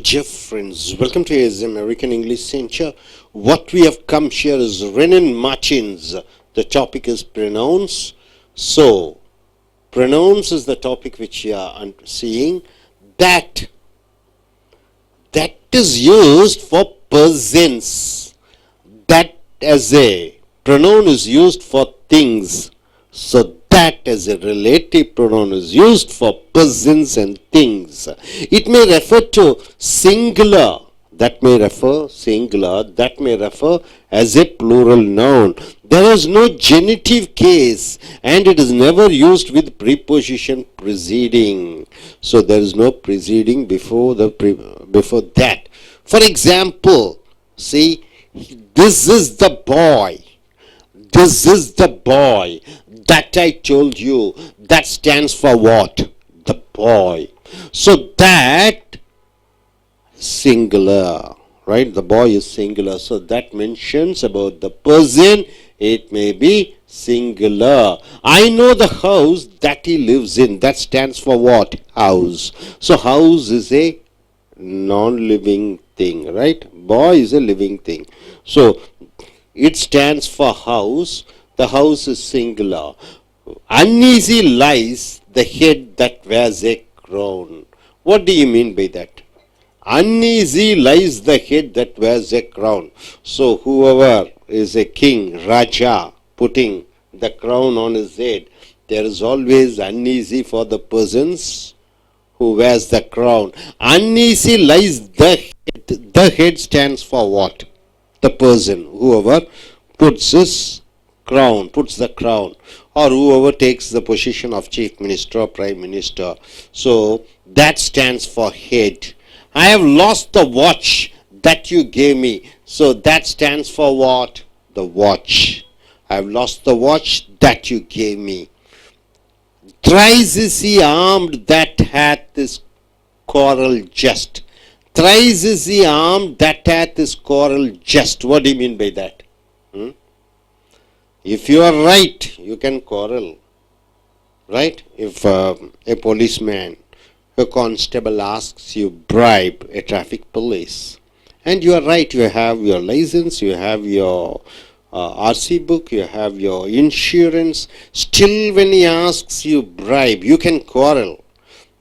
Dear friends, welcome to AS American English Center. What we have come here is Renan Martins. The topic is pronouns. So, pronouns is the topic which we are seeing. That is used for persons. That as a pronoun is used for things. So that as a relative pronoun is used for persons and things. It may refer to singular. That may refer singular. That may refer as a plural noun. There is no genitive case and it is never used with preposition preceding. So there is no preceding before that. For example, see, this is the boy. This is the boy that I told you. That stands for what? The boy. So that singular, right? The boy is singular. So that mentions about the person. It may be singular. I know the house that he lives in. That stands for what? House. So house is a non-living thing, right? Boy is a living thing. So it stands for house. The house is singular. Uneasy lies the head that wears a crown. What do you mean by that? Uneasy lies the head that wears a crown. So whoever is a king, Raja, putting the crown on his head, there is always uneasy for the persons who wears the crown. Uneasy lies the head. The head stands for what? The person, whoever puts his crown, puts the crown, or whoever takes the position of chief minister or prime minister. So that stands for head. I have lost the watch that you gave me. So that stands for what? The watch. I have lost the watch that you gave me. Thrice is he armed that hath his quarrel just. Thrice is he armed that hath his quarrel just. What do you mean by that? If you are right, you can quarrel. Right? If a policeman, a constable asks you bribe a traffic police, and you are right, you have your license, you have your RC book, you have your insurance, still when he asks you bribe, you can quarrel.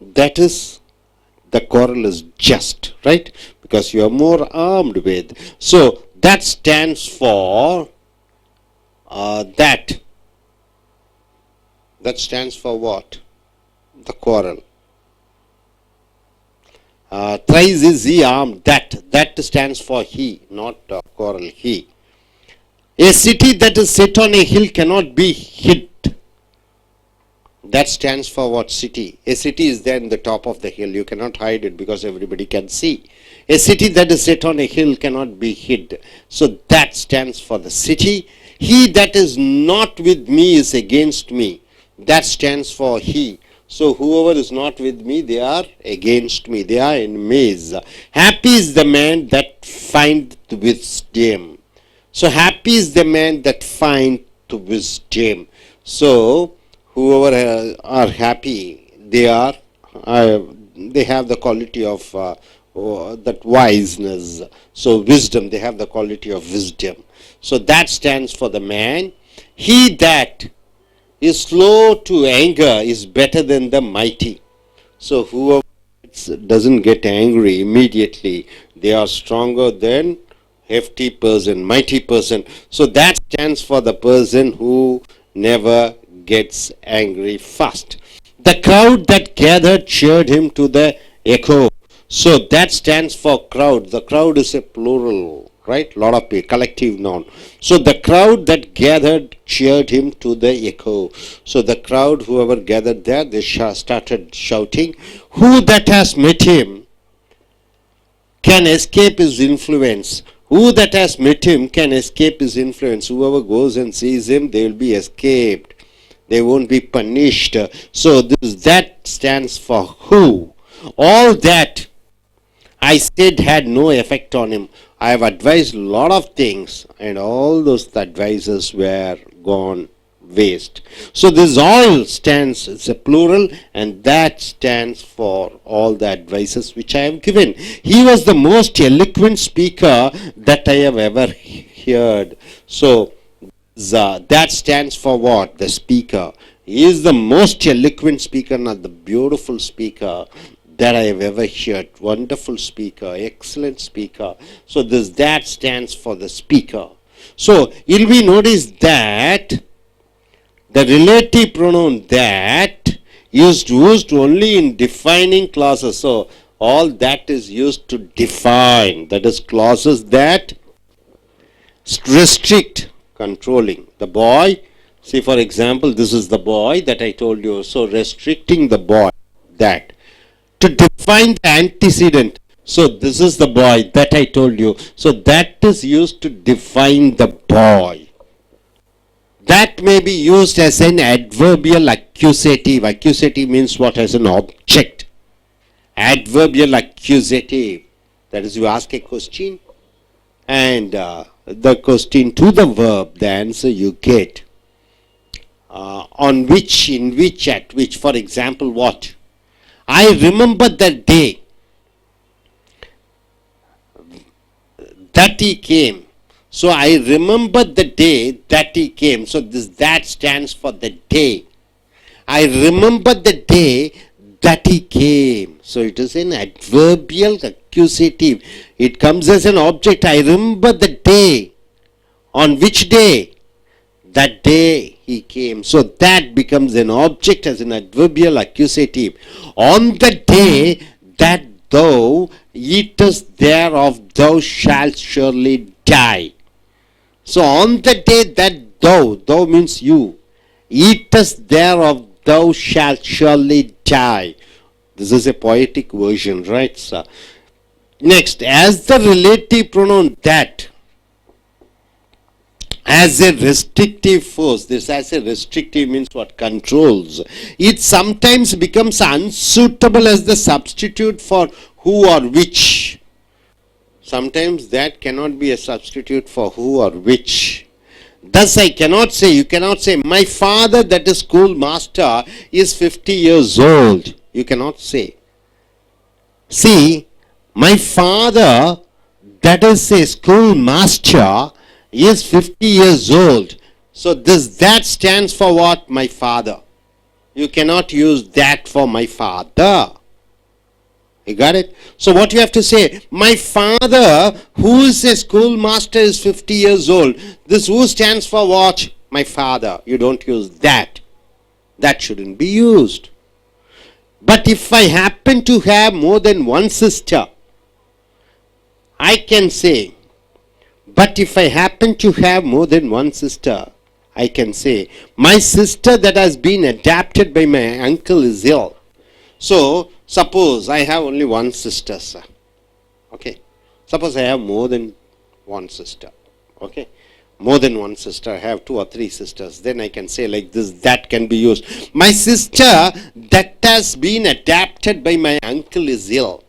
That is, the quarrel is just, right? Because you are more armed with. So that stands for that. That stands for what? The quarrel. Thrice is he armed. That stands for he, not quarrel. He. A city that is set on a hill cannot be hid. That stands for what? City. A city is there in the top of the hill. You cannot hide it because everybody can see. A city that is set on a hill cannot be hid. So that stands for the city. He that is not with me is against me. That stands for he. So whoever is not with me, they are against me. They are enemies. Happy is the man that findeth wisdom. So happy is the man that findeth wisdom. So whoever are happy, they have the quality of that wiseness. So wisdom, they have the quality of wisdom. So that stands for the man. He that is slow to anger is better than the mighty. So whoever doesn't get angry immediately, they are stronger than hefty person, mighty person. So that stands for the person who never gets angry fast. The crowd that gathered cheered him to the echo. So that stands for crowd. The crowd is a plural, right? Lot of people, collective noun. So the crowd that gathered cheered him to the echo. So the crowd, whoever gathered there, they started shouting. Who that has met him can escape his influence? Who that has met him can escape his influence? Whoever goes and sees him, they will be escaped. They won't be punished. So that stands for who. All that I said had no effect on him. I have advised a lot of things and all those advices were gone waste. So this all stands, it's a plural, and that stands for all the advices which I have given. He was the most eloquent speaker that I have ever heard. So that stands for what? The speaker. He is the most eloquent speaker, not the beautiful speaker that I have ever heard. Wonderful speaker, excellent speaker. So that stands for the speaker. So you'll be noticed that the relative pronoun that is used only in defining clauses. So all that is used to define. That is clauses that restrict, controlling. The boy, see for example, this is the boy that I told you. So restricting the boy, that. To define the antecedent. So this is the boy that I told you. So that is used to define the boy. That may be used as an adverbial accusative. Accusative means what? As an object. Adverbial accusative. That is, you ask a question and the question to the verb, the answer you get. On which, in which, at which. For example, what? I remember the day that he came. So I remember the day that he came. So that stands for the day. I remember the day that he came. So it is an adverbial accusative. It comes as an object. I remember the day. On which day? That day he came. So that becomes an object as an adverbial accusative. On the day that thou eatest thereof, thou shalt surely die. So on the day that thou means you, eatest thereof, thou shalt surely die. This is a poetic version, right, sir? Next, as the relative pronoun that, as a restrictive force, this as a restrictive means what? Controls. It sometimes becomes unsuitable as the substitute for who or which. Sometimes that cannot be a substitute for who or which. Thus I cannot say, you cannot say, my father that is schoolmaster is 50 years old. You cannot say. See, my father that is a schoolmaster is 50 years old. So that stands for what? My father. You cannot use that for my father. You got it? So what you have to say, my father who is a schoolmaster is 50 years old. This who stands for what? My father. You don't use that. That shouldn't be used. But if I happen to have more than one sister, I can say, but if I happen to have more than one sister, I can say, my sister that has been adopted by my uncle is ill. So, suppose I have only one sister, sir. Okay. Suppose I have more than one sister. Okay. More than one sister. I have 2 or 3 sisters. Then I can say like this. That can be used. My sister that has been adopted by my uncle is ill.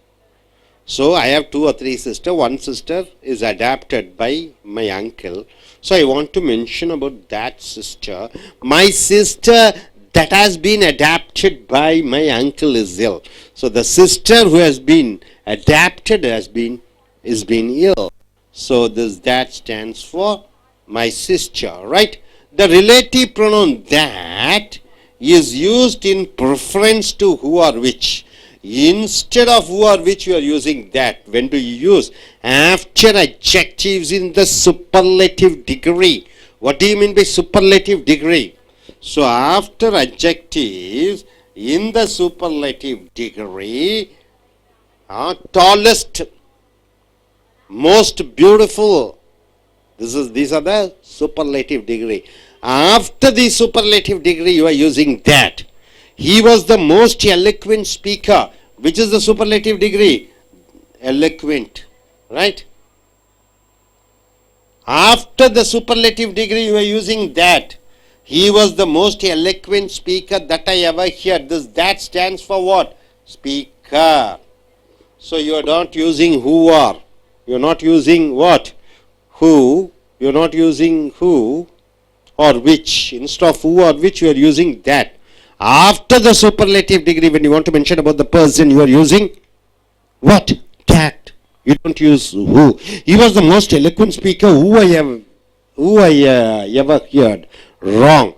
So I have 2 or 3 sisters. One sister is adopted by my uncle. So I want to mention about that sister. My sister that has been adopted by my uncle is ill. So the sister who has been adopted is been ill. So that stands for my sister, right? The relative pronoun that is used in preference to who or which. Instead of who or which, you are using that. When do you use? After adjectives in the superlative degree. What do you mean by superlative degree? So after adjectives in the superlative degree, tallest, most beautiful, these are the superlative degree. After the superlative degree, you are using that. He was the most eloquent speaker. Which is the superlative degree? Eloquent, right? After the superlative degree, you are using that. He was the most eloquent speaker that I ever heard. That stands for what? Speaker. So you are not using who or. You are not using what? Who. You are not using who or which. Instead of who or which, you are using that. After the superlative degree, when you want to mention about the person, you are using what? That. You don't use who. He was the most eloquent speaker who I ever heard. Wrong.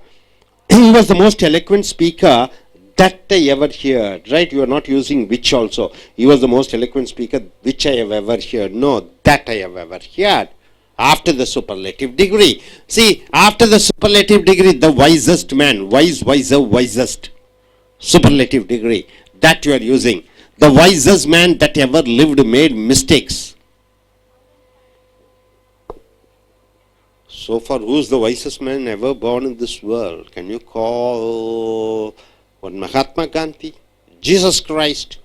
He was the most eloquent speaker that I ever heard. Right? You are not using which also. He was the most eloquent speaker which I have ever heard. No, that I have ever heard. After the superlative degree. See, after the superlative degree, the wisest man, wise, wiser, wisest. Superlative degree. That you are using. The wisest man that ever lived made mistakes. So far, who's the wisest man ever born in this world? Can you call what, Mahatma Gandhi? Jesus Christ,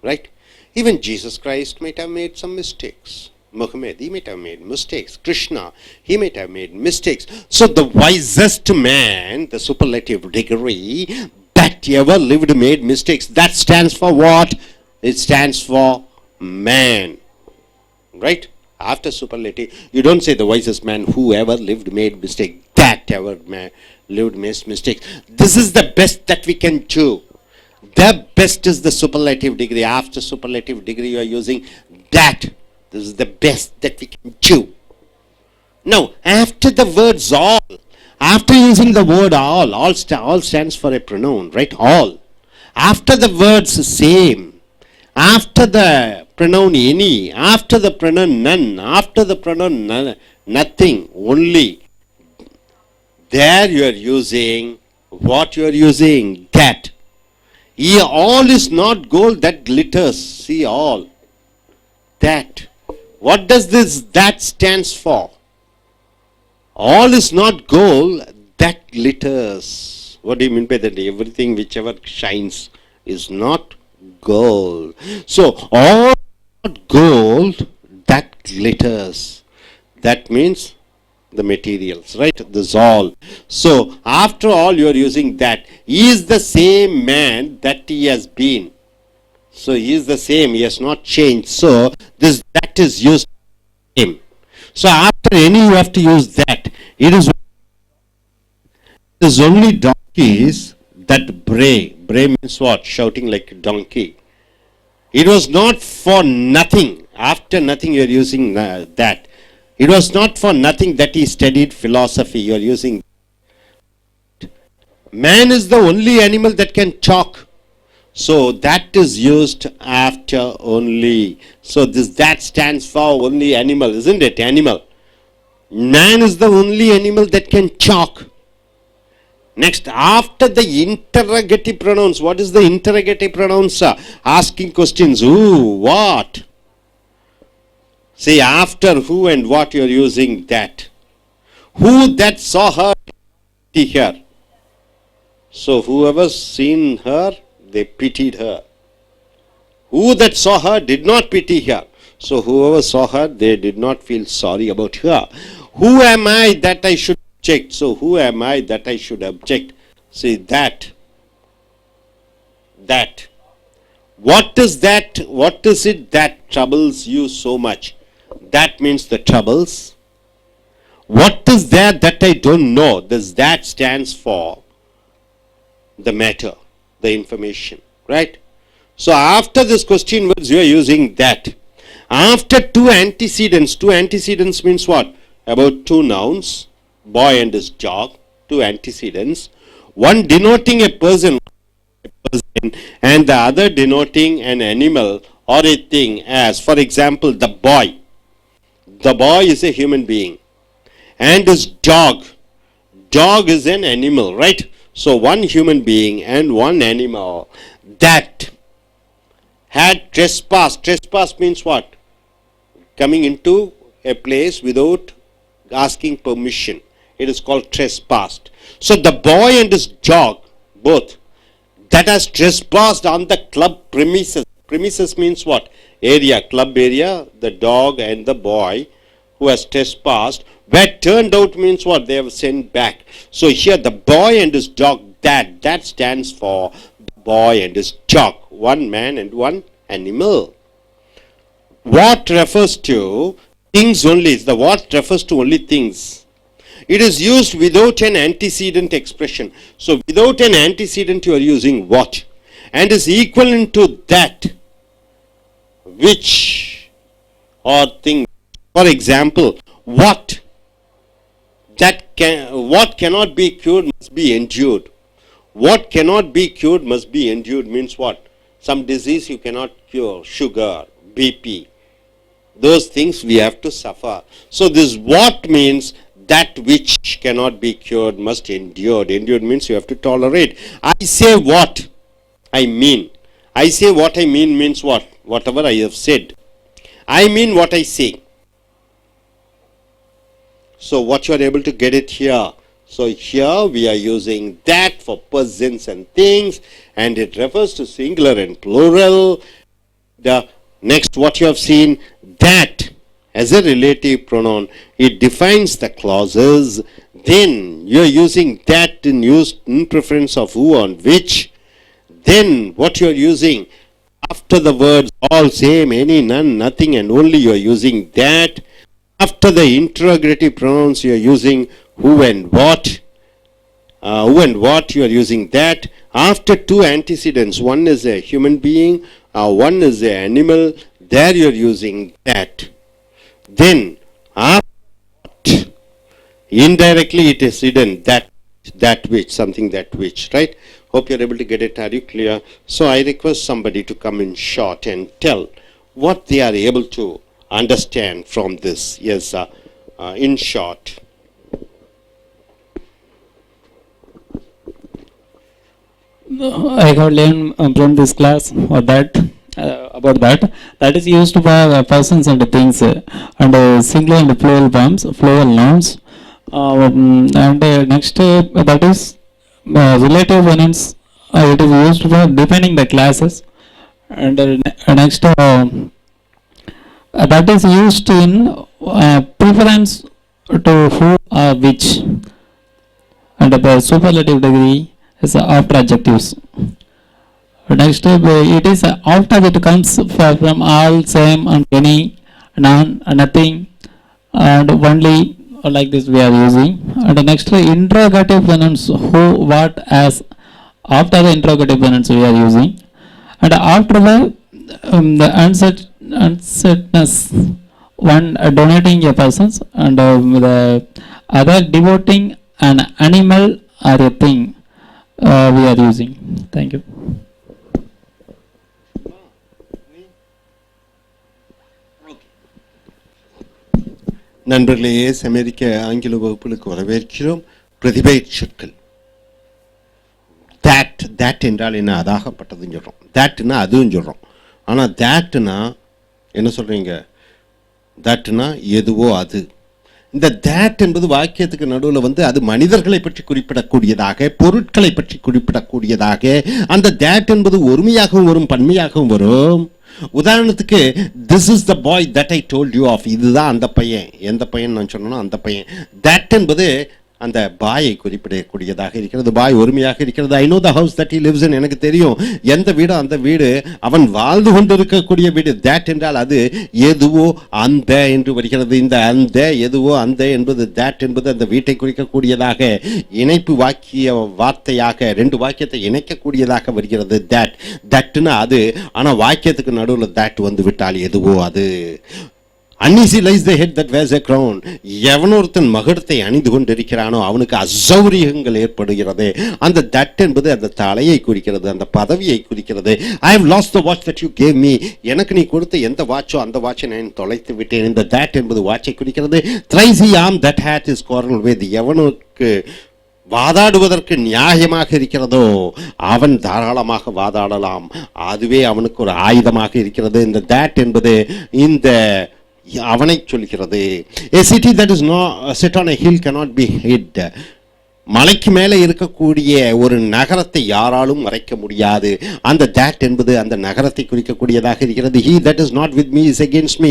right? Even Jesus Christ might have made some mistakes. Muhammad, he might have made mistakes. Krishna, he might have made mistakes. So the wisest man, the superlative degree, that ever lived made mistakes. That stands for what? It stands for man. Right? After superlative, you don't say the wisest man who ever lived made mistakes. That ever lived made mistakes. This is the best that we can do. The best is the superlative degree. After superlative degree, you are using that. This is the best that we can do. Now, after the words all, after using the word all stands for a pronoun, right? All. After the words same, after the pronoun any, after the pronoun none, after the pronoun none, nothing, only, there you are using what you are using, that. All is not gold that glitters. See, all. That. What does this that stands for? All is not gold that glitters. What do you mean by that? Everything whichever shines is not gold. So, all not gold that glitters. That means the materials, right? This all. So, after all, you are using that. He is the same man that he has been. So he is the same, he has not changed. So this that is used him. So after any you have to use that. It is only donkeys that bray. Bray means what? Shouting like a donkey. It was not for nothing. After nothing you are using that. It was not for nothing that he studied philosophy. You are using. Man is the only animal that can talk. So that is used after only. So that stands for only animal, isn't it? Animal. Man is the only animal that can talk. Next, after the interrogative pronouns, what is the interrogative pronouns? Asking questions. Who? What? See, after who and what you are using that. Who that saw her, pity her. So whoever seen her, they pitied her. Who that saw her did not pity her. So whoever saw her, they did not feel sorry about her. Who am I that I should object? So who am I that I should object? See that. That. What is that? What is it that troubles you so much? That means the troubles. What is that that I don't know? This that stands for the matter. The information, right? So after this question words, you are using that. After two antecedents means what? About two nouns, boy and his dog, two antecedents. One denoting a person, and the other denoting an animal or a thing as, for example, the boy. The boy is a human being. And his dog. Dog is an animal, right? So one human being and one animal that had trespassed. Trespass means what? Coming into a place without asking permission. It is called trespassed. So the boy and his dog, both, that has trespassed on the club premises. Premises means what? Area, club area, the dog and the boy who has trespassed. Where turned out means what? They have sent back. So here the boy and his dog, that stands for boy and his dog. One man and one animal. What refers to things only. The what refers to only things. It is used without an antecedent expression. So without an antecedent you are using what? And is equivalent to that which or thing. For example, what? What cannot be cured must be endured. What cannot be cured must be endured means what? Some disease you cannot cure, sugar, BP. Those things we have to suffer. So this what means that which cannot be cured must endure. Endured means you have to tolerate. I say what I mean. I say what I mean means what? Whatever I have said. I mean what I say. So what you are able to get it here. So here we are using that for persons and things, and it refers to singular and plural. The next what you have seen, that as a relative pronoun, it defines the clauses. Then you are using that in preference of who on which. Then what you are using after the words all, same, any, none, nothing, and only, you are using that. After the interrogative pronouns you are using who and what. You are using that. After two antecedents, one is a human being, one is an animal, there you are using that. Then after what, indirectly it is hidden that which, something that which, right? Hope you are able to get it. Are you clear? So I request somebody to come in short and tell what they are able to understand from this. Yes, in short. I have learned from this class or that about that. That is used for persons and things and singular and plural forms, plural nouns. And next that is relative pronouns. It is used for defining the classes. And next that is used in preference to who or which. And the superlative degree is after adjectives. Next, it is after it comes from all, same, and any, none, nothing, and only, like this we are using. And next, interrogative pronouns who, what, as. After the interrogative pronouns we are using. And after the uncertainness, one donating a person, and the other devoting an animal or a thing. We are using. Thank you. நண்பர்களே, அமெரிக்க ஆங்கில வகுப்புகளுக்கு வரவேற்கிறோம். பிரதிபை சொற்கள். that என்றால் என்ன? அதாகப்பட்டதுன்னு சொல்கிறோம். thatனா அதுவும் சொல்கிறோம். ஆனால் thatனா என்ன சொல்கிறீங்க? thatனா எதுவோ அது. இந்த that என்பது வாக்கியத்துக்கு நடுவில் அது மனிதர்களை பற்றி குறிப்பிடக்கூடியதாக, பொருட்களை பற்றி குறிப்பிடக்கூடியதாக, அந்த that என்பது ஒருமையாகவும் வரும், பன்மையாகவும் வரும். உதாரணத்துக்கு this is the boy that I told you of, இதுதான் அந்த பையன். எந்த பையன் நான் சொன்னோம் அந்த பையன். that என்பது அந்த பாயை குறிப்பிடக்கூடியதாக இருக்கிறது. பாய் ஒருமையாக இருக்கிறது. I know the house that he lives in, எனக்கு தெரியும் எந்த வீடோ அந்த வீடு அவன் வாழ்ந்து கொண்டிருக்கக்கூடிய வீடு. தேட் என்றால் அது எதுவோ அந்த என்று வருகிறது. இந்த அந்த எதுவோ அந்த என்பது தேட் என்பது அந்த வீட்டை குறிக்கக்கூடியதாக இணைப்பு வாக்கிய வார்த்தையாக ரெண்டு வாக்கியத்தை இணைக்கக்கூடியதாக வருகிறது. தட்னா அது. ஆனால் வாக்கியத்துக்கு நடுவில் தேட் வந்து விட்டால் எதுவோ அது. Uneasy lies the head that wears a crown. எவனொருத்தன் மகுடத்தை அணிந்து கொண்டிருக்கிறானோ அவனுக்கு அசௌரியங்கள் ஏற்படுகிறது. அந்த தட் என்பது அந்த தலையை குறிக்கிறது, அந்த பதவியை குறிக்கிறது. I have lost the watch that you gave me. எனக்கு நீ கொடுத்த எந்த வாட்சோ அந்த வாட்சை நான் தொலைத்து விட்டேன். இந்த தட் என்பது வாட்சை குறிக்கிறது. Thrice he armed that hat is quarrel with. எவனுக்கு வாதாடுவதற்கு நியாயமாக இருக்கிறதோ அவன் தாராளமாக வாதாடலாம். அதுவே அவனுக்கு ஒரு ஆயுதமாக இருக்கிறது. இந்த தட் என்பது இந்த அவனை சொல்கிறது. A city that is not set on a hill cannot be hid. மலைக்கு மேலே இருக்கக்கூடிய ஒரு நகரத்தை யாராலும் மறைக்க முடியாது. அந்த that என்பது அந்த நகரத்தை குறிக்கக்கூடியதாக இருக்கிறது. he that is not with me is against me.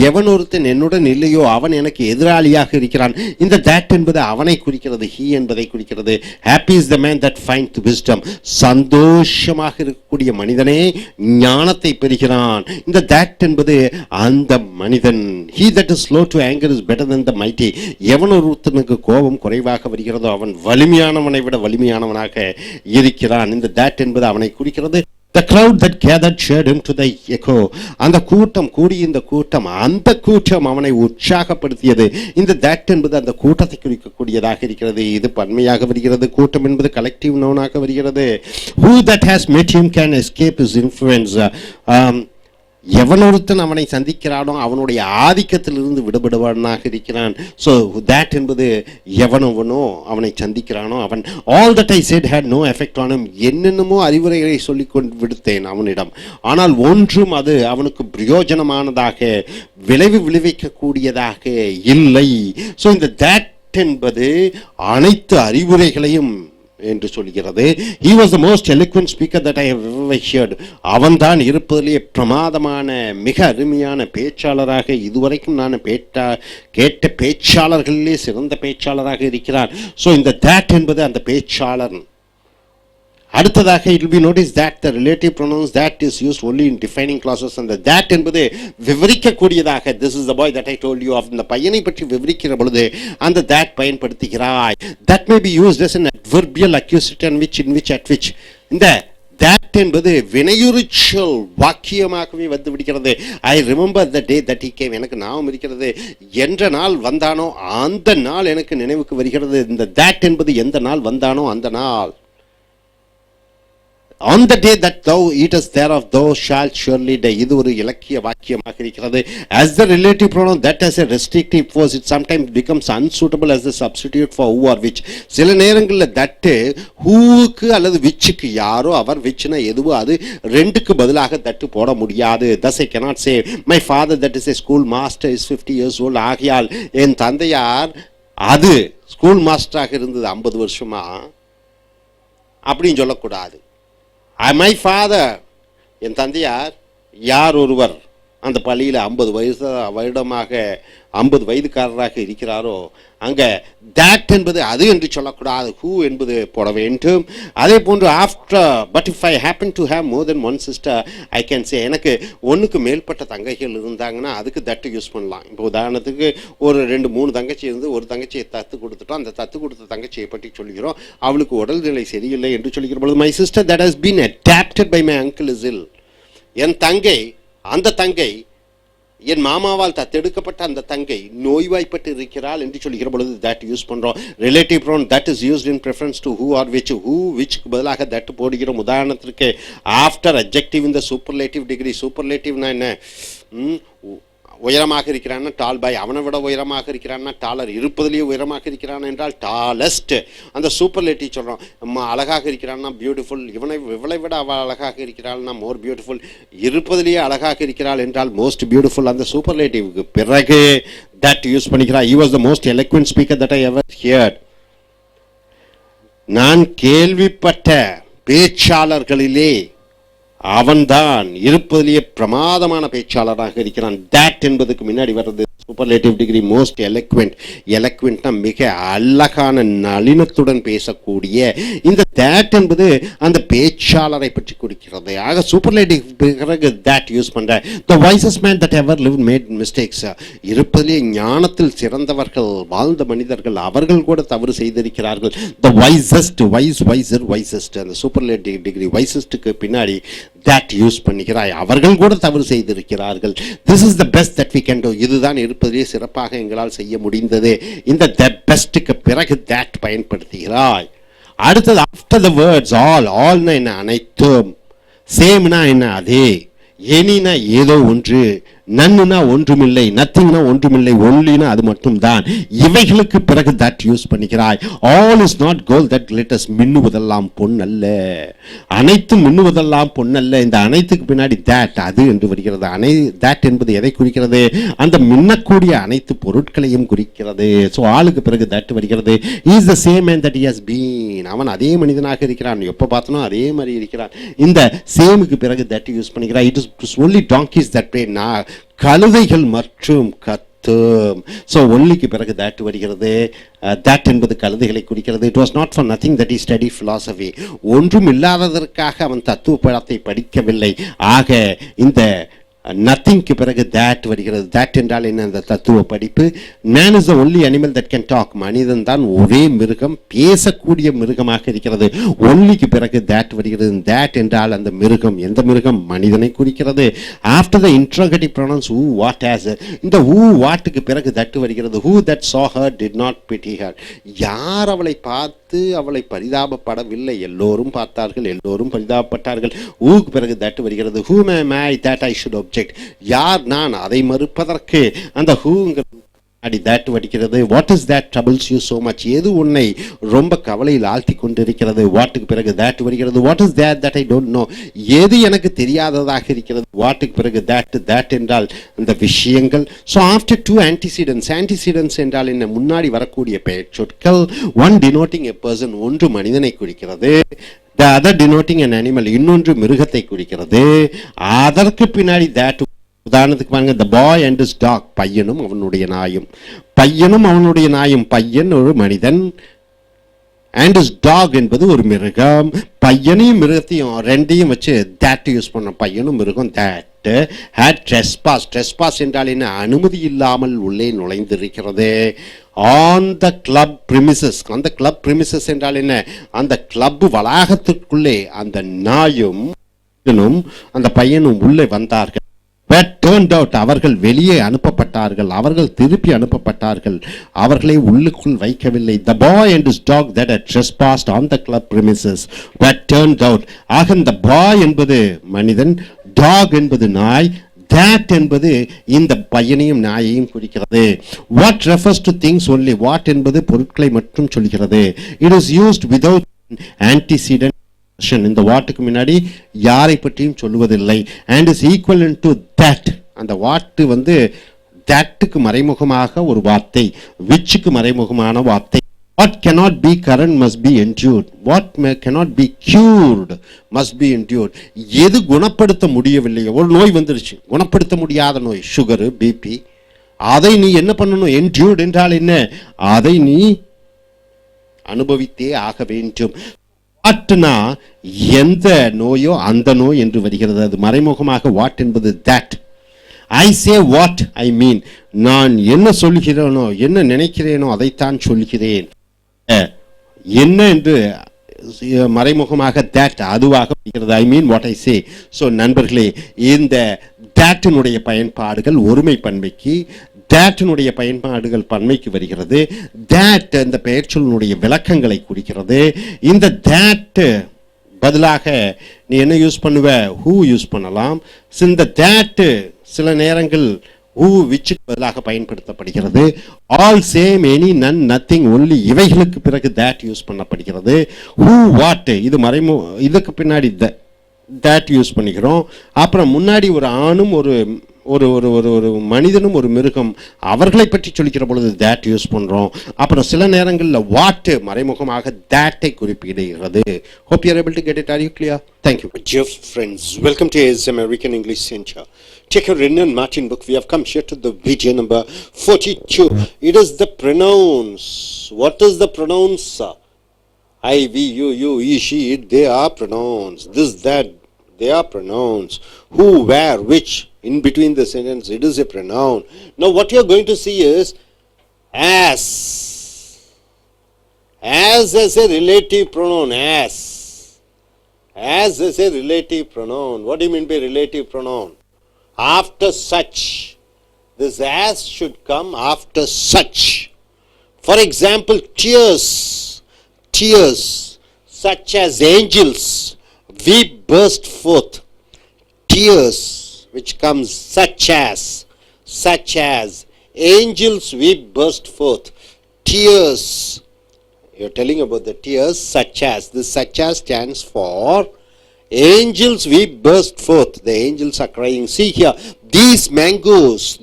எவன் ஒருத்தன் என்னுடன் இல்லையோ அவன் எனக்கு எதிராளியாக இருக்கிறான். இந்த that என்பது அவனை குறிக்கிறது, he என்பதை குறிக்கிறது. happy is the man that finds wisdom. சந்தோஷமாக இருக்கக்கூடிய மனிதனே ஞானத்தை பெறுகிறான். இந்த that என்பது அந்த மனிதன். he that is slow to anger is better than the mighty. எவன் ஒருத்தனுக்கு கோபம் குறைவாக வருகிறதோ அவன் வலிமையானவனை விட வலிமையானவனாக இருக்கிறான். இந்த that என்பது அவனை குறிக்கிறது. The crowd that gathered cheered him to the echo. அந்த கூட்டம் கூடி இந்த கூட்டம் அந்த கூட்டம் அவனை உற்சாகப்படுத்தியது. இந்த that என்பது அந்த கூட்டத்தை குறிக்கக்கூடியதாக இருக்கிறது. இது பன்மையாக வருகிறது. கூட்டம் என்பது கலெக்டிவ் நவுனாக வருகிறது. Who that has met him can escape his influence. எவனொருத்தன் அவனை சந்திக்கிறானோ அவனுடைய ஆதிக்கத்திலிருந்து விடுபடுவானாக இருக்கிறான். ஸோ that என்பது எவனவனோ அவனை சந்திக்கிறானோ அவன். all that I said had no effect on him. என்னென்னமோ அறிவுரைகளை சொல்லிக் கொண்டு விடுத்தேன் அவனிடம், ஆனால் ஒன்றும் அது அவனுக்கு பிரயோஜனமானதாக விளைவிக்கக்கூடியதாக இல்லை. ஸோ இந்த that என்பது அனைத்து அறிவுரைகளையும் என்று சொல்கிறது. he was the most eloquent speaker that I have ever heard. அவன்தான் இருப்பதிலேயே பிரமாதமான மிக அருமையான பேச்சாளராக இதுவரைக்கும் நான் கேட்ட பேச்சாளர்களிலே சிறந்த பேச்சாளராக இருக்கிறார். ஸோ இந்த that என்பது அந்த பேச்சாளர். அடுத்ததாக it will be noticed that the relative pronouns that is used only in defining clauses. and that என்பது விவரிக்கக்கூடியதாக, this is the boy that I told you of, இந்த பையனை பற்றி விவரிக்கிற பொழுது அந்த that பயன்படுத்துகிறாய். that may be used as an adverbial accusative in which at which. இந்த that என்பது வினையுரிச்சொல் வாக்கியமாகவே வந்து விடுகிறது. I remember the day that he came. எனக்கு ஞாபகம் இருக்கிறது என்ற நாள் வந்தானோ அந்த நாள் எனக்கு நினைவுக்கு வருகிறது. இந்த that என்பது எந்த நாள் வந்தானோ அந்த நாள். on the day that thou eatest thereof thou shalt surely die. இது ஒரு இலக்கிய வாக்கியமாக இருக்கிறது. as the relative pronoun that has a restrictive force, it sometimes becomes unsuitable as the substitute for who or which. சில நேரங்களில் that whoக்கு அல்லது whichக்கு, யாரோ அவர், whichனா எதுவோ அது, ரெண்டுக்கு பதிலாக that போட முடியாது. thus I cannot say my father that is a school master is 50 years old. ஆகையால் என் தந்தையார் அது ஸ்கூல் மாஸ்டராக இருந்தது 50 வருஷமா அப்படின்னு சொல்லக்கூடாது. my father, என் தந்தையார் யார் ஒருவர் அந்த பள்ளியில் 50 வருடமாக 50 வயதுக்காரராக இருக்கிறாரோ அங்கே that என்பது அது என்று சொல்லக்கூடாது, who என்பது போட வேண்டும். அதே போன்று after, but if I happen to have more than one sister I can say. எனக்கு ஒன்றுக்கு மேற்பட்ட தங்கைகள் இருந்தாங்கன்னா அதுக்கு that யூஸ் பண்ணலாம். இப்போ உதாரணத்துக்கு ஒரு 2-3 தங்கச்சி இருந்து ஒரு தங்கச்சியை தத்து கொடுத்துட்டோம். அந்த தத்து கொடுத்த தங்கச்சியை பற்றி சொல்கிறோம், அவளுக்கு உடல்நிலை சரியில்லை என்று சொல்லிக்கிற பொழுது my sister that has been adopted by my uncle is ill. என் தங்கை, அந்த தங்கை என் மாமாவால் தத்தெடுக்கப்பட்ட அந்த தங்கை நோய்வாய்ப்பட்டு இருக்கிறாள் என்று சொல்கிற பொழுது that யூஸ் பண்ணுறோம். Relative pronoun that is used in preference to who or which. who whichக்கு பதிலாக that போடுகிறோம். உதாரணத்திற்கு after adjective in the superlative degree. superlativeனா என்ன? உயரமாக இருக்கிறான்னா டால் பாய், அவனை விட உயரமாக இருக்கிறான்னா டாலர், இருப்பதிலேயே உயரமாக இருக்கிறான் என்றால் டாலஸ்ட். அந்த சூப்பர்லேட்டிவ் சொல்கிறோம். அழகாக இருக்கிறான்னா பியூட்டிஃபுல், இவளை விட அவள் அழகாக இருக்கிறாள்னா மோர் பியூட்டிஃபுல், இருப்பதிலேயே அழகாக இருக்கிறாள் என்றால் மோஸ்ட் பியூட்டிஃபுல். அந்த சூப்பர்லேட்டிவ்க்கு பிறகு that யூஸ் பண்ணிக்கிறார். he was the most eloquent speaker that I ever heard. நான் கேள்விப்பட்ட பேச்சாளர்களிலே அவன்தான் இருப்பதிலேயே பிரமாதமான பேச்சாளராக இருக்கிறான். that என்பதுக்கு முன்னாடி வர்றது சூப்பர்லேட்டிவ் டிகிரி மோஸ்ட் எலக்வென்ட். எலக்வென்ட்னா மிக அழகான நளினத்துடன் பேசக்கூடிய. இந்த that என்பது அந்த பேச்சாளரை பற்றி குறிக்கிறது. ஆக சூப்பர்லேட்டிவ் பிறகு that யூஸ் பண்ற. the wisest man that ever lived made mistakes. இருப்பதிலேயே ஞானத்தில் சிறந்தவர்கள் வாழ்ந்த மனிதர்கள் அவர்கள் கூட தவறு செய்திருக்கிறார்கள். the wisest, wise, wiser, wisest. அந்த சூப்பர்லேட்டிவ் டிகிரி wisestக்கு பின்னாடி that யூஸ் பண்ணிக்கிறாய். அவர்கள் கூட தவறு செய்திருக்கிறார்கள். this is the best that we can do. இதுதான் இருப்பதிலே சிறப்பாக எங்களால் செய்ய முடிந்தது. இந்த the bestக்கு பிறகு that பயன்படுத்துகிறாய். அடுத்தது after the words all என்ன? அனைத்தும். சேம்னா என்ன? அதே. எனினா ஏதோ ஒன்று, நன்னுனா ஒன்றுமில்லை, நத்திங்னா ஒன்றுமில்லை, ஒன்லினா அது மட்டும்தான். இவைகளுக்கு பிறகு தட் யூஸ் பண்ணிக்கிறாய். All is not gold that glitters. மின்னுவதெல்லாம் பொன் அல்ல, அனைத்தும் மின்னுவதெல்லாம் பொன் அல்ல. இந்த அனைத்துக்கு பின்னாடி தட் அது என்று வருகிறது. தட் என்பது எதை குறிக்கிறது? அந்த மின்னக்கூடிய அனைத்து பொருட்களையும் குறிக்கிறது. ஸோ ஆளுக்கு பிறகு தட் வருகிறது. Is the same man that he has been. அவன் அதே மனிதனாக இருக்கிறான், எப்போ பார்த்தனோ அதே மாதிரி இருக்கிறான். இந்த சேமுக்கு பிறகு தட் யூஸ் பண்ணிக்கிறான். It is only டாங்கிஸ் that play. கழுதைகள் மற்றும் கத்தும். ஸோ ஒன்லிக்கு பிறகு தட் வருகிறது. தட் என்பது கழுதைகளை குறிக்கிறது. It was not for nothing that is study philosophy. ஒன்றும் இல்லாததற்காக அவன் தத்துவ படத்தை படிக்கவில்லை. ஆக இந்த நத்திங்க்கு பிறகு தட் வருகிறது. தட் என்றால் என்ன? அந்த தத்துவ படிப்பு. Man is the only animal that can talk. மனிதன் தான் ஒரே மிருகம், பேசக்கூடிய மிருகமாக இருக்கிறது. ஒன்லிக்கு பிறகு தட் வருகிறது. தட் என்றால் அந்த மிருகம். எந்த மிருகம்? மனிதனை குறிக்கிறது. After the interrogative pronounce who, what, as. இந்த who, whatக்கு பிறகு தட் வருகிறது. who that saw her did not pity her. யார் அவளை பார்த்து அவளை பரிதாபப்படவில்லை? எல்லோரும் பார்த்தார்கள், எல்லோரும் பரிதாபப்பட்டார்கள். ஊக்கு பிறகு தட் வருகிறது. whom am I that I should object. யார் நான் அதை மறுப்பதற்கு? அந்த whoங்கிறது தட் வடிக்கிறது. What is that troubles you so much. எது உன்னை ரொம்ப கவலையில் ஆழ்த்தி கொண்டிருக்கிறது? வாட்டுக்கு பிறகு தட் வருகிறது. What is that I don't know. எது எனக்கு தெரியாததாக இருக்கிறது? வாட்டுக்கு பிறகு தட் என்றால் அந்த விஷயங்கள். ஸோ ஆஃப்டர் டூ ஆன்டிசிடென்ட்ஸ் என்றால் என்ன? முன்னாடி வரக்கூடிய பெயர் சொற்கள். ஒன் denoting a person, ஒன்று மனிதனை குறிக்கிறது. the other denoting an animal, இன்னொன்று மிருகத்தை குறிக்கிறது. அதற்கு பின்னாடி தட். உதாரணத்துக்கு பாருங்க, the boy and his dog. பையனும் அவனுடைய நாயும். பையனும் அவனுடைய நாயும். பையன் ஒரு மனிதன், and his dog என்பது ஒரு மிருகம். பையனையும் மிருகத்தையும் ரெண்டையும் வச்சு that யூஸ் பண்ண. பையனும் மிருகம். that had trespass என்றால் என்ன? அனுமதி இல்லாமல் உள்ளே நுழைந்திருக்கிறது. on the club premises. அந்த club premises என்றால் என்ன? அந்த கிளப் வளாகத்திற்குள்ளே அந்த நாயும் அந்த பையனும் உள்ளே வந்தார்கள். but turned out, அவர்கள் வெளியே அனுப்பப்பட்டார்கள், அவர்கள் திருப்பி அனுப்பப்பட்டார்கள், அவர்களை உள்ளுக்குள் வைக்கவில்லை. the boy and his dog that had trespassed on the club premises but turned out. ஆக இந்த boy என்பது மனிதன், dog என்பது நாய், that என்பது இந்த பையனையும் நாயையும் குறிக்கிறது. what refers to things only. what என்பது பொருட்களை மட்டும் சொல்கிறது. it is used without antecedent. இந்த வாட்டுக்கு முன்னாடி யாரை பற்றியும் சொல்லுவதில்லை. and is equivalent to that. அந்த வாட்டு வந்து thatக்கு மறைமுகமாக ஒரு வார்த்தை, whichக்கு மறைமுகமான வார்த்தை. what cannot be current must be endured. what cannot be cured must be endured. எது குணப்படுத்த முடியவில்லையோ, ஒரு நோய் வந்துருச்சு, குணப்படுத்த முடியாத நோய், சுகர், பிபி, அதை நீ என்ன பண்ணணும்? endured என்றால் என்ன? அதை நீ அனுபவித்தே ஆக வேண்டும். வாட்னா எந்த நோயோ அந்த நோய் என்று வருகிறது. அது மறைமுகமாக வாட் என்பது that. I say what I மீன். நான் என்ன சொல்கிறேனோ, என்ன நினைக்கிறேனோ அதைத்தான் சொல்கிறேன். என்ன என்று மறைமுகமாக தட் அதுவாக வருகிறது. ஐ mean what I say. So நண்பர்களே, இந்த தட்டினுடைய பயன்பாடுகள் ஒருமை பன்மைக்கு, தேட்டினுடைய பயன்பாடுகள் பன்மைக்கு வருகிறது. தேட் இந்த பெயர் சொல்லினுடைய விளக்கங்களை குறிக்கிறது. இந்த தேட் பதிலாக நீ என்ன யூஸ் பண்ணுவ? ஹூ யூஸ் பண்ணலாம். இந்த தேட் சில நேரங்கள் ஹூ விச்சுக்கு பதிலாக பயன்படுத்தப்படுகிறது. ஆல், சேம், எனி, நன், நத்திங், ஒன்லி இவைகளுக்கு பிறகு தேட் யூஸ் பண்ணப்படுகிறது. ஹூ, வாட் இது இதுக்கு பின்னாடி தேட் யூஸ் பண்ணிக்கிறோம். அப்புறம் முன்னாடி ஒரு ஆணும் ஒரு ஒரு ஒரு ஒரு ஒரு மனிதனும் ஒரு மிருகம், அவர்களை பற்றி சொல்லிக்கிற பொழுது தேட் யூஸ் பண்ணுறோம். அப்புறம் சில நேரங்களில் வாட்டு மறைமுகமாக தேட்டை குறிப்பிடுகிறது. Hope you are able to get it. Are you clear? Thank you. Dear friends, welcome to AS American English Center. Take a Renan and Martin book. We have come here to the video number 42. It is the pronouns. What is the pronouns? I, we, you, he, she, it, they are pronouns. This, that, they are pronouns. Who, where, which, in between the sentence, it is a pronoun. Now what you are going to see is as. As is a relative pronoun. As is a relative pronoun. What do you mean by relative pronoun? After such. This as should come after such. For example, tears. Tears, such as angels, we burst forth. Tears, which comes such as, angels weep burst forth, tears. You're telling about the tears, such as. This such as stands for angels weep burst forth. The angels are crying. See here, these mangoes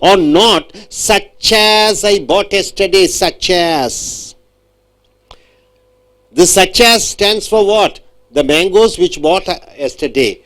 are not such as I bought yesterday, such as. The such as stands for what? The mangoes which bought yesterday.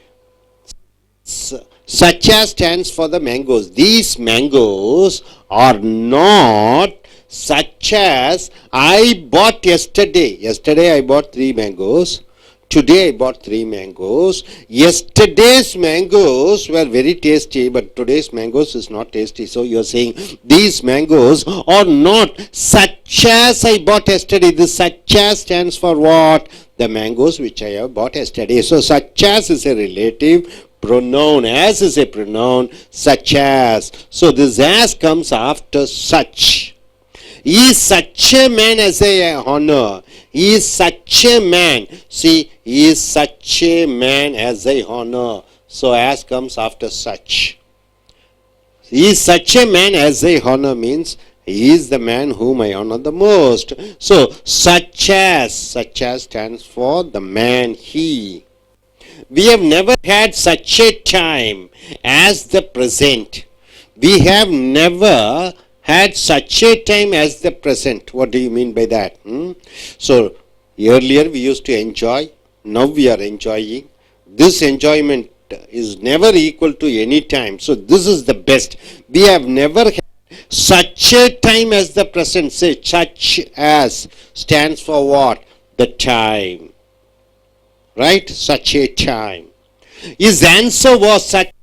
Such as stands for the mangoes. These mangoes are not such as I bought yesterday. Yesterday I bought 3 mangoes. Today I bought 3 mangoes. Yesterday's mangoes were very tasty, but today's mangoes is not tasty. So you are saying these mangoes are not such as I bought yesterday. This such as stands for what? The mangoes which I have bought yesterday. So such as is a relative pronoun. As is a pronoun. Such as. So this as comes after such. Is such a man as a honor? Is such a man? See, is such a man as a honor? So as comes after such. Is such a man as a honor means he is the man whom I honor the most. So such as stands for the man he. We have never had such a time as the present. We have never had such a time as the present. What do you mean by that? So earlier we used to enjoy, now we are enjoying. This enjoyment is never equal to any time. So this is the best. We have never had such a time as the present. Say such as stands for what? The time. Right? Such a time. His answer was such as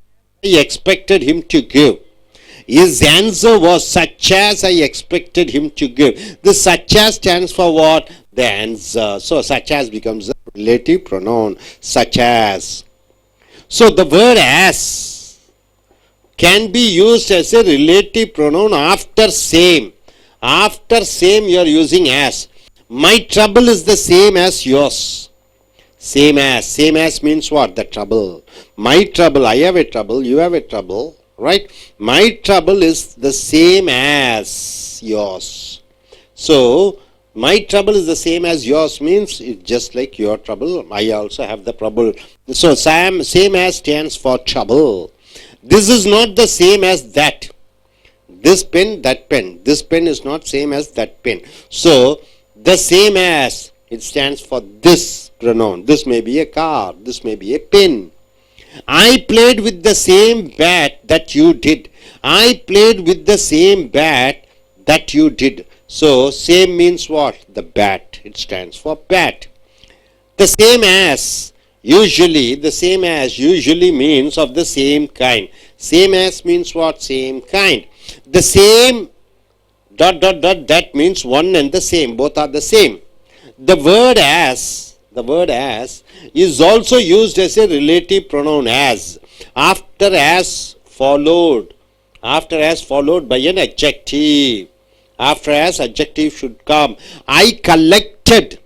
I expected him to give. His answer was such as I expected him to give. The such as stands for what? The answer. So such as becomes a relative pronoun. Such as. So the word as can be used as a relative pronoun after same. After same you are using as. My trouble is the same as yours. Same as. Same as means what? The trouble. My trouble. I have a trouble. You have a trouble. Right? My trouble is the same as yours. So, my trouble is the same as yours means it's just like your trouble. I also have the trouble. So, same as stands for trouble. This is not the same as that. This pen, that pen. This pen is not same as that pen. So, the same as, it stands for this pronoun. This may be a car. This may be a pen. I played with the same bat that you did. I played with the same bat that you did. So, same means what? The bat. It stands for bat. The same as usually means of the same kind. Same as means what? Same kind. The same ... that means one and the same. Both are the same. The word as is also used as a relative pronoun as. After as followed by an adjective. After as adjective should come. I collected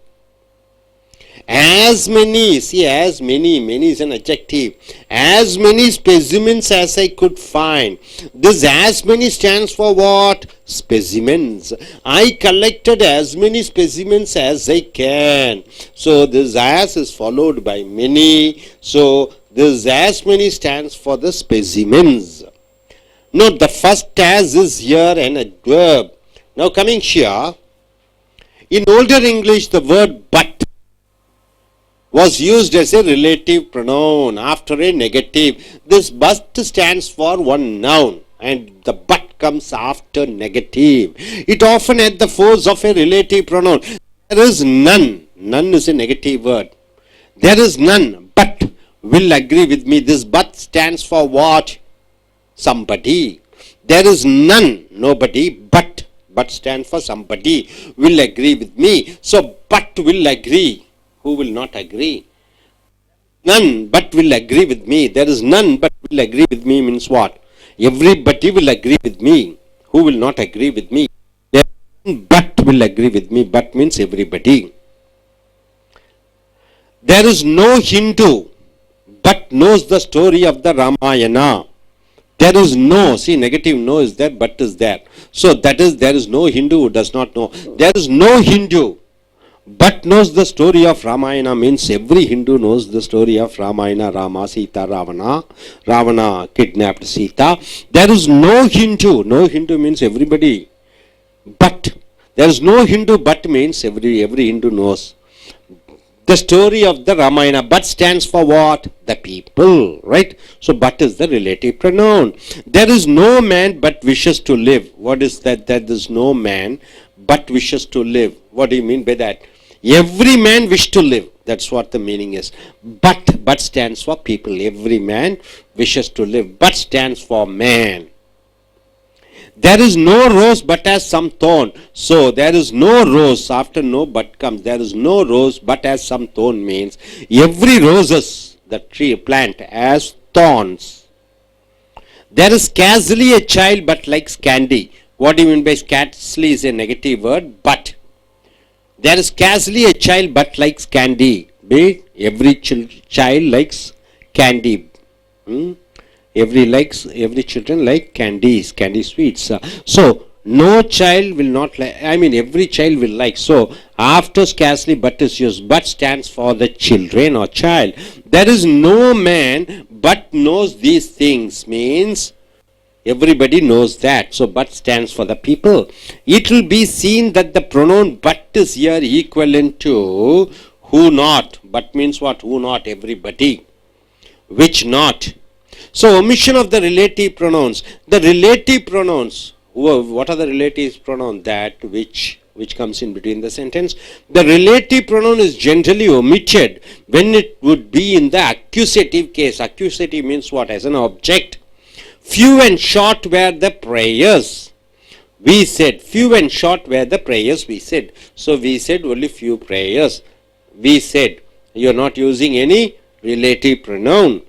as many, see as many is an adjective, as many specimens as I could find. This as many stands for what? Specimens. I collected as many specimens as I can. So this as is followed by many. So this as many stands for the specimens. Note the first as is here an adverb. Now coming here, in older English the word but was used as a relative pronoun after a negative. This but stands for one noun and the but comes after negative. It often had the force of a relative pronoun. There is none. None is a negative word. There is none but will agree with me. This but stands for what? Somebody. There is none, nobody, but stands for somebody will agree with me. So but will agree. Who will not agree? None but will agree with me. There is none but will agree with me means what? Everybody will agree with me. Who will not agree with me? There is none but will agree with me. But means everybody. There is no Hindu but knows the story of the Ramayana. There is no, see, negative no is there, but is there. So that is, there is no Hindu who does not know. There is no Hindu but knows the story of Ramayana, means every Hindu knows the story of Ramayana, Rama, Sita, Ravana. Ravana kidnapped Sita. There is no Hindu. No Hindu means everybody. But there is no Hindu but means every Hindu knows the story of the Ramayana. But stands for what? The people, right? So but is the relative pronoun. There is no man but wishes to live. What is that? That there is no man but wishes to live. What do you mean by that? Every man wish to live. That's what the meaning is. But stands for people. Every man wishes to live. But stands for man. There is no rose but has some thorn. So there is no rose. After no but comes. There is no rose but has some thorn means every roses, the tree, plant, has thorns. There is scarcely a child but likes candy. What do you mean by scarcely is a negative word, but. There is scarcely a child but likes candy. Every child likes candy. Every children like candies, candy sweets. So no child will not like, every child will like. So after scarcely but is used, but stands for the children or child. There is no man but knows these things, means everybody knows that. So but stands for the people. It will be seen that the pronoun but is here equivalent to who not. But means what? Who not? Everybody. Which not. So omission of the relative pronouns. The relative pronouns. What are the relative pronouns? That which comes in between the sentence. The relative pronoun is generally omitted when it would be in the accusative case. Accusative means what? As an object. Few and short were the prayers. We said, few and short were the prayers, we said. So we said only few prayers. We said, you are not using any relative pronoun.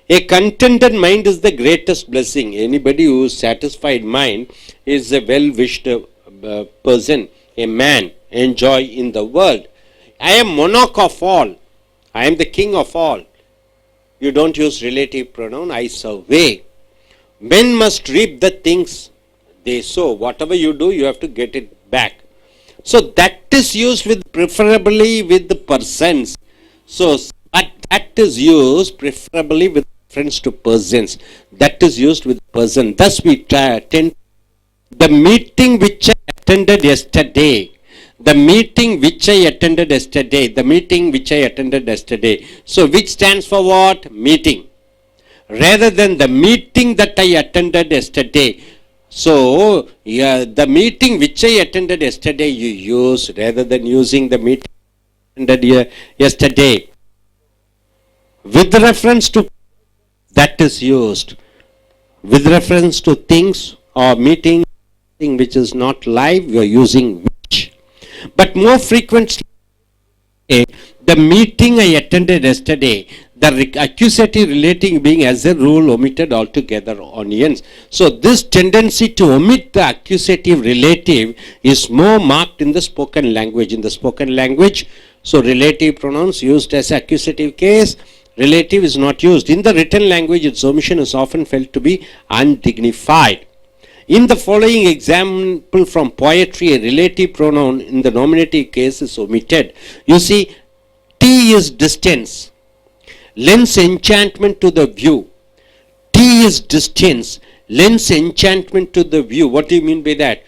A contented mind is the greatest blessing. Anybody who is satisfied mind is a well-wished person, a man, enjoy in the world. I am monarch of all. I am the king of all. You don't use relative pronoun, I survey. Men must reap the things they sow. Whatever you do, you have to get it back. So that is used with preferably with the persons. So but that is used preferably with reference to persons. That is used with person. Thus we tend the meeting which I attended yesterday. The meeting which I attended yesterday. The meeting which I attended yesterday. So which stands for what? Meeting. Rather than the meeting that I attended yesterday. So, the meeting which I attended yesterday you use rather than using the meeting attended yesterday. With reference to that is used. With reference to things or meeting which is not live, you are using which. But more frequently, the meeting I attended yesterday, the accusative relating being as a rule omitted altogether onions. So this tendency to omit the accusative relative is more marked in the spoken language. In the spoken language, so relative pronouns used as accusative case, relative is not used. In the written language, its omission is often felt to be undignified. In the following example from poetry, a relative pronoun in the nominative case is omitted. You see, T is distance. Lends enchantment to the view. T is distance. Lends enchantment to the view. What do you mean by that?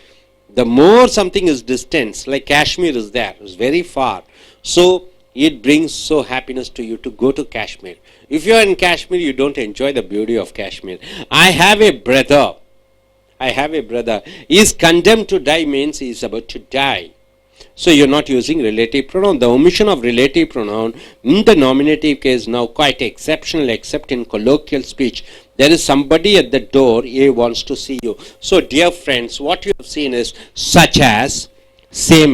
The more something is distance, like Kashmir is there, it's very far. So it brings so happiness to you to go to Kashmir. If you are in Kashmir, you don't enjoy the beauty of Kashmir. I have a brother. He is condemned to die means he is about to die. So you are not using relative pronoun. The omission of relative pronoun in the nominative case now quite exceptional, except in colloquial speech. There is somebody at the door, A wants to see you. So dear friends, what you have seen is such as, same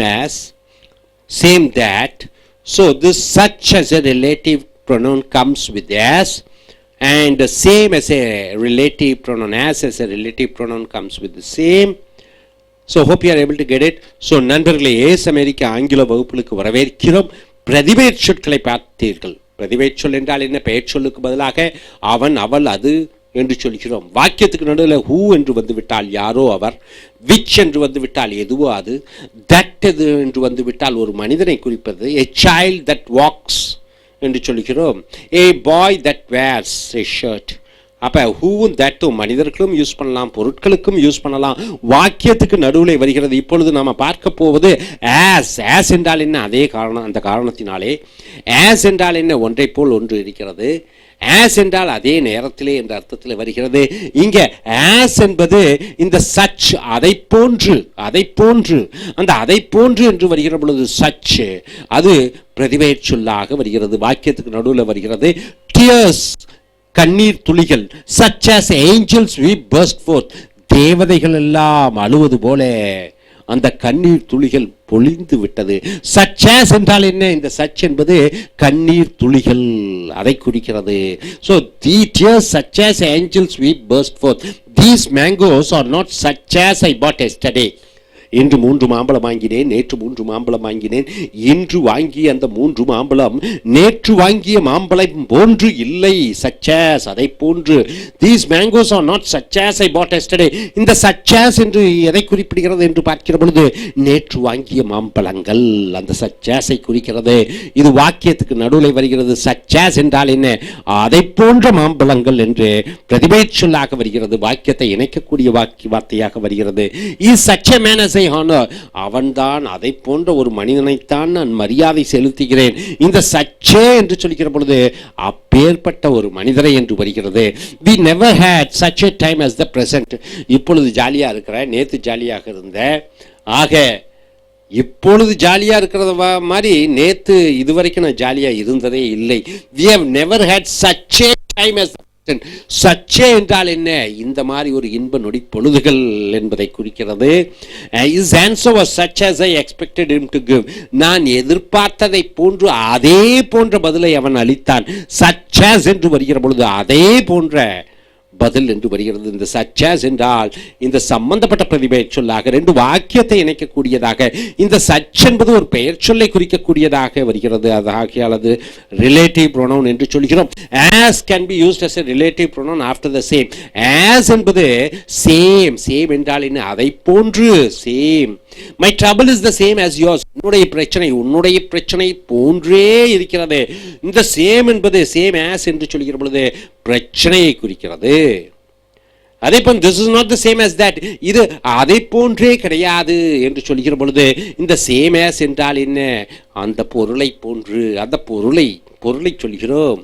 that. So this such as a relative pronoun comes with as, and same as a relative pronoun, as a relative pronoun comes with the same. So hope you are able to get it. So நண்பர்களே, Ace அமெரிக்க ஆங்கில வகுப்புகளுக்கு வரவேற்கிறோம். பிரதிபெயர் சொற்களை பார்த்தீர்கள். பிரதிவேச்சொல் என்றால் என்ன? பெயர் சொல்லுக்கு பதிலாக அவன், அவள், அது என்று சொல்கிறோம். வாக்கியத்துக்கு நடுவில் ஹூ என்று வந்துவிட்டால் யாரோ அவர், விச் என்று வந்துவிட்டால் எதுவோ அது, தட் எது என்று வந்துவிட்டால் ஒரு மனிதனை குறிப்பது. எ சைல்ட் தட் வாக்ஸ் என்று சொல்கிறோம். A boy that wears a shirt. அப்போ ஹூவும் தட்டும் மனிதர்களும் யூஸ் பண்ணலாம், பொருட்களுக்கும் யூஸ் பண்ணலாம். வாக்கியத்துக்கு நடுவில் வருகிறது. இப்பொழுது நாம் பார்க்க போவது ஆஸ். ஆஸ் என்றால் என்ன? அதே காரணம், அந்த காரணத்தினாலே ஆஸ் என்றால் என்ன? ஒன்றை போல் ஒன்று இருக்கிறது. ஆஸ் என்றால் அதே நேரத்திலே என்ற அர்த்தத்தில் வருகிறது. இங்கே ஆஸ் என்பது இந்த சச், அதை போன்று, அதை போன்று, அந்த அதை போன்று என்று வருகிற பொழுது சச் அது பிரதிபெயர் சொல்லாக வருகிறது. வாக்கியத்துக்கு நடுவில் வருகிறது. டியர்ஸ், கண்ணீர் துளிகள். such as angels we burst forth. தேவதைகள் எல்லாம் அழுவது போல அந்த கண்ணீர் துளிகள் பொழிந்து விட்டது. such as என்றால் என்ன? இந்த சச் என்பது கண்ணீர் துளிகள், அதை குறிக்கிறது. so the tears such as angels we burst forth. these mangoes are not such as I bought yesterday. இன்று 3 மாம்பழம் வாங்கினேன், நேற்று 3 மாம்பழம் வாங்கினேன். இன்று வாங்கிய அந்த 3 மாம்பழம் நேற்று வாங்கிய மாம்பழம் போன்று இல்லை. such as, அதை போன்று. these mangoes are not such as I bought yesterday. இந்த such as என்று எதை குறிப்பிடுகிறது என்று பார்க்கிற பொழுது நேற்று வாங்கிய மாம்பழங்கள், அந்த such as ஐ குறிக்கிறது. இது வாக்கியத்துக்கு நடுவில் வருகிறது. such as என்றால் என்ன? அதை போன்ற மாம்பழங்கள் என்று பிரதிபெயர் சொல்லாக வருகிறது. வாக்கியத்தை இணைக்கக்கூடிய வார்த்தையாக வருகிறது. is such a man as அவன்தான், அதை போன்ற ஒரு மனிதனைத்தான் நான் மரியாதை செலுத்துகிறேன். இந்த சச்சே என்று சொல்லிக்கிற பொழுது அப்பேற்பட்ட ஒரு மனிதரை என்று வருகிறது. we never had such a time as the present. இப்பொழுது ஜாலியா இருக்கிற, நேத்து ஜாலியாக இருந்த, ஆக இப்பொழுது ஜாலியா இருக்கிறத மாதிரி நேத்து இதுவரைக்கும் நான் ஜாலியா இருந்ததே இல்லை. we have never had such a time as சச்சே என்றால் என்ன? இந்த மாதிரி ஒரு இன்ப நொடி பொழுதுகள் என்பதை குறிக்கிறது. his answer was such as I expected him to give. நான் எதிர்பார்த்ததை போன்று அதே போன்ற பதிலை அவன் அளித்தான். such as என்று வருகிற பொழுது அதே போன்ற பதில் என்று வருகிறது. இந்த such as என்றால் இந்த சம்பந்தப்பட்ட பிரதிபெயர் சொல்லாக 2 வாக்கியத்தை இணைக்கக்கூடியதாக, இந்த such என்பது ஒரு பெயர் சொல்லை குறிக்கக்கூடியதாக வருகிறது. ஆகையால் அது ரிலேட்டிவ் ப்ரோனவுன் என்று சொல்கிறோம். as can be used as a relative pronoun after the same. as என்பது சேம். சேம் என்றால் என்ன? அதை போன்று, same. my trouble is the same as yours. உன்னுடைய பிரச்சனை உன்னுடைய பிரச்சனை போன்றே இருக்கிறது. இந்த சேம் என்பது சேம் as என்று சொல்கிற பொழுது பிரச்சனையை குறிக்கிறது. அதே போல் this is not the same as that. இது அதை போன்றே கிடையாது என்று சொல்கிற பொழுது இந்த சேம் as என்றால் என்ன? அந்த பொருளை போன்று, அந்த பொருளை சொல்கிறோம்.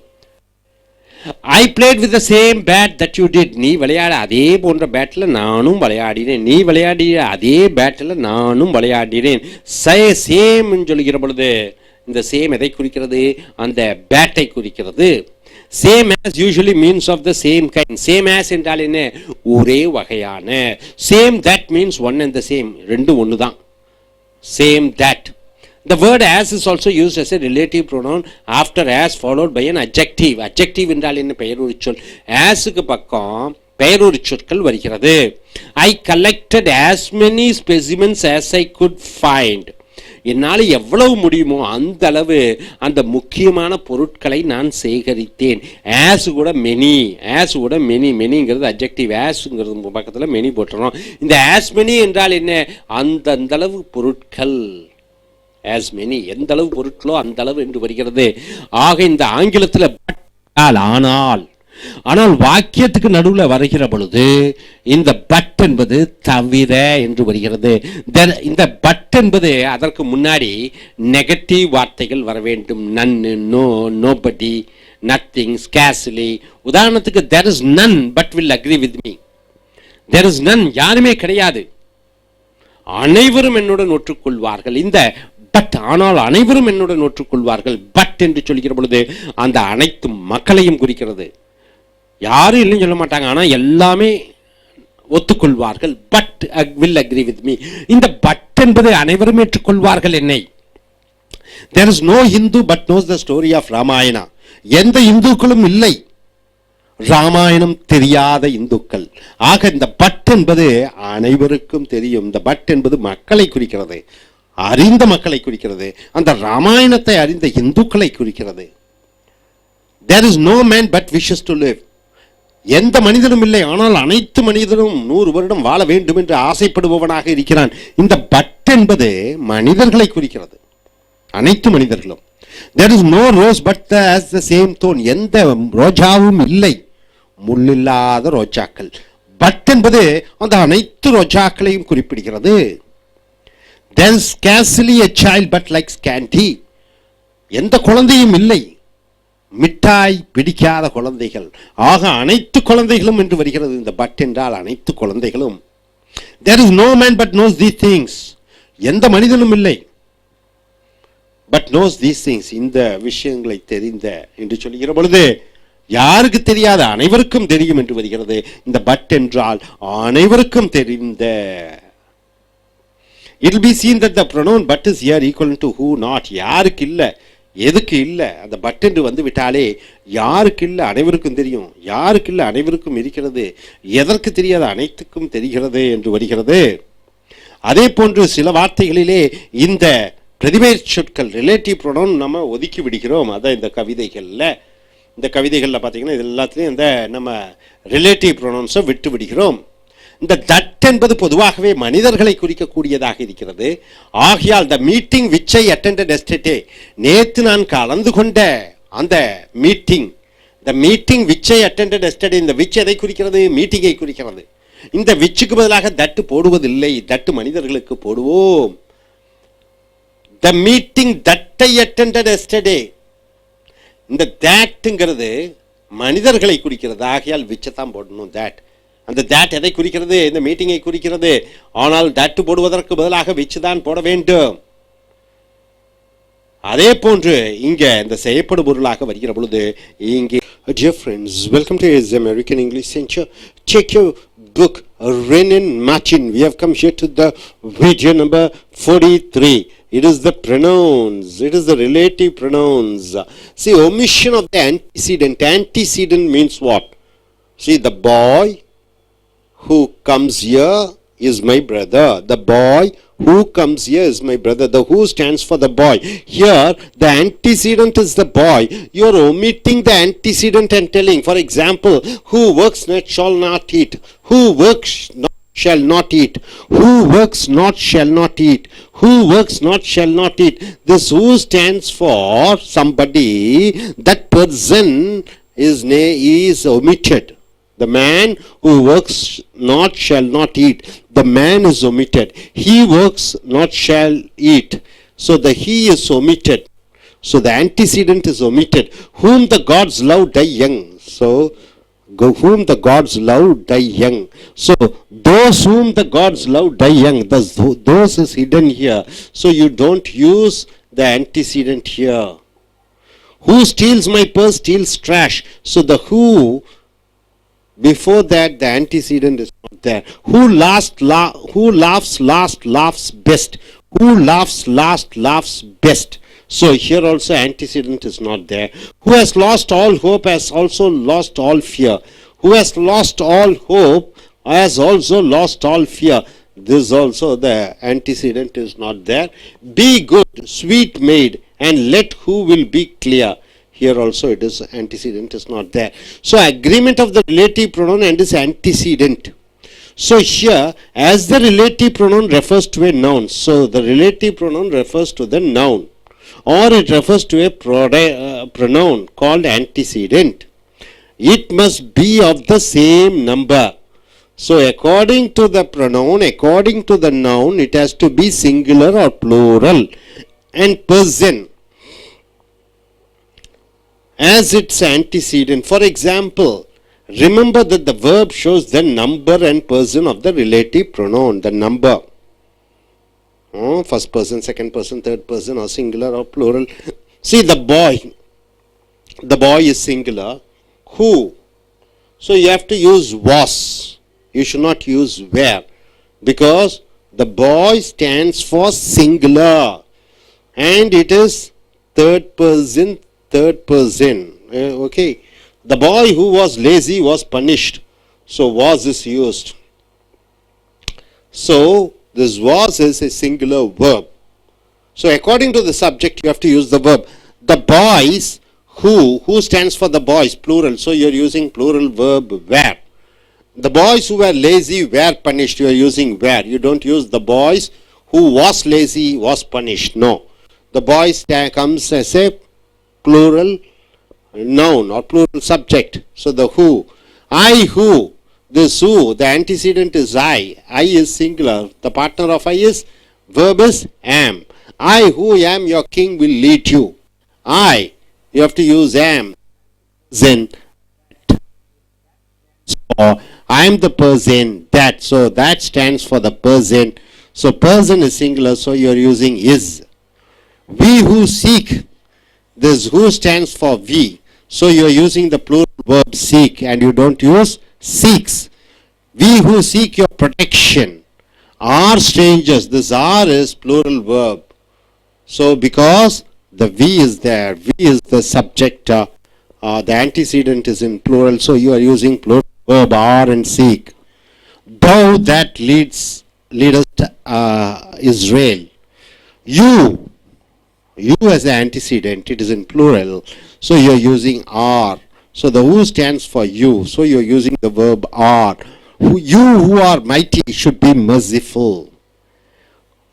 I played with the same bat that you did. நீ விளையாட அதே போன்ற பேட்டில் நானும் விளையாடினேன். நீ விளையாடிய அதே பேட்டில் நானும் விளையாடினேன். சேம் சொல்கிற பொழுது இந்த சேம் எதை குறிக்கிறது? அந்த பேட்டை குறிக்கிறது. Same as usually means of the same kind. Same as என்றால் என்ன? ஒரே வகையான. Same that means one and the same. ரெண்டும் ஒன்று தான். Same that. The word as is also used as a relative pronoun after as followed by an adjective. Adjective என்றால் என்ன? பெயரொரு சொல். asக்கு பக்கம் பெயரொரு சொற்கள் வருகிறது. I collected as many specimens as I could find. என்னால் எவ்வளவு முடியுமோ அந்த அளவு அந்த முக்கியமான பொருட்களை நான் சேகரித்தேன். as கூட many, as கூட many, manyங்கிறது adjective, asங்கிறது பக்கத்தில் many போட்டுறோம். இந்த as many என்றால் என்ன? அந்த அளவு பொருட்கள். as many, எந்த அளவு பொருட்களோ அந்த அளவு என்று வருகிறது. ஆக இந்த ஆங்கிலத்தில் ஆனால் வாக்கியத்துக்கு நடுவில் வருகிற பொழுது இந்த பட் என்பது தவிர என்று வருகிறது. இந்த பட் என்பது அதற்கு முன்னாடி நெகட்டிவ் வார்த்தைகள் வர வேண்டும். none, no, nobody, nothing, scarcely. உதாரணத்துக்கு there is none but will agree with me. there is none, யாருமே கிடையாது, அனைவரும் என்னுடன் ஒற்றுக்கொள்வார்கள். இந்த பட், ஆனால் அனைவரும் என்னுடன் ஒற்றுக்கொள்வார்கள். பட் என்று சொல்கிற பொழுது அந்த அனைத்து மக்களையும் குறிக்கிறது. யாரும் இல்லைன்னு சொல்ல மாட்டாங்க, ஆனால் எல்லாமே ஒத்துக்கொள்வார்கள். But will agree with me. இந்த பட் என்பது அனைவரும் ஏற்றுக்கொள்வார்கள் என்னை. there is no Hindu but knows the story of Ramayana. எந்த இந்துக்களும் இல்லை ராமாயணம் தெரியாத இந்துக்கள். ஆக இந்த பட் என்பது அனைவருக்கும் தெரியும். இந்த பட் என்பது மக்களை குறிக்கிறது, அறிந்த மக்களை குறிக்கிறது. அந்த ராமாயணத்தை அறிந்த இந்துக்களை குறிக்கிறது. There is no man but wishes to live. எந்த மனிதனும் இல்லை, ஆனால் அனைத்து மனிதனும் 100 வருடம் வாழ வேண்டும் என்று ஆசைப்படுபவனாக இருக்கிறான். இந்த பட் என்பது மனிதர்களை குறிக்கிறது, அனைத்து மனிதர்களும். There is no rose but has the same thorn. எந்த ரோஜாவும் இல்லை, முள்ளில்லாத ரோஜாக்கள். பட் என்பது அந்த அனைத்து ரோஜாக்களையும் குறிப்பிடுகிறது. There is scarcely a child but likes candy. எந்த குழந்தையும் இல்லை, மிட்டாய் பிடிக்காத குழந்தைகள். ஆக அனைத்து குழந்தைகளும் என்று வருகிறது இந்த பட் என்றால் அனைத்து குழந்தைகளும். There is no man but knows these things. எந்த மனிதனும் இல்லை, but knows these things. இந்த விஷயங்களை தெரிந்த என்று சொல்லுகிற பொழுது யாருக்கு தெரியாத அனைவருக்கும் தெரியும் என்று வருகிறது. இந்த பட் என்றால் அனைவருக்கும் தெரிந்த. It will be seen that the pronoun but is here equivalent to who, not. யாருக்கு இல்லை, எதுக்கு இல்லை, அந்த பட் என்று வந்து விட்டாலே யாருக்கு இல்லை அனைவருக்கும் தெரியும், யாருக்கு இல்லை அனைவருக்கும் இருக்கிறது, எதற்கு தெரியாத அனைத்துக்கும் தெரிகிறது என்று வருகிறது. அதே போன்று சில வார்த்தைகளிலே இந்த பிரதிபெயர் சொற்கள் ரிலேட்டிவ் ப்ரொனவுன் நம்ம ஒதுக்கி விடுகிறோம். அதான் இந்த கவிதைகளில் பார்த்தீங்கன்னா இது எல்லாத்துலேயும் இந்த நம்ம ரிலேட்டிவ் ப்ரொனவுன்ஸை விட்டு விடுகிறோம். இந்த தட் என்பது பொதுவாகவே மனிதர்களை குறிக்கக்கூடியதாக இருக்கிறது. ஆகையால் the meeting which I attended yesterday, நேற்று நான் கலந்து கொண்ட அந்த meeting, the meeting which I attended yesterday, இந்த விச் எதை குறிக்கிறது, மீட்டிங்கை குறிக்கிறது. இந்த விச்சுக்கு பதிலாக தட்டு போடுவதில்லை, தட்டு மனிதர்களுக்கு போடுவோம். The meeting that I attended yesterday, இந்த தேட்டுங்கிறது மனிதர்களை குறிக்கிறது. ஆகையால் விச்சை தான் போடணும். தேட், அந்த தேட் எதை குறிக்கிறது, இந்த மீட்டிங்கை குறிக்கிறது. ஆனால் தட்டு போடுவதற்கு பதிலாக விச்சு தான் போட வேண்டும். அதே போன்று இங்க இந்த செய்யப்படும் பொருளாக வருகிற பொழுது இங்கே dear friends, welcome to AS American English Center. Check your book Renan Martin. We have come here to the video number 43. It is the pronouns, it is the relative pronouns. See, omission of the antecedent. Antecedent means what? See, the boy who comes here is my brother. The boy who comes here is my brother. The who stands for the boy. Here the antecedent is the boy. You are omitting the antecedent and telling, for example, who works not shall not eat. Who works not shall not eat. Who works not shall not eat. Who works not shall not eat. This who stands for somebody. That person is omitted. The man who works not shall not eat. The man is omitted. He works not shall eat. So the he is omitted. So the antecedent is omitted. Whom the gods love die young. So whom the gods love die young. So those whom the gods love die young. Those is hidden here. So you don't use the antecedent here. Who steals my purse steals trash. So the who, before that the antecedent is not there. Who laughs last laughs best. Who laughs last laughs best. So here also antecedent is not there. Who has lost all hope has also lost all fear. Who has lost all hope has also lost all fear. This also the antecedent is not there. Be good, sweet maid, and let who will be clear. Here also it is antecedent is not there. So agreement of the relative pronoun and its antecedent. So here as the relative pronoun refers to a noun. So the relative pronoun refers to the noun, or it refers to a pronoun called antecedent. It must be of the same number. So according to the pronoun, according to the noun, it has to be singular or plural. And person as its antecedent. For example, remember that the verb shows the number and person of the relative pronoun, the number. First person, second person, third person, or singular or plural. See, the boy is singular. Who? So you have to use was. You should not use where, because the boy stands for singular and it is third person. Okay. The boy who was lazy was punished. So was is used. So this was is a singular verb. So according to the subject you have to use the verb. The boys Who stands for the boys, plural, so you're using plural verb were. The boys who were lazy were punished, you are using were. You don't use the boys who was lazy was punished. No. The boys comes as a plural noun or plural subject. So the who. I who. This who. The antecedent is I. I is singular. The partner of I is verb is am. I who am your king will lead you. I. You have to use am. Then. So I am the person that. So that stands for the person. So person is singular. So you are using is. We who seek. This who stands for we. So you are using the plural verb seek and you don't use seeks. We who seek your protection are strangers. This are is plural verb. So because the we is there, we is the subject, the antecedent is in plural. So you are using plural verb are and seek. Thou that leadest Israel. You as the antecedent, it is in plural. So you are using are. So the who stands for you. So you are using the verb are. You who are mighty should be merciful.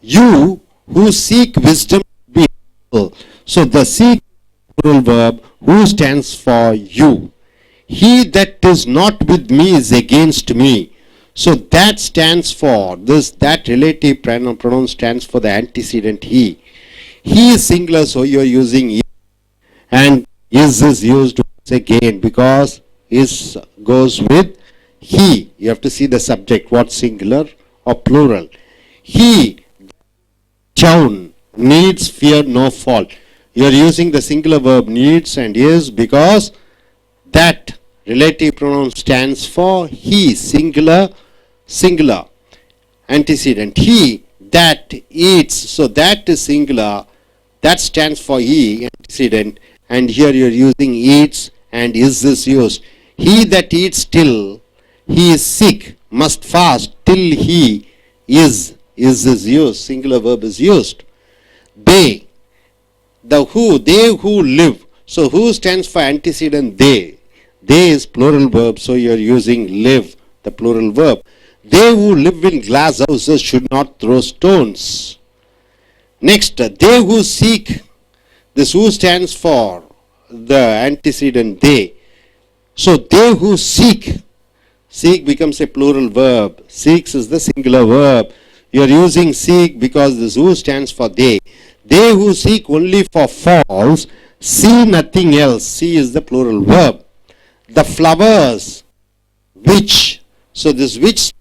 You who seek wisdom should be merciful. So the seek plural verb who stands for you. He that is not with me is against me. So that stands for this. That relative pronoun stands for the antecedent he. He is singular, so you are using is. And is used once again because is goes with he. You have to see the subject, what singular or plural. He, Chown, needs fear no fault. You are using the singular verb needs and is because that relative pronoun stands for he, singular, antecedent. He that eats, so that is singular, that stands for he, antecedent, and here you are using eats and is used. He that eats till he is sick must fast till he is used, singular verb is used. They, the who, they who live, so who stands for antecedent they is plural verb, so you are using live, the plural verb. They who live in glass houses should not throw stones. Next, they who seek, this who stands for the antecedent they. So they who seek becomes a plural verb. Seeks is the singular verb. You are using seek because this who stands for they. They who seek only for falls, see nothing else. See is the plural verb. The flowers which, so this which,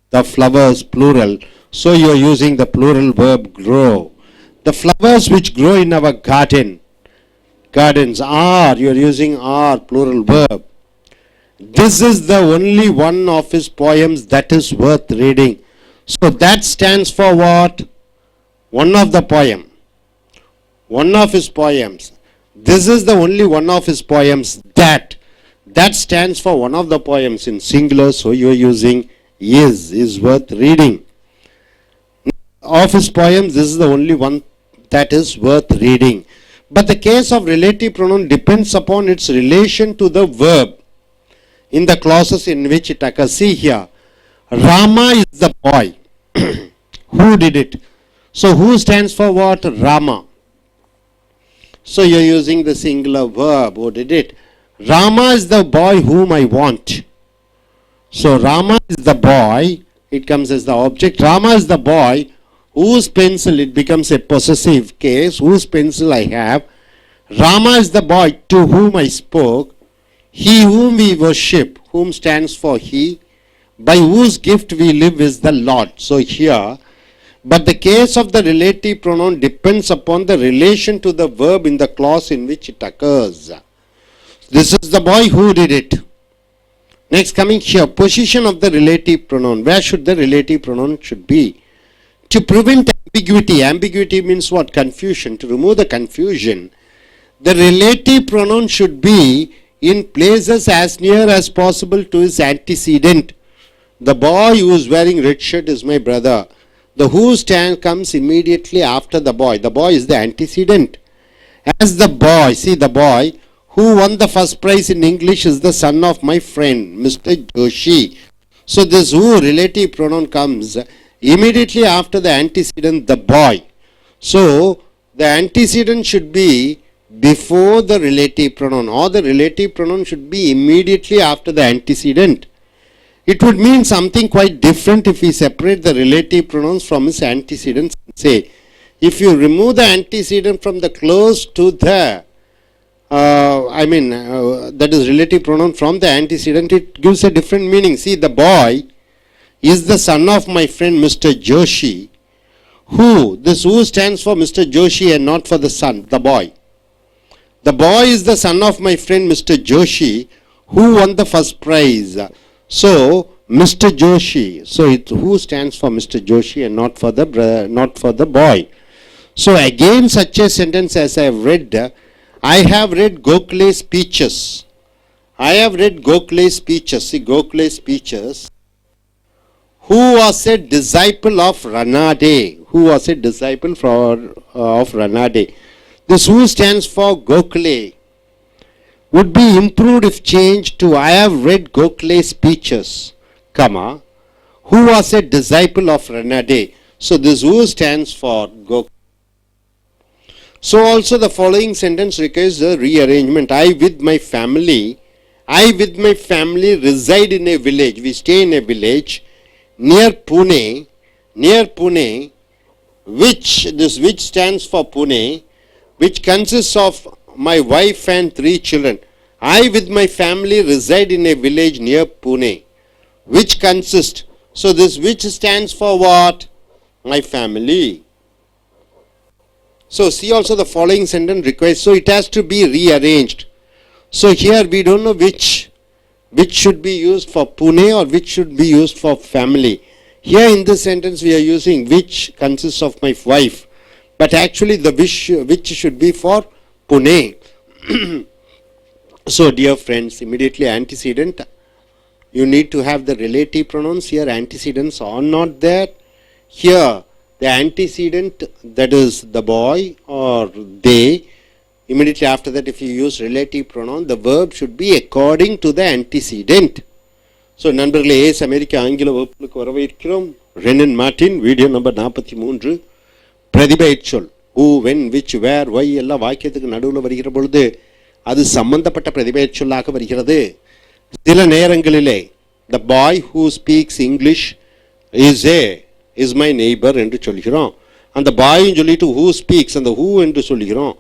the flowers plural. So you are using the plural verb grow. The flowers which grow in our gardens are, you are using are, plural verb. This is the only one of his poems that is worth reading. So that stands for what? One of the poem. One of his poems. This is the only one of his poems that. That stands for one of the poems in singular, so you are using is worth reading. Of his poems, this is the only one that is worth reading. But the case of relative pronoun depends upon its relation to the verb in the clauses in which it occurs. See here, Rama is the boy. Who did it? So who stands for what? Rama. So you are using the singular verb. Who did it? Rama is the boy whom I want. So Rama is the boy. It comes as the object. Rama is the boy whose pencil, it becomes a possessive case, whose pencil I have. Rama is the boy to whom I spoke. He whom we worship, whom stands for he, by whose gift we live is the Lord. So here, but the case of the relative pronoun depends upon the relation to the verb in the clause in which it occurs. This is the boy who did it. Next, coming here, position of the relative pronoun. Where should the relative pronoun should be? To prevent ambiguity. Ambiguity means what? Confusion. To remove the confusion, the relative pronoun should be in places as near as possible to his antecedent. The boy who is wearing red shirt is my brother. The who stand comes immediately after the boy. The boy is the antecedent. As the boy, see the boy who won the first prize in English is the son of my friend, Mr. Joshi. So this who relative pronoun comes immediately after the antecedent, the boy. So the antecedent should be before the relative pronoun, or the relative pronoun should be immediately after the antecedent. It would mean something quite different if we separate the relative pronouns from its antecedents and say, if you remove the antecedent from the close to the, that is relative pronoun from the antecedent, it gives a different meaning. See, the boy is the son of my friend Mr. Joshi. This who stands for Mr. Joshi and not for the son, the boy. The boy is the son of my friend Mr. Joshi, who won the first prize. So, Mr. Joshi. So, who stands for Mr. Joshi and not for the boy. So, again such a sentence as I have read, I have read Gokhale's speeches. I have read Gokhale's speeches. See, Gokhale's speeches. Who was a disciple of Ranade? Who was a disciple of Ranade? This who stands for Gokhale would be improved if changed to I have read Gokhale's speeches, comma, who was a disciple of Ranade. So this who stands for Gokhale. So also the following sentence requires a rearrangement. I with my family reside in a village. We stay in a village near Pune, which stands for Pune, which consists of my wife and 3 children. I with my family reside in a village near Pune, which consists. So this which stands for what? My family. So see also the following sentence requires, so it has to be rearranged. So here we don't know which should be used for Pune or which should be used for family. Here in this sentence we are using which consists of my wife, but actually the which should be for Pune. So dear friends, immediately antecedent, you need to have the relative pronouns. Here antecedents are not there. Here the antecedent, that is the boy or they, immediately after that if you use relative pronoun, the verb should be according to the antecedent. So நண்பர்களே, Ace அமெரிக்க ஆங்கில வகுப்புக்கு வரவேற்கிறோம். Wren and Martin, video number 43. பிரதிபெயர் சொல் who, when, which, where, why எல்லாம் வாக்கியத்துக்கு நடுவில் வருகிற பொழுது அது சம்பந்தப்பட்ட பிரதிபெயர் சொல்லாக வருகிறது. சில நேரங்களிலே the boy who speaks English is my neighbor என்று சொல்கிறோம். அந்த பாயும் சொல்லிட்டு who speaks, அந்த who என்று சொல்கிறோம்.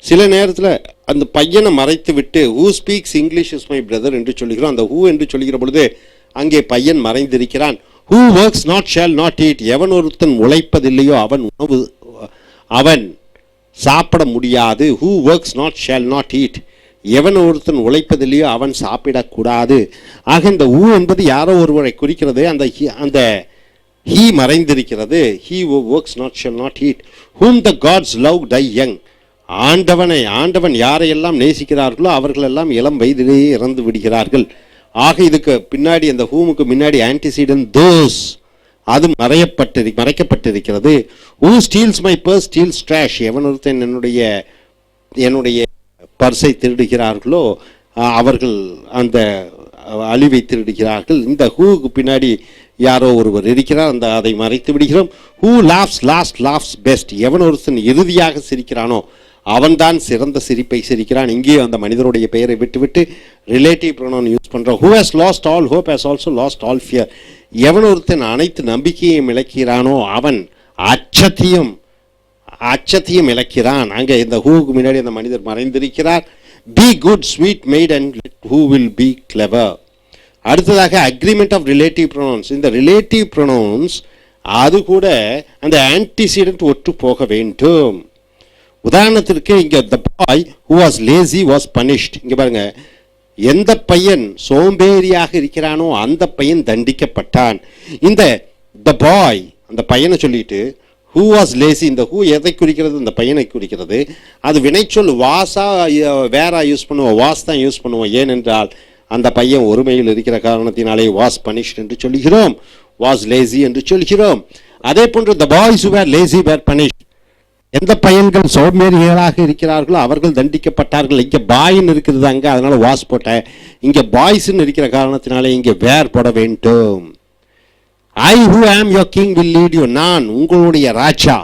சில நேரத்தில் அந்த பையனை மறைத்து விட்டு who speaks English is my brother என்று சொல்கிறோம். அந்த who என்று சொல்கிற பொழுது அங்கே பையன் மறைந்திருக்கிறான். who works not shall not eat. எவன் ஒருத்தன் உழைப்பதில்லையோ அவன் சாப்பிட முடியாது. who works not shall not eat. எவன் ஒருத்தன் உழைப்பதில்லையோ அவன் சாப்பிடக்கூடாது. ஆக இந்த who என்பது யாரோ ஒருவரை குறிக்கிறது. அந்த he மறைந்திருக்கிறது. he who works not shall not eat. whom the gods love die young. ஆண்டவன் யாரையெல்லாம் நேசிக்கிறார்களோ அவர்களெல்லாம் இளம் வயதிலேயே இறந்து விடுகிறார்கள். ஆக இதுக்கு பின்னாடி அந்த ஹூமுக்கு முன்னாடி ஆன்டிசிடென்ட் தோஸ், அது மறைக்கப்பட்டிருக்கிறது. who steals my purse steals trash. எவன் ஒருத்தன் என்னுடைய பர்ஸை திருடுகிறார்களோ அவர்கள் அந்த அழிவை திருடுகிறார்கள். இந்த ஹூக்கு பின்னாடி யாரோ ஒருவர் இருக்கிறார், அதை மறைத்து விடுகிறோம். who laughs last laughs best. எவன் ஒருத்தன் இறுதியாக சிரிக்கிறானோ அவன்தான் சிறந்த சிரிப்பை சிரிக்கிறான். இங்கேயும் அந்த மனிதருடைய பெயரை விட்டுவிட்டு ரிலேட்டிவ் ப்ரோனவுன் யூஸ் பண்ணுறோம். who has lost all hope has also lost all fear. எவன் ஒருத்தன் அனைத்து நம்பிக்கையும் இழக்கிறானோ அவன் அச்சத்தையும் இழக்கிறான். அங்கே இந்த ஹூக்கு முன்னாடி அந்த மனிதர் மறைந்திருக்கிறார். be good sweet maid and who will be clever. அடுத்ததாக அக்ரிமெண்ட் ஆஃப் ரிலேட்டிவ் ப்ரோனவுன்ஸ். இந்த ரிலேட்டிவ் ப்ரோனவுன்ஸ் அது கூட அந்த ஆன்டிசிடென்ட் ஒட்டு போக வேண்டும். உதாரணத்திற்கு இங்கே the boy who was lazy was punished. இங்கே பாருங்க, எந்த பையன் சோம்பேறியாக இருக்கிறானோ அந்த பையன் தண்டிக்கப்பட்டான். இந்த the boy, அந்த பையனை சொல்லிட்டு who was lazy, இந்த who எதை குறிக்கிறது? இந்த பையனை குறிக்கிறது. அது வினைச்சொல் வாஸா வேறா யூஸ் பண்ணுவோம், வாஸ் தான் யூஸ் பண்ணுவோம். ஏனென்றால் அந்த பையன் ஒருமையில் இருக்கிற காரணத்தினாலே வாஸ் பனிஷ்ட் என்று சொல்கிறோம், வாஸ் லேசி என்று சொல்கிறோம். அதே போன்று the boys who were lazy were punished. எந்த பையன்கள் சோம்பேறிகளாக இருக்கிறார்களோ அவர்கள் தண்டிக்கப்பட்டார்கள். இங்க பாயின்னு இருக்கிறது அங்க, அதனால வாஸ் போட்டேன். இங்க பாய்ஸ்ன்னு இருக்கிற காரணத்தினாலே இங்க வேர் போட வேண்டும். ஐ ஹூ ஆம் your king will lead you, நான் உங்களுடைய ராஜா,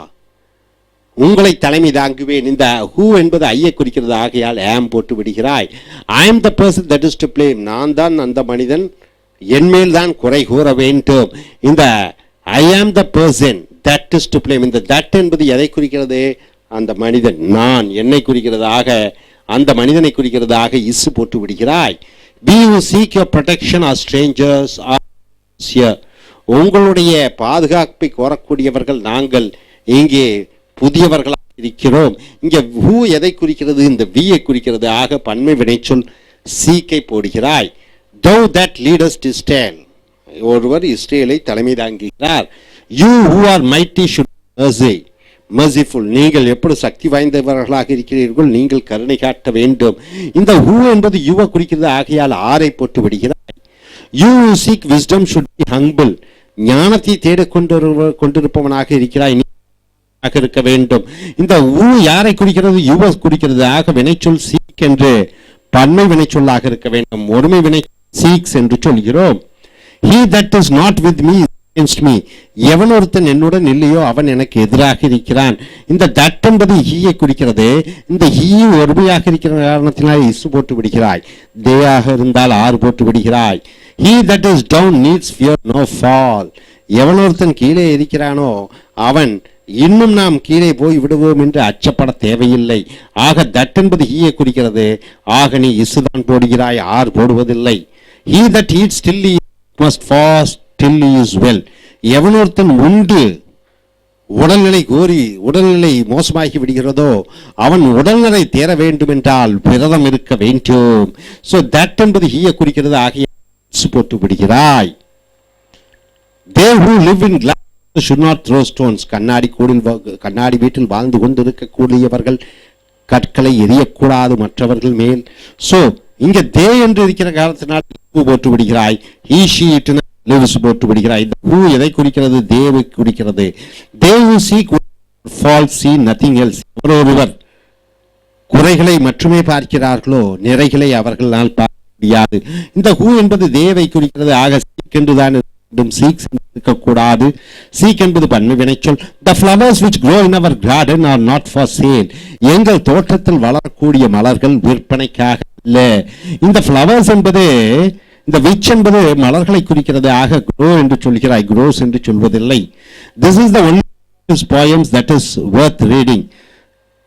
உங்களை தலைமை தாங்குவேன். இந்த ஹூ என்பது ஐயை குறிக்கிறது, ஆகையால் ஆம் போட்டு விடுகிறாய். ஐ ஆம் the person that is to blame, நான் தான் அந்த மனிதன், என்மேல் தான் குறை கூற வேண்டும். இந்த ஐ ஆம் the person that is to blame, இந்த தட் என்பது எதை குறிக்கிறது? அந்த மனிதன், நான், என்னை குறிக்கிறதாக, அந்த மனிதனை குறிக்கிறதாக இஸ் போட்டு விடுகிறாய். Be you seek your protection are strangers are here, உங்களுடைய பாதுகாப்பை கோரக்கூடியவர்கள் நாங்கள் இங்கே புதியவர்களாக இருக்கிறோம். இங்கே ஹூ எதை குறிக்கிறது? இந்த வியை குறிக்கிறது. ஆக பன்மை வினைச்சொல் சீக்கை போடுகிறாய். Thou that leadest Israel, ஒருவர் இஸ்ரேலை தலைமை தாங்குகிறார். You who are mighty should mercy, merciful, நீங்கள் எப்படி சக்தி வாய்ந்தவர்களாக இருக்கிறீர்கள், நீங்கள் கருணை காட்ட வேண்டும். இந்த ஹூ என்பது யுவை குறிக்கிறது, ஆகையால் ஆரை போட்டு விடுகிறார். You who seek wisdom should be humble, ஞானத்தை தேடிக் கொண்டிருப்பவனாக இருக்கிறாய், இருக்க வேண்டும். இந்த ஊ யாரை குறிக்கிறது? யுவ குறிக்கிறது. ஆக வினைச்சொல் சீக் என்று பன்மை வினைச்சொல்லாக இருக்க வேண்டும். ஒருமை வினை சீக்ஸ் என்று சொல்கிறோம். He that is not with me is against me, எவன் ஒருத்தன் என்னுடன் இல்லையோ அவன் எனக்கு எதிராக இருக்கிறான். இந்த தட் என்பது ஹீயை குறிக்கிறது. இந்த ஹீ ஒருமையாக இருக்கிற காரணத்தினால் இசு போட்டு விடுகிறாய். தேயாக இருந்தால் ஆறு போட்டு விடுகிறாய். He that is down needs fear no fall, எவன் ஒருத்தன் கீழே இருக்கிறானோ அவன் இன்னும் நாம் கீழே போய் விடுவோம் என்று அச்சப்பட தேவையில்லை. ஆக தட் என்பது ஹீயை குறிக்கிறது. ஆக நீ இசுதான் போடுகிறாய், R போடுவதில்லை. He that eats till he must fast till he is well, எவன் ஒருத்தன் உண்டு உடல்நிலை கோரி உடல்நிலை மோசமாகி விடுகிறதோ அவன் உடல்நிலை தேர வேண்டும் என்றால் விரதம் இருக்க வேண்டும். சோ தட் என்பது ஹீயை குறிக்கிறது. ஆகிய போட்டு விடுகிறாய். They who live in glass should not throw stones, கண்ணாடி வீட்டில் வாழ்ந்து கொண்டிருக்கக்கூடியவர்கள் கற்களை எரியக்கூடாது மற்றவர்கள் மேல். சோ இங்க தே என்று இருக்கிற காலத்தினால் போட்டு விடுகிறாய். he she it lives போட்டு விடுகிறாய். இந்த who எதை குறிக்கிறது? தேவை குறிக்கிறது. they who seek fall see nothing else, ஒருவர் குறைகளை மட்டுமே பார்க்கிறார்களோ நிறைகளை அவர்களால் பார்க்க முடியாது. இந்த who என்பது தேவை குறிக்கிறது. ஆக seek என்றுதான் சீக் இருக்கக்கூடாது. சீக் என்பது பன்மை வினைச்சொல். The flowers which grow in our garden are not for sale, எங்கள் தோட்டத்தில் வளரக்கூடிய மலர்கள் விற்பனைக்காக இல்ல. இந்த flowers என்பது, இந்த which என்பது மலர்களை குறிக்கிறது. ஆக grow என்று சொல்கிறாய், grows என்று சொல்வதில்லை. This is the only poems that is worth reading,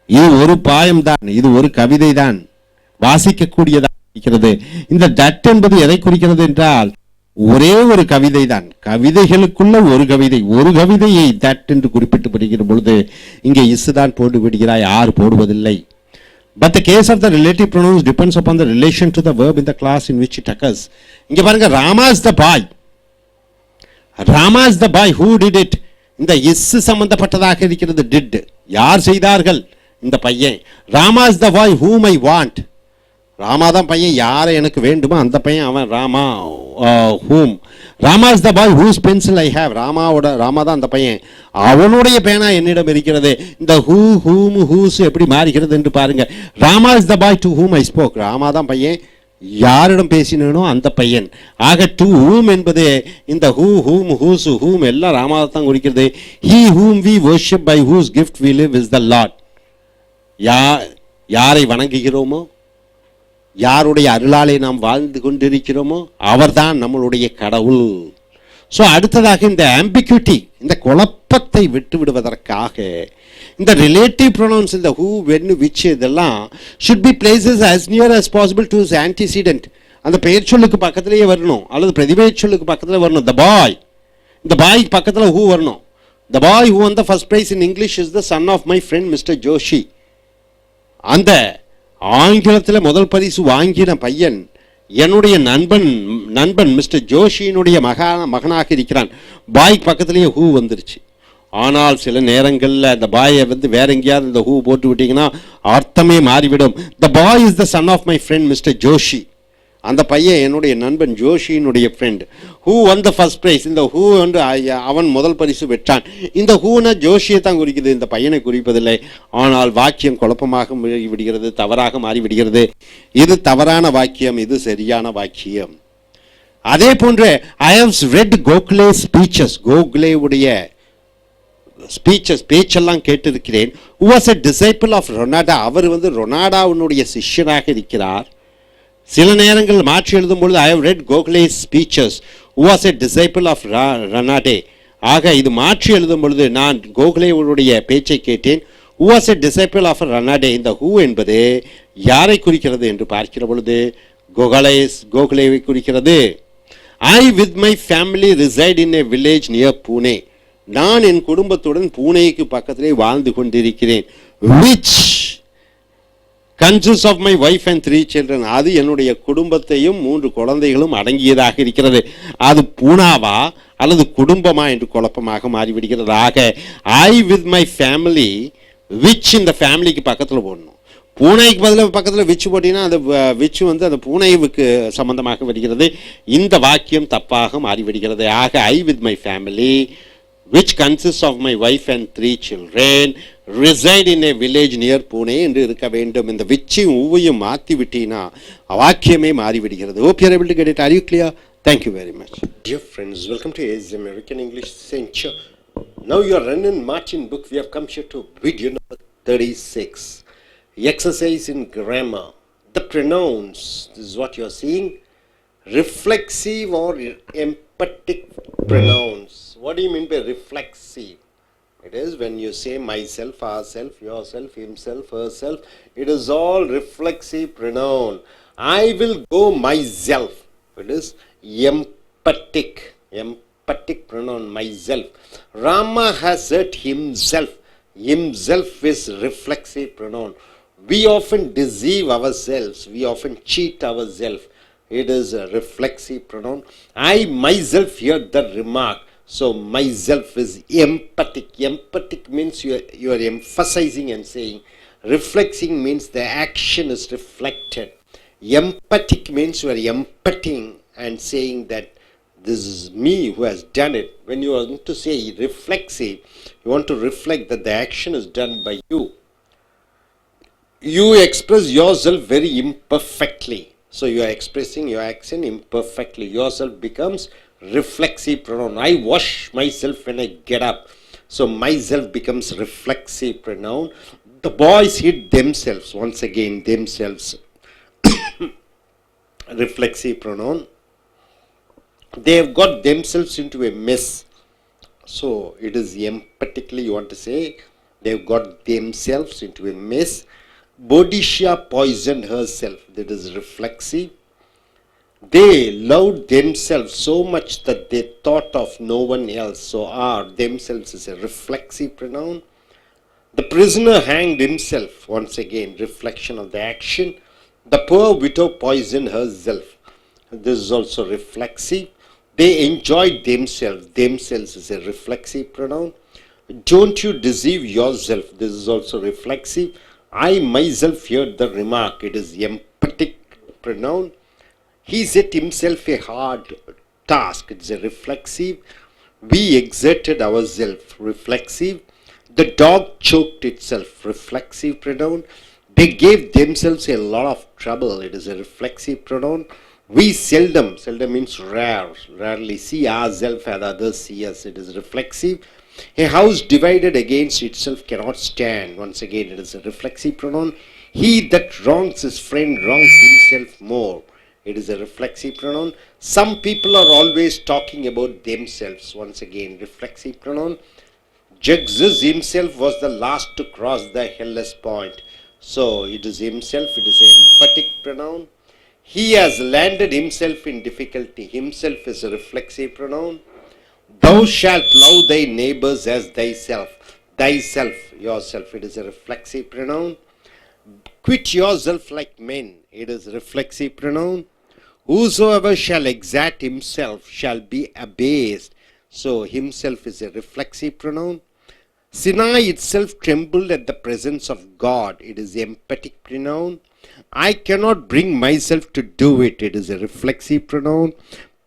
இது ஒரு பாயம் தான், இது ஒரு கவிதை தான், வாசிக்கக்கூடியதாக இருக்கிறது. இந்த that என்பது எதை குறிக்கிறது என்றால் ஒரே ஒரு கவிதை தான், கவிதைகளுக்குள்ள ஒரு கவிதை, ஒரு கவிதையை தட் என்று குறிப்பிட்டு வருகிற பொழுது இங்கே இசுதான் போட்டு விடுகிறாய், ஆறு போடுவதில்லை. But the case of the relative pronouns depends upon the relation to the verb in the class in which it occurs. இங்க பாருங்க, Rama is the boy, Rama is the boy, who did it? இந்த is சம்பந்தப்பட்டதாக இருக்கிறது. did, யார் செய்தார்கள்? இந்த பையன். Rama is the boy whom I want, Rama தான் பையன், யாரை எனக்கு வேண்டுமோ அந்த பையன் அவன். Rama whom, Rama is the bye whose pencil I have, Rama தான் அந்த பையன், அவனுடைய பேனா என்னிடம் இருக்கிறது. இந்த who whom whose எப்படி மாறுகிறது என்று பாருங்க. Rama is the bye to whom I spoke, Rama தான் பையன், யாரிடம் பேசினோ அந்த பையன். ஆக டு whom என்பது இந்த who whom whose whom எல்லாம் ராமா தான் குறிக்கிறது. he whom we worship by whose gift we live is the Lord, யாரை வணங்குகிறோமோ, யாருடைய அருளாலே நாம் வாழ்ந்து கொண்டிருக்கிறோமோ அவர்தான் நம்மளுடைய கடவுள். ஸோ அடுத்ததாக இந்த ஆம்பிக்யூட்டி, இந்த குழப்பத்தை விட்டு விடுவதற்காக இந்த ரிலேட்டிவ் ப்ரொனவுன்ஸ், இந்த ஹூ வென் விச் இதெல்லாம் should be places as near as possible to its antecedent, அந்த பெயர் சொல்லுக்கு பக்கத்திலேயே வரணும் அல்லது பிரதிபெயர் சொல்லுக்கு பக்கத்தில் வரணும். the boy, இந்த பாய் பக்கத்தில் ஹூ வரணும். the boy who won the first prize in English is the son of my friend Mr. Joshi, அந்த ஆங்கிலத்தில் முதல் பரிசு வாங்கின பையன் என்னுடைய நண்பன் மிஸ்டர் ஜோஷியினுடைய மகனாக இருக்கிறான். பாய் பக்கத்துலேயே ஹூ வந்துருச்சு. ஆனால் சில நேரங்களில் அந்த பாயை வேற எங்கேயாவது இந்த ஹூ போட்டு விட்டீங்கன்னா அர்த்தமே மாறிவிடும். The boy is the son of my friend mister Joshi, அந்த பையன் என்னுடைய நண்பன் ஜோஷியினுடைய friend. Who won the first prize. இந்த ஹூ வந்து அவன் முதல் பரிசு பெற்றான். இந்த ஹூனா ஜோஷியை தான் குறிக்குது, இந்த பையனை குறிப்பதில்லை. ஆனால் வாக்கியம் குழப்பமாக விடுகிறது, தவறாக மாறிவிடுகிறது. இது தவறான வாக்கியம், இது சரியான வாக்கியம். அதே போன்று I have read Gokhale speeches, கோகலேவுடைய ஸ்பீச்சஸ் பேச்செல்லாம் கேட்டிருக்கிறேன். who was a disciple of Ronaldo, அவர் வந்து ரொனால்டோவினுடைய சிஷ்யனாக இருக்கிறார். சில நேரங்கள் மாற்றி எழுதும் பொழுது I have read Gokhale speeches who was a disciple of Ronaldo. ஆக இது மாற்றி எழுதும் பொழுது நான் கோகலேவுடைய பேச்சை கேட்டேன். who was a disciple of Ronaldo. இந்த ஹூ என்பது யாரை குறிக்கிறது என்று பார்க்கிற பொழுது கோகலேவை குறிக்கிறது. I with my family reside in a village near Pune. நான் என் குடும்பத்துடன் பூனேக்கு பக்கத்திலே வாழ்ந்து கொண்டிருக்கிறேன். which consists of my wife and 3 children. அது என்னுடைய குடும்பத்தையும் 3 குழந்தைகளும் அடங்கியதாக இருக்கிறது. அது பூனாவா அல்லது குடும்பமா என்று குழப்பமாக மாறிவிடுகிறது. ஆக I with my family, which இந்த ஃபேமிலிக்கு பக்கத்தில் போடணும். பூனைக்கு பதில் பக்கத்தில் விச்சு போட்டிங்கன்னா அந்த விச்சு வந்து அந்த பூனைவுக்கு சம்பந்தமாக வருகிறது. இந்த வாக்கியம் தப்பாக மாறிவிடுகிறது. ஆக I with my family which consists of my wife and 3 children reside in a village near Pune என்று இருக்க வேண்டும். இந்த விச்சையும் ஊவையும் மாற்றி விட்டீங்கன்னா வாக்கியமே மாறிவிடுகிறது. hope you are able to get it. Are you clear? Thank you very much. Dear friends, welcome to AZ American English Center. Now you are running Martin book. We have come here to video number 36. Exercise in grammar. The pronouns, this is what you are seeing. Reflexive or emphatic pronouns. What do you mean by reflexive? It is when you say myself, ourself, yourself, himself, herself. It is all reflexive pronoun. I will go myself. It is emphatic. Emphatic pronoun, myself. Rama has hurt himself. Himself is reflexive pronoun. We often deceive ourselves. We often cheat ourselves. It is a reflexive pronoun. I myself hear the remark. So myself is emphatic. Emphatic means you are emphasizing and saying. Reflexing means the action is reflected. Emphatic means you are empathing and saying that this is me who has done it. When you want to say reflexive, you want to reflect that the action is done by you. You express yourself very imperfectly. So you are expressing your action imperfectly. Yourself becomes reflexive pronoun. I wash myself when I get up. So myself becomes reflexive pronoun. The boys hit themselves. Once again, themselves. Reflexive pronoun. They have got themselves into a mess. So it is emphatically you want to say they have got themselves into a mess. Boadicea poisoned herself. That is reflexive. They loved themselves so much that they thought of no one else. So themselves is a reflexive pronoun. The prisoner hanged himself. Once again, reflection of the action. The poor widow poisoned herself. This is also reflexive. They enjoyed themselves. Themselves is a reflexive pronoun. Don't you deceive yourself. This is also reflexive. I myself heard the remark. It is emphatic pronoun. He set himself a hard task. It's a reflexive. We exerted ourselves. Reflexive. The dog choked itself. Reflexive pronoun. They gave themselves a lot of trouble. It is a reflexive pronoun. We seldom means rare, rarely see ourselves as others see us. It is reflexive. A house divided against itself cannot stand. Once again, it is a reflexive pronoun. He that wrongs his friend wrongs himself more. It is a reflexive pronoun. Some people are always talking about themselves. Once again, reflexive pronoun. Jesus himself was the last to cross the Hellespont. So it is himself. It is an emphatic pronoun. He has landed himself in difficulty. Himself is a reflexive pronoun. Thou shalt love thy neighbors as thyself. Thyself, yourself, it is a reflexive pronoun. Quit yourself like men. It is a reflexive pronoun. Whosoever shall exalt himself shall be abased. So himself is a reflexive pronoun. Sinai itself trembled at the presence of God. It is emphatic pronoun. I cannot bring myself to do it. It is a reflexive pronoun.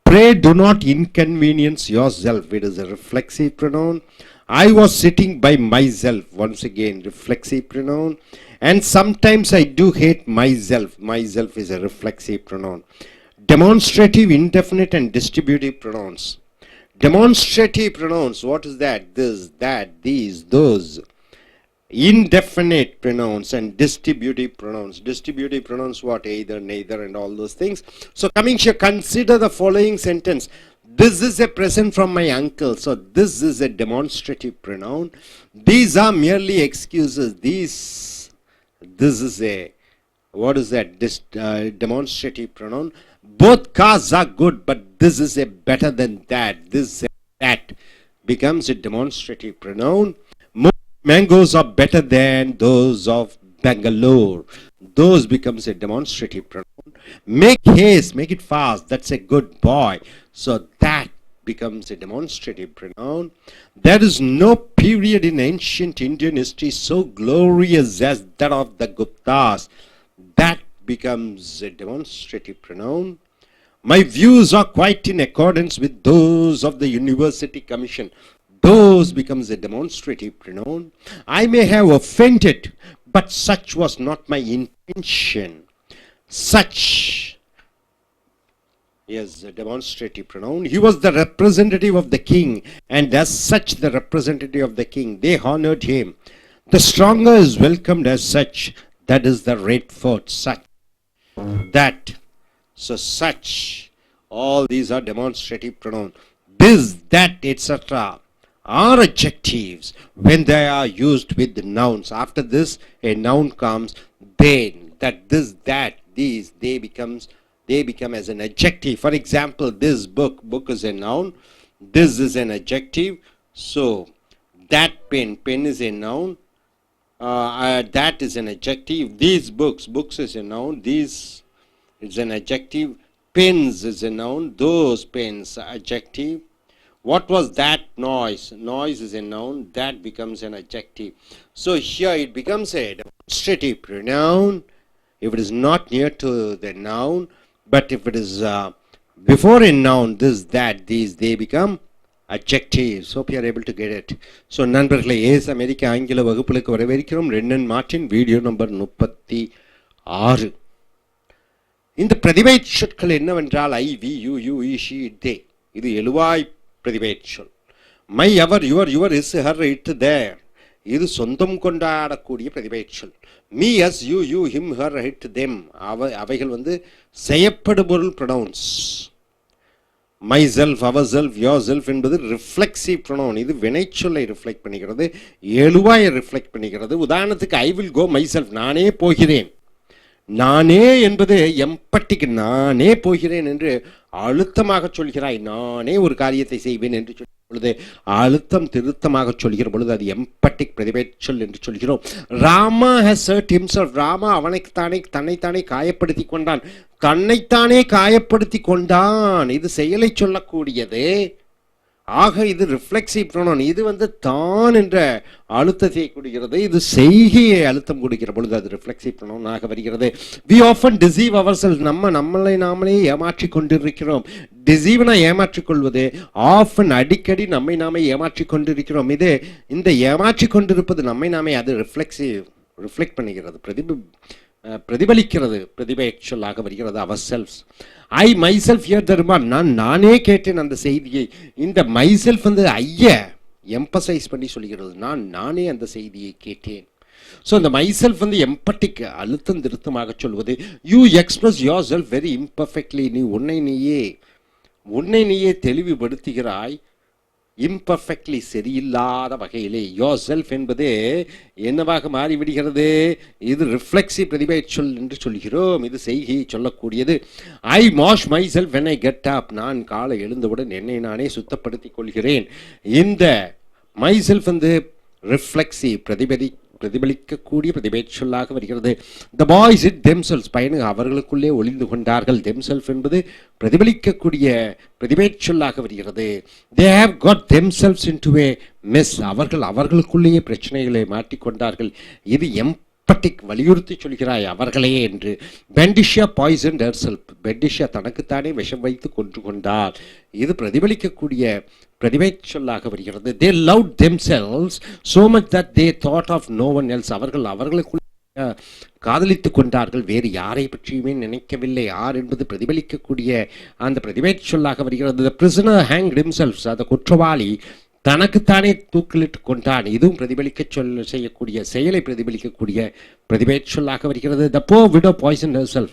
Pray do not inconvenience yourself. It is a reflexive pronoun. I was sitting by myself. Once again, reflexive pronoun. And sometimes I do hate myself. Myself is a reflexive pronoun. Demonstrative, indefinite and distributive pronouns. Demonstrative pronouns, what is that? This, that, these, those. Indefinite pronouns and distributive pronouns. Distributive pronouns, what? Either, neither and all those things. So coming here, consider the following sentence. This is a present from my uncle. So this is a demonstrative pronoun. These are merely excuses. This is a, what is that? Demonstrative pronoun. Both cars are good, but this is a better than that. This and that becomes a demonstrative pronoun. Mangoes are better than those of Bangalore. Those becomes a demonstrative pronoun. Make haste, make it fast. That's a good boy. So that becomes a demonstrative pronoun. There is no period in ancient Indian history so glorious as that of the Guptas. That becomes a demonstrative pronoun. My views are quite in accordance with those of the University Commission. Those becomes a demonstrative pronoun. I may have offended, but such was not my intention. Such is a demonstrative pronoun. He was the representative of the king, and as such the representative of the king. They honored him. The stronger is welcomed as such. That is the red fort. Such. That. So such. All these are demonstrative pronouns. This, that, etc. are adjectives when they are used with the nouns. After this, a noun comes. Then, that, this, that, these, they become as an adjective. For example, this book is a noun. This is an adjective. So, that pen is a noun. That is an adjective. These books is a noun. These is an adjective. Pens is a noun. Those pens are adjective. What was that noise? Noise is a noun. That becomes an adjective. So here it becomes a demonstrative pronoun if it is not near to the noun. But if it is before a noun, this, that, these, they become adjectives. Hope you are able to get it. So நண்பர்களே, Ace அமெரிக்க ஆங்கில வகுப்புகளுக்கு வரவேற்கிறோம். ரென்னன் Martin video number 36. இந்த பிரதிபை சொற்கள் என்னவென்றால் I, we, you, you, he, she, they. இது எழுவாய் பிரதிபை சொல். My, our, your, his, her, it, their. இது சொந்தம் கொண்டாடக்கூடிய பிரதிபை சொல். Me, us, you, him, her, it, them. அவைகள் செய்யப்படுபொருள் pronouns. Myself, ourself, yourself என்பது ரிஃப்ளெக்சிவ் ப்ரொனவுன். இது வினைச்சொல்லை ரிஃப்ளெக்ட் பண்ணிக்கிறது, எழுவாயை ரிஃப்ளெக்ட் பண்ணிக்கிறது. உதாரணத்துக்கு I will go my self, நானே போகிறேன். நானே என்பது எம்பட்டிக்கு, நானே போகிறேன் என்று அழுத்தமாக சொல்கிறாய். நானே ஒரு காரியத்தை செய்வேன் என்று சொல்லும் பொழுது அழுத்தம் திருத்தமாக சொல்கிற பொழுது அது எம்பட்டிக் பிரதிபை சொல் என்று சொல்கிறோம். Rama has hurt himself. Rama தன்னைத்தானே காயப்படுத்தி கொண்டான். தன்னைத்தானே காயப்படுத்தி கொண்டான். இது செயலை சொல்லக்கூடியது. ஆக இது ரிஃப்ளெக்சிவ் ப்ரோனவுன். இது தான் என்ற அழுத்தத்தை கொடுக்கிறது. இது செய்கையை அழுத்தம் கொடுக்கிற பொழுது அது ரிஃப்ளெக்சிவ் ப்ரோனவுன் ஆக வருகிறது. we often deceive ourselves. நம்மளை நாமளே ஏமாற்றிக் கொண்டிருக்கிறோம். டிசீவ்னா ஏமாற்றிக் கொள்வது. ஆஃபன் அடிக்கடி நம்மை நாமே ஏமாற்றிக் கொண்டிருக்கிறோம். இது இந்த ஏமாற்றிக் கொண்டிருப்பது நம்மை நாமே அது ரிஃப்ளெக்ட் பண்ணுகிறது, பிரதிபலிக்கிறது, பிரதிபை சொல்லாக வருகிறது. Ourselves. I myself hear the remark. நானே கேட்டேன் அந்த செய்தியை. இந்த மை செல்ஃப் ஐய எம்பசைஸ் பண்ணி சொல்கிறது. நானே அந்த செய்தியை கேட்டேன். ஸோ இந்த மை செல்ஃப் எம்பட்டிக் அழுத்தம் திருத்தமாக சொல்வது. You express yourself very imperfectly. நீ உன்னை நீயே தெளிவுபடுத்துகிறாய். இம்பர்ஃபெக்ட்லி, சரியில்லாத வகையிலே. யோர் செல்ஃப் என்பது என்னவாக மாறிவிடுகிறது? இது ரிஃப்ளெக்சிவ் பிரதிபை சொல் என்று சொல்கிறோம். இது செய்கையை சொல்லக்கூடியது. I wash myself when I get up. நான் காலை எழுந்தவுடன் என்னை நானே சுத்தப்படுத்திக் கொள்கிறேன். இந்த மை செல்ஃப் ரிஃப்ளெக்சிவ் பிரதிபலிக்கக்கூடிய பிரதிபை சொல்லாக வருகிறது. The boys hid themselves. பையனுக்கு அவர்களுக்குள்ளே ஒளிந்து கொண்டார்கள். தெம்செல்ஃப் என்பது பிரதிபலிக்கக்கூடிய பிரதிபை சொல்லாக வருகிறது. They have got themselves into a mess. அவர்களுக்குள்ளேயே பிரச்சனைகளை மாட்டிக்கொண்டார்கள். இது எம்பட்டிக் வலியுறுத்தி சொல்கிறாய் அவர்களே என்று. பெண்டிஷியா பாய்சன்ட் ஹெர்செல்ஃப், பெண்டிஷியா தனக்குத்தானே விஷம் வைத்து கொன்று கொண்டார். இது பிரதிபலிக்கக்கூடிய பிரதிமை சொல்லாக வருகிறது. they loved themselves so much that they thought of no one else. அவர்களுக்குள் காதலித்துக் கொண்டார்கள், வேறு யாரை பற்றியுமே நினைக்கவில்லை. யார் என்பது பிரதிபலிக்கக்கூடிய அந்த பிரதிமை சொல்லாக வருகிறது. the prisoner hanged himself, அந்த குற்றவாளி தனக்குத்தானே தூக்கிலிட்டு கொண்டான். இதுவும் பிரதிபலிக்க செய்யக்கூடிய செயலை பிரதிபலிக்கக்கூடிய பிரதிமை சொல்லாக வருகிறது. the poor widow poisoned herself,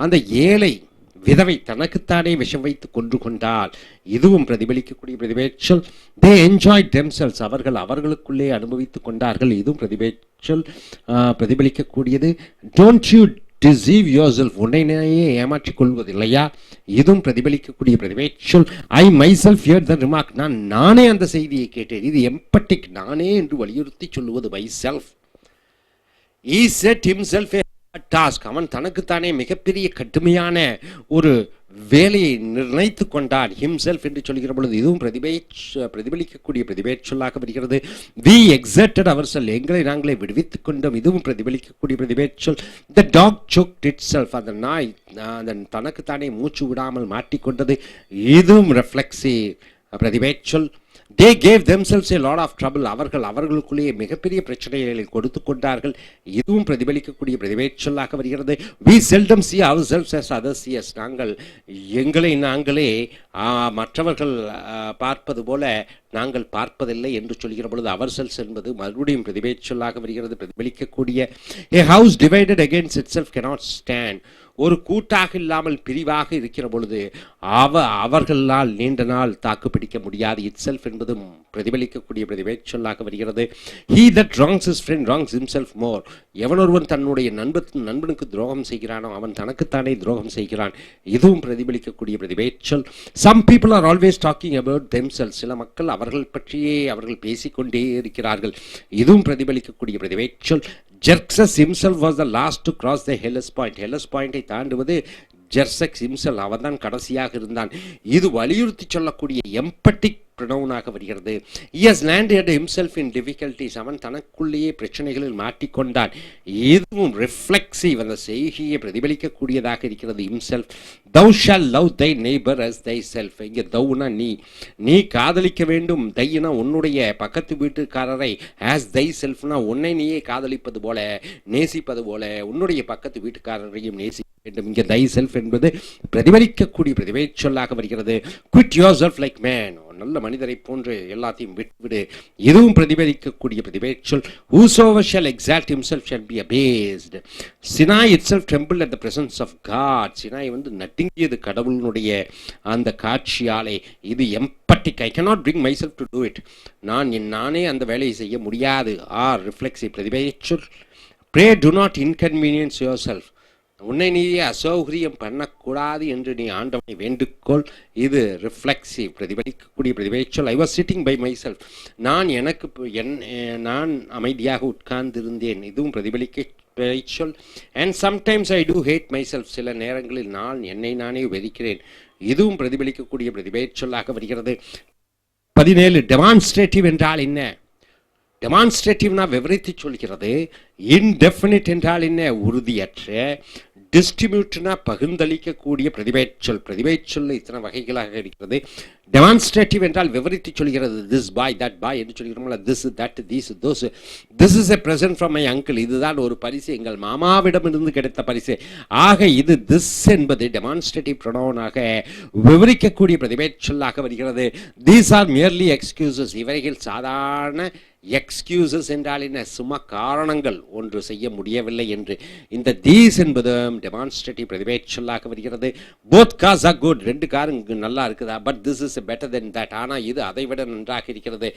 அந்த ஏழை விதவை தனக்குத்தானே விஷம் வைத்து கொன்று கொண்டால். இதுவும் பிரதிபலிக்கக்கூடிய பிரதிபேச்சல். they enjoyed themselves, அவர்களுக்குள்ளே அனுபவித்துக் கொண்டார்கள். இதுவும் பிரதிபேச்சல் பிரதிபலிக்கக்கூடியது. don't you deceive yourself, உன்னையே ஏமாற்றிக் கொள்வதில்லையா? இதுவும் பிரதிபலிக்கக்கூடிய பிரதிபேச்சல். I myself heard the remark, நானே அந்த செய்தியை கேட்டேன். இது எம்பட்டிக், நானே என்று வலியுறுத்தி சொல்லுவது myself. he set himself a task, அவன் தனக்குத்தானே மிகப்பெரிய கடுமையான ஒரு வேலையை நிர்ணயித்து கொண்டான். ஹிம்செல்ஃப் என்று சொல்கிற பொழுது இதுவும் பிரதிபலிக்கக்கூடிய பிரதிபேச்சொல்லாக வருகிறது. we exerted ourselves, எங்களை நாங்களே விடுவித்துக் கொண்டோம். இதுவும் பிரதிபலிக்கக்கூடிய பிரதிபேச்சொல். the dog choked itself, அந்த நாய் தனக்குத்தானே மூச்சு விடாமல் மாட்டிக்கொண்டது. இதுவும் ரெஃப்ளெக்சிவ் பிரதிபேச்சொல். they gave themselves a lot of trouble, அவர்களுக்குள்ளேயே மிகப்பெரிய பிரச்சனைகளை கொடுத்து கொண்டார்கள். இதுவும் பிரதிபலிக்கக்கூடிய பிரதிபேச்சொல்லாக வருகிறது. we seldom see ourselves as others see us, நாங்கள் எங்களை நாங்களே மற்றவர்கள் பார்ப்பது போல நாங்கள் பார்ப்பதில்லை என்று சொல்கிற பொழுது ourselves என்பது மறுபடியும் பிரதிபேச்சொல்லாக வருகிறது. பிரதிபலிக்கக்கூடிய a house divided against itself cannot stand, ஒரு கூட்டாக இல்லாமல் பிரிவாக இருக்கிற பொழுது அவர்களால் நீண்ட நாள் தாக்கு பிடிக்க முடியாது. இட்செல்ஃப் என்பதும் பிரதிபலிக்கக்கூடிய பிரதிபேச்சொல்லாக வருகிறது. he that wrongs his friend wrongs himself more, எவனொருவன் தன்னுடைய நண்பனுக்கு துரோகம் செய்கிறானோ அவன் தனக்குத்தானே துரோகம் செய்கிறான். இதுவும் பிரதிபலிக்கக்கூடிய பிரதிபேச்சொல். some people are always talking about themselves, சில மக்கள் அவர்கள் பற்றியே அவர்கள் பேசிக்கொண்டே இருக்கிறார்கள். இதுவும் பிரதிபலிக்கக்கூடிய பிரதிபேச்சொல். Xerxes himself was the last to cross the Hellespont, ஹெல்லஸ்பாயிண்டை தாண்டுவது ஜெர்செக்ஸ் himself, அவன் தான் கடைசியாக இருந்தான். இது வலியுறுத்தி சொல்லக்கூடிய எம்பட்டிக் ப்ரொனவுனாக வருகிறது. he has landed himself in difficulties, அவன் தனக்குள்ளேயே பிரச்சனைகளில் மாட்டிக்கொண்டான். இதுவும் ரிஃப்ளெக்சிவ், அந்த செய்கையை பிரதிபலிக்கக்கூடியதாக இருக்கிறது. himself. thou shall love thy neighbor as thyself, இங்கே தௌனா நீ காதலிக்க வேண்டும், தைனா உன்னுடைய பக்கத்து வீட்டுக்காரரை, as thyselfனா உன்னை நீயே காதலிப்பது போல நேசிப்பது போல உன்னுடைய பக்கத்து வீட்டுக்காரரையும் நேசி வேண்டும். இங்கே thyself என்பது பிரதிபலிக்கக்கூடிய பிரதிபேச்சொல்லாக வருகிறது. quit yourself like man, நல்ல மனிதரை போன்று எல்லாத்தையும் விட்டுவிடு. இதுவும் பிரதிபலிக்கக்கூடிய பிரதிபேச்சொல். whosoever shall exalt himself shall be abased. Sinai itself trembled at the presence of God, Sinai நடுங்கியது கடவுளுடைய அந்த காட்சியாலே. இது எம்பட்டிக், I cannot bring myself to do it, நானே அந்த வேலையை செய்ய முடியாது. Reflexive பிரதிபேச்சொல். pray do not inconvenience yourself, உன்னை நீயே அசௌகரியம் பண்ணக்கூடாது என்று நீ ஆண்டவனை வேண்டுகோள். இது ரிஃப்ளெக்சிவ் பிரதிபலிக்கக்கூடிய பிரதிபேச்சொல். I was sitting by myself, நான் அமைதியாக உட்கார்ந்திருந்தேன். இதுவும் பிரதிபலிக்க பேச்சொல். And sometimes I do hate myself, சில நேரங்களில் நான் என்னை நானே வெறுக்கிறேன். இதுவும் பிரதிபலிக்கக்கூடிய பிரதிபேச்சொல்லாக வருகிறது. 17 டெமான்ஸ்ட்ரேட்டிவ் என்றால் என்ன? டெமான்ஸ்ட்ரேட்டிவ்னா விவரித்து சொல்கிறது. இன்டெஃபினிட் என்றால் என்ன? உறுதியற்ற. டிஸ்ட்ரிபியூட்னா பகிர்ந்தளிக்கக்கூடிய பிரதிபேச்சொல் இத்தனை வகைகளாக இருக்கிறது. டெமான்ஸ்ட்ரேட்டிவ் என்றால் விவரித்து சொல்கிறது. திஸ் பாய் தட் பாய் என்று சொல்கிறோம்ல, this that these those. This is a present from my uncle, இதுதான் ஒரு பரிசு, எங்கள் மாமாவிடமிருந்து கிடைத்த பரிசு. ஆக இது திஸ் என்பது டெமான்ஸ்ட்ரேட்டிவ் ப்ரொனவுனாக விவரிக்கக்கூடிய பிரதிபேச்சொல்லாக வருகிறது. தீஸ் ஆர் மியர்லி எக்ஸ்கியூசஸ், இவைகள் சாதாரண எக்ஸ்கியூசஸ் என்றால் என்ன? சும்மா காரணங்கள், ஒன்று செய்ய முடியவில்லை என்று. இந்த தீஸ் என்பது டெமான்ஸ்ட்ரேட்டிவ் பிரதிபேச்சொல்லாக வருகிறது. போத் கார்ஸ் ஆர் குட், ரெண்டு காரும் நல்லா இருக்குதா, but this is better then that, ஆனால் இது அதை விட நன்றாக இருக்கிறது.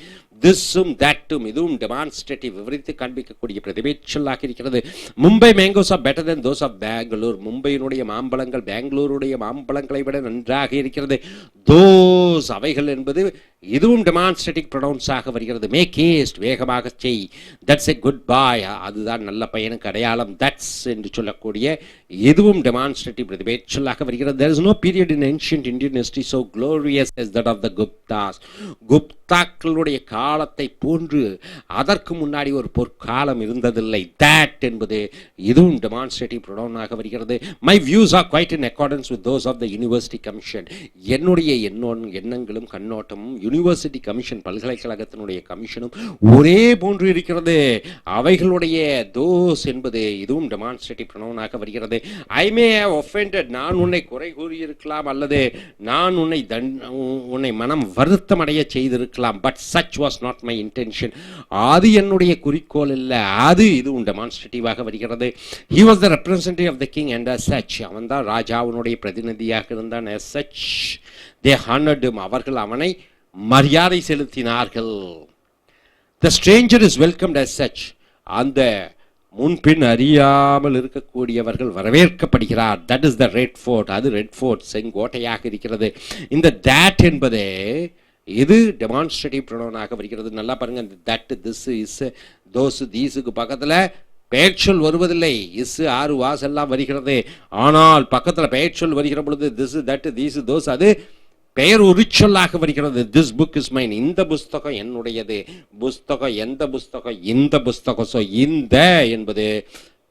திஸ்ஸும் தட்டும், இதுவும் டெமான்ஸ்ட்ரேட்டிவ் விவரித்து காண்பிக்கக்கூடிய பிரதிபேச்சொல்லாக இருக்கிறது. Mumbai mangoes are better than those of Bangalore, மும்பையினுடைய மாம்பழங்கள் பெங்களூருடைய மாம்பழங்களை விட நன்றாக இருக்கிறது. தோஸ் அவைகள் என்பது இதுவும் டெமான்ஸ்ட்ரேட்டிவ் ப்ரொனவுன்ஸாக வருகிறது. மேக் ஹேஸ்ட், வேகமாக செய். தட்ஸ் எ குட் பாய், அதுதான் நல்ல பையனுக்கு அடையாளம். தட்ஸ் என்று சொல்லக்கூடிய இதுவும் டெமான்ஸ்ட்ரேட்டிவ் பிரதிபேச்சலாக வருகிறது. there is no period in ancient Indian history so glorious as that of the Guptas. குப்தாக்களுடைய காலத்தை போன்று அதற்கு முன்னாடி ஒரு பொற்காலம் இருந்ததில்லை. that என்பது இதுவும் டெமான்ஸ்ட்ரேட்டிவ் ப்ரொனவுனாக வருகிறது. my views are quite in accordance with those of the university commission. என்னுடைய எண்ணங்களும் கண்ணோட்டமும் யூனிவர்சிட்டி கமிஷன், பல்கலைக்கழகத்தினுடைய கமிஷனும் ஒரே போன்று இருக்கிறது. அவைகளுடைய தோஸ் என்பது இதுவும் டெமான்ஸ்ட்ரேட்டிவ் ப்ரொனவுனாக வருகிறது. ஐ மே ஹேவ் ஒஃபெண்டட், நான் உன்னை குறை கூறியிருக்கலாம் அல்லது நான் உன்னை மனம் வருத்தம் அடைய செய்திருக்கலாம். But such was not my intention, அது என்னுடைய குறிக்கோள் இல்லை. அது இதுவும் டெமான்ஸ்ட்ரேட்டிவாக வருகிறது. He was the representative of the king and as such, அவன் தான் ராஜாவினுடைய பிரதிநிதியாக இருந்தான். as such they honored him, அவர்கள் அவனை மரியாதை செலுத்தினார்கள். the stranger is welcomed as such, அந்த முன்பின் அறியாமல் இருக்கக்கூடியவர்கள் வரவேற்கப்படுகிறார். That is the Red Fort, அது ரெட் ஃபோர்ட் செங்கோட்டையாக இருக்கிறது. இந்த that என்பது இது டெமான்ஸ்ட்ரேட்டிவ் ப்ரொனவுனாக வருகிறது. நல்லா பாருங்க, இந்த தட், திஸ், இஸ், தோஸ், தீஸுக்கு பக்கத்தில் பெயர்ச்சொல் வருவதில்லை. இஸ், ஆறு, வாஸ் எல்லாம் வருகிறது. ஆனால் பக்கத்தில் பெயர்ச்சொல் வருகிற பொழுது திஸ், தட், தீஸ், தோஸ், அது பெயர் உரிச்சொல்லாக வருகிறது. திஸ் புக் இஸ் மைன், இந்த புஸ்தகம் என்னுடையது. புஸ்தகம் எந்த புஸ்தகம்? இந்த புஸ்தகம். ஸோ இந்த என்பது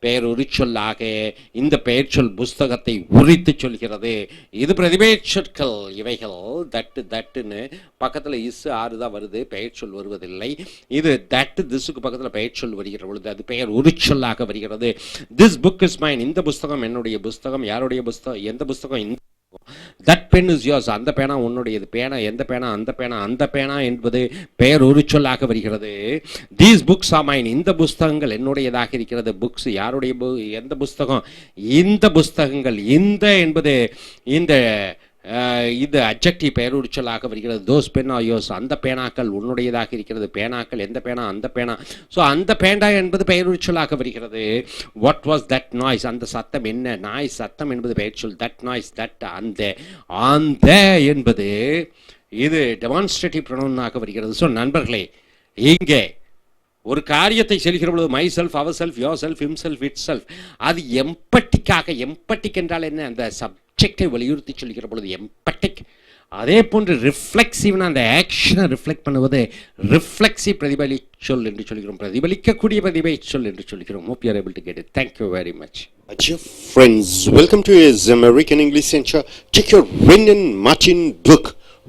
பெயர் உரிச்சொல்லாக இந்த பெயர்ச்சொல் புஸ்தகத்தை உரித்து சொல்கிறது. இது பிரதிபேச்சொற்கள் இவைகள். தட்டு தட்டுன்னு பக்கத்தில் இஸ், ஆறு தான் வருது, பெயர்ச்சொல் வருவதில்லை. இது தட்டு, திஸ்ஸுக்கு பக்கத்தில் பெயர்ச்சொல் வருகிற பொழுது அது பெயர் உரிச்சொல்லாக வருகிறது. திஸ் புக் இஸ் மைன், இந்த புஸ்தகம் என்னுடைய புஸ்தகம். யாருடைய புஸ்தகம்? எந்த புஸ்தகம்? இந்த தட் பென் இஸ் யோர்ஸ், அந்த பேனா உன்னுடையது. பேனா எந்த பேனா? அந்த பேனா. அந்த பேனா என்பது பெயர் உரிச்சொல்லாக வருகிறது. தீஸ் புக்ஸ் ஆர் மைன், இந்த புஸ்தகங்கள் என்னுடையதாக இருக்கிறது. புக்ஸ் யாருடைய? எந்த புஸ்தகம்? இந்த புஸ்தகங்கள். இந்த என்பது இந்த இது அட்ஜெக்டிவ் பெயர் உரிச்சொல்லாக வருகிறது. தோஸ் பென் ஆர் யோர்ஸ், அந்த பேனாக்கள் உன்னுடையதாக இருக்கிறது. பேனாக்கள் எந்த பேனா? அந்த பேனா. ஸோ அந்த பேண்டா என்பது பெயர் உரிச்சொல்லாக வருகிறது. வாட் வாஸ் தட் நாய்ஸ், அந்த சத்தம் என்ன? நாய்ஸ், சத்தம் என்பது பெயர் சொல். தட் நாய்ஸ், தட், அந்த. அந்த என்பது இது டெமான்ஸ்ட்ரேட்டிவ் ப்ரொனவுனாக வருகிறது. ஸோ நண்பர்களே, இங்கே ஒரு காரியத்தை செல்கிற பொழுது myself, ourself, yourself, himself, itself, அது எம்பட்டிக்காக. எம்பட்டிக் என்றால் என்ன? அந்த சப்ஜெக்டை வலியுறுத்தி சொல்கிற பொழுது எம்பட்டிக். அதே போன்று ரிஃப்ளெக்சிவ்னா அந்த ஆக்ஷனை ரிஃப்ளெக்ட் பண்ணுவது ரிஃப்ளெக்சிவ் பிரதிபலி சொல் என்று சொல்கிறோம். பிரதிபலிக்கக்கூடிய பிரதிபை சொல் என்று சொல்கிறோம். hope you are able to get it. Thank you very much. Dear friends, welcome to his American English Center. Check your Brendan Martin book.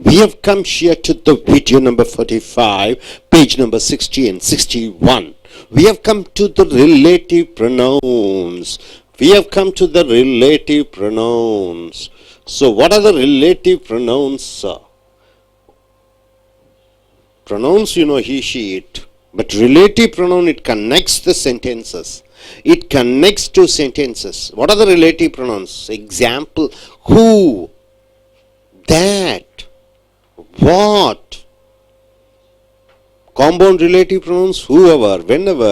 We have come here to the video number 45, page number 60 and 61. We have come to the relative pronouns. We have come to the relative pronouns. So what are the relative pronouns? Pronouns, you know, he, she, it. But relative pronoun, it connects the sentences. It connects to sentences. What are the relative pronouns? Example, who, that, what. Compound relative pronouns, whoever, whenever,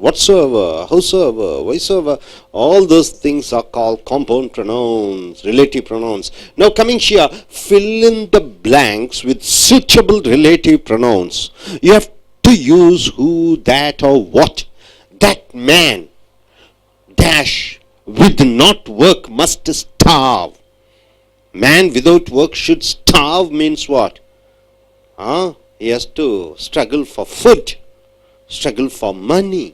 whatsoever, howsoever, whysoever, all those things are called compound pronouns, relative pronouns. Now coming here, fill in the blanks with suitable relative pronouns. You have to use who, that, or what. That man, dash, with not work must starve. Man without work should starve means what? He has to struggle for food, struggle for money.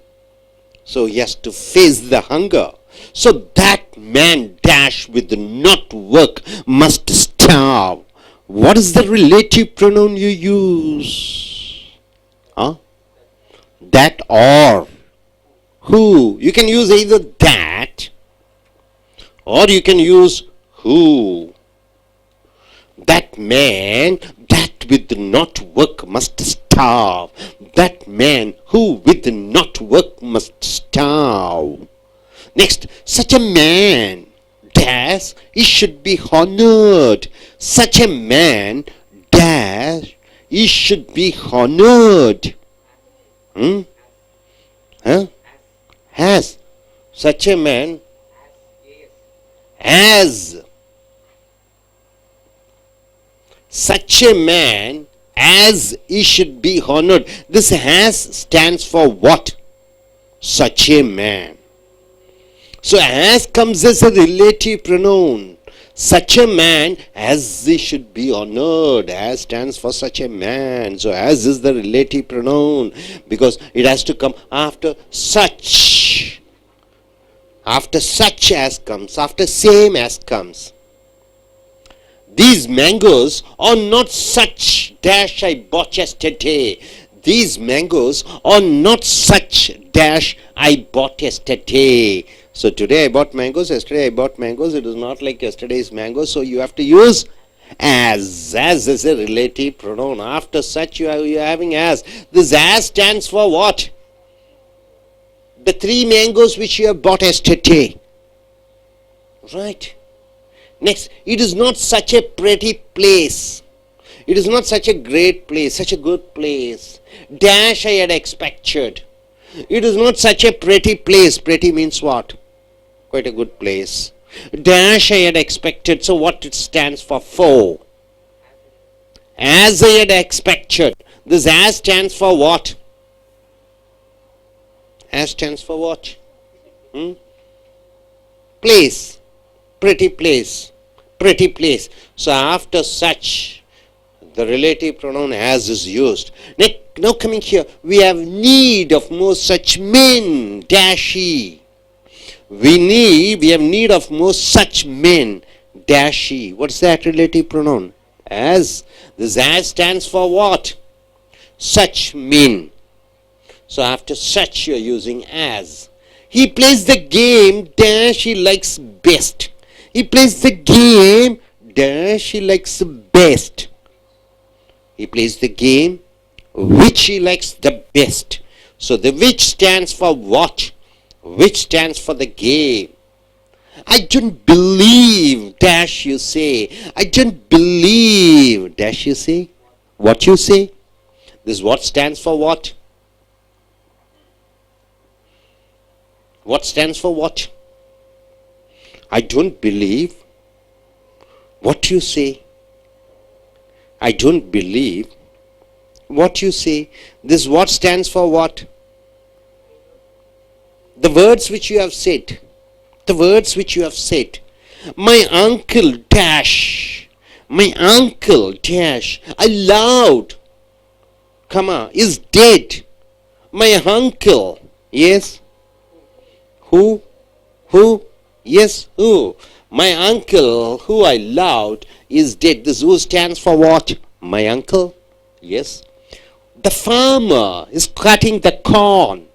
So he has to face the hunger. So that man dash with not work must starve. What is the relative pronoun you use? That or who. You can use either that or you can use who. That man that with not work must starve. That man who with not work must starve. Next, such a man, dash, he should be honored. Such a man, dash, he should be honored. Has. Such a man, as. Such a man as he should be honored. This as stands for what? Such a man. So as comes as a relative pronoun. Such a man as he should be honored. As stands for such a man. So as is the relative pronoun because it has to come after such. After such as comes. After same as comes. These mangoes are not such dash I bought yesterday. These mangoes are not such dash I bought yesterday. So today I bought mangoes, yesterday I bought mangoes. It is not like yesterday's mangoes. So you have to use as. As is a relative pronoun. After such you are having as. This as stands for what? The 3 mangoes which you have bought yesterday. Right. Next, it is not such a pretty place. It is not such a great place, such a good place. Dash I had expected. It is not such a pretty place. Pretty means what? Quite a good place. Dash I had expected. So what it stands for? As I had expected. This as stands for what? As stands for what? Place. Pretty place. Pretty place. So after such, the relative pronoun as is used. Now coming here, we have need of more such men, dashy. We have need of more such men, dashy. What's that relative pronoun? As. This as stands for what? Such men. So after such you're using as. He plays the game dash he likes best. He plays the game dash he likes best. He plays the game which he likes the best. So the which stands for what? Which stands for the game. I don't believe dash you say. I don't believe dash you say. What you say. This what stands for what? What stands for what? I don't believe what you say. I don't believe what you say. This what stands for what? The words which you have said. The words which you have said. My uncle dash. My uncle dash. I loved. Comma is dead. My uncle. Yes. Who? Who? Yes, who? My uncle, who I loved, is dead. This who stands for what? My uncle? Yes. The farmer is cutting the corn.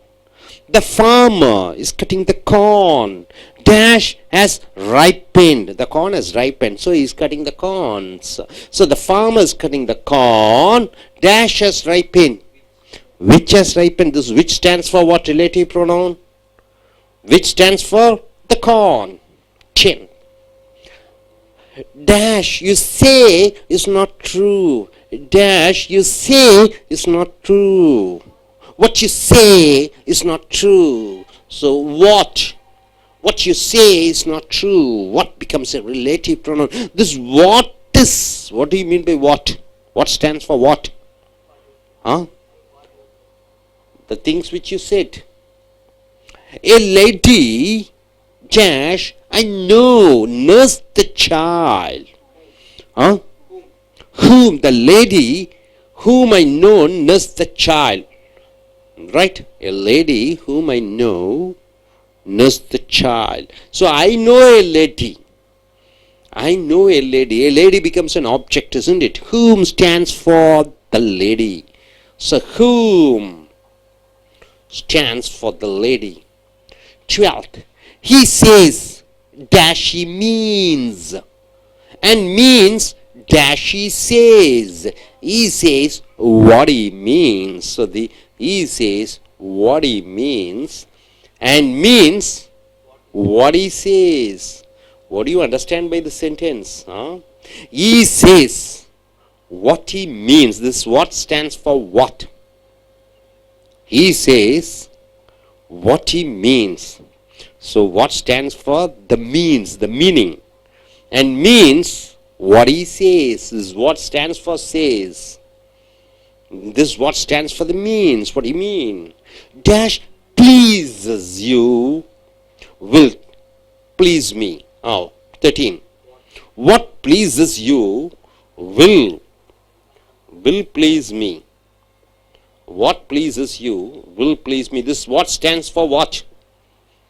The farmer is cutting the corn. Dash has ripened. The corn has ripened. So he is cutting the corn. So the farmer is cutting the corn. Dash has ripened. Which has ripened. This which stands for what relative pronoun? Which stands for the corn. Chin. Dash you say is not true. Dash you say is not true. What you say is not true. So what? What you say is not true. What becomes a relative pronoun? This what is. What do you mean by what? What stands for what? Huh? The things which you said. A lady, dash, I know, nursed the child. Huh? Whom, the lady, whom I know, nursed the child. Right? A lady whom I know, nursed the child. So I know a lady. I know a lady. A lady becomes an object, isn't it? Whom stands for the lady. So whom stands for the lady. 12th, he says dash he means and means dash he says. He says what he means. So he says what he means and means what he says. What do you understand by the sentence? Huh? He says what he means. This what stands for what? He says what he means. So what stands for the means, the meaning, and means what he says is what stands for says. This what stands for the means. What do you mean? Dash pleases you will please me. Oh, 13. What pleases you will please me. What pleases you will please me. This what stands for what?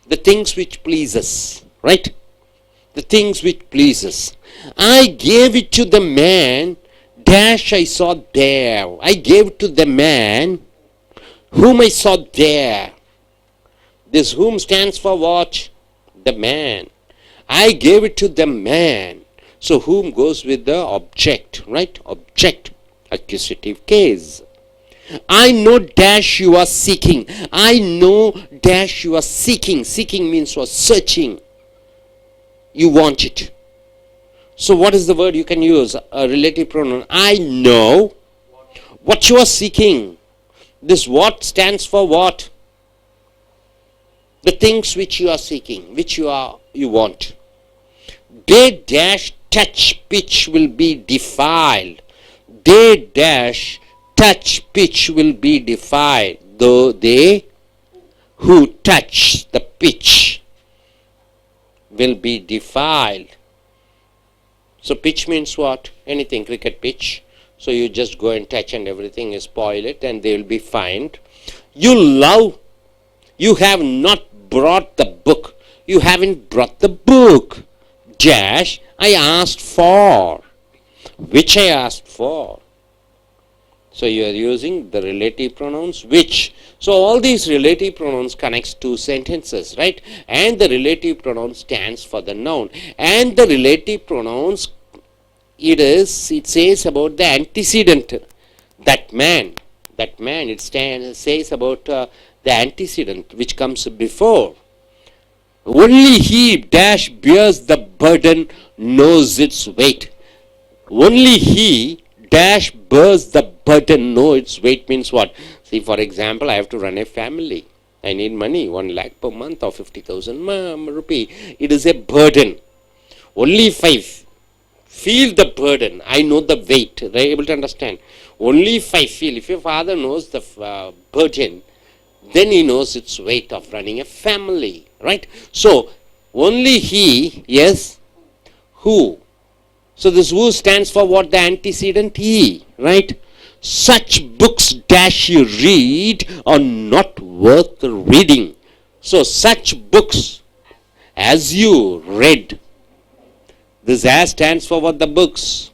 The things which pleases, right? The things which pleases. I gave it to the man, dash I saw there. I gave to the man whom I saw there. This whom stands for what? The man. I gave it to the man. So whom goes with the object, right? Object, accusative case. I know dash you are seeking. I know dash you are seeking. Seeking means you are searching. You want it. So what is the word you can use? A relative pronoun. I know what you are seeking. This what stands for what? The things which you are seeking, which you want. They dash touch pitch will be defiled. They dash touch pitch will be defiled. Though they who touch the pitch will be defiled. So pitch means what? Anything, cricket pitch. So you just go and touch and everything is spoil it and they will be fined. You love, you have not brought the book. You haven't brought the book. Dash, I asked for. Which I asked for. So you are using the relative pronouns which. So all these relative pronouns connects two sentences, right? And the relative pronoun stands for the noun. And the relative pronouns, it says about the antecedent. That man, it says about the antecedent which comes before. Only he dash bears the burden knows its weight. Only he dash bears the burden know its weight means what? See, for example, I have to run a family. I need money, 1 lakh per month or 50,000 rupee. It is a burden. Only if I feel the burden, I know the weight. Are you able to understand? Only if I feel, if your father knows the burden, then he knows its weight of running a family, right? So, only he, yes, who. So, this who stands for what? The antecedent he, right? Such books dash you read are not worth reading. So, such books as you read. This as stands for what? The books.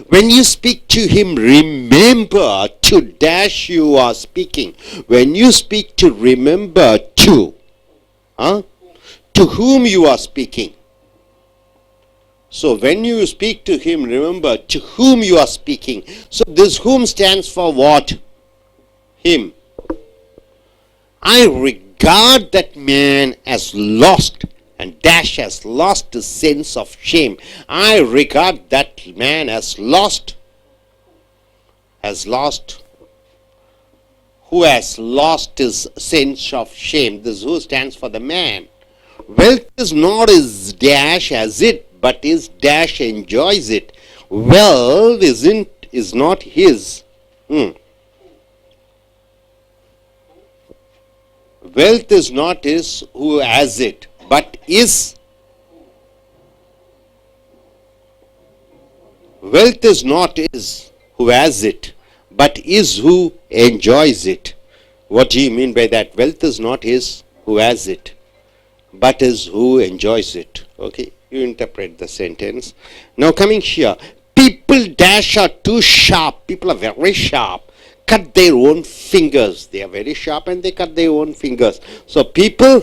When you speak to him, remember to dash you are speaking. When you speak to remember to whom you are speaking. So when you speak to him, remember to whom you are speaking. So this whom stands for what? Him. I regard that man as lost. And dash has lost his sense of shame. I regard that man as lost. Has lost. Who has lost his sense of shame. This who stands for the man. Wealth is not his dash as it, but his dash enjoys it. Wealth is not his. Wealth is not his who has it, but is. Wealth is not his who has it, but is who enjoys it. What do you mean by that? Wealth is not his who has it, but is who enjoys it. Okay, you interpret the sentence. Now coming here, people dash are too sharp. People are very sharp. Cut their own fingers. They are very sharp and they cut their own fingers. So people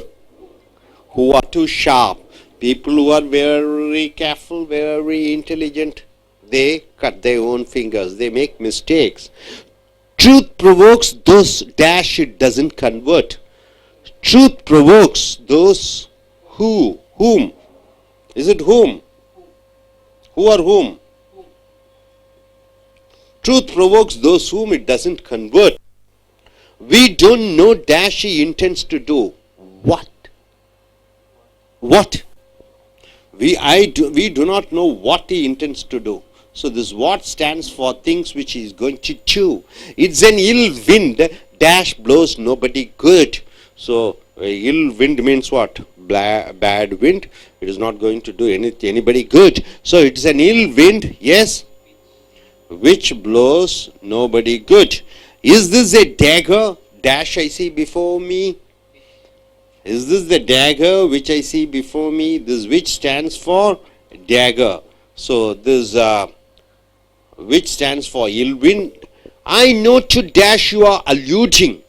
who are too sharp, people who are very careful, very intelligent, they cut their own fingers. They make mistakes. Truth provokes those dash it doesn't convert. Truth provokes those whom? Is it whom? Who or whom? Truth provokes those whom it doesn't convert. We don't know dash he intends to do. What? What? We do not know what he intends to do. So this what stands for things which he is going to do. It's an ill wind dash blows nobody good. So ill wind means what? Bad wind. It is not going to do anybody good. So it's an ill wind, yes, which blows nobody good. Is this a dagger dash I see before me? Is this the dagger which I see before me? This which stands for dagger. So this which stands for ill wind. I know to dash you are alluding.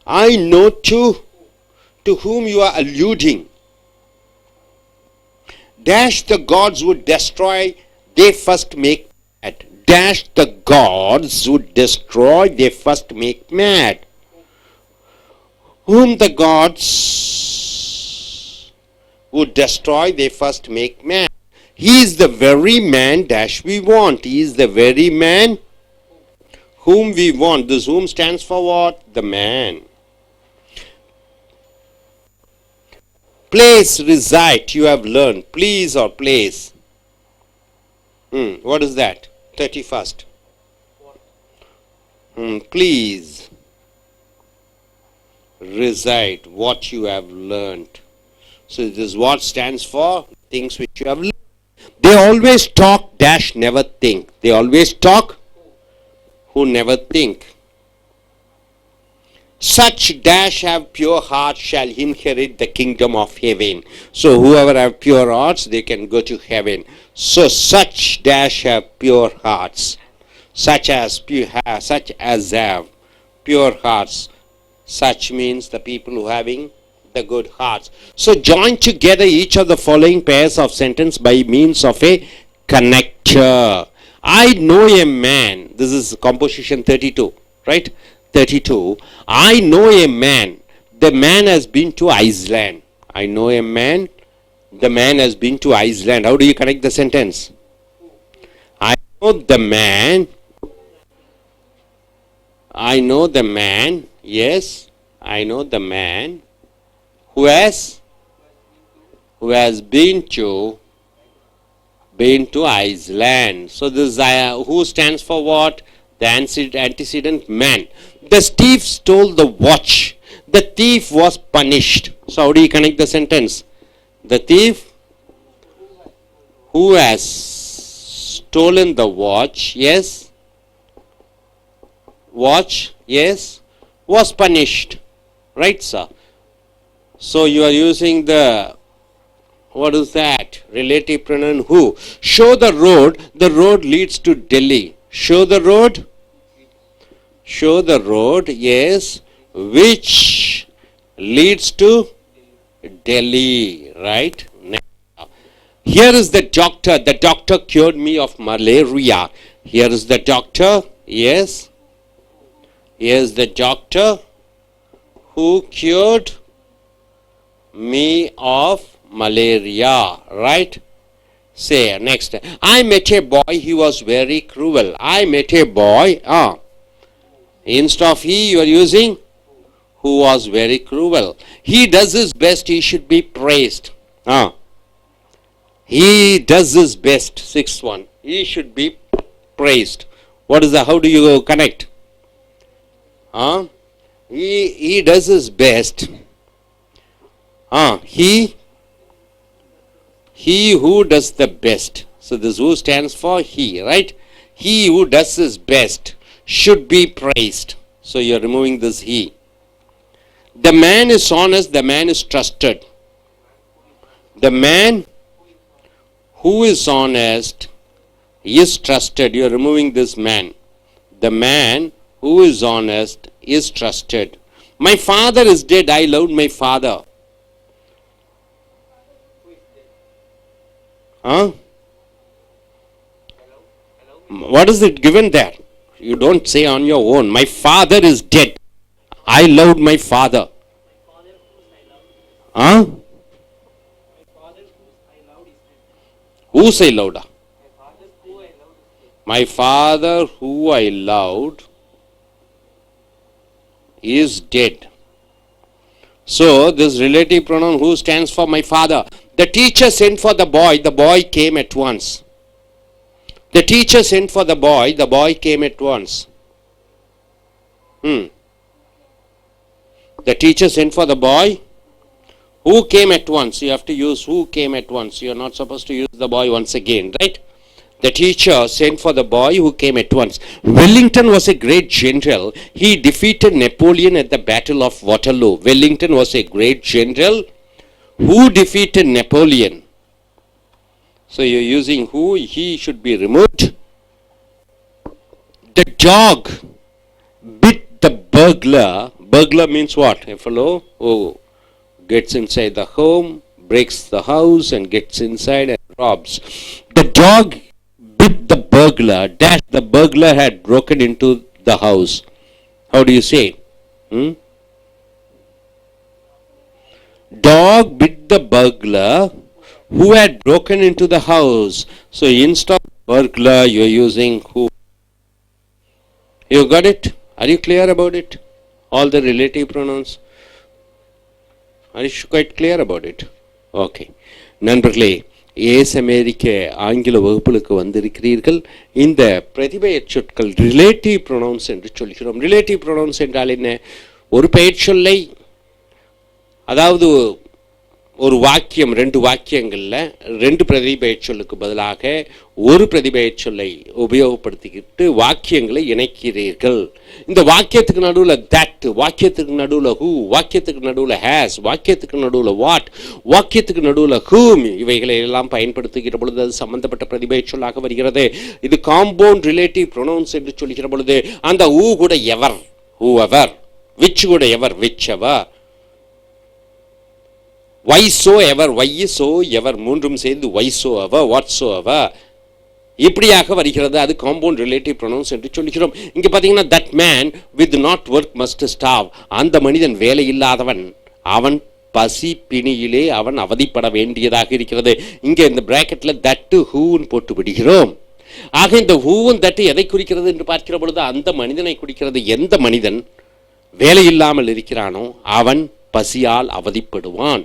I know to whom you are alluding. Dash the gods would destroy, they first make mad. Dash the gods would destroy, they first make mad. Whom the gods would destroy, they first make mad. He is the very man dash we want. He is the very man whom we want. This whom stands for what? The man. Place, reside, you have learned. Please or place. What is that? 31st. Please reside, what you have learned. So this is what stands for things which you have learned. They always talk dash never think. They always talk who never think. Such dash have pure hearts shall inherit the kingdom of heaven. So whoever have pure hearts, they can go to heaven. So such dash have pure hearts, such as have pure hearts. Such means the people who having the good hearts. So join together each of the following pairs of sentence by means of a connector. I know a man. This is composition 32, right? 32. I know a man. The man has been to Iceland. I know a man. The man has been to Iceland. How do you connect the sentence? I know the man. I know the man. Yes, I know the man who has been to Iceland. So this who stands for what? The antecedent man. The thief stole the watch. The thief was punished. So how do you connect the sentence? The thief who has stolen the watch, yes, was punished. Right, sir? So you are using the, what is that? Relative pronoun who. Show the road leads to Delhi. Show the road, yes, which leads to Delhi, right? Next. Here is the doctor cured me of malaria. Here is the doctor, yes. Here is the doctor who cured me of malaria, right? Say next. I met a boy, he was very cruel. I met a boy, instead of he, you are using who was very cruel. He does his best, he should be praised. He does his best, sixth one. He should be praised. What is that? How do you connect? He does his best. He who does the best. So this who stands for he, right? He who does his best should be praised. So you are removing this he. The man is honest, the man is trusted. The man who is honest is trusted. You are removing this man. The man who is honest is trusted. My father is dead, I loved my father. What is it given there? You don't say on your own. My father is dead. I loved my father. Who say louder? My father who I loved is dead. So this relative pronoun who stands for my father. The teacher sent for the boy came at once. The teacher sent for the boy came at once. The teacher sent for the boy, who came at once. You have to use who came at once. You are not supposed to use the boy once again, right? The teacher sent for the boy who came at once. Wellington was a great general. He defeated Napoleon at the Battle of Waterloo. Wellington was a great general who defeated Napoleon. So you're using who, he should be removed. The dog bit the burglar. Burglar means what? A fellow who gets inside the home, breaks the house and gets inside and robs. The dog bit the burglar, dash the burglar had broken into the house. How do you say? Dog bit the burglar who had broken into the house. So instead of burglar, you are using who. You got it? Are you clear about it? All the relative pronouns. Are you quite clear about it? Okay. நண்பர்களே, Ace அமெரிக்க ஆங்கில வகுப்புகளுக்கு வந்திருக்கிறீர்கள். இந்த பிரதிபெயர் சொற்கள் relative pronounce என்று சொல்கிறோம். Relative pronounce என்றால் என்ன? ஒரு பெயர் சொல்லை, அதாவது ஒரு வாக்கியம், ரெண்டு வாக்கியங்களில் ரெண்டு பிரதிபெயர் சொல்லுக்கு பதிலாக ஒரு பிரதிபெயர் சொல்லை உபயோகப்படுத்திக்கிட்டு வாக்கியங்களை இணைக்கிறீர்கள். இந்த வாக்கியத்துக்கு நடுவில் தட், வாக்கியத்துக்கு நடுவில் ஹூ, வாக்கியத்துக்கு நடுவில் ஹேஸ், வாக்கியத்துக்கு நடுவில் வாட், வாக்கியத்துக்கு நடுவில் ஹூம், இவைகளை எல்லாம் பயன்படுத்துகிற பொழுது அது சம்பந்தப்பட்ட பிரதிபெயர் சொல்லாக வருகிறது. இது காம்பவுண்ட் ரிலேட்டிவ் ப்ரொனவுன்ஸ் என்று சொல்கிற பொழுது அந்த ஹூ கூட எவர், ஹூ எவர், விச் கூட ever, whichever, why so ever, why so ever, மூன்றும் சேர்ந்து why so ever, what so ever, இப்படியாக வருகிறது. அது காம்பவுண்ட் ரிலேட்டிவ் ப்ரொனவுன்ஸ் என்று சொல்கிறோம். இங்கே பார்த்தீங்கன்னா that man with not work must starve, அந்த மனிதன் வேலை இல்லாதவன், அவன் பசி பிணியிலே அவன் அவதிப்பட வேண்டியதாக இருக்கிறது. இங்கே இந்த பிராக்கெட்டில் தட்டு ஹூன்னு போட்டு விடுகிறோம். ஆக இந்த ஹூவும் தட்டு எதை குறிக்கிறது என்று பார்க்கிற பொழுது அந்த மனிதனை குறிக்கிறது. எந்த மனிதன் வேலை இல்லாமல் இருக்கிறானோ அவன் பசியால் அவதிப்படுவான்.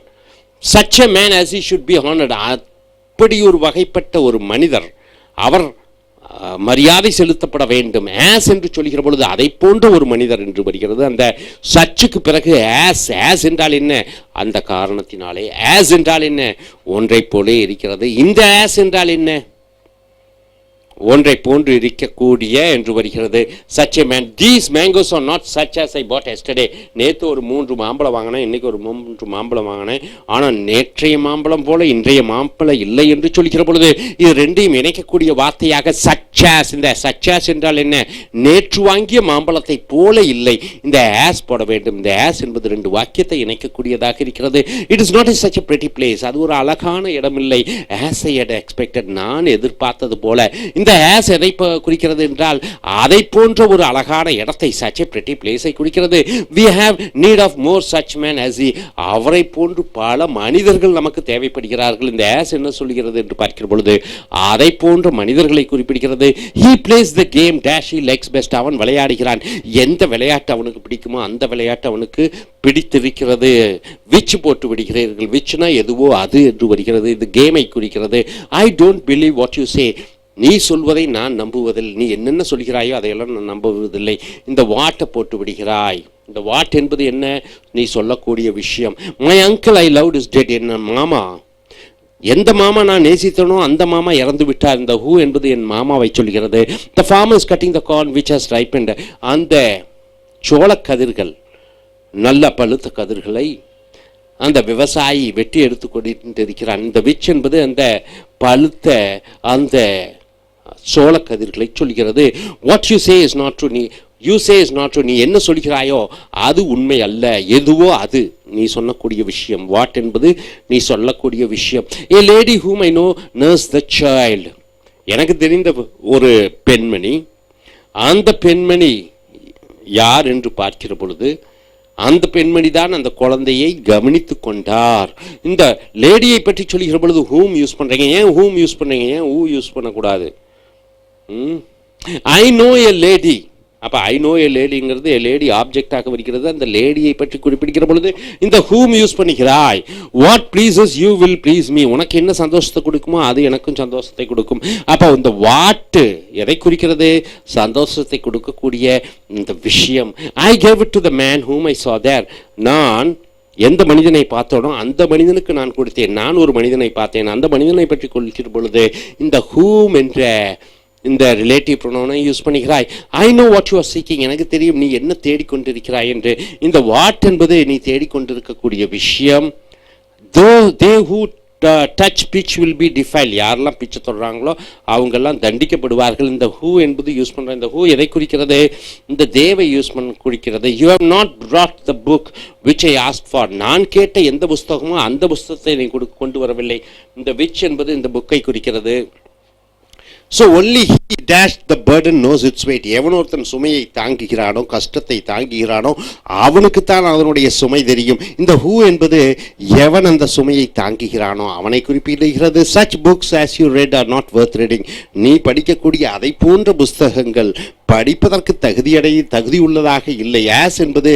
Such a man as he should be honored. அப்படி ஒரு வகைப்பட்ட ஒரு மனிதர், அவர் மரியாதை செலுத்தப்பட வேண்டும். ஆஸ் என்று சொல்கிற பொழுது அதை போன்ற ஒரு மனிதர் என்று வருகிறது. அந்த சச்சுக்கு பிறகு ஆஸ், ஆஸ் என்றால் என்ன? அந்த காரணத்தினாலே. ஆஸ் என்றால் என்ன? ஒன்றை போலே இருக்கிறது. இந்த ஆஸ் என்றால் என்ன? ஒன்றை போன்று இருக்கக்கூடிய என்று வருகிறது. such a man. These mangoes are not such as I bought yesterday. நேற்று ஒரு 3 மாம்பழம் வாங்கினேன், இன்னைக்கு ஒரு 3 மாம்பழம் வாங்கினேன், ஆனால் நேற்றைய மாம்பழம் போல இன்றைய மாம்பழம் இல்லை என்று சொல்கிற பொழுது இது ரெண்டையும் இணைக்கக்கூடிய வார்த்தையாக such as. இந்த such as என்றால் என்ன? நேற்று வாங்கிய மாம்பழத்தை போல இல்லை. இந்த as போட வேண்டும். இந்த as என்பது ரெண்டு வாக்கியத்தை இணைக்கக்கூடியதாக இருக்கிறது. It is not such a pretty place. அது ஒரு அழகான இடம் இல்லை. as I had expected, நான் எதிர்பார்த்தது போல. இந்த as எதை குறிக்கிறது என்றால் அதை போன்ற ஒரு அழகான இடத்தை, such a pretty place ஐ குறிக்கிறது. we have need of more such men as he. அவரை போன்று பல மனிதர்கள் நமக்கு தேவைப்படுகிறார்கள். இந்த as என்ன சொல்கிறது என்று பார்க்கிற பொழுது அதை போன்ற மனிதர்களை குறிப்பிடுகிறது. he plays the game dash he likes best. அவன் விளையாடுகிறான். எந்த விளையாட்டு அவனுக்கு பிடிக்குமோ அந்த விளையாட்டு அவனுக்கு பிடித்திருக்கிறது. விச் போட்டு விடுகிறீர்கள். விச்னா எதுவோ அது என்று வருகிறது. இது கேமை குறிக்கிறது. I don't believe what you say. நீ சொல்வதை நான் நம்புவதில்லை. நீ என்னென்ன சொல்கிறாயோ அதையெல்லாம் நான் நம்புவதில்லை. இந்த வாட்டை போட்டு விடுகிறாய். இந்த வாட் என்பது என்ன? நீ சொல்லக்கூடிய விஷயம். My uncle I loved is dead. என்ன மாமா, எந்த மாமா நான் நேசித்தனோ அந்த மாமா இறந்து விட்டார். இந்த ஹூ என்பது என் மாமாவை சொல்கிறது. The farmers cutting the corn which has ripened. அந்த சோளக்கதிர்கள், நல்ல பழுத்த கதிர்களை அந்த விவசாயி வெட்டி எடுத்து கொண்டு இருக்கிறான். இந்த விச் என்பது அந்த பழுத்த அந்த சோளக்கதிர்களை சொல்கிறது. What you say is not true. You say is not true. நீ என்ன சொல்கிறாயோ அது உண்மை அல்ல. எதுவோ அது நீ சொல்லக்கூடிய விஷயம். வாட் என்பது நீ சொல்லக்கூடிய விஷயம். ஏ lady whom I know nurse the child. எனக்கு தெரிந்த ஒரு பெண்மணி, அந்த பெண்மணி யார் என்று பார்க்கிற பொழுது அந்த பெண்மணி தான் அந்த குழந்தையை கவனித்து கொண்டார். இந்த லேடியை பற்றி சொல்லுகிற பொழுது ஹூம் யூஸ் பண்றீங்க. ஏன் ஹூம் யூஸ் பண்றீங்க? ஏன் ஹூ யூஸ் பண்ணக்கூடாது? I know a lady. அப்போ I know A லேடிங்கிறது A lady ஆப்ஜெக்டாக வருகிறது. அந்த லேடியை பற்றி குறிப்பிடுகிற பொழுது இந்த ஹூம் யூஸ் பண்ணிக்கிறாய். What pleases you will please me. உனக்கு என்ன சந்தோஷத்தை கொடுக்குமோ அது எனக்கும் சந்தோஷத்தை கொடுக்கும். அப்போ இந்த வாட்டு எதை குறிக்கிறது? சந்தோஷத்தை கொடுக்கக்கூடிய இந்த விஷயம். I gave it to the man whom I saw there. நான் எந்த மனிதனை பார்த்தோனோ அந்த மனிதனுக்கு நான் கொடுத்தேன். நான் ஒரு மனிதனை பார்த்தேன், அந்த மனிதனை பற்றி கொள்கிற பொழுது இந்த ஹூம் என்ற இந்த ரிலேட்டிவ் ப்ரொனவுனை யூஸ் பண்ணிக்கிறாய். I know what you are seeking. எனக்கு தெரியும் நீ என்ன தேடிக்கொண்டிருக்கிறாய் என்று. இந்த வாட் என்பது நீ தேடிக்கொண்டிருக்கக்கூடிய விஷயம். they who touch pitch will be defiled. யாரெல்லாம் பிச்சை தொடுறாங்களோ அவங்கெல்லாம் தண்டிக்கப்படுவார்கள். இந்த ஹூ என்பது யூஸ் பண்ணுற இந்த ஹூ எதை குறிக்கிறது? இந்த தேவை யூஸ் பண்ண குறிக்கிறது. You have not brought the book which I asked for. நான் கேட்ட எந்த புஸ்தகமோ அந்த புஸ்தகத்தை நீ கொண்டு வரவில்லை. இந்த which என்பது இந்த புக்கை குறிக்கிறது. So only he dashed the burden knows its weight. எவன் ஒருத்தன் சுமையை தாங்குகிறானோ, கஷ்டத்தை தாங்குகிறானோ, அவனுக்குத்தான் அதனுடைய சுமை தெரியும். இந்த ஹூ என்பது எவன் அந்த சுமையை தாங்குகிறானோ அவனை குறிப்பிடுகிறது. such books as you read are not worth reading. நீ படிக்கக்கூடிய அதை போன்ற புஸ்தகங்கள் படிப்பதற்கு தகுதி உள்ளதாக இல்லை. as என்பது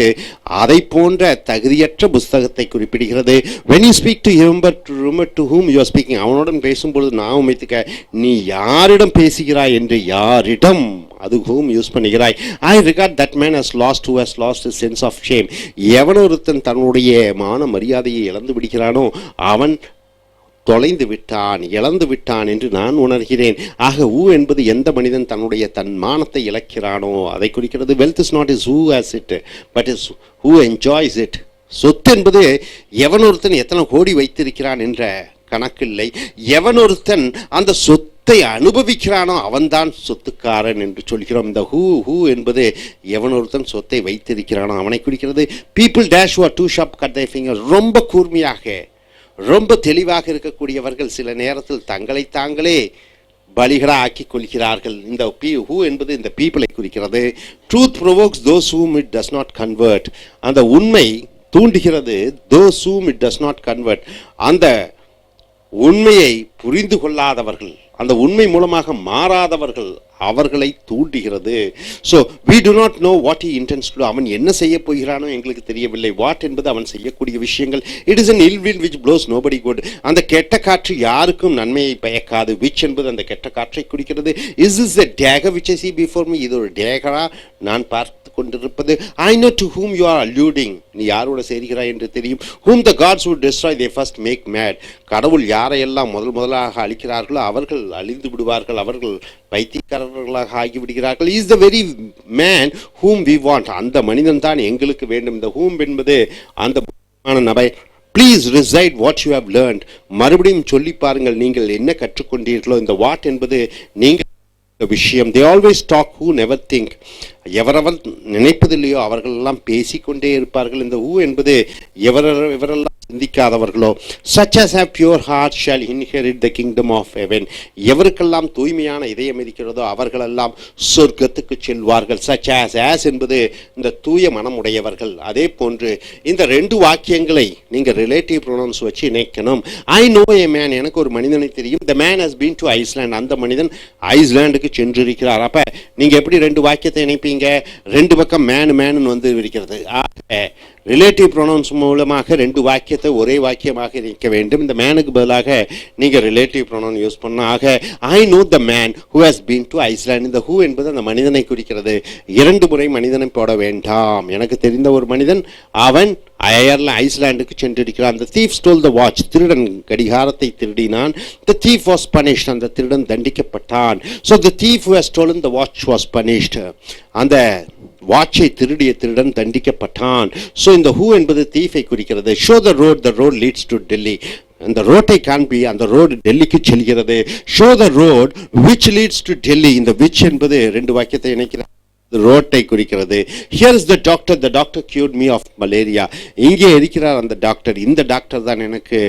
அதை போன்ற தகுதியற்ற புஸ்தகத்தை குறிப்பிடுகிறது. when you speak to him but remember to whom you are speaking. அவனுடன் பேசும்பொழுது நான் உமைத்துக்க நீ யாரிடம் பேசுகிறாய் என்று யாரிடம் அது whom யூஸ் பண்ணுகிறாய். I regard that man as lost who has lost his sense of shame. எவன் ஒருத்தன் தன்னுடைய மான மரியாதையை இழந்து விடுகிறானோ அவன் தொலைந்து விட்டான், இழந்து விட்டான் என்று நான் உணர்கிறேன். ஆக ஊ என்பது எந்த மனிதன் தன் மானத்தை இழக்கிறானோ அதை குறிக்கிறது. wealth is not is who has it but is who enjoys it. சொத்து என்பது எவனொருத்தன் எத்தனை கோடி வைத்திருக்கிறான் என்ற கணக்கில்லை. எவனொருத்தன் அந்த சொத்தை அனுபவிக்கிறானோ அவன்தான் சொத்துக்காரன் என்று சொல்கிறோம். இந்த ஹூ என்பது எவனொருத்தன் சொத்தை வைத்திருக்கிறானோ அவனை குறிக்கிறது. people dash who are too sharp cut their fingers. ரொம்ப கூர்மையாக ரொம்ப தெளிவாக இருக்கக்கூடியவர்கள் சில நேரத்தில் தங்களை தாங்களே பலிகளாக ஆக்கிக் கொள்கிறார்கள். இந்த ஹூ என்பது இந்த பீப்புளை குறிக்கிறது. Truth provokes those whom it does not convert. அந்த உண்மை தூண்டுகிறது those whom it does not convert. அந்த உண்மையை புரிந்து கொள்ளாதவர்கள், அந்த உண்மை மூலமாக மாறாதவர்கள் அவர்களை தூண்டுகிறது. So we do not know what he intends to do. அவன் என்ன செய்ய போகிறானோ எங்களுக்கு தெரியவில்லை. வாட் என்பது அவன் செய்யக்கூடிய விஷயங்கள். it is an ill wind which blows nobody good. அந்த கெட்ட காற்று யாருக்கும் நன்மையை பயக்காது. which என்பது அந்த கெட்ட காற்றை குறிக்கிறது. is this a dagger which I see before me. இது ஒரு டேகரா நான் பார்த்து கொண்டிருப்பது. I know to whom you are alluding. நீ யாரோட சேர்கிறாய் என்று தெரியும். whom the gods would destroy they first make mad. கடவுள் யாரையெல்லாம் முதலாக அழிக்கிறார்களோ அவர்கள் அழிந்து விடுவார்கள், அவர்கள் பைத்தியக்காரர்களாக ஆகிவிடுகிறார்கள். Is the very man whom we want. அந்த மனிதன் தான் எங்களுக்கு வேண்டும். இந்த whom என்பது அந்த நபர். Please recite what you have learnt. மறுபடியும் சொல்லி பாருங்கள் நீங்கள் என்ன கற்றுக்கொண்டீர்களோ. இந்த வாட் என்பது நீங்கள் விஷயம். they always talk who never think. எவரவர் நினைப்பதில்லையோ அவர்களெல்லாம் பேசிக்கொண்டே இருப்பார்கள். இந்த who என்பது எவரெல்லாம் சிந்திக்காதவர்களோ. such as have pure heart shall inherit the kingdom of heaven. எவருக்கெல்லாம் தூய்மையான இதயம் இருக்கிறதோ அவர்களெல்லாம் சொர்க்கத்துக்கு செல்வார்கள். such as என்பது இந்த தூய மனம் உடையவர்கள். அதே போன்று இந்த ரெண்டு வாக்கியங்களை நீங்க ரிலேட்டிவ் ப்ரோனவுன்ஸ் வச்சு இணைக்கணும். I know a man. எனக்கு ஒரு மனிதனை தெரியும். the man has been to Iceland. அந்த மனிதன் ஐஸ்லாண்டுக்கு சென்றிருக்கிறார். அப்ப நீங்க எப்படி ரெண்டு வாக்கியத்தை இணைப்பீங்க? ரெண்டு பக்கம் மேனு வந்து இருக்கிறது. ரிலேட்டிவ் ப்ரொனவுன்ஸ் மூலமாக ரெண்டு வாக்கியத்தை ஒரே வாக்கியமாக இணைக்க வேண்டும். இந்த மேனுக்கு பதிலாக நீங்க ரிலேட்டிவ் ப்ரொனவுன் யூஸ் பண்ண. ஆக I know the man who has been to island. இந்த ஹூ என்பது அந்த மனிதனை குறிக்கிறது. இரண்டு முறை மனிதனை போட வேண்டாம். எனக்கு தெரிந்த ஒரு மனிதன் அவன் ஐஸ்லாண்டுக்கு சென்றிருக்கிறான். the thief stole the watch. திருடன் கடிகாரத்தை திருடினான். the thief was punished. அந்த திருடன் தண்டிக்கப்பட்டான். so the thief who has stolen the watch was punished. அந்த வாட்சை திருடிய திருடன் தண்டிக்கப்பட்டான். ஸோ இந்த ஹூ என்பது தீஃபை குறிக்கிறது. Show the road leads to Delhi. அந்த ரோட்டை காண்பி, அந்த ரோடு டெல்லிக்கு செல்கிறது. Show the road which leads to Delhi. இந்த விச் என்பது ரெண்டு வாக்கியத்தை இணைக்கிறது. ரோட்டை குறிக்கிறது. Here is the doctor cured me of malaria. இங்கே இருக்கிறார் அந்த டாக்டர். இந்த டாக்டர் தான் எனக்கு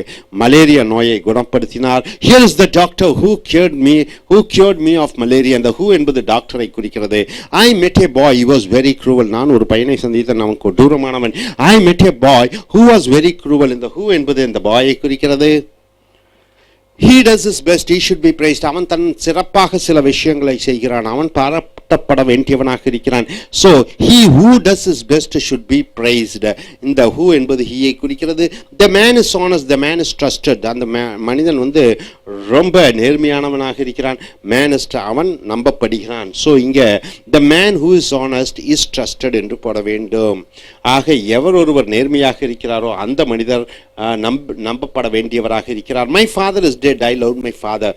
மலேரியா நோயை குணப்படுத்தினார். Here is the doctor who cured me of malaria. அந்த ஹூ என்பது டாக்டரை குறிக்கிறது. I met a boy he was very cruel. நான் ஒரு பையனை சந்தித்தேன், அவன் கொடூரமானவன். I met a boy who was very cruel. இந்த ஹூ என்பது இந்த பாயை குறிக்கிறது. He does his best, he should be praised. அவன் தன் சிறப்பாக சில விஷயங்களை செய்கிறான், அவன் பாராட்டப்பட வேண்டியவனாக இருக்கிறான். So he who does his best should be praised. இந்த who என்பது he-ஐ குறிக்கிறது. The man is honest, the man is trusted. அந்த மனிதன் ரொம்ப நேர்மையானவனாக இருக்கிறான். Man is அவன் நம்பப்படுகிறான். So இங்க the man who is honest is trusted என்று போட வேண்டும். ஆக எவர் ஒருவர் நேர்மையாக இருக்கிறாரோ அந்த மனிதர் நம்பப்பட வேண்டியவராக இருக்கிறார். My father is dead, I loved my father.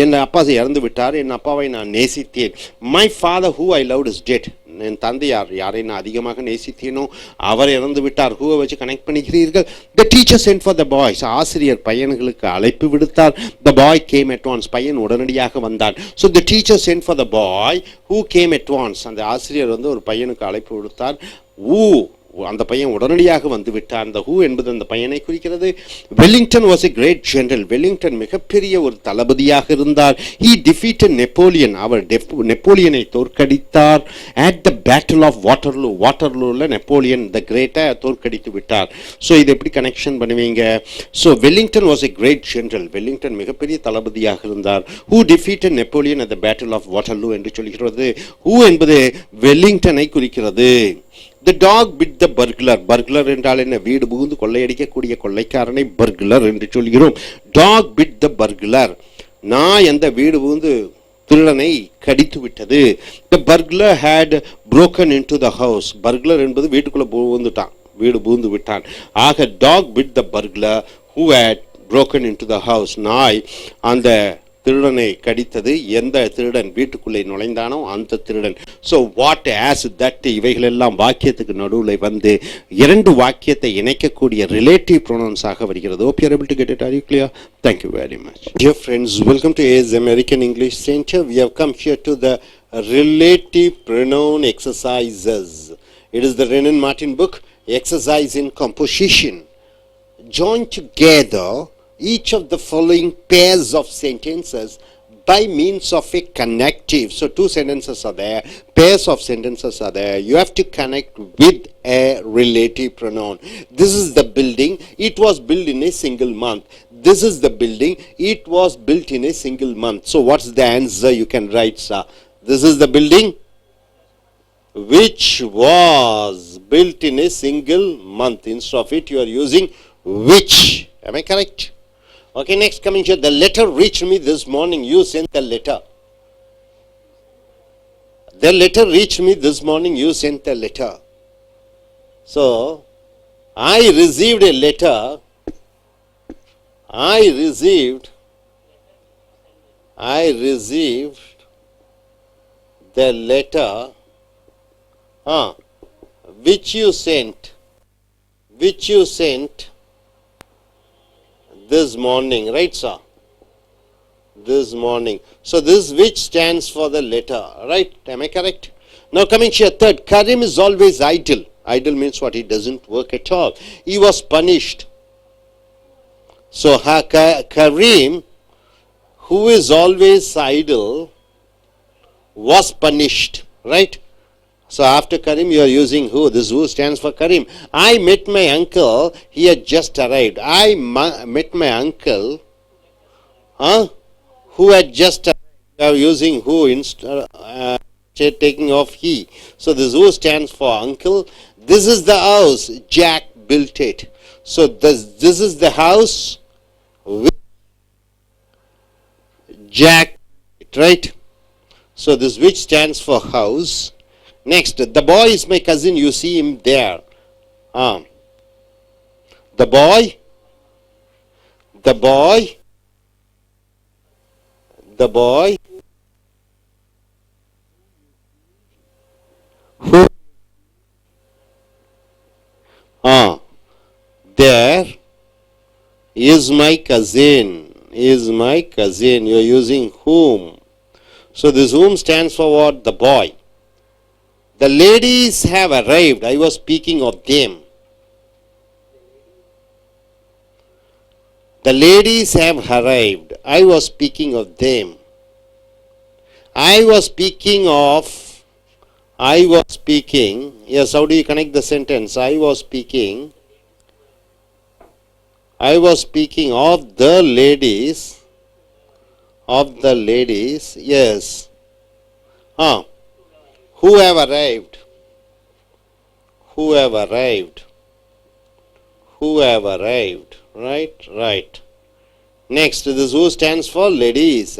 என் அப்பா இறந்து விட்டார், என் அப்பாவை நான் நேசித்தேன். My father who I loved is dead. என் தந்தை யாரை நான் அதிகமாக நேசித்தேனோ அவர் இறந்து விட்டார். ஹூவை வச்சு connect பண்ணிக்கிறீர்கள். The teacher sent for the boys. ஆசிரியர் பையன்களுக்கு அழைப்பு விடுத்தார். The boy came at once. பையன் உடனடியாக வந்தான். So the teacher sent for the boy who came at once. அந்த ஆசிரியர் ஒரு பையனுக்கு அழைப்பு விடுத்தார். who அந்த பையன் உடனடியாக வந்து விட்டான். அந்த ஹூ என்பது அந்த பையனை குறிக்கிறது. Wellington was a great general. Wellington மிகப்பெரிய ஒரு தளபதியாக இருந்தார். he defeated Napoleon. அவர் நெப்போலியனை தோற்கடித்தார். at the battle of Waterloo. வாட்டர்லூல நெப்போலியன் த கிரேட்டை தோற்கடித்து விட்டார். ஸோ இது எப்படி கனெக்ஷன் பண்ணுவீங்க? So Wellington was a great general. Wellington மிகப்பெரிய தளபதியாக இருந்தார். who defeated Napoleon at the battle of Waterloo என்று சொல்கிறது. who என்பது வெல்லிங்டனை குறிக்கிறது. The dog bit the burglar. Burglar என்றால் என்ன? வீடு புகுந்து கொள்ளையடிக்கக்கூடிய கொள்ளைக்காரனை பர்குலர் என்று சொல்கிறோம். Dog bit the burglar. நாய் அந்த வீடு புகுந்து திருடனை கடித்து விட்டது. The burglar had broken into the house. Burglar என்பது வீட்டுக்குள்ள வீடு புகுந்து விட்டான். ஆக dog bit the burglar who had broken into the house. நாய் அந்த திருடனை கடித்தது. எந்த திருடன் வீட்டுக்குள்ளே நுழைந்தானோ அந்த திருடன். ஸோ வாட் ஆஸ் தட் இவைகளெல்லாம் வாக்கியத்துக்கு நடுவில் இரண்டு வாக்கியத்தை இணைக்கக்கூடிய ரிலேட்டிவ் ப்ரொனவுன்ஸாக வருகிறது. Hope you are able to get it. Are you clear? Thank you very much. Dear friends, welcome to AS American English Center. We have come here to the relative pronoun exercises. It is the Renan Martin book, Exercise in Composition. Join together each of the following pairs of sentences by means of a connective. So two sentences are there, pairs of sentences are there. You have to connect with a relative pronoun. This is the building, it was built in a single month. This is the building, it was built in a single month. So what's the answer? You can write, sir. This is the building which was built in a single month. Instead of it you are using which. Am I correct? Okay, next coming here, the letter reached me this morning. You sent the letter. The letter reached me this morning. You sent the letter. So, I received a letter. I received the letter which you sent this morning, right, sir? This morning. So this which stands for the letter, right? Am I correct? Now coming here, third, Karim is always idle. Idle means what? He doesn't work at all. He was punished. So Karim, who is always idle, was punished, right? So after Karim you are using who. This who stands for Karim. I met my uncle, he had just arrived. I met my uncle who had just arrived. You are using who instead taking off he. So this who stands for uncle. This is the house, Jack built it. So this is the house which Jack built, right? So this which stands for house. Next, the boy is my cousin, you see him there. The boy who there is my cousin, you are using whom. So this whom stands for what? The boy. The ladies have arrived. I was speaking of them. The ladies have arrived. I was speaking of them. Yes, how do you connect the sentence? I was speaking of the ladies. Yes. Ah, who have arrived? Who have arrived? Who have arrived? Right, right. Next, this who stands for ladies.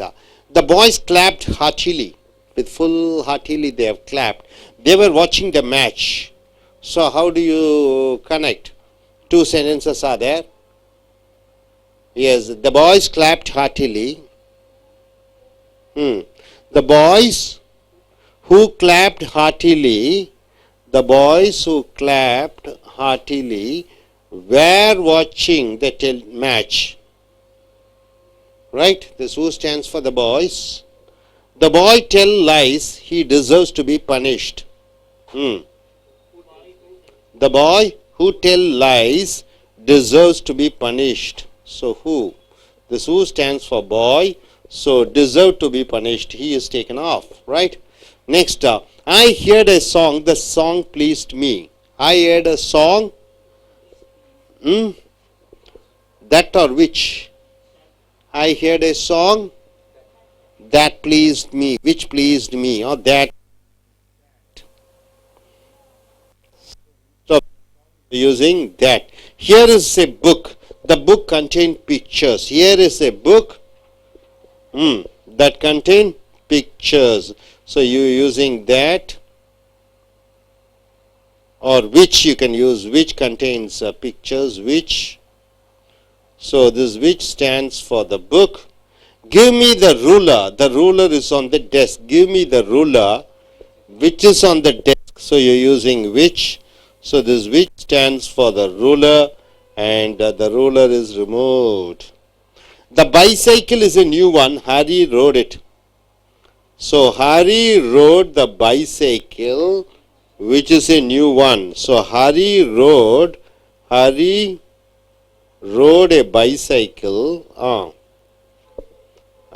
The boys clapped heartily. With full heartily they have clapped. They were watching the match. So how do you connect? Two sentences are there. Yes, the boys clapped heartily. The boys who clapped heartily, the boys who clapped heartily were watching the match. Right? This who stands for the boys. The boy tell lies, he deserves to be punished. The boy who tell lies deserves to be punished. So who? This who stands for boy. So deserve to be punished. He is taken off. Right? Next, I heard a song. The song pleased me. I heard a song. That or which? I heard a song that pleased me. Which pleased me? Or that. So using that. Here is a book. The book contains pictures. Here is a book that contains pictures. So you using that or which, you can use which contains pictures, which. So this which stands for the book. Give me the ruler. The ruler is on the desk. Give me the ruler which is on the desk. So you're using which. So this which stands for the ruler, and the ruler is removed. The bicycle is a new one. Harry rode it. So Harry rode the bicycle which is a new one. So Harry rode a bicycle.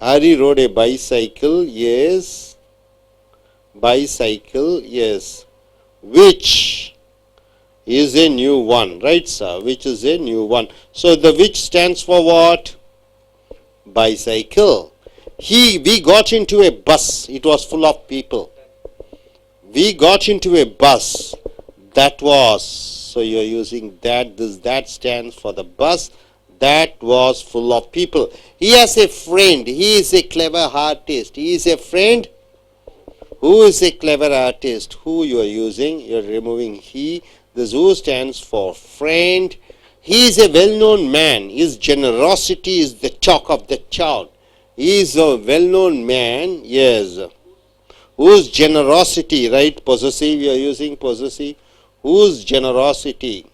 Harry rode a bicycle, yes. Bicycle, yes. Which is a new one, right sir? Which is a new one. So the which stands for what? Bicycle. We got into a bus. It was full of people. We got into a bus. That was. So you are using that. That stands for the bus. That was full of people. He has a friend. He is a clever artist. He is a friend. Who is a clever artist? Who you are using? You are removing he. This who stands for friend. He is a well-known man. His generosity is the talk of the town. He is a well-known man. Yes. Whose generosity, right? Possessive. You are using possessive. Whose generosity?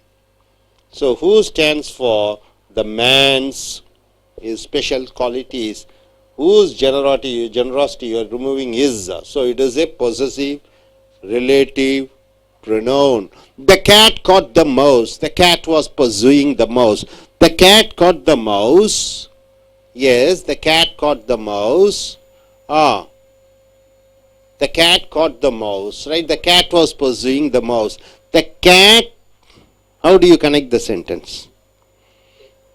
So who stands for the man's his special qualities? Whose generosity you are removing is. So it is a possessive relative pronoun. The cat caught the mouse. The cat was pursuing the mouse. The cat caught the mouse. Yes, the cat caught the mouse. The cat caught the mouse, right? The cat was pursuing the mouse. The cat, how do you connect the sentence?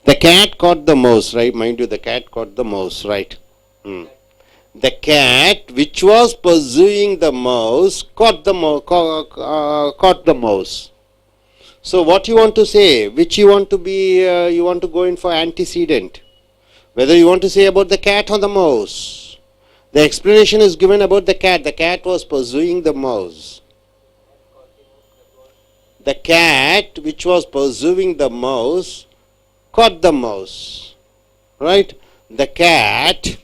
The cat caught the mouse, right? Mind you, the cat caught the mouse, right? The cat which was pursuing the mouse caught the mouse. So what you want to say? Which you want to be? You want to go in for antecedent. Whether you want to say about the cat or the mouse. The explanation is given about the cat. The cat was pursuing the mouse. The cat which was pursuing the mouse caught the mouse. Right? The cat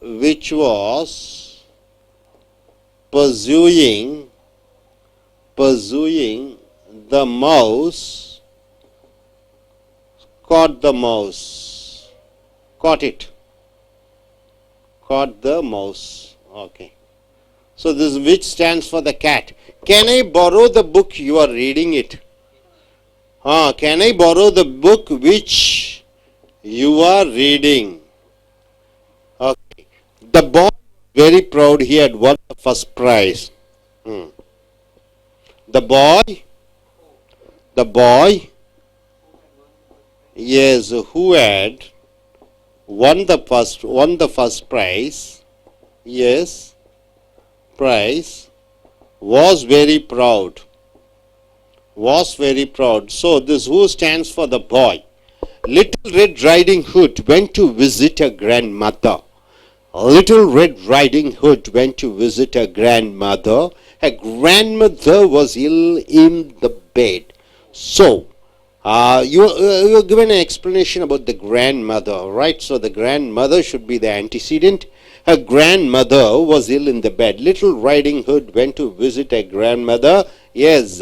which was pursuing the mouse caught the mouse. Caught it. Caught the mouse. Okay. So this which stands for the cat. Can I borrow the book? You are reading it. Can I borrow the book which you are reading? Okay. The boy was very proud. He had won the first prize. The boy, yes, who had won the first prize. Yes, prize. Was very proud. Was very proud. So this who stands for the boy. Little Red Riding Hood went to visit her grandmother. Little Red Riding Hood went to visit her grandmother. Her grandmother was ill in the bed. So, you were given an explanation about the grandmother, right? So the grandmother should be the antecedent. Her grandmother was ill in the bed. Little Riding Hood went to visit her grandmother. Yes.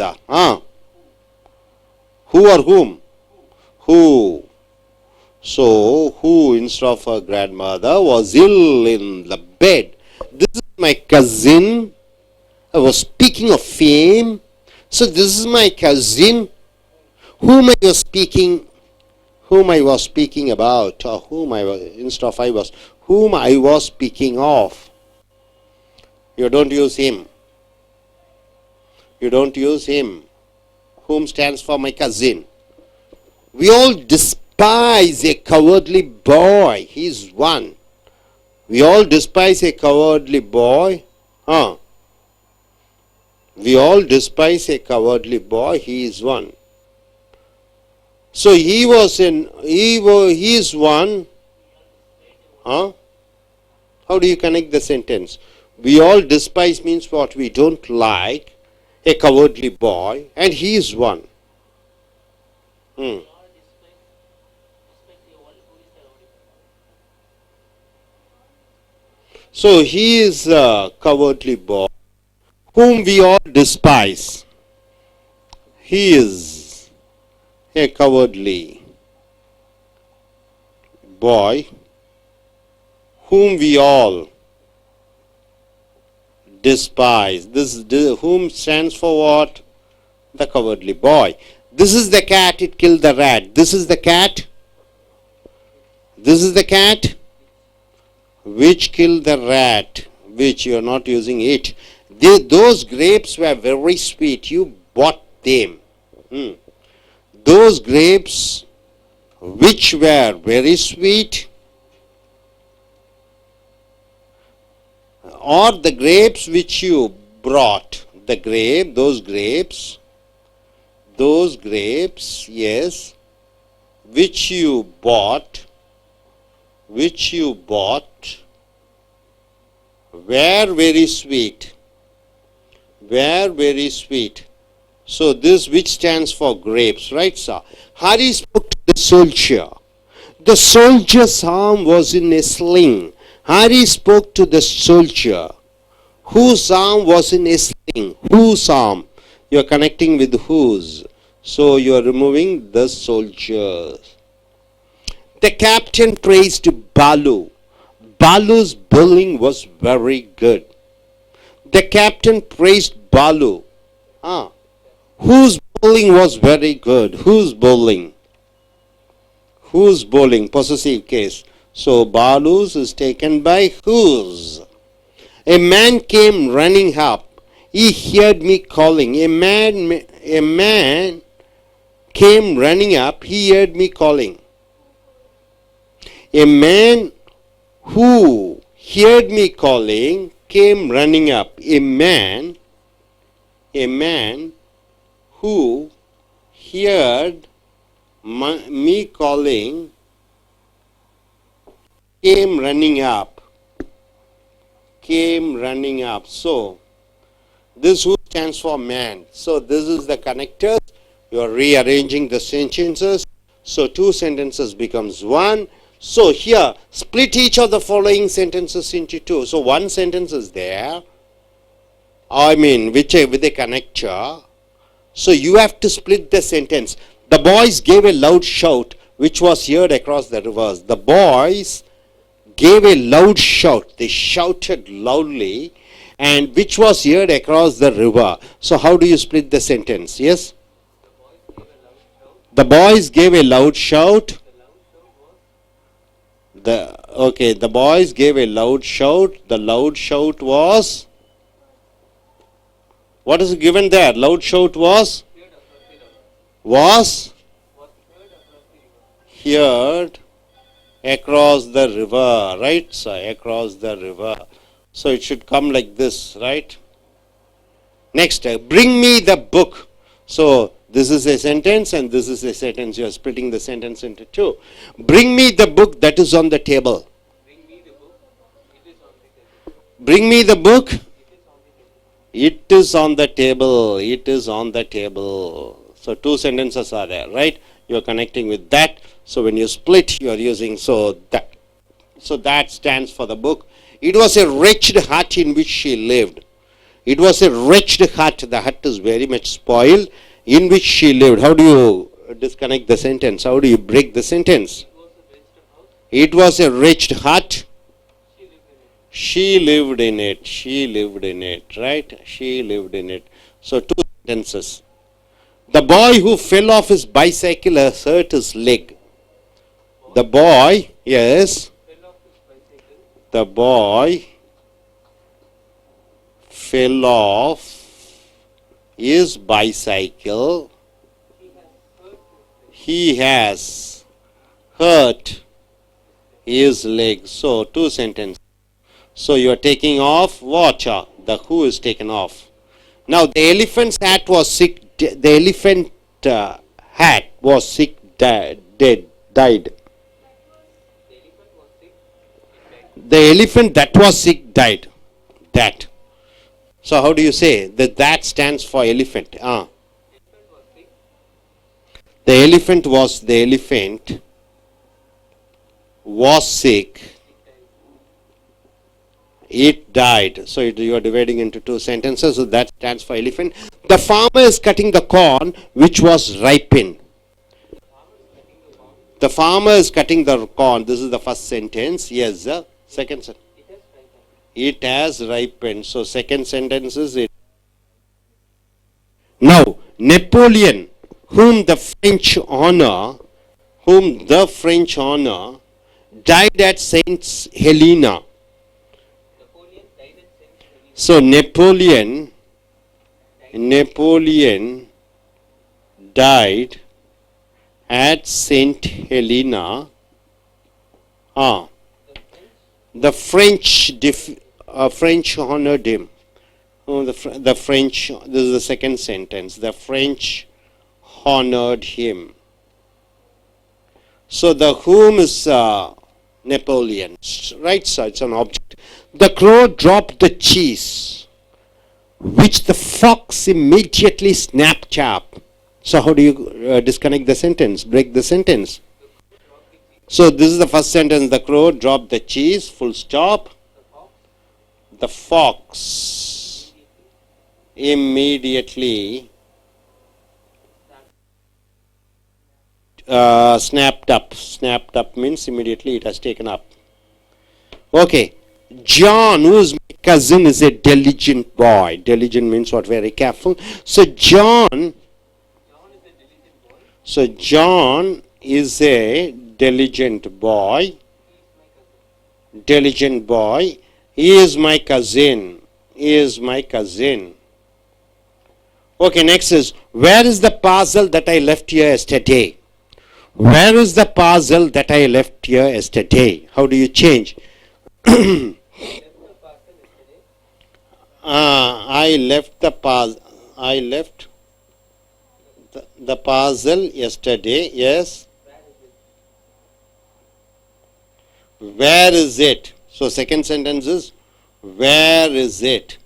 Who or whom? Who? So, who instead of her grandmother was ill in the bed. This is my cousin. I was speaking of fame. So this is my cousin. Whom I was speaking about, or whom I was speaking of. You don't use him. You don't use him. Whom stands for my cousin. We all despise a cowardly boy. He's one. We all despise a cowardly boy. We all despise a cowardly boy. He is one. So he is one. How do you connect the sentence? We all despise means what? We don't like a cowardly boy, and he is one. So he is a cowardly boy whom we all despise. He is a cowardly boy whom we all despise. This whom stands for what? The cowardly boy. This is the cat, it killed the rat. This is the cat. This is the cat which killed the rat, which you are not using it. Those grapes were very sweet. You bought them. Those grapes which were very sweet, or the grapes which you brought. Those grapes, yes, which you bought, were very sweet. Were very sweet. So this which stands for grapes, right, sir? Harry spoke to the soldier. The soldier's arm was in a sling. Harry spoke to the soldier, whose arm was in a sling. Whose arm? You are connecting with whose. So you are removing the soldier. The captain praised Balu. Balu's bowling was very good. The captain praised Balu. Whose bowling was very good? Whose bowling? Whose bowling? Possessive case. So Balu's is taken by whose. A man came running up. He heard me calling. A man came running up. He heard me calling. A man who heard me calling came running up. A man who heard me calling came running up. So this who stands for man. So this is the connectors. You are rearranging the sentences. So two sentences becomes one. So here, split each of the following sentences into two. So one sentence is there, with a connector. So you have to split the sentence. The boys gave a loud shout which was heard across the rivers. The boys gave a loud shout. They shouted loudly, and which was heard across the river. So how do you split the sentence? Yes? The boys gave a loud shout. The boys gave a loud shout. The loud shout was, what is given there? Loud shout was heard Across the river, right? So across the river. So it should come like this, right? Next, bring me the book. So this is a sentence and this is a sentence. You are splitting the sentence into two. Bring me the book that is on the table. Bring me the book. It is on the table. It is on the table. So two sentences are there, right? You are connecting with that. So when you split, you are using that. So that stands for the book. It was a wretched hut in which she lived. It was a wretched hut. The hut is very much spoiled in which she lived. How do you disconnect the sentence? How do you break the sentence? It was a wretched hut. She lived in it. She lived in it. Right? She lived in it. So two sentences. The boy who fell off his bicycle has hurt his leg. The boy, yes. The boy fell off his bicycle. He has hurt his leg. So two sentences. So you are taking off what? The who is taken off. Now the elephant's hat was sick. The elephant hat was sick, died. The elephant that was sick died. That. So how do you say that stands for elephant? The elephant was sick. It died. So you are dividing into two sentences. So that stands for elephant. The farmer is cutting the corn which was ripened. The farmer is cutting the corn. This is the first sentence. Yes. Second sentence. It has ripened. So second sentence is it. Now Napoleon, whom the French honor, died at Saint Helena. So Napoleon died at Saint Helena. The French honored him. The French. This is the second sentence. The French honored him. So the whom is Napoleon, right? So it's an object. The crow dropped the cheese, which the fox immediately snapped up. So how do you disconnect the sentence? Break the sentence. So this is the first sentence. The crow dropped the cheese. Full stop. The fox immediately snapped up. Snapped up means immediately it has taken up. Okay. John, who is my cousin, is a diligent boy. Diligent means what? Very careful. So John is a diligent boy. Diligent boy. He is my cousin. He is my cousin. Okay, next is, where is the parcel that I left here yesterday? Where is the parcel that I left here yesterday? How do you change? I left the parcel yesterday. Yes. Where is it? So second sentence is, where is it?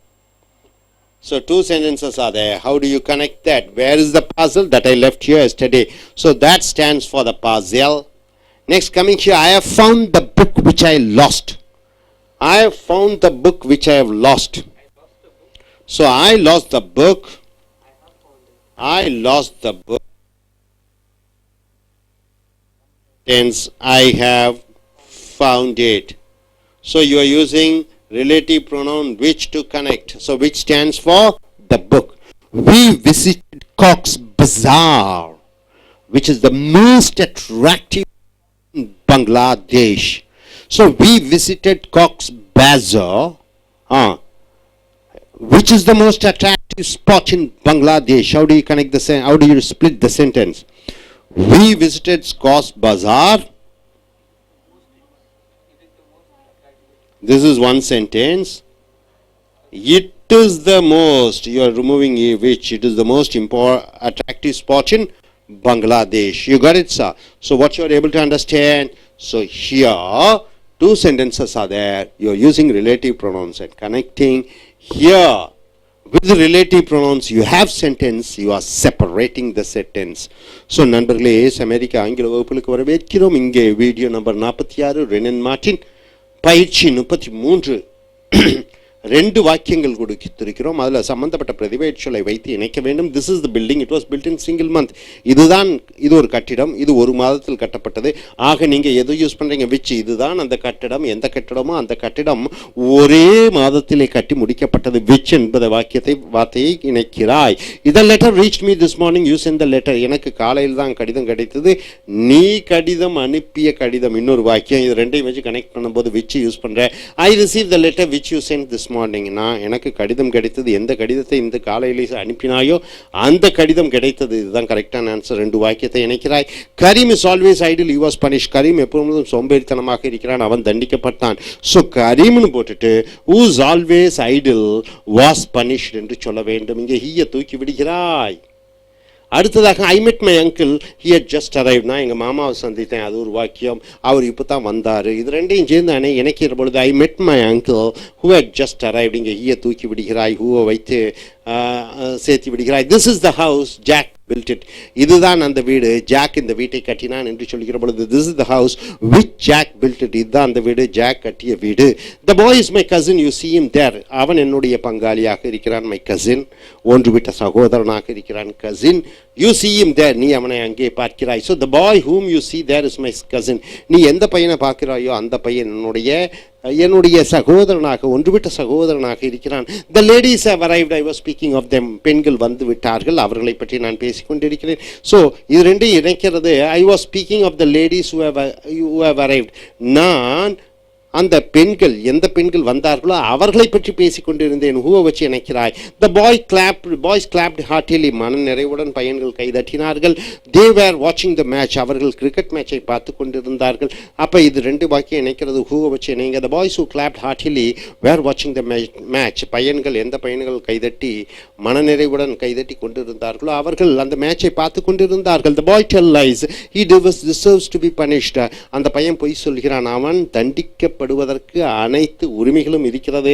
So two sentences are there. How do you connect that? Where is the parcel that I left here yesterday? So that stands for the parcel. Next, coming here, I have found the book which I lost. I have found the book which I have lost. So I lost the book. I lost the book. Hence, I have found it. So you are using relative pronoun which to connect. So which stands for the book. We visited Cox's Bazar, which is the most attractive in Bangladesh. So we visited Cox's Bazar, which is the most attractive spot in Bangladesh. How do you connect the sentence? How do you split the sentence? We visited Cox's Bazar, This is one sentence. It is the most, you are removing which, it is the most attractive spot in Bangladesh. You got it, sir? So what you are able to understand? So here, two sentences are there. You are using relative pronouns and connecting. Here, with the relative pronouns, you have sentence, you are separating the sentence. So நண்பர்களே, America ஆங்கில வகுப்புகளுக்கு வரவேற்கிறோம். இங்கே video number 46, Wren and Martin பயிற்சி 33. ரெண்டு வாக்கியங்கள் கொடுத்திருக்கிறோம். அதில் சம்பந்தப்பட்ட பிரதிபெயர்ச்சொல்லை வைத்து இணைக்க வேண்டும். This is the building, it was built in single month. இதுதான், இது ஒரு கட்டிடம், இது ஒரு மாதத்தில் கட்டப்பட்டது. ஆக நீங்கள் எது யூஸ் பண்ணுறீங்க? விச், இதுதான் அந்த கட்டிடம். எந்த கட்டிடமோ அந்த கட்டிடம் ஒரே மாதத்திலே கட்டி முடிக்கப்பட்டது. விச் என்பத வார்த்தையை இணைக்கிறாய். இதன் letter reach me this morning, you sent the letter. எனக்கு காலையில் தான் கடிதம் கிடைத்தது. நீ கடிதம் அனுப்பிய கடிதம். இன்னொரு வாக்கியம். இது ரெண்டையும் வச்சு கனெக்ட் பண்ணும்போது விச் யூஸ் பண்ணுற. I receive the letter which you sent this morning. நான் எனக்கு கடிதம் கிடைத்தது. எந்த கடிதத்தை இந்த காலையிலே அனுப்பினாயோ அந்த கடிதம் கிடைத்தது. இதுதான் கரெக்டான ஆன்சர். ரெண்டு வாக்கியத்தை இணைக்கிறாய். Karim is always idle, he was punish. Karim எப்பொழுதும் சோம்பேறித்தனமாக இருக்கிறான், அவன் தண்டிக்கப்பட்டான். ஸோ கரீம்னு போட்டுட்டு who's always idle was punished என்று சொல்ல வேண்டும். இங்கே ஹீயை தூக்கி விடுகிறாய். அடுத்ததாக I met my uncle, he had just arrive. நான் எங்கள் மாமாவை சந்தித்தேன். அது ஒரு வாக்கியம். அவர் இப்போ தான் வந்தார். இது ரெண்டையும் சேர்ந்து இணைக்கிற பொழுது I met my uncle who had just arrive. இங்கே ஹீயை தூக்கி விடுகிறாய், ஹூவை வைத்து சேர்த்து விடுகிறாய். This is the house Jack built it. இதுதான் அந்த வீடு, ஜாக் இந்த வீட்டை கட்டினான் என்று சொல்கிற பொழுது this is the house which Jack built it. இதுதான் அந்த வீடு, ஜாக் கட்டிய வீடு. The boy is my cousin, you see him there. அவன் என்னுடைய பங்காளியாக இருக்கிறான். my cousin, ஒன்றுவிட்ட சகோதரனாக இருக்கிறான். cousin, you see him there. நீ அவனை அங்கே பார்க்கிறாய். so the boy whom you see there is my cousin. நீ எந்த பையனை பார்க்கிறாயோ அந்த பையன் என்னுடைய சகோதரனாக, ஒன்றுவிட்ட சகோதரனாக இருக்கிறான். the ladies have arrived, I was speaking of them. பெண்கள் வந்து விட்டார்கள், அவர்களை பற்றி நான் பேசிக்கொண்டிருக்கிறேன். ஸோ இது ரெண்டும் இணைக்கிறது. I was speaking of the ladies who have arrived. நான் அந்த பெண்கள், எந்த பெண்கள் வந்தார்களோ அவர்களை பற்றி பேசிக்கொண்டிருந்தேன். ஹூவை வச்சு இணைக்கிறாய். த பாய்ஸ் கிளாப்ட் ஹார்ட்டிலி. மன நிறைவுடன் பையன்கள் கைதட்டினார்கள். தே வேர் வாட்சிங் த மேட்ச். அவர்கள் கிரிக்கெட் மேட்சை பார்த்து கொண்டிருந்தார்கள். அப்போ இது ரெண்டு வாக்கியம் இணைக்கிறது. ஹூவை வச்சு இணைங்க. த பாய்ஸ் ஹூ கிளாப்ட் ஹார்ட்டிலி வேர் வாட்சிங் த மேட்ச். பையன்கள், எந்த பையன்கள் கைதட்டி மனநிறைவுடன் கைதட்டி கொண்டிருந்தார்களோ அவர்கள் அந்த மேட்சை பார்த்து கொண்டிருந்தார்கள். The boy tell lies, he deserves to be punished. அந்த பையன் பொய் சொல்கிறான், அவன் தண்டிக்க படுவதற்கு அனைத்து உரிமைகளும் இருக்கிறது.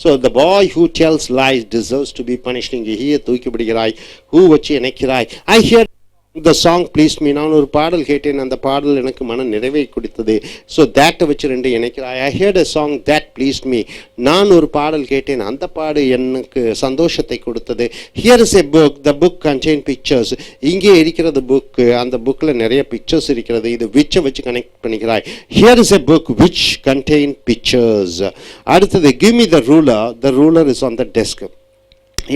So the boy who tells lies deserves to be punished. இங்கே ஹீயை தூக்கி விடுகிறாய், ஹூ வச்சு இணைக்கிறாய். I heard the song pleased me. நான் ஒரு பாடல் கேட்டேன், அந்த பாடல் எனக்கு மன நிறைவை கொடுத்தது. ஸோ தேட்டை வச்சு ரெண்டு இணைக்கிறாய். I heard a song that pleased me. நான் ஒரு பாடல் கேட்டேன், அந்த பாடு எனக்கு சந்தோஷத்தை கொடுத்தது. Here is a book, the book contain pictures. இங்கே இருக்கிறது புக், அந்த புக்கில் நிறைய பிக்சர்ஸ் இருக்கிறது. இது விச்சை வச்சு connect பண்ணிக்கிறாய். Here is a book which contain pictures. அடுத்தது give me the ruler is on the desk.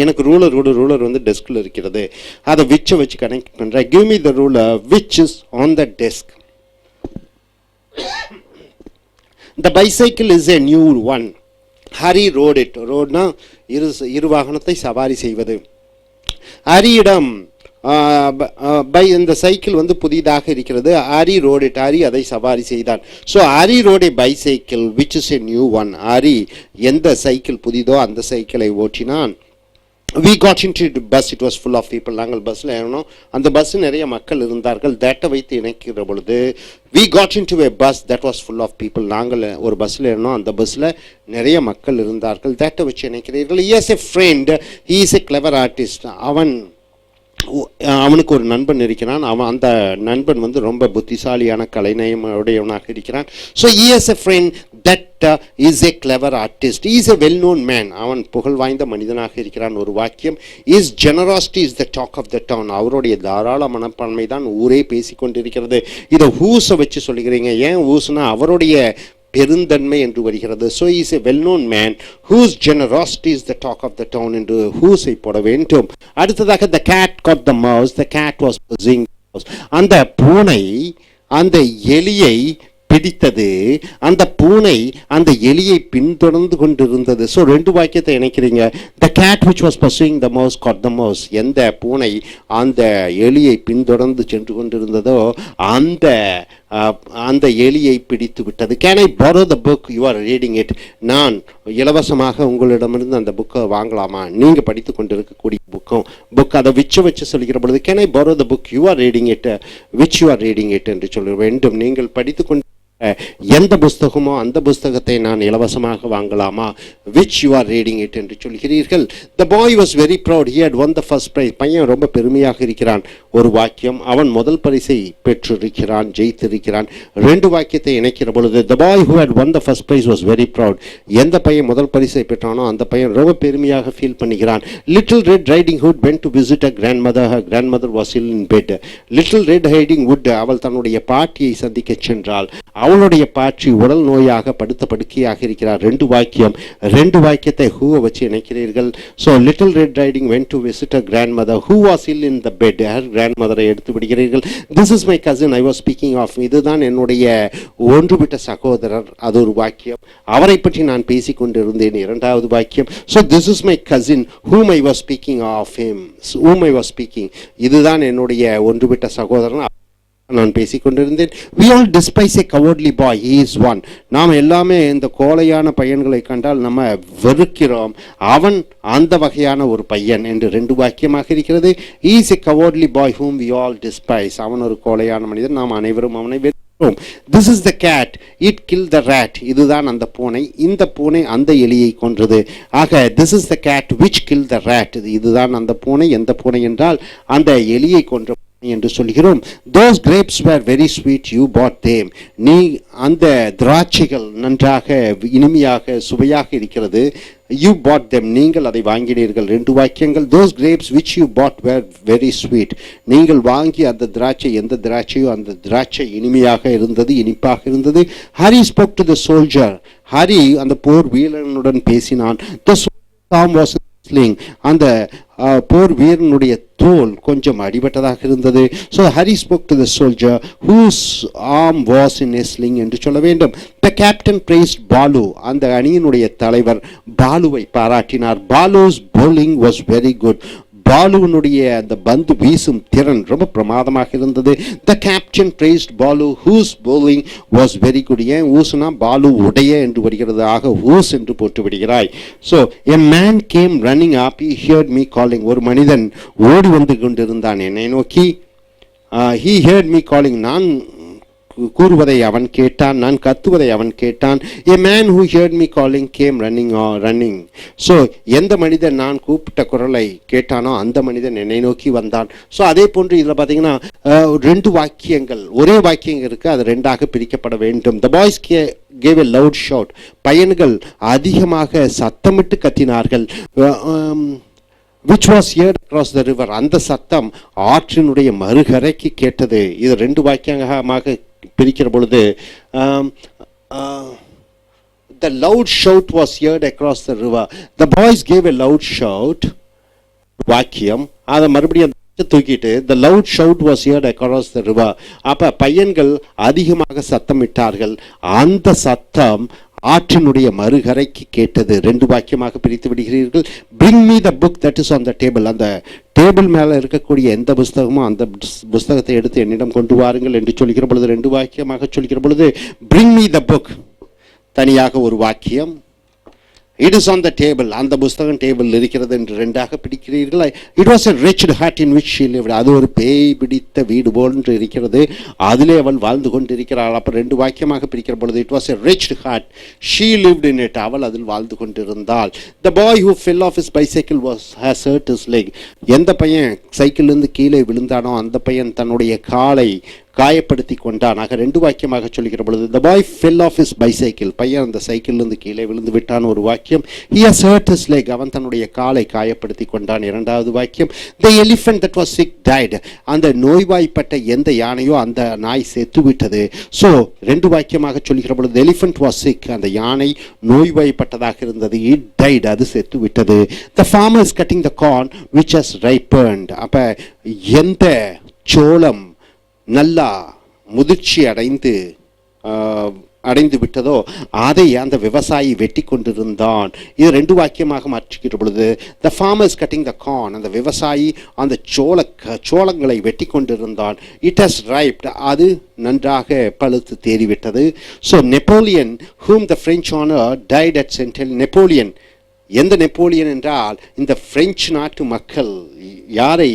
எனக்கு ரூலர் வந்து டெஸ்கில் இருக்கிறது. அதை விச்சை வச்சு கனெக்ட் பண்ணுறேன். Give me the ruler which is on the desk. The bicycle is a new one. Hari rode it. ரோட்னா இரு வாகனத்தை சவாரி செய்வது. ஹரியிடம் இந்த சைக்கிள் வந்து புதிதாக இருக்கிறது. Hari rode it. ஹரி அதை சவாரி செய்தான். So Hari road A bicycle which is a new one. Hari எந்த சைக்கிள் புதிதோ அந்த சைக்கிளை ஓட்டினான். We got into the bus, it was full of people. நாங்கள் பஸ்ஸில் ஏறணும், அந்த பஸ் நிறைய மக்கள் இருந்தார்கள். தேட்டை வைத்து இணைக்கிற பொழுது we got into a bus that was full of people. நாங்கள் ஒரு பஸ்ஸில் ஏறணும், அந்த பஸ்ஸில் நிறைய மக்கள் இருந்தார்கள். தேட்டை வச்சு இணைக்கிறீர்கள். he has a friend, he is a clever artist. அவனுக்கு ஒரு நண்பன் இருக்கிறான். அந்த நண்பன் வந்து ரொம்ப புத்திசாலியான கலைநயம் உடையவனாக இருக்கிறான். So he has a friend that is a clever artist. He is a well known man. அவன் புகழ் வாய்ந்த மனிதனாக இருக்கிறான். ஒரு வாக்கியம். his generosity is the talk of the town. அவருடைய தாராள மனப்பான்மை தான் ஊரே பேசிக்கொண்டிருக்கிறது. இதை ஹூஸை வச்சு சொல்லுகிறீங்க. ஏன் ஹூஸ்னா அவருடைய பெருந்தன்மை என்று வருகிறது. So is a well known man whose generosity is the talk of the town என்று ஹூஸை போட வேண்டும். அடுத்ததாக the cat caught the mouse. The cat was pushing. அந்த பூனை அந்த எலியை பிடித்தது, அந்த பூனை அந்த எலியை பின்தொடர்ந்து கொண்டிருந்தது. ஸோ ரெண்டு வாக்கியத்தை இணைக்கிறீங்க. த gate which was pursuing the mouse caught the mouse. எந்த பூனை அந்த எலியை பின்தொடர்ந்து சென்று கொண்டிருந்ததோ அந்த எலியை பிடித்து விட்டது. Can I borrow the book you are reading it? நான் இலவசமாக உங்களிடமிருந்து அந்த புக்கை வாங்கலாமா? நீங்கள் படித்து கொண்டிருக்கக்கூடிய புக் அதை வச்சு சொல்லிக்கிற பொழுது can I borrow the book you are reading it which you are reading it என்று சொல்ல வேண்டும். நீங்கள் படித்து கொண்டு எந்த புஸ்தகமோ அந்த புஸ்தகத்தை நான் இலவசமாக வாங்கலாமா? which you are reading it என்று சொல்கிறீர்கள். the boy was very proud, he had won the first prize. பையன் ரொம்ப பெருமையாக இருக்கிறான். ஒரு வாக்கியம், அவன் முதல் பரிசை பெற்றிருக்கிறான், ஜெயித்திருக்கிறான். ரெண்டு வாக்கியத்தை இணைக்கிற பொழுது the boy who had won the first prize was very proud. எந்த பையன் முதல் பரிசை பெற்றானோ அந்த பையன் ரொம்ப பெருமையாக ஃபீல் பண்ணுகிறான். little red riding hood went to visit her grandmother. Her grandmother was ill in bed. little red riding hood அவள் தன்னுடைய பாட்டியை சந்திக்க சென்றாள். அவளுடைய பாட்டி உடல் நோயாக படுத்த படுக்கையாக இருக்கிறார். ரெண்டு வாக்கியத்தை ஹூவை வச்சு இணைக்கிறீர்கள். So little red riding went to visit a grandmother who was ill in the bed. Her கிராண்ட் மதரை எடுத்து விடுகிறீர்கள். This is my cousin I was speaking of. இதுதான் என்னுடைய ஒன்றுவிட்ட சகோதரர். அது ஒரு வாக்கியம். அவரை பற்றி நான் பேசிக் கொண்டிருந்தேன். இரண்டாவது வாக்கியம். So this is my cousin whom I was speaking of him. whom I was speaking. இதுதான் என்னுடைய ஒன்றுவிட்ட சகோதரன், நான் பேசிக்கொண்டிருந்தேன். we all despise a cowardly boy, he is one. நாம் எல்லாமே இந்த கோழையான பையன்களை கண்டால் நம்ம வெறுக்கிறோம். அவன் அந்த வகையான ஒரு பையன் என்று ரெண்டு வாக்கியமாக இருக்கிறது. he is a cowardly boy whom we all despise. அவன் ஒரு கோழையான மனிதன், நாம் அனைவரும் அவனை வெறுக்கிறோம். this is the cat, it killed the rat. இதுதான் அந்த பூனை, இந்த பூனை அந்த எலியை கொன்றது. ஆக this is the cat which killed the rat. இதுதான் அந்த பூனை. எந்த பூனை என்றால் அந்த எலியை கொன்ற என்று சொல்கிறோம். those grapes were very sweet, you bought them. நீ அந்த திராட்சைகள் நன்றாக இனிமையாக சுவையாக இருக்கிறது. you bought them. நீங்கள் அதை வாங்கினீர்கள். ரெண்டு வாக்கியங்கள். those grapes which you bought were very sweet. நீங்கள் வாங்கி அந்த திராட்சை எந்த திராட்சையோ அந்த திராட்சை இனிமையாக இருந்தது, இனிப்பாக இருந்தது. Harry spoke to the soldier. Hari அந்த போர் வீரனுடன் பேசினான். the arm was sling. அந்த போர் வீரனுடைய தோல் கொஞ்சம் அடிபட்டதாக இருந்தது. So Hari spoke to the soldier whose arm was in a sling என்று சொல்ல வேண்டும். the captain praised Balu. அந்த அணியினுடைய தலைவர் பாலுவை பாராட்டினார். பாலு's bowling was very good. பாலுவனுடைய அந்த பந்து வீசும் திறன் ரொம்ப பிரமாதமாக இருந்தது. the captain praised Balu whose bowling was very good. ஏன் ஊசுனா பாலு உடைய என்று வருகிறது. ஆக ஊஸ் என்று போட்டு விடுகிறாய். So a man came running up, he heard me calling. ஒரு மனிதன் ஓடி வந்து கொண்டிருந்தான் என்னை நோக்கி. he heard me calling. நான் கூறுவதை அவன் கேட்டான், நான் கத்துவதை அவன் கேட்டான். a man who heard me calling came running. So எந்த மனிதன் நான் கூப்பிட்ட குரலை கேட்டானோ அந்த மனிதன் என்னை நோக்கி வந்தான். ஸோ அதே போன்று இதில் பார்த்தீங்கன்னா ரெண்டு வாக்கியங்கள், ஒரே வாக்கியம் இருக்கு, அது ரெண்டாக பிரிக்கப்பட வேண்டும். the boys gave a loud shout. பையன்கள் அதிகமாக சத்தமிட்டு கத்தினார்கள். which was heard across the river. அந்த சத்தம் ஆற்றினுடைய மறுகரைக்கு கேட்டது. இது ரெண்டு வாக்கியமாக பிரிக்கிற பொழுது the loud shout was heard across the river. the boys gave a loud shout. வாக்கியம் அதை மறுபடியும் தூக்கிட்டு the loud shout was heard across the river. அப்ப பையன்கள் அதிகமாக சத்தமிட்டார்கள். அந்த சத்தம் ஆற்றினுடைய மறுகரைக்கு கேட்டது. ரெண்டு வாக்கியமாக பிரித்து விடுகிறீர்கள். bring me the book that is on the table. அந்த டேபிள் மேலே இருக்கக்கூடிய எந்த புஸ்தகமோ அந்த புஸ்தகத்தை எடுத்து என்னிடம் கொண்டு வாருங்கள் என்று சொல்கிற பொழுது ரெண்டு வாக்கியமாக சொல்கிற பொழுது bring me the book தனியாக ஒரு வாக்கியம். it is on the table. அந்த புஸ்தகம் டேபிள் இருக்கிறது என்று ரெண்டாக பிடிக்கிறீர்கள். it was a wretched hut in which she lived. அது ஒரு பேய் பிடித்த வீடு போன்று இருக்கிறது, அதிலே அவள் வாழ்ந்து கொண்டிருக்கிறாள். அப்போ ரெண்டு வாக்கியமாக பிரிக்கிற பொழுது it was a wretched hut, she lived in it. அவள் அதில் வாழ்ந்து கொண்டிருந்தாள். the boy who fell off his bicycle has hurt his leg. எந்த பையன் சைக்கிளிலிருந்து கீழே விழுந்தானோ அந்த பையன் தன்னுடைய காலை காயப்படுத்தி கொண்டான். ஆக ரெண்டு வாக்கியமாக சொல்லிக்கிற பொழுது the boy fell off his bicycle. பையன் அந்த சைக்கிளிலிருந்து கீழே விழுந்து விட்டான். ஒரு வாக்கியம். he has hurt his leg. அவன் தன்னுடைய காலை காயப்படுத்தி கொண்டான். இரண்டாவது வாக்கியம். the elephant that was sick died. அந்த நோய்வாய்ப்பட்ட எந்த யானையோ அந்த நாய் செத்து விட்டது. ஸோ ரெண்டு வாக்கியமாக சொல்லிக்கிற பொழுது the elephant was sick. அந்த யானை நோய்வாய்ப்பட்டதாக இருந்தது. it died. அது செத்து விட்டது. the farmer is cutting the corn which has ripened. அப்ப எந்த சோளம் நல்லா முதிர்ச்சி அடைந்து அடைந்து விட்டதோ அதை அந்த விவசாயி வெட்டி கொண்டிருந்தான். இது ரெண்டு வாக்கியமாக மாற்றுகிற பொழுது த ஃபார்மர்ஸ் கட்டிங் த கார்ன், அந்த விவசாயி அந்த சோளங்களை வெட்டி கொண்டிருந்தான். இட் ஹஸ் ரைப்ட், அது நன்றாக பழுத்து தேறிவிட்டது. So Napoleon whom the French honor died at Saint Napoleon, எந்த நெப்போலியன் என்றால் இந்த பிரெஞ்சு நாட்டு மக்கள் யாரை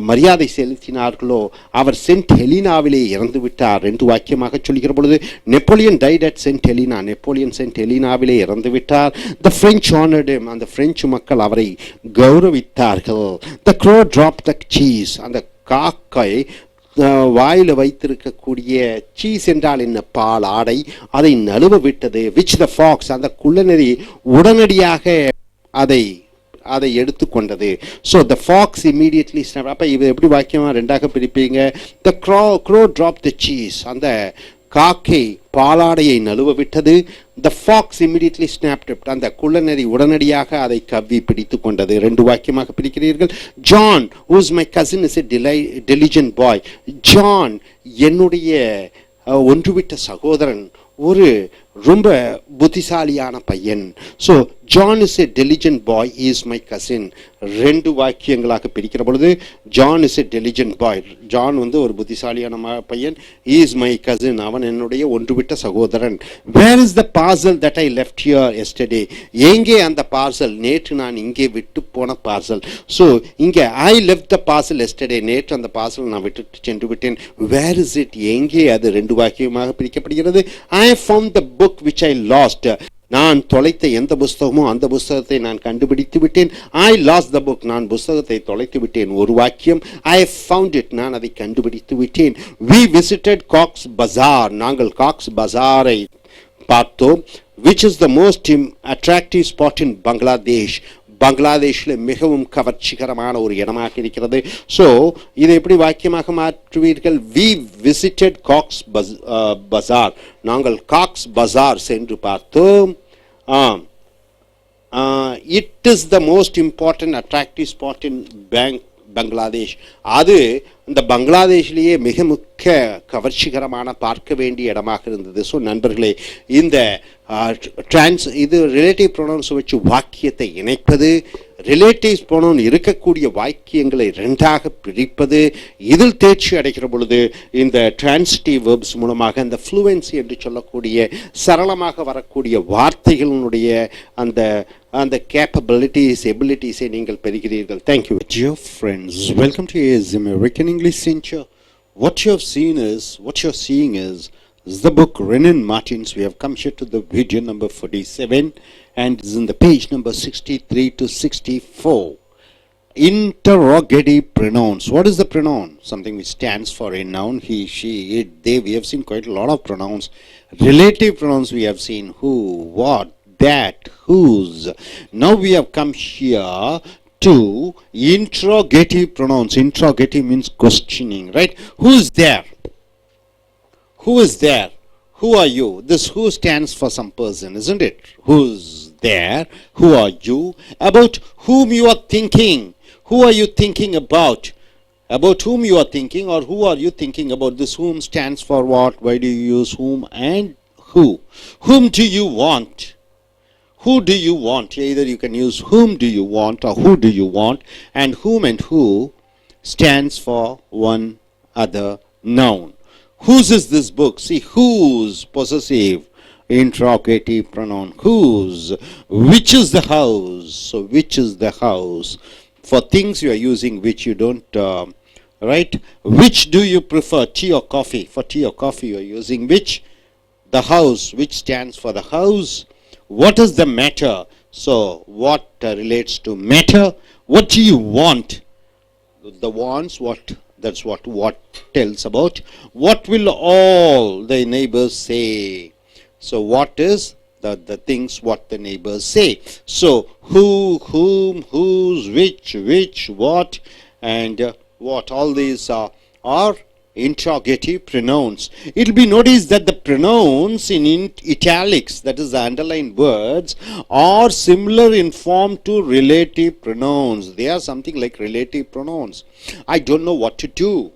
மரியாதை செலுத்தினார்களோ அவர் சென்ட் ஹெலினாவிலே இறந்து விட்டார். ரெண்டு வாக்கியமாக சொல்கிற பொழுது Napoleon died at Saint Helena, Napoleon Saint ஹெலினாவிலே இறந்து விட்டார். த பிரெஞ்ச் honored him, அந்த பிரெஞ்சு மக்கள் அவரை கௌரவித்தார்கள். The crow drop the cheese, அந்த காக்கை வாயில் வைத்திருக்கக்கூடிய சீஸ் என்றால் என்ன, பால் ஆடை, அதை நழுவ விட்டது. விச் த ஃபாக்ஸ், அந்த குள்ளநெறி உடனடியாக அதை எடுத்துக்கொண்டது. So the fox immediately snap. அப்போ இது எப்படி வாக்கியமாக ரெண்டாக பிரிப்பீங்க? The crow drop the cheese, அந்த காக்கை பாலாடையை நழுவ விட்டது. த ஃபாக்ஸ் இம்மீடியட்லி ஸ்னாப்ட், அந்த குள்ளநெறி உடனடியாக அதை கவ்வி பிடித்து கொண்டது. ரெண்டு வாக்கியமாக பிரிக்கிறீர்கள். John who's my cousin is a intelligent boy. John என்னுடைய ஒன்றுவிட்ட சகோதரன் ஒரு ரொம்ப புத்திசாலியான பையன். So John is a intelligent boy, is my cousin. ரெண்டு வாக்கியங்களாக பிரிக்கிற பொழுது John is a intelligent boy, John ஒரு புத்திசாலியான பையன். இஸ் மை கசின், அவன் என்னுடைய ஒன்றுவிட்ட சகோதரன். Where is the parcel that I left here yesterday, எங்கே அந்த பார்சல், நேற்று நான் இங்கே விட்டு போன பார்சல். ஸோ இங்கே I left the parcel yesterday, நேற்று அந்த பார்சல் நான் விட்டு சென்று விட்டேன். வேர் இஸ் இட், எங்கே அது, ரெண்டு வாக்கியமாக பிரிக்கப்படுகிறது. I found the book which I last, நான் தொலைத்த எந்த புஸ்தகமோ அந்த புஸ்தகத்தை நான் கண்டுபிடித்து விட்டேன். ஐ லாஸ்ட் த புக், நான் புஸ்தகத்தை தொலைத்து விட்டேன். ஒரு வாக்கியம். ஐ ஃபவுண்ட் இட், நான் அதை கண்டுபிடித்து விட்டேன். வி விசிட்டட் காக்ஸ் பஜார், நாங்கள் காக்ஸ் பஜாரை பார்த்தோம். Which is the most attractive spot இன் பங்களாதேஷ், பங்களாதேஷில் மிகவும் கவர்ச்சிகரமான ஒரு இடமாக இருக்கிறது. ஸோ இதை எப்படி வாக்கியமாக மாற்றுவீர்கள்? வி விசிட்டட் காக்ஸ் பஜார், நாங்கள் காக்ஸ் பஜார் சென்று பார்த்தோம். It is the most important attractive spot இன் பங்களாதேஷ், அது இந்த பங்களாதேஷ்லேயே மிக முக்கிய கவர்ச்சிகரமான பார்க்க வேண்டிய இடமாக இருந்தது. ஸோ நண்பர்களே, இந்த இது ரிலேட்டிவ் ப்ரொனவுன்ஸ் வச்சு வாக்கியத்தை இணைப்பது, ரிலேட்டிவ் ப்ரொனவுன் இருக்கக்கூடிய வாக்கியங்களை ரெண்டாக பிரிப்பது, இதில் தேர்ச்சி அடைகிற பொழுது இந்த டிரான்சிட்டிவ் வெர்ப்ஸ் மூலமாக இந்த ஃப்ளூவன்சி என்று சொல்லக்கூடிய சரளமாக வரக்கூடிய வார்த்தைகளினுடைய அந்த கேப்பபிலிட்டிஸ், எபிலிட்டிஸை நீங்கள் பெறுகிறீர்கள். Thank you. Dear friends, welcome to ASM American English Center. What you're seeing is the book Renan Martins. We have come here to the video number 47 and is in the page number 63 to 64. Interrogative pronouns. What is the pronoun? Something which stands for a noun, he, she, it, they. We have seen quite a lot of pronouns. Relative pronouns we have seen who, what, that, whose. Now we have come here to interrogative pronouns. Interrogative means questioning, right? Who is there? Who is there? Who are you? This who stands for some person, isn't it? Who's there? Who are you? About whom you are thinking. Who are you thinking about? About whom you are thinking, or who are you thinking about? This whom stands for what? Why do you use whom and who? Whom do you want? Who do you want? Either you can use whom do you want or who do you want, and who stands for one other noun. Whose is this book? See, whose, possessive, interrogative pronoun. Whose. Which is the house? So which is the house? For things you are using which you don't, right? Which do you prefer, tea or coffee? For tea or coffee you are using which. The house, which stands for the house. What is the matter? So what relates to matter. What do you want? The wants, what, that's what tells about. What will all the neighbors say? So what is the things what the neighbors say. So who, whom, whose, which, what, and what. All these are interrogative pronouns. It will be noticed that the pronouns in italics, that is the underlined words, are similar in form to relative pronouns. They are something like relative pronouns. I don't know what to do.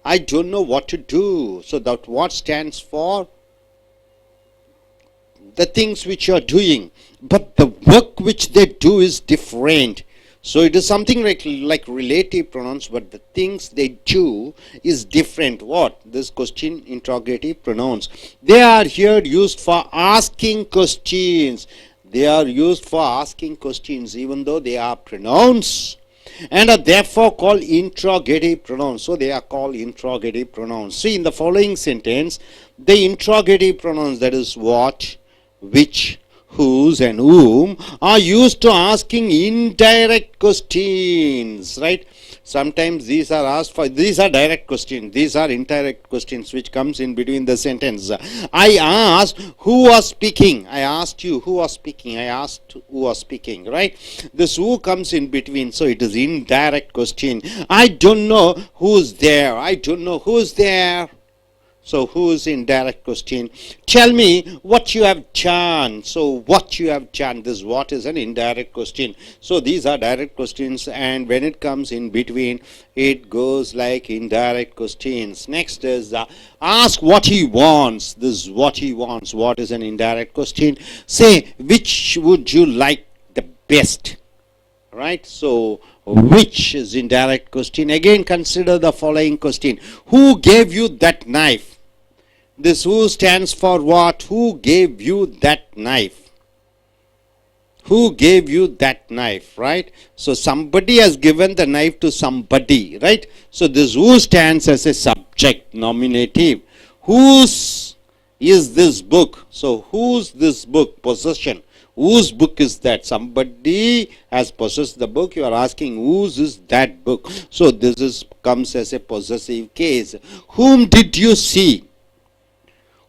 I don't know what to do. So that what stands for the things which you are doing, but the work which they do is different. So it is something like relative pronouns, but the things they do is different. What? This question interrogative pronouns. They are here used for asking questions. They are used for asking questions, even though they are pronouns, and are therefore called interrogative pronouns. So they are called interrogative pronouns. See, in the following sentence, the interrogative pronouns, that is what, which, whose and whom, are used to asking indirect questions, right? Sometimes these are asked for, these are direct questions, these are indirect questions which comes in between the sentence. I asked who was speaking, I asked you who was speaking, I asked who was speaking, right? This who comes in between, so it is indirect question. I don't know who's there, I don't know who's there. So who is indirect question. Tell me what you have done. So what you have done, this what is an indirect question. So these are direct questions, and when it comes in between, it goes like indirect questions. Next is ask what he wants. This is what he wants. What is an indirect question. Say which would you like the best. Right? So which is indirect question. Again, consider the following question. Who gave you that knife? This who stands for what? Who gave you that knife? Who gave you that knife, right? So somebody has given the knife to somebody, right? So this who stands as a subject, nominative. Whose is this book? So whose this book? Possession. Whose book is that? Somebody has possessed the book. You are asking whose is that book? So this is comes as a possessive case. Whom did you see?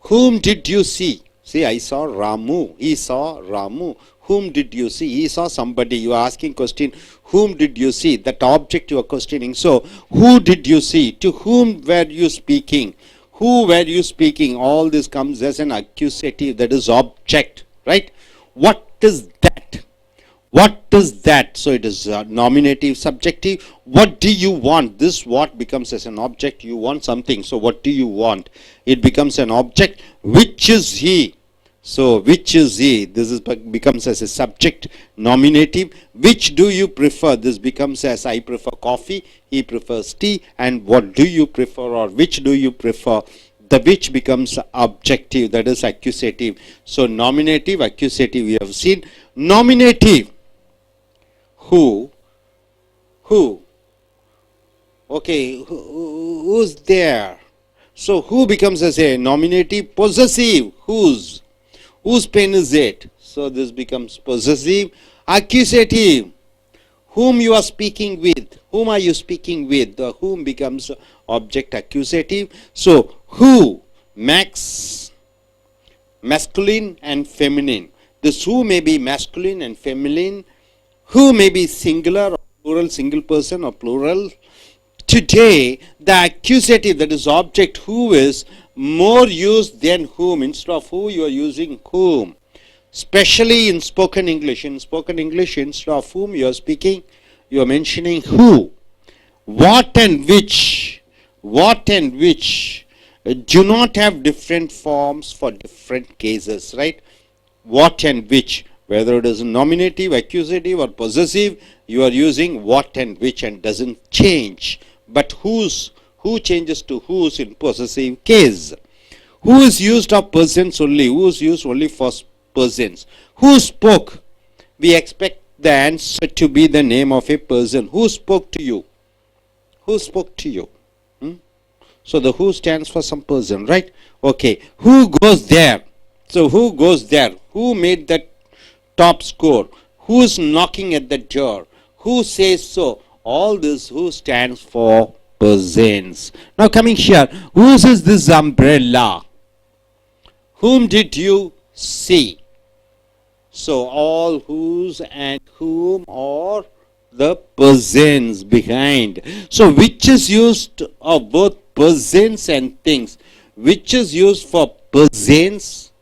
Whom did you see? See, I saw Ramu. He saw Ramu. Whom did you see? He saw somebody. You are asking question. Whom did you see? That object you are questioning. So, who did you see? To whom were you speaking? Who were you speaking? All this comes as an accusative. That is object. Right? What is that? What is that? So it is nominative, subjective. What do you want? This what becomes as an object. You want something. So what do you want? It becomes an object. Which is he? So which is he? This is becomes as a subject, nominative. Which do you prefer? This becomes as I prefer coffee. He prefers tea. And what do you prefer, or which do you prefer? The which becomes objective. That is accusative. So nominative, accusative. We have seen nominative. Who? Okay, who's there? So who becomes as a nominative? Possessive. Whose? Whose pen is it? So this becomes possessive. Accusative. Whom you are speaking with? Whom are you speaking with? The whom becomes object accusative. So who? Masculine and feminine. This who may be masculine and feminine. Who may be singular or plural, single person or plural. Today, the accusative, that is object who, is more used than whom. Instead of who, you are using whom. Especially in spoken English. In spoken English, instead of whom you are speaking, you are mentioning who. What and which. What and which do not have different forms for different cases, right? What and which. Whether it is nominative, accusative or possessive, you are using what and which and doesn't change. But whose, who changes to whose in possessive case. Who is used of persons only. Who is used only for persons. Who spoke? We expect the answer to be the name of a person. Who spoke to you? Who spoke to you? So the who stands for some person, right? Okay. Who goes there? So who goes there? Who made that top score? Who's knocking at the door? Who says so? All this who stands for persons. Now coming here, whose is this umbrella? Whom did you see? So all whose and whom are the persons behind. So which is used of both persons and things. Which is used for persons,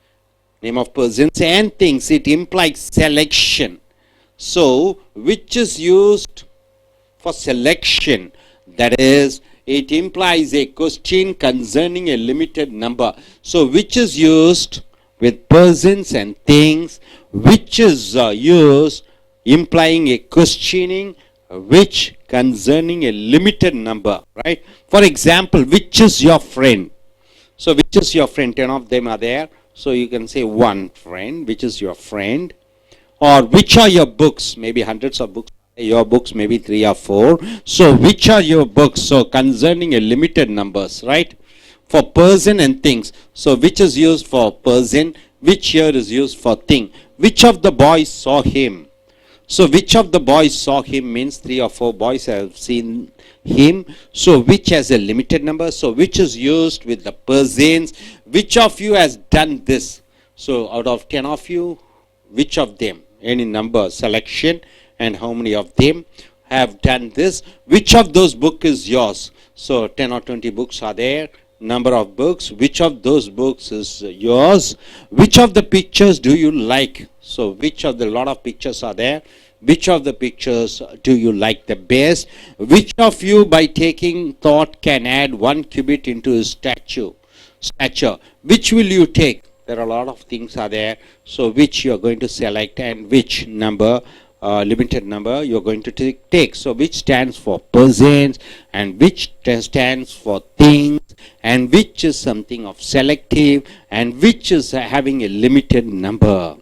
name of persons, and things. It implies selection. So which is used for selection, that is, it implies a question concerning a limited number. So which is used with persons and things, which is used implying a questioning, which concerning a limited number, right? For example, which is your friend? So which is your friend? 10 of them are there. So you can say one friend, which is your friend. Or which are your books? Maybe hundreds of books. Your books maybe 3 or 4. So which are your books? So concerning a limited numbers, right? For person and things. So which is used for person, which here is used for thing. Which of the boys saw him? So which of the boys saw him means 3 or 4 boys have seen him. So which has a limited number. So which is used with the persons. Which of you has done this? So out of 10 of you, which of them? Any number selection, and how many of them have done this? Which of those book is yours? So 10 or 20 books are there. Number of books. Which of those books is yours? Which of the pictures do you like? So which of the lot of pictures are there? Which of the pictures do you like the best? Which of you by taking thought can add 1 cubit into his stature? Which will you take? There are a lot of things are there. So which you are going to select, and which number, limited number you are going to take. So which stands for persons, and which stands for things, and which is something of selective, and which is having a limited number.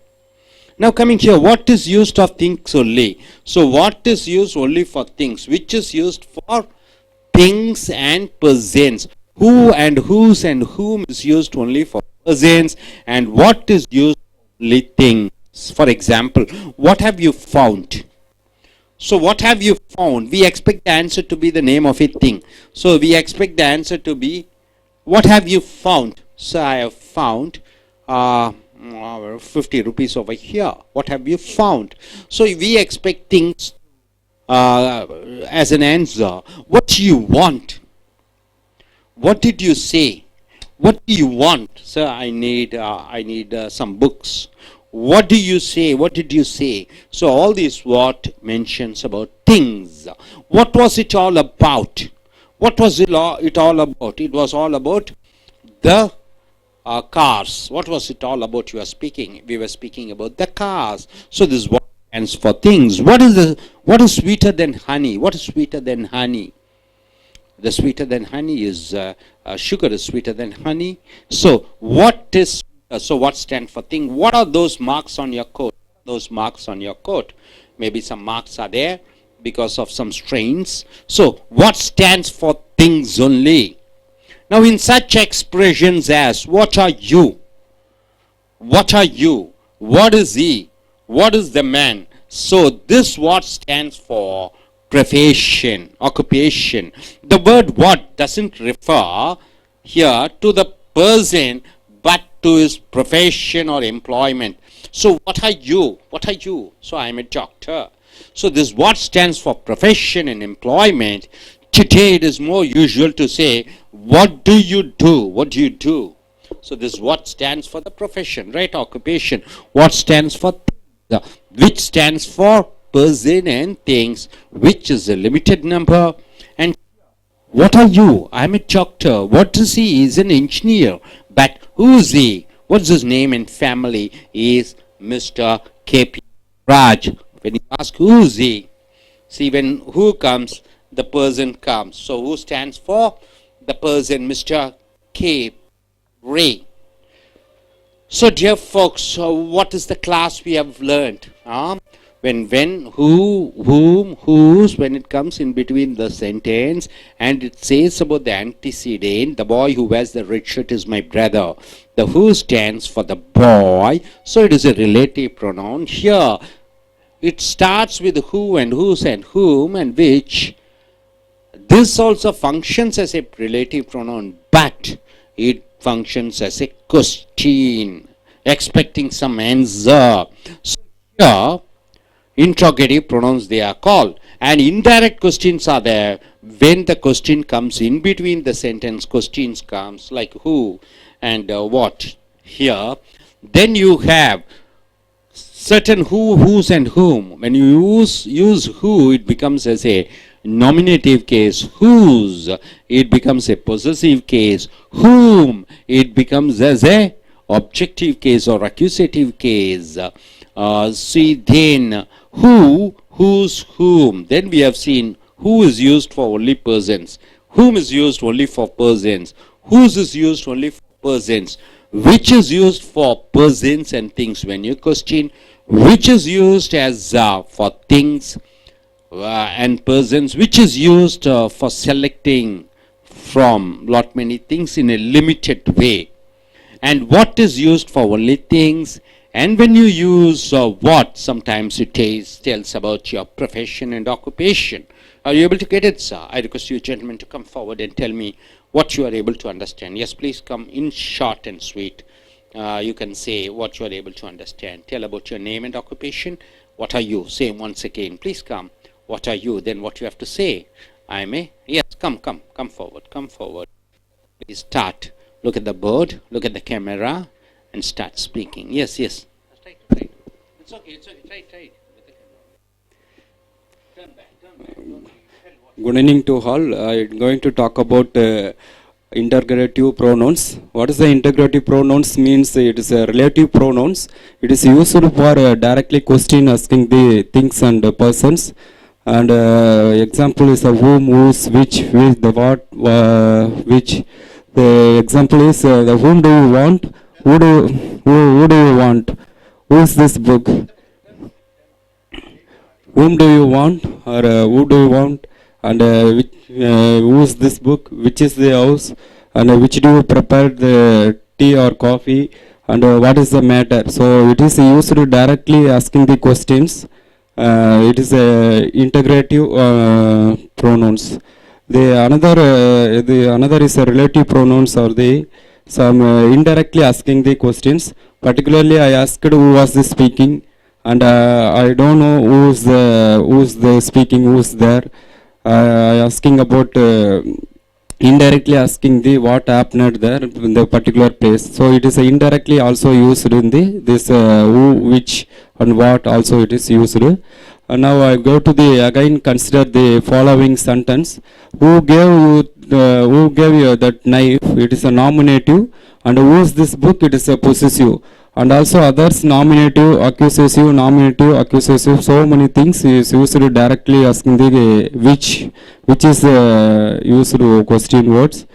Now coming here, what is used of things only? So what is used only for things? Which is used for things and persons. Who and whose and whom is used only for persons, and what is used for only things. For example, what have you found? So what have you found? We expect the answer to be the name of a thing. So we expect the answer to be, what have you found? So I have found 50 rupees over here. What have you found? So we expect things as an answer. What do you want? What did you say? What do you want? Sir, I need some books. What do you say? What did you say? So all these what mentions about things. What was it all about? What was it all about? It was all about the cars. What was it all about? We were speaking about the cars. So this what stands for things. What is sweeter than honey? What is sweeter than honey? The sweeter than honey is sugar is sweeter than honey. So what stands for thing? What are those marks on your coat? Those marks on your coat. Maybe some marks are there because of some strains. So what stands for things only? Now in such expressions as what are you? What are you? What is he? What is the man? So this what stands for profession, occupation. The word what doesn't refer here to the person but to his profession or employment. So what are you? What are you? So I am a doctor. So this what stands for profession and employment. Today it is more usual to say, what do you do? What do you do? So this what stands for the profession, right? Occupation. What stands for things, which stands for person and things, which is a limited number. And what are you? I'm a doctor. What is he? He's an engineer. But who is he? What's his name and family? He is Mr. K.P. Raj. When you ask who is he, see when who comes, the person comes. So who stands for the person? Mr. K. Ray. So dear folks, what is the class we have learned? When, who, whom, whose, when it comes in between the sentence and it says about the antecedent, the boy who wears the red shirt is my brother. The who stands for the boy, so it is a relative pronoun. Here, it starts with who and whose and whom and which. This also functions as a relative pronoun, but it functions as a question, expecting some answer. So here, interrogative pronouns they are called, and indirect questions are there when the question comes in between the sentence. Questions comes like who and what here. Then you have certain who, whose and whom. When you use who, it becomes as a nominative case. Whose, it becomes a possessive case. Whom, it becomes as a objective case or accusative case. See then who, whose, whom. Then we have seen who is used for only persons, whom is used only for persons, whose is used only for persons, which is used for persons and things when you question, which is used as for things and persons, which is used for selecting from lot many things in a limited way, and what is used for only things. And when you use what, sometimes it tells about your profession and occupation. Are you able to get it, sir? I request you gentlemen to come forward and tell me what you are able to understand. Yes, please come in short and sweet. You can say what you are able to understand. Tell about your name and occupation. What are you? Say once again. Please come. What are you? Then what you have to say. I may. Yes, come forward. Come forward. Please start. Look at the board. Look at the camera. And start speaking. Yes. Right. It's okay. Right. Turn back. Good evening to all. I'm going to talk about interrogative pronouns. What is the interrogative pronouns means? It is a relative pronouns. It is used for directly question asking the things and persons. And example is the whom, whose, which, the what, which. The example is the whom do you want? Who do you want? Who is this book? Whom do you want, or who do you want, and who is this book? Which is the house, and which do you prepare the tea or coffee, and what is the matter? So it is used to directly asking the questions. It is integrative pronouns. The another is a relative pronouns, or some indirectly asking the questions. Particularly, I asked who was this speaking, and I don't know who's the speaking, who's there. I asking about indirectly asking the what happened there in the particular place. So it is indirectly also used in this who, which, and what also it is used. And now I go to the again consider the following sentence. Who gave you that knife? It is a nominative. And who is this book? It is a possessive. And also others nominative, accusative. So many things is used directly asking the which is used question words.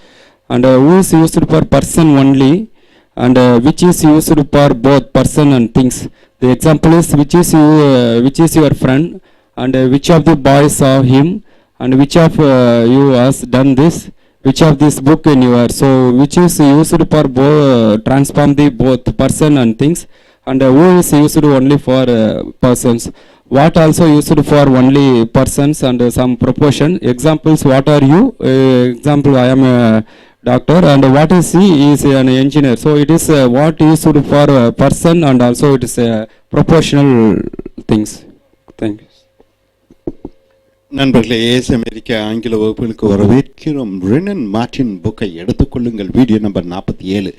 And who is used for person only, and which is used for both person and things. The example is which is your friend, and which of the boys saw him, and which of you has done this, which of this book in your. So which is used for transform the both person and things, and who is used only for persons. What also used for only persons and some proportion. Examples, what are you? Example, I am a doctor, and what is he? Is an engineer. So it is what used for a person, and also it is proportional things. Thank you. நண்பர்களே, Ace அமெரிக்க ஆங்கில வகுப்புகளுக்கு வரவேற்கிறோம். Wren and Martin புக்கை எடுத்துக்கொள்ளுங்கள். Video number 47.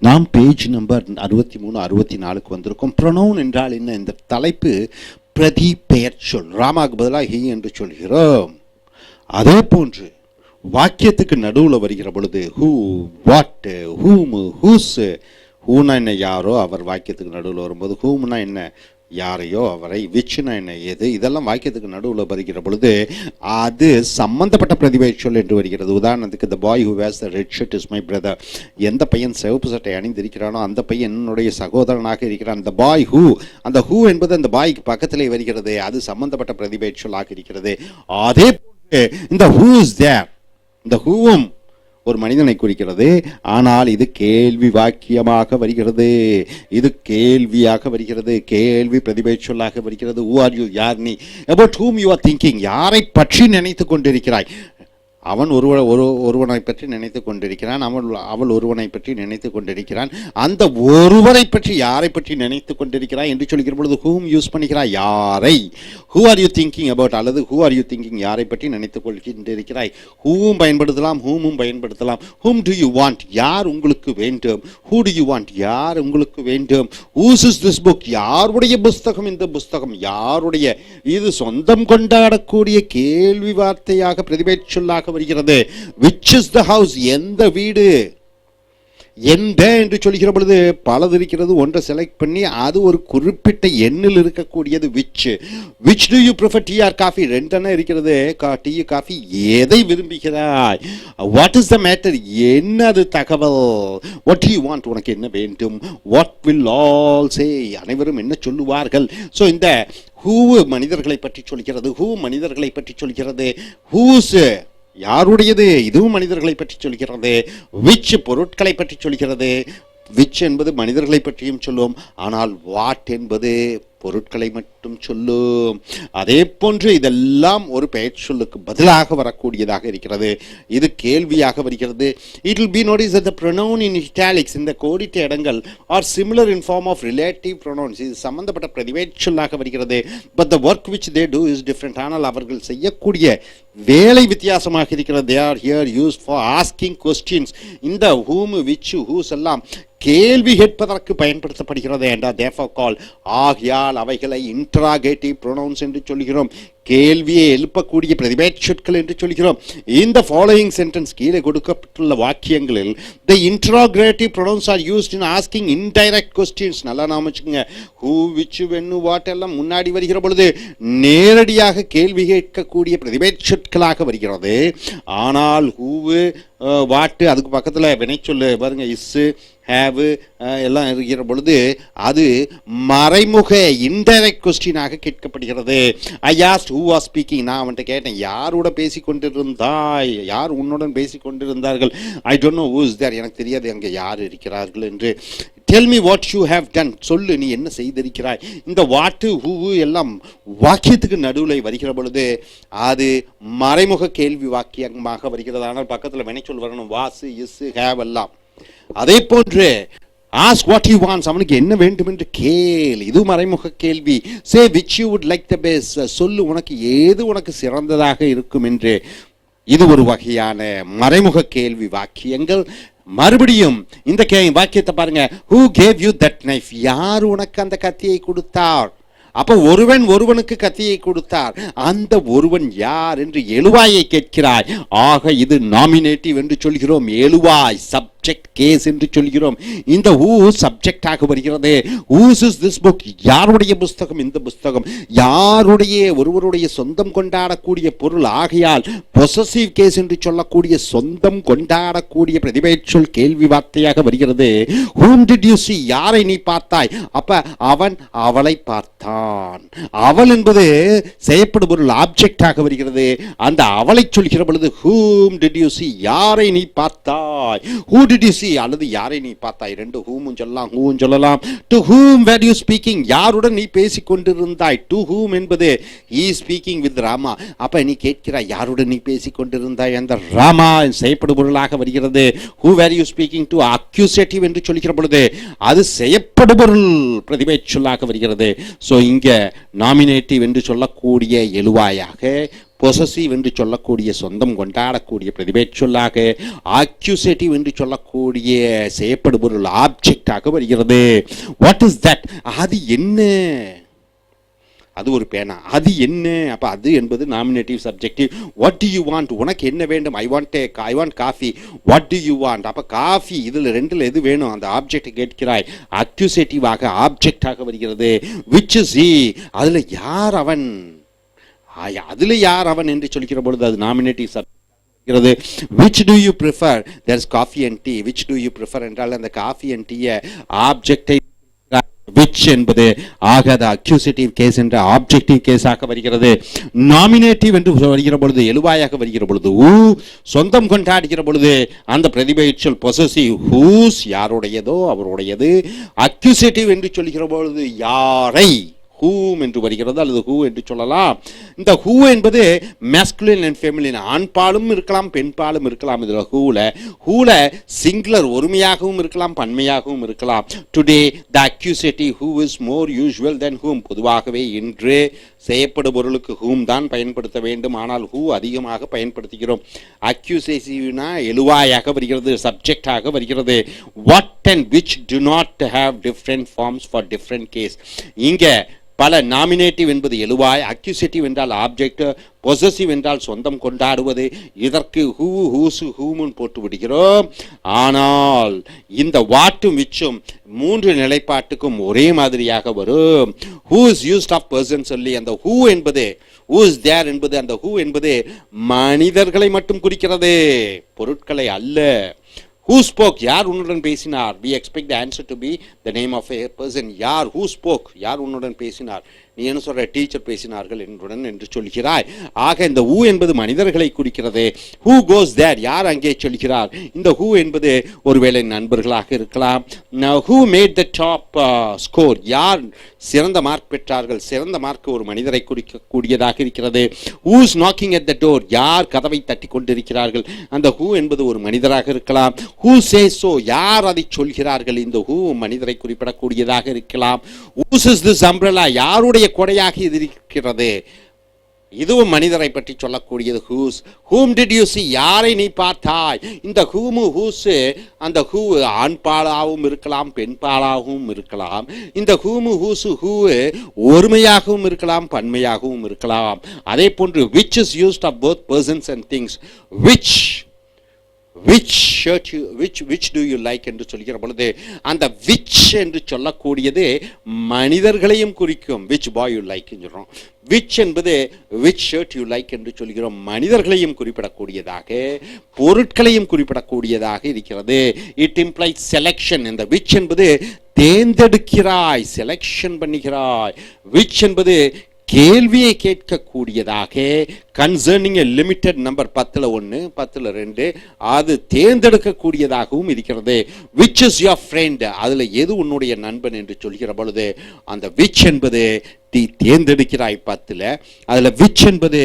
நாம் page number 63, 64க்கு வந்திருக்கோம். Pronoun என்றால் என்ன? இந்த தலைப்பு பிரதி பெயர் சொல். ராமாக்கு பதிலாக ஹி என்று சொல்கிறோம். அதே போன்று வாக்கியத்துக்கு நடுவில் வருகிற பொழுது ஹூ, வாட், ஹூம், ஹூஸ். ஹூனா என்ன? யாரோ அவர். வாக்கியத்துக்கு நடுவில் வரும்போது ஹூம்னா என்ன? யாரையோ அவரை. விச்சுனா என்ன? எது. இதெல்லாம் வாக்கியத்துக்கு நடுவில் வருகிற பொழுது அது சம்பந்தப்பட்ட பிரதிபெயர் சொல் என்று வருகிறது. உதாரணத்துக்கு the boy who wears the red shirt is my brother. எந்த பையன் சிவப்பு சட்டை அணிந்திருக்கிறானோ அந்த பையன் என்னுடைய சகோதரனாக இருக்கிறான். த பாய் ஹூ, அந்த ஹூ என்பது அந்த பாய்க்கு பக்கத்திலே வருகிறது. அது சம்பந்தப்பட்ட பிரதிபெயர் சொல்லாக இருக்கிறது. அதே போன்று இந்த ஹூ இஸ் தேர், இந்த ஹூவும் ஒரு மனிதனை குறிக்கிறது. ஆனால் இது கேள்வி வாக்கியமாக வருகிறது. இது கேள்வியாக வருகிறது. கேள்வி பிரதிபெயர் சொல்லாக வருகிறது. Who are you? யார் நீ? About whom you are thinking? யாரை பற்றி நினைத்து கொண்டிருக்கிறாய்? அவன் ஒருவனை பற்றி நினைத்து கொண்டிருக்கிறான். அவள் ஒருவனை பற்றி நினைத்து கொண்டிருக்கிறான். அந்த ஒருவரை பற்றி, யாரை பற்றி நினைத்து கொண்டிருக்கிறாய் என்று சொல்கிற பொழுது whom யூஸ் பண்ணிக்கிறாய். யாரை? who are you thinking about, அல்லது who are you thinking, யாரை பற்றி நினைத்து கொண்டிருக்கிறாய். whom பயன்படுத்தலாம், whomம் பயன்படுத்தலாம். whom do you want? யார் உங்களுக்கு வேண்டும். who do you want? யார் உங்களுக்கு வேண்டும். whose is this book? யாருடைய புஸ்தகம் இந்த புஸ்தகம்? யாருடைய? இது சொந்தம் கொண்டாடக்கூடிய கேள்வி வார்த்தையாக பிரதிபெயர் சொல்லாக வருகிறது. which is the house? எந்த வீடு? எந்த என்று சொல்கிற பொழுது பலது இருக்கிறது, ஒன்றை செலக்ட் பண்ணி அது ஒரு குறிப்பிட்ட எண்ணில் இருக்கக்கூடியது which do you prefer, tea or coffee? ரெண்டெண்ணம் இருக்கிறது, டீ காஃபி, எதை விரும்புகிறாய்? What is the matter? என்னது தகவல்? What do you want? உனக்கு என்ன வேண்டும்? What will all say? அனைவரும் என்ன சொல்லுவார்கள்? ஸோ இந்த ஹூ மனிதர்களை பற்றி சொல்கிறது, ஹூ மனிதர்களை பற்றி சொல்கிறது, ஹூஸ் யாருடையது, இதுவும் மனிதர்களை பற்றி சொல்கிறது, விச் பொருட்களை பற்றி சொல்கிறது, விச் என்பது மனிதர்களை பற்றியும் சொல்லும், ஆனால் வாட் என்பது பொருட்களை மட்டும் சொல்லும். அதே போன்று இதெல்லாம் ஒரு பெயர் சொல்லுக்கு பதிலாக வரக்கூடியதாக இருக்கிறது. இது கேள்வியாக வருகிறது. It will be noticed that the pronoun in italics, இந்த கோடிட்ட இடங்கள், are similar in form of relative pronouns. இது சம்பந்தப்பட்ட பிரதிவேட் சொல்லாக வருகிறது. But the work which they do is different. ஆனால் அவர்கள் செய்யக்கூடிய வேலை வித்தியாசமாக இருக்கிறது. They are here used for asking questions. இந்த whom, which, whose எல்லாம் கேள்வி கேட்பதற்கு பயன்படுத்தப்படுகிறது என்றால் therefore call. ஆகையால் அவைகளை இன்டராகேட்டிவ் ப்ரொனவுன்ஸ் என்று சொல்கிறோம், கேள்வியை எழுப்பக்கூடிய பிரதிபேட் சொற்கள் என்று சொல்கிறோம். இந்த ஃபாலோயிங் சென்டென்ஸ் கீழே கொடுக்கப்பட்டுள்ள வாக்கியங்களில் the interrogative pronouns are used in asking indirect questions. நல்லா நாம வச்சுக்கோங்க, who, which, when, what எல்லாம் முன்னாடி வருகிற பொழுது நேரடியாக கேள்வி கேட்கக்கூடிய பிரதிபேட் சொற்களாக வருகிறது. ஆனால் who, வாட்டு, அதுக்கு பக்கத்தில் வினை சொல்லு பாருங்க, இஸ்ஸு, ஹேவு எல்லாம் இருக்கிற பொழுது அது மறைமுக இன்டைரக்ட் கொஸ்டினாக கேட்கப்படுகிறது. ஐ ஆஸ்க்ட் ஹூ வாஸ் ஸ்பீக்கிங். நான் அவன்கிட்ட கேட்டேன், யாரோட பேசி கொண்டிருந்தாய், யார் உன்னுடன் பேசி கொண்டிருந்தார்கள். I don't know who is there, எனக்கு தெரியாது அங்கே யார் இருக்கிறார்கள் என்று. Tell me what you have done, சொல்லு நீ என்ன செய்திருக்கிறாய். இந்த வாட்டு, ஹூ எல்லாம் வாக்கியத்துக்கு நடுவில் வருகிற பொழுது அது மறைமுக கேள்வி வாக்கியமாக வருகிறது. ஆனால் பக்கத்தில் வினைச்சொல் வரணும், வாசு, இஸ், ஹேவ் எல்லாம். அதே போன்று ask what he wants, அவனுக்கு என்ன வேண்டும் என்று கேள், இது மறைமுக கேள்வி. say which you would like the best, சொல்லு உனக்கு ஏது உனக்கு சிறந்ததாக இருக்கும் என்று. இது ஒரு வகையான மறைமுக கேள்வி வாக்கியங்கள். மறுபடியும் இந்த வாக்கியத்தை பாருங்க, who gave you that knife, யார் உனக்கு அந்த கத்தியை கொடுத்தார். அப்ப ஒருவன் ஒருவனுக்கு கத்தியை கொடுத்தார், அந்த ஒருவன் யார் என்று எழுவாயை கேட்கிறாய். ஆக இது நாமினேட்டிவ் என்று சொல்கிறோம், எழுவாய் சப்ஜெக்ட் கேஸ் என்று சொல்கிறோம். இந்த ஹூ சப்ஜெக்டாக வருகிறது. ஹூஸ் இஸ் திஸ் புக், யாருடைய புஸ்தகம் இந்த புஸ்தகம், யாருடைய ஒருவருடைய சொந்தம் கொண்டாடக்கூடிய பொருள். ஆகையால் பொசசிவ் கேஸ் என்று சொல்லக்கூடிய சொந்தம் கொண்டாடக்கூடிய பிரதிபெயர் சொல் கேள்வி வார்த்தையாக வருகிறது. whom did you see, யாரை நீ பார்த்தாய். அப்ப அவன் அவளை பார்த்தான். அவள் என்பது செய்யப்படும் பொருள் ஆப்ஜெக்டாக வருகிறது. அந்த அவளை சொல்கிற பொழுது whom did you see, யாரை நீ பார்த்தாய். who did you see அல்லது யாரை நீ பார்த்தாய், ரெண்டு whom சொல்லலாம், whom சொல்லலாம். to whom were you speaking, யாருடன் நீ பேசிக் கொண்டிருந்தாய். to whom என்பது he is speaking with Rama. அப்ப நீ கேட்கிறாய் யாருடன் நீ பேசிக் கொண்டிருந்தாய், அந்த ராமா செய்யப்படும் பொருளாக வருகிறது. who were you speaking to, accusative என்று சொல்கிற பொழுது அது செய்யப்படும் பொருள் பிரதிபெயர் சொல்லாக வருகிறது. ஸோ இங்க நாமினேட்டிவ் என்று சொல்லக்கூடிய எழுவாயாக, பொசசிவ் என்று சொல்லக்கூடிய சொந்தம் கொண்டாடக்கூடிய பிரதிபெயர் சொல்லாக, ஆக்யூசேட்டிவ் என்று சொல்லக்கூடிய செய்யப்படும் பொருள் ஆப்ஜெக்டாக வருகிறது. வாட் இஸ் தட், அது என்ன, அது ஒரு பேனா, அது என்ன. அப்ப அது என்பது nominative subjective. What do you want, உனக்கு என்ன வேண்டும். I want coffee. What do you want, அப்ப காஃபி, இதுல ரெண்டுல எது வேணும், அந்த ஆப்ஜெக்ட் கேட்கிறாய். அக்யூசேட்டிவாக ஆப்ஜெக்டாக வருகிறது. விச் இஸ் ஹி, அதுல யார் அவன், அதுல யார் அவன் என்று சொல்கிற பொழுது அது nominative subject. which do you prefer, there is coffee and tea. which do you prefer என்றால் அந்த காஃபி அண்ட் டீ ஆப்ஜெக்டை which என்பது ஆக அது அக்யூசேட்டிவ் கேஸ் என்ற ஆப்ஜெக்டிவ் கேஸாக வருகிறது. நாமினேட்டிவ் என்று வருகிற பொழுது எழுவாயாக வருகிற பொழுது சொந்தம் கொண்டாடுகிற பொழுது அந்த பிரதிபெயர் சொல் பொசசிவ், ஹூஸ் யாருடையதோ அவருடையது. அக்யூசேட்டிவ் என்று சொல்கிற பொழுது யாரை, ஹூம் என்று வருகிறது அல்லது ஹூ என்று சொல்லலாம். இந்த ஹூ என்பது மேஸ்குலின் அண்ட் ஃபெமிலின், ஆண்பாலும் இருக்கலாம் பெண்பாலும் இருக்கலாம். இதில் ஹூல சிங்குலர் ஒருமையாகவும் இருக்கலாம் பன்மையாகவும் இருக்கலாம். Today the accusative who is more usual than whom, பொதுவாகவே இன்று செய்யப்படும் பொருளுக்கு ஹூம் தான் பயன்படுத்த வேண்டும், ஆனால் ஹூ அதிகமாக பயன்படுத்துகிறோம். அக்யூசேட்டிவ்னா எழுவாயாக வருகிறது, சப்ஜெக்டாக வருகிறது. What and which do not have different forms for different case. இங்கே பல நாமினேட்டிவ் என்பது எழுவாய், அக்யூசேட்டிவ் என்றால் ஆப்ஜெக்ட், பொசசிவ் என்றால் சொந்தம் கொண்டாடுவது. இதற்கு ஹூ ஹூசு ஹூமுன் போட்டு விடுகிறோம். ஆனால் இந்த வாட்டும் விச்சும் 3 நிலைப்பாட்டுக்கும் ஒரே மாதிரியாக வரும். Who is used of person சொல்லி அந்த ஹூ என்பது ஹூ இஸ் தேர் என்பது அந்த ஹூ என்பது மனிதர்களை மட்டும் குறிக்கிறது, பொருட்களை அல்ல. Who spoke? யார் உன்னுடன் பேசினார்? We expect the answer to be the name of a person. யார்? Who spoke? யார் உன்னுடன் பேசினார்? நீ என்ன சொல்ற? டீச்சர் பேசினார்கள் என்னுடன் என்று சொல்கிறாய். ஆக இந்த who என்பது மனிதர்களை குறிக்கிறது. Who goes there? யார் அங்கே சொல்கிறார்? இந்த who என்பது ஒருவேளை நண்பர்களாக இருக்கலாம். Now who made the top score? யார் சிறந்த மார்க் பெற்றார்கள்? சிறந்த மார்க் ஒரு மனிதரை குறிக்கக்கூடியதாக இருக்கிறது. Who is knocking at the door? யார் கதவை தட்டி கொண்டிருக்கிறார்கள்? அந்த who என்பது ஒரு மனிதராக இருக்கலாம். Who says so? யார் அதை சொல்கிறார்கள்? இந்த who மனிதரை குறிப்பிடக்கூடியதாக இருக்கலாம். Whose is this umbrella? யாருடைய கொடையாக இது இருக்கிறது? இதுவும் மனிதரை பற்றி சொல்லக்கூடியது. whose. whom did you see? யாரை நீ பார்த்தாய்? இந்த whom whose அந்த who ஆண் பாலாகவும் இருக்கலாம், பெண் பாலாகவும் இருக்கலாம். இந்த whom whose who ஒருமையாகவும் இருக்கலாம், பன்மையாகவும் இருக்கலாம். அதே போன்று which is used of both persons and things. which shirt you which do you like என்று சொல்கிற பொழுது அந்த which என்று சொல்லக்கூடியது மனிதர்களையும் குறிக்கும். which boy you like என்று சொல்றோம். which என்பது which shirt you like என்று சொல்கிறோம். மனிதர்களையும் குறிப்பிடக்கூடியதாக, பொருட்களையும் குறிப்பிடக்கூடியதாக இருக்கிறது. it implies selection. இந்த which என்பது தேர்ந்தெடுக்கிறாய், செலக்ஷன் பண்ணுகிறாய். which என்பது கேள்வியை கேட்கக்கூடியதாக, கன்சர்னிங் எ லிமிட்டட் நம்பர், 10ல் 1 10ல் 2, அது தேர்ந்தெடுக்கக்கூடியதாகவும் இருக்கிறது. Which is your friend? அதில் எது உன்னுடைய நண்பன் என்று சொல்கிற பொழுது அந்த விச் என்பது நீ தேர்ந்தெடுக்கிறாய் 10ல். அதில் விச் என்பது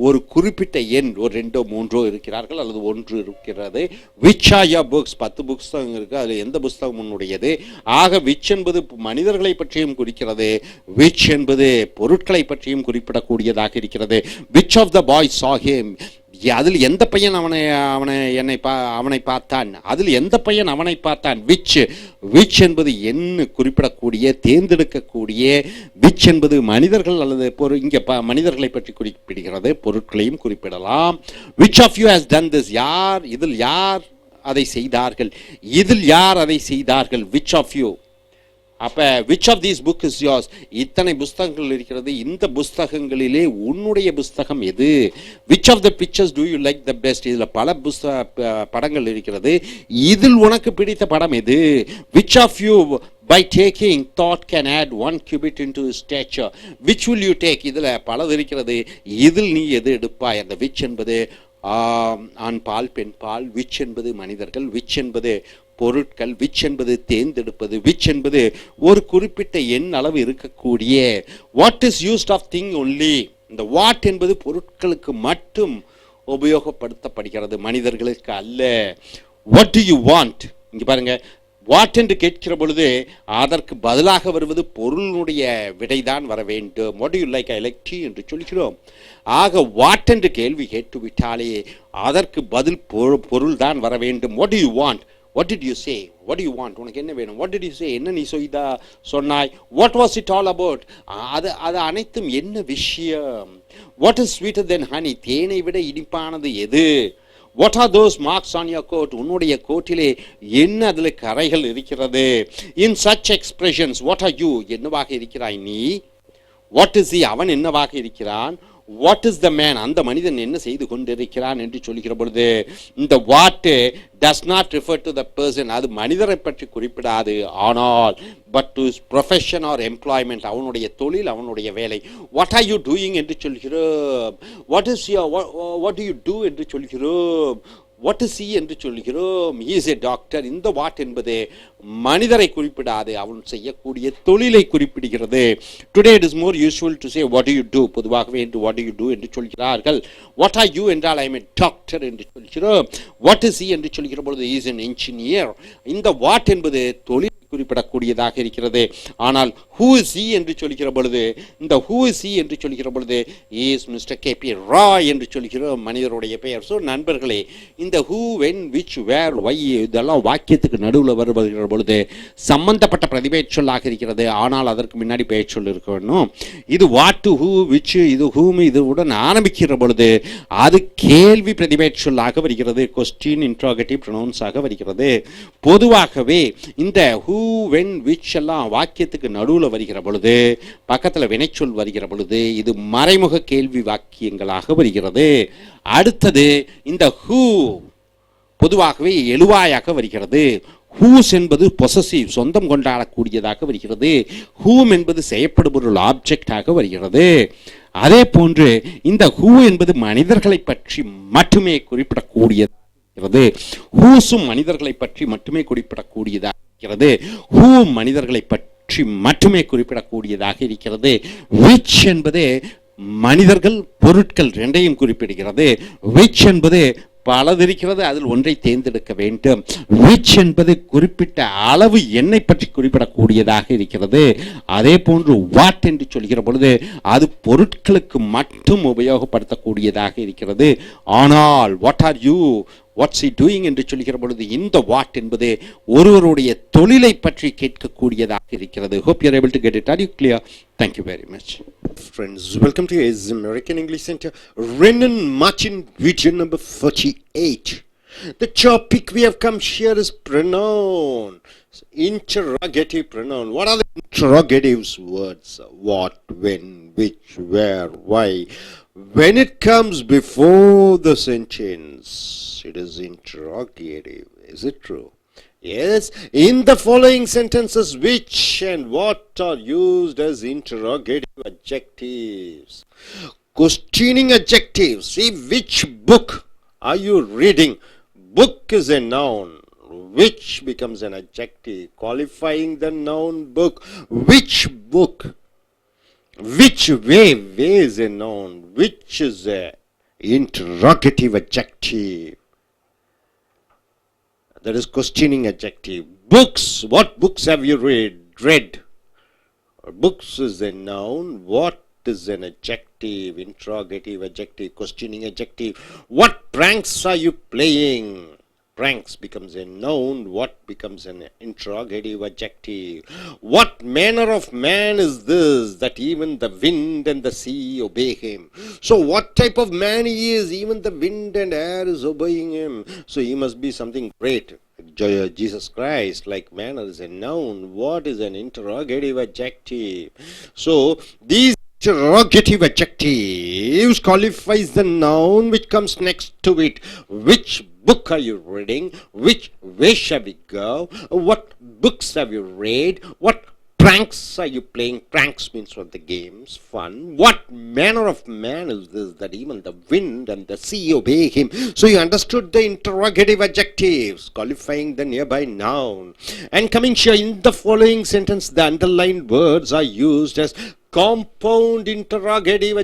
ஒரு குறிப்பிட்ட எண், ஒரு 2 3 இருக்கிறார்கள் அல்லது 1 இருக்கிறது. Which are your books? 10 புஸ்தகம் இருக்கு, அதில் எந்த புஸ்தகம் உன்னுடையது? ஆக விச் என்பது மனிதர்களை பற்றியும் குறிக்கிறது, விச் என்பது பொருட்களை பற்றியும் குறிப்பிடக்கூடியதாக இருக்கிறது. Which of the boy saw him? அதில் எந்த பையன் அவனை பார்த்தான்? அதில் எந்த பையன் அவனை பார்த்தான்? விச் என்பது என்ன குறிப்பிடக்கூடிய, தேர்ந்தெடுக்கக்கூடிய. விச் என்பது மனிதர்கள் அல்லது இங்கே மனிதர்களை பற்றி குறிப்பிடுகிறது, பொருட்களையும் குறிப்பிடலாம். Which of you has done this? யார் இதில் யார் அதை செய்தார்கள்? இதில் யார் அதை செய்தார்கள்? Which of you? அப்ப which of these book is yours? இத்தனை புஸ்தகங்கள் இருக்கிறது, இந்த புஸ்தகங்களிலே உன்னுடைய புஸ்தகம் எது? which of the pictures do you like the best? இதுல பல படங்கள் இருக்கிறது, இதில் உனக்கு பிடித்த படம் எது? which of you by taking thought can add 1 cubit into his stature? which will you take? இதுல பலது இருக்கிறது, இதில் நீ எது எடுப்பாய்? அந்த which என்பது ஆண் பால், பெண் பால். which என்பது மனிதர்கள், which என்பது பொருட்கள், விச் என்பது தேர்ந்தெடுப்பது, விச் என்பது ஒரு குறிப்பிட்ட எண் அளவு இருக்கக்கூடிய. What is used of thing only? இந்த வாட் என்பது பொருட்களுக்கு மட்டும் உபயோகப்படுத்தப்படுகிறது, மனிதர்களுக்கு அல்ல. What do you want? இங்க பாருங்க, வாட் என்று கேட்கிற பொழுது அதற்கு பதிலாக வருவது பொருளுடைய விடைதான் வர வேண்டும். What do you like? I like tea என்று சொல்கிறோம். ஆக வாட் என்று கேள்வி கேட்டுவிட்டாலே அதற்கு பதில் பொருள் தான் வர வேண்டும். What do you want? What did you say? What do you want? உனக்கு என்ன வேணும்? What did you say? என்ன நீ சொன்னாய்? What was it all about? அது அனைத்தும் என்ன விஷயம்? What is sweeter than honey? தேனை விட இனிப்பானது எது? What are those marks on your coat? உன்னுடைய கோட்டிலே என்ன அதில் கரைகள் இருக்கிறது? In such expressions, what are you? என்னவாக இருக்கிறாய் நீ? What is he? அவன் என்னவாக இருக்கிறான்? What is the man? அந்த மனிதன் என்ன செய்து கொண்டிருக்கிறான் என்று சொல்கிற பொழுது இந்த what does not refer to the person. அது மனிதரை பற்றி குறிப்பிடாது, ஆனால் but to his profession or employment, அவனுடைய தொழில், அவனுடைய வேலை. What are you doing என்று சொல்கிறோம். What do you do என்று சொல்கிறோம். வாட் இஸ் ஹி என்று சொல்கிறோம். He is a doctor. இந்த வாட் என்பது மனிதரை குறிப்பிடாது, அவன் செய்யக்கூடிய தொழிலை குறிப்பிடுகிறது. Today it is more useful to say what do you do. பொதுவாகவே என்று வாட் டு யூ டூ என்று சொல்கிறார்கள். வாட் ஆர் யூ என்றால் ஐ எம் எ டாக்டர் என்று சொல்கிறோம். வாட் இஸ் ஹி என்று சொல்கிற பொழுது இஸ் என் என்ஜினியர். இந்த வாட் என்பது தொழில் குறிப்பிடக்கூடியதாக இருக்கிறது. ஆனால் who is he என்று சொல்கிற பொழுது, இந்த who is he என்று சொல்கிற பொழுது is Mr. KP Roy என்று சொல்கிற மனிதருடைய பெயர். ஸோ நண்பர்களே, இந்த who, when, which, where, why இதெல்லாம் வாக்கியத்துக்கு நடுவில் வருகிற பொழுது சம்பந்தப்பட்ட பிரதிபெயர் சொல்லாக இருக்கிறது. ஆனால் அதற்கு முன்னாடி பெயர் சொல் இருக்க வேண்டும். இது what, who, which, இது whom இதுடன் ஆரம்பிக்கிற பொழுது அது கேள்வி பிரதிபெயர் சொல்லாக வருகிறது. கொஸ்டின் இன்ட்ராகேட்டிவ் ப்ரொனவுன்ஸ் ஆக வருகிறது. பொதுவாகவே இந்த who, when, which எல்லாம் வாக்கியத்துக்கு நடுவில் வருகிற பொழுது, பக்கத்தில் வினைச்சொல் வருகிற பொழுது இது மறைமுக கேள்வி வாக்கியங்களாக வருகிறது. அடுத்தது இந்த who பொதுவாகவே எழுவாயாக வருகிறது. whose என்பது பொசசிவ், சொந்தம் கொண்டாடக்கூடியதாக வருகிறது. whom என்பது செய்யப்படுபொருள், ஆப்ஜெக்டாக வருகிறது. அதே போன்று இந்த who என்பது மனிதர்களை பற்றி மட்டுமே குறிப்பிடக்கூடியது. whoசும் மனிதர்களை பற்றி மட்டுமே குறிப்பிடக்கூடியதாக இருக்கிறது. who மனிதர்களை பற்றி மட்டுமே குறிப்பிடக்கூடியதாக இருக்கிறது. which என்பது மனிதர்கள் பொருட்கள் ரெண்டையும் குறிப்பிடுகிறது. which என்பது பலது இருக்கிறது, அதில் ஒன்றை தேர்ந்தெடுக்க வேண்டும். which என்பது குறிப்பிட்ட அளவு எண்ணை பற்றி குறிப்பிடக்கூடியதாக இருக்கிறது. அதே போன்று what என்று சொல்கிற பொழுது அது பொருட்களுக்கு மட்டும் உபயோகப்படுத்தக்கூடியதாக இருக்கிறது. ஆனால் what are you, what's he doing என்று சொல்கிற பொழுது இந்த what என்பது ஒருவருடைய தொழிலை பற்றி கேட்கக்கூடியதாக இருக்கிறது. Hope you are able to get it. Are you clear? Thank you very much. Friends, welcome to AIS American English Center, Renan Martin, video number 48. The topic we have come here is pronoun, interrogative pronoun. What are the interrogatives words? What, when, which, where, why? When it comes before the sentence, it is interrogative. Is it true? Yes, in the following sentences, which and what are used as interrogative adjectives? Questioning adjectives. See, which book are you reading? Book is a noun. Which becomes an adjective, qualifying the noun book. Which book? Which way? Way is a noun. Which is a interrogative adjective. That is questioning adjective. Books. What books have you read? Books is a noun. What is an adjective? Interrogative adjective, questioning adjective. What pranks are you playing? Pranks becomes a noun. What becomes an interrogative adjective? What manner of man is this, that even the wind and the sea obey him? So what type of man he is? Even the wind and air is obeying him. So he must be something great. Jesus Christ, like manner is a noun. What is an interrogative adjective? So these interrogative adjectives qualifies the noun which comes next to it. Which book are you reading? Which way shall we go? What books have you read? What pranks are you playing? Pranks means what, the games, fun. What manner of man is this, that even the wind and the sea obey him? So you understood the interrogative adjectives qualifying the nearby noun. And coming here in the following sentence, the underlined words are used as compound interrogative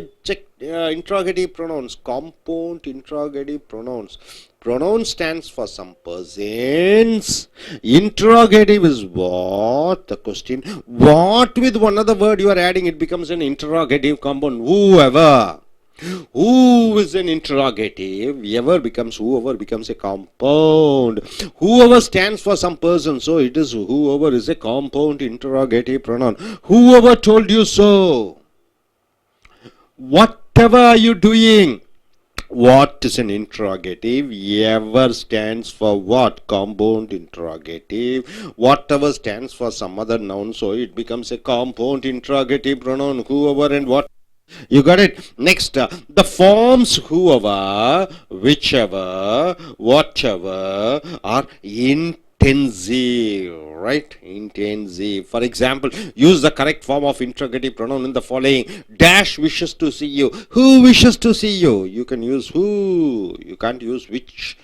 interrogative pronouns. Compound interrogative pronouns. Pronoun stands for some persons. Interrogative is what? The question. What with one other word you are adding, it becomes an interrogative compound. Whoever. Who is an interrogative? Whoever becomes a compound. Whoever stands for some person, so it is whoever is a compound interrogative pronoun. Whoever told you so? Whatever are you doing? What is an interrogative? Ever stands for what? Compound interrogative. Whatever stands for some other noun, so it becomes a compound interrogative pronoun. Whoever and what. You got it? Next, the forms whoever, whichever, whatever are intensive, right? Intensive. For example, use the correct form of interrogative pronoun in the following. Dash wishes to see you. Who wishes to see you? You can use who. You can't use which.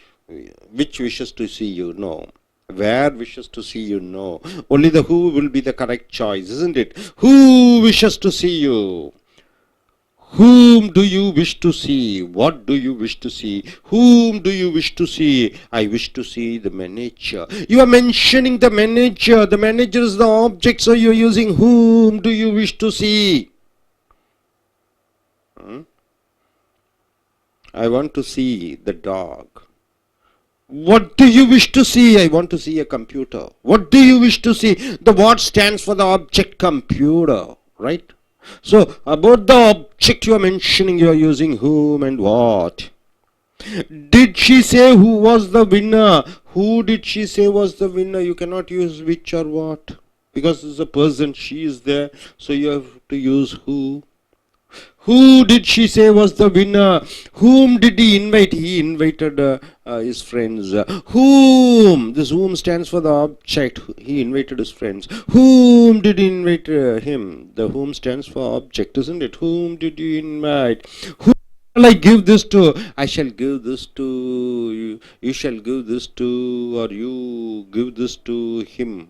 Which wishes to see you? No. Where wishes to see you? No. Only the who will be the correct choice, isn't it? Who wishes to see you? Whom do you wish to see? What do you wish to see? Whom do you wish to see? I wish to see the manager. You are mentioning the manager. The manager is the object, so you are using whom do you wish to see? I want to see the dog. What do you wish to see? I want to see a computer. What do you wish to see? The what stands for the object computer, right? So about the object you are mentioning, you are using whom and what. Did she say who was the winner? Who did she say was the winner? You cannot use which or what, because it's a person, she is there, so you have to use who. Who did she say was the winner? Whom did he invite? He invited his friends. Whom? This whom stands for the object. He invited his friends. Whom did he invite him? The whom stands for object, isn't it? Whom did you invite? Whom shall I give this to? I shall give this to you. You shall give this to, or you give this to him.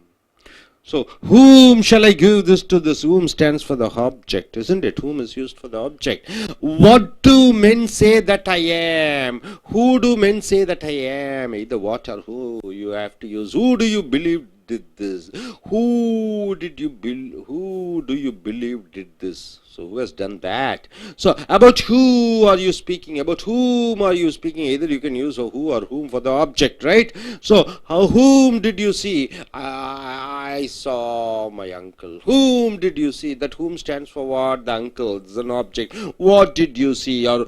So, whom shall I give this to? This whom stands for the object, isn't it? Whom is used for the object. What do men say that I am? Who do men say that I am? Either what or who. You have to use who do you believe did this? Who do you believe did this? So who has done that? So about who are you speaking? About whom are you speaking? Either you can use a who or whom for the object, right? So whom did you see? I saw my uncle. Whom did you see? That whom stands for what? The uncle is an object. What did you see? Or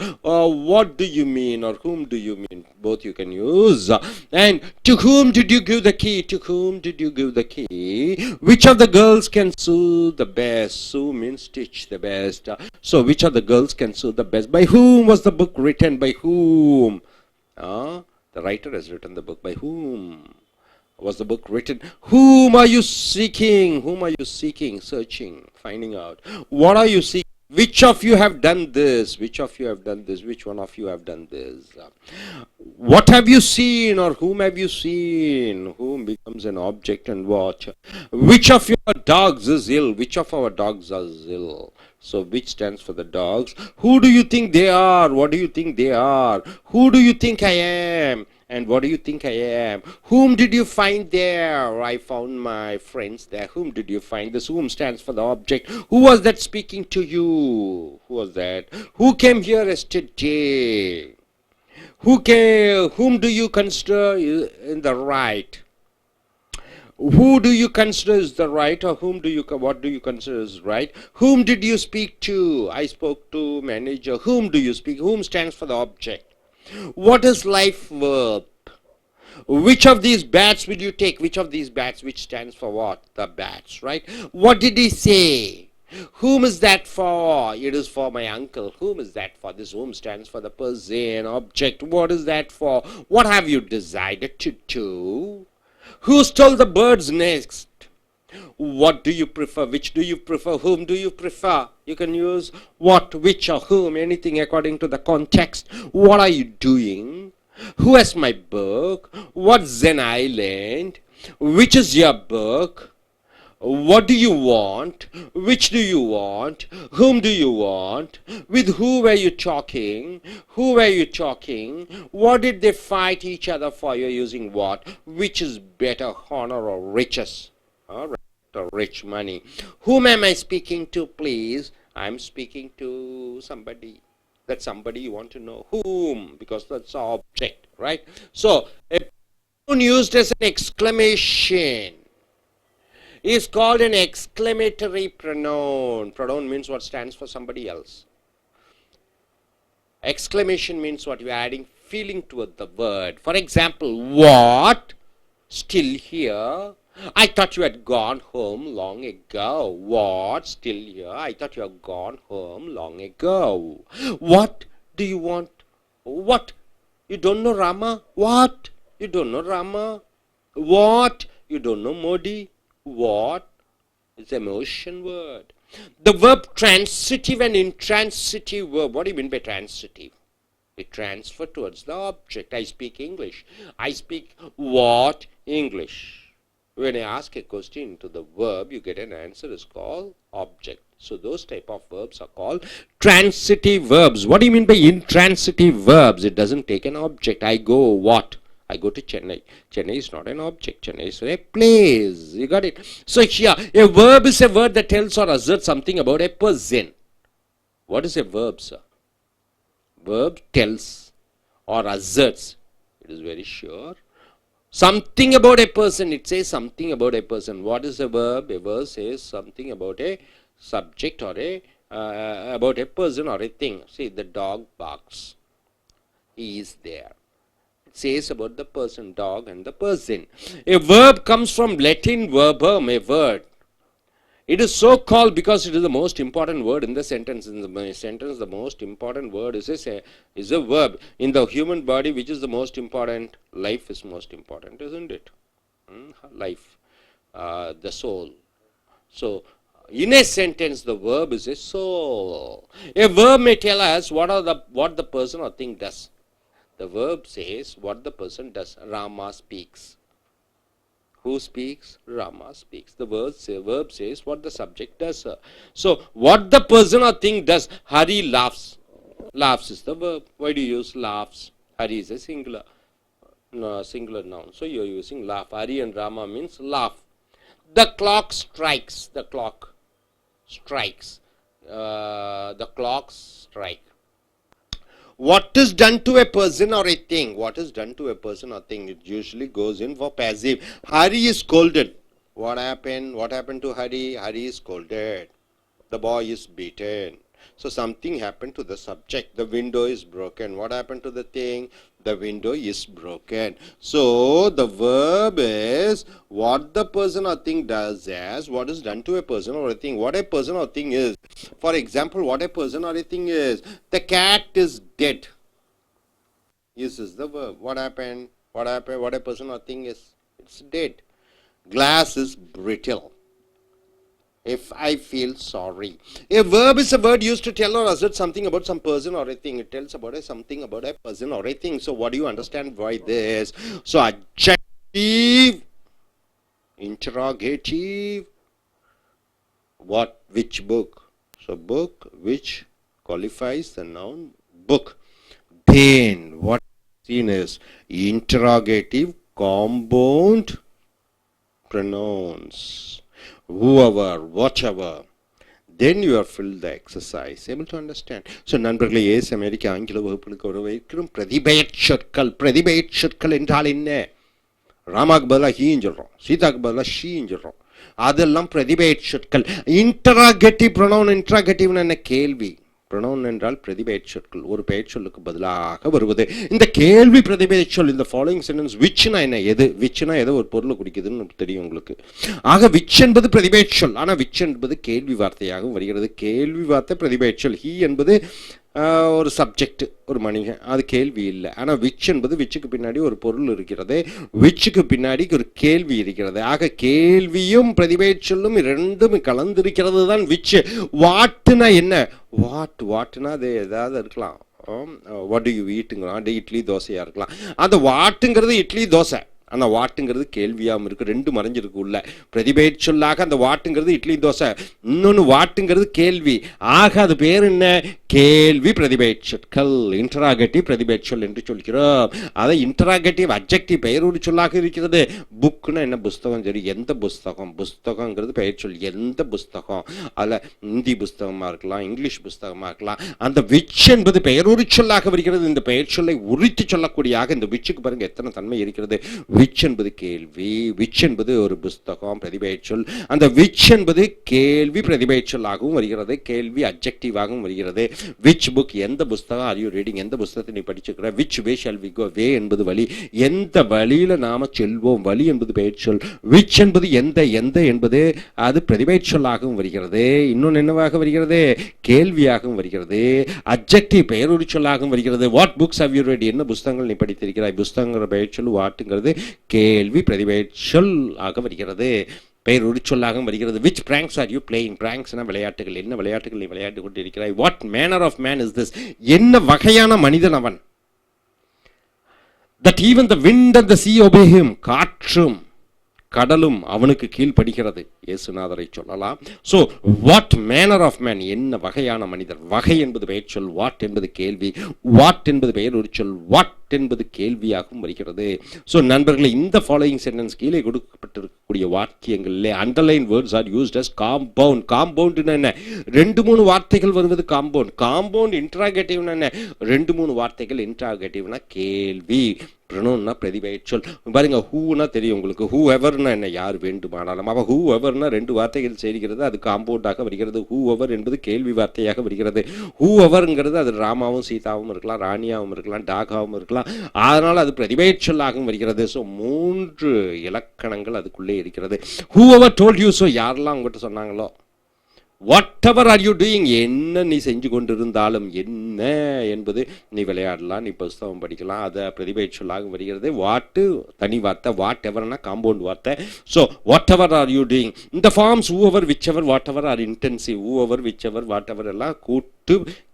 what do you mean? Or whom do you mean? Both you can use. And to whom did you give the key? To whom did you give the key? Which of the girls can sew the best? Sew means stitch the best. So which of the girls can sew the best? By whom was the book written? By whom? The writer has written the book. By whom was the book written? Whom are you seeking? Whom are you seeking? Searching, finding out. What are you seeking? Which of you have done this? Which of you have done this? Which one of you have done this? What have you seen, or whom have you seen? Whom becomes an object and what? Which of your dogs is ill? Which of our dogs is ill? So which stands for the dogs? Who do you think they are? What do you think they are? Who do you think I am? And what do you think I am? Whom did you find there? I found my friends there. Whom did you find? This whom stands for the object. Who was that speaking to you? Who was that? Who came here yesterday? Whom do you consider in the right? Who do you consider is the right, or what do you consider is right? Whom did you speak to? I spoke to manager. Whom do you speak? Whom stands for the object. What is life worth? Which of these bats will you take? Which of these bats, which stands for what? The bats, right? What did he say? Whom is that for? It is for my uncle. Whom is that for? This whom stands for the person, object. What is that for? What have you decided to do? Who stole the bird's nest? What do you prefer? Which do you prefer? Whom do you prefer? You can use what, which, or whom, anything according to the context. What are you doing? Who has my book? What's an island? Which is your book? What do you want? Which do you want? Whom do you want? With who were you talking? Who were you talking? What did they fight each other for? You're using what? Which is better, honor or riches? Or rich money. Whom am I speaking to, please? I'm speaking to somebody. That somebody you want to know. Whom? Because that's our object, right? So, a pronoun used as an exclamation is called an exclamatory pronoun. Pronoun means what stands for somebody else. Exclamation means what? You're adding feeling to the word. For example, what? Still here? I thought you had gone home long ago. What? Still here? I thought you had gone home long ago. What do you want? What? You don't know Rama? What? You don't know Rama? What? You don't know Modi? What? It's a motion word. The verb transitive and intransitive verb. What do you mean by transitive? It transfer towards the object. I speak English. I speak what? English. When I ask a question to the verb, you get an answer is called object. So those type of verbs are called transitive verbs. What do you mean by intransitive verbs? It doesn't take an object. I go what? I go to Chennai. Chennai is not an object. Chennai is a place. You got it? So here, a verb is a word that tells or asserts something about a person. What is a verb, sir? Verb tells or asserts. It is very sure. Something about a person. It says something about a person. What is a verb? A verb says something about a subject or about a person or a thing. See, the dog barks. He is there. Says about the person, dog and the person. A verb comes from Latin verbum, a word. It is so called because it is the most important word in the sentence. In the sentence, the most important word is a verb. In the human body, which is the most important? Life is most important, isn't it? Life, the soul. So, in a sentence, the verb is a soul. A verb may tell us what the person or thing does. The verb says what the person does. Rama speaks. Who speaks? Rama speaks. The verb says what the subject does. So, what the person or thing does. Hari laughs. Laughs is the verb. Why do you use laughs? Hari is a singular noun. So, you are using laugh. Hari and Rama means laugh. The clock strikes. The clock strikes. The clocks strike. What is done to a person or a thing? What is done to a person or thing? It usually goes in for passive. Hari is scolded. What happened? What happened to Hari? Hari is scolded. The boy is beaten. So something happened to the subject. The window is broken. What happened to the thing? The window is broken. So the verb is what the person or thing does as what is done to a person or a thing. What a person or thing is. For example, what a person or a thing is. The cat is dead. This is the verb. What happened? What happened? What a person or thing is. It's dead. Glass is brittle. If I feel sorry. A verb is a word used to tell or assert something about some person or a thing. It tells about something about a person or a thing. So what do you understand by this? So adjective, interrogative, what, which book? So book, which qualifies the noun book. Then what seen is interrogative compound pronouns. Whoever, whatever, then you have filled the exercise. Able to understand? So, நண்பர்களே Ace அமெரிக்க ஆங்கில வகுப்புகளுக்கு வரவேற்கிறோம். பிரதிபெயர் சொற்கள் என்றால் என்ன? ராமாக்கு பதிலாக ஹீன்னு சொல்கிறோம், சீதாக்கு பதிலாக ஷீன்னு சொல்கிறோம். அதெல்லாம் பிரதிபெயர் சொற்கள். Interrogative pronoun. இன்டராகேட்டிவ்னு என்ன? கேள்வி. ப்ரொனவுன் என்றால் பிரதிபெயர் சொற்கள். ஒரு பெயர் சொல்லுக்கு பதிலாக வருவது. இந்த கேள்வி பிரதிபெயர் சொல். இந்த ஃபாலோயிங் சென்டென்ஸ் விச்னா என்ன? எது விச்னா எதோ ஒரு பொருளை குடிக்குதுன்னு தெரியும் உங்களுக்கு. ஆக விச் என்பது பிரதிபெயர் சொல். ஆனால் விச் என்பது கேள்வி வார்த்தையாகவும் வருகிறது. கேள்வி வார்த்தை பிரதிபெயர் சொல். ஹி என்பது ஒரு சப்ஜெக்ட், ஒரு மனிதன், அது கேள்வி இல்லை. ஆனால் விச் என்பது விச்சுக்கு பின்னாடி ஒரு பொருள் இருக்கிறது, விச்சுக்கு பின்னாடி ஒரு கேள்வி இருக்கிறது. ஆக கேள்வியும் பிரதிபெயர் சொல்லும் ரெண்டும் கலந்திருக்கிறது தான் விச்சு. வாட்டுனா என்ன? வாட்டுனா அது ஏதாவது இருக்கலாம். வாட் டு யூ ஈட்டுங்கிறோம், அது இட்லி தோசையாக இருக்கலாம். அந்த வாட்டுங்கிறது இட்லி தோசை, ஆனால் வாட்டுங்கிறது கேள்வியாகவும் இருக்குது. ரெண்டு மறைஞ்சிருக்கு உள்ள. பிரதிபெயர் சொல்லாக அந்த வாட்டுங்கிறது இட்லி தோசை, இன்னொன்று வாட்டுங்கிறது கேள்வி. ஆக அது பேர் என்ன? கேள்வி பிரதிபெயர் சொற்கள். இன்டராகேட்டிவ் பிரதிபெயர் சொல் என்று சொல்கிறோம். அதை இன்டராகேட்டிவ் அட்ஜெக்டிவ் பெயரோடு சொல்லாக இருக்கிறது. புக்குன்னா என்ன? புஸ்தகம். சரி, எந்த புஸ்தகம்? புஸ்தகங்கிறது பெயர் சொல். எந்த புஸ்தகம்? அதில் ஹிந்தி புஸ்தகமாக இருக்கலாம், இங்கிலீஷ் புஸ்தகமாக இருக்கலாம். அந்த விச் என்பது பெயரோடு சொல்லாக வருகிறது. இந்த பெயர் சொல்லை உரித்து சொல்லக்கூடியாக இந்த விச்சுக்கு பாருங்க எத்தனை தன்மை இருக்கிறது. விச் என்பது கேள்வி, விச் என்பது ஒரு புஸ்தகம் பிரதிபெயர் சொல். அந்த விச் என்பது கேள்வி பிரதிபெயர் சொல்லாகவும் வருகிறது, கேள்வி அட்ஜெக்டிவாகவும் வருகிறது. விச் புக், எந்த புஸ்தகம் ஆர் யூ ரீடிங், எந்த புஸ்தகத்தை நீ படிச்சுக்கிற. Which way shall we go, way என்பது வழி, எந்த வழியில நாம செல்வோம், வழி என்பது பெயர் சொல். விச் என்பது எந்த என்பது அது பிரதிபெயர் சொல்லாகவும் வருகிறது. இன்னொன்று என்னவாக வருகிறது? கேள்வியாகவும் வருகிறது. அட்ஜெக்டிவ் பெயரொரு சொல்லாகவும் வருகிறது. What books how you red, என்ன புஸ்தகங்கள் நீ படித்திருக்கிறாய். புஸ்தகங்கிற பெயர் சொல், வாட்டுங்கிறது கேள்வி பிரதிபெயர் சொல் ஆக வருகிறது, பெயர் ஒரு சொல்லாகவும் வருகிறது. Which pranks are you playing, பிராங்க்ஸ்னா விளையாட்டுகள், என்ன விளையாட்டுகள் நீ விளையாட்டு கொண்டு இருக்கிறாய். What manner of man is this, என்ன வகையான மனிதன் அவன். That even the wind and the sea obey him, கடலும் அவனுக்கு கீழ்ப்படுகிறது. இயேசுநாதரை சொல்லலாம். So what manner of man, என்ன வகையான மனிதர். வகை என்பது பெயர் சொல், வாட் என்பது கேள்வி, வாட் என்பது பெயர் ஒரு சொல், வாட் என்பது கேள்வியாகவும் வருகிறது. ஸோ நண்பர்களே, இந்த ஃபாலோயிங் சென்டென்ஸ் கீழே கொடுக்கப்பட்டிருக்கக்கூடிய வாக்கியங்களிலே underline words are used as compound. காம்பவுண்ட்னா என்ன? 2-3 வார்த்தைகள் வருவது காம்பவுண்ட். காம்பவுண்ட் இன்ட்ராகேட்டிவ்னா என்ன? 2-3 வார்த்தைகள். இன்ட்ராகேட்டிவ்னா கேள்வி. ப்ரொனவுன்னா பிரதிபெயர் சொல். பாருங்க, ஹூனா தெரியும் உங்களுக்கு. ஹூ எவர்னா என்ன? யார் வேண்டுமானாலும். அப்போ ஹூ எவர்னா 2 வார்த்தைகள் சேர்கிறது, அது காம்பவுண்டாக வருகிறது. ஹூ எவர் என்பது கேள்வி வார்த்தையாக வருகிறது. ஹூ எவர்ங்கிறது அது ராமாவும் சீதாவும் இருக்கலாம், ராணியாவும் இருக்கலாம், டாகாவும் இருக்கலாம். அதனால் அது பிரதிபெயர் சொல்லாகவும் வருகிறது. ஸோ 3 இலக்கணங்கள் அதுக்குள்ளே இருக்கிறது. Who ever told you, so யாரெல்லாம் உங்கள்கிட்ட சொன்னாங்களோ. What ever are you doing, என்ன நீ செஞ்சு கொண்டிருந்தாலும், என்ன என்பது நீ விளையாடலாம், நீ புஸ்தகம் படிக்கலாம், அதை பிரதிபெயர் சொல்லாக வருகிறது. வாட்டு தனி வார்த்தை, வாட் எவர்னா காம்பவுண்ட் வார்த்தை. So whatever are you doing. இந்த forms whoever, whichever, whatever are intensive. Whoever, whichever, whatever எல்லாம் கூட்டு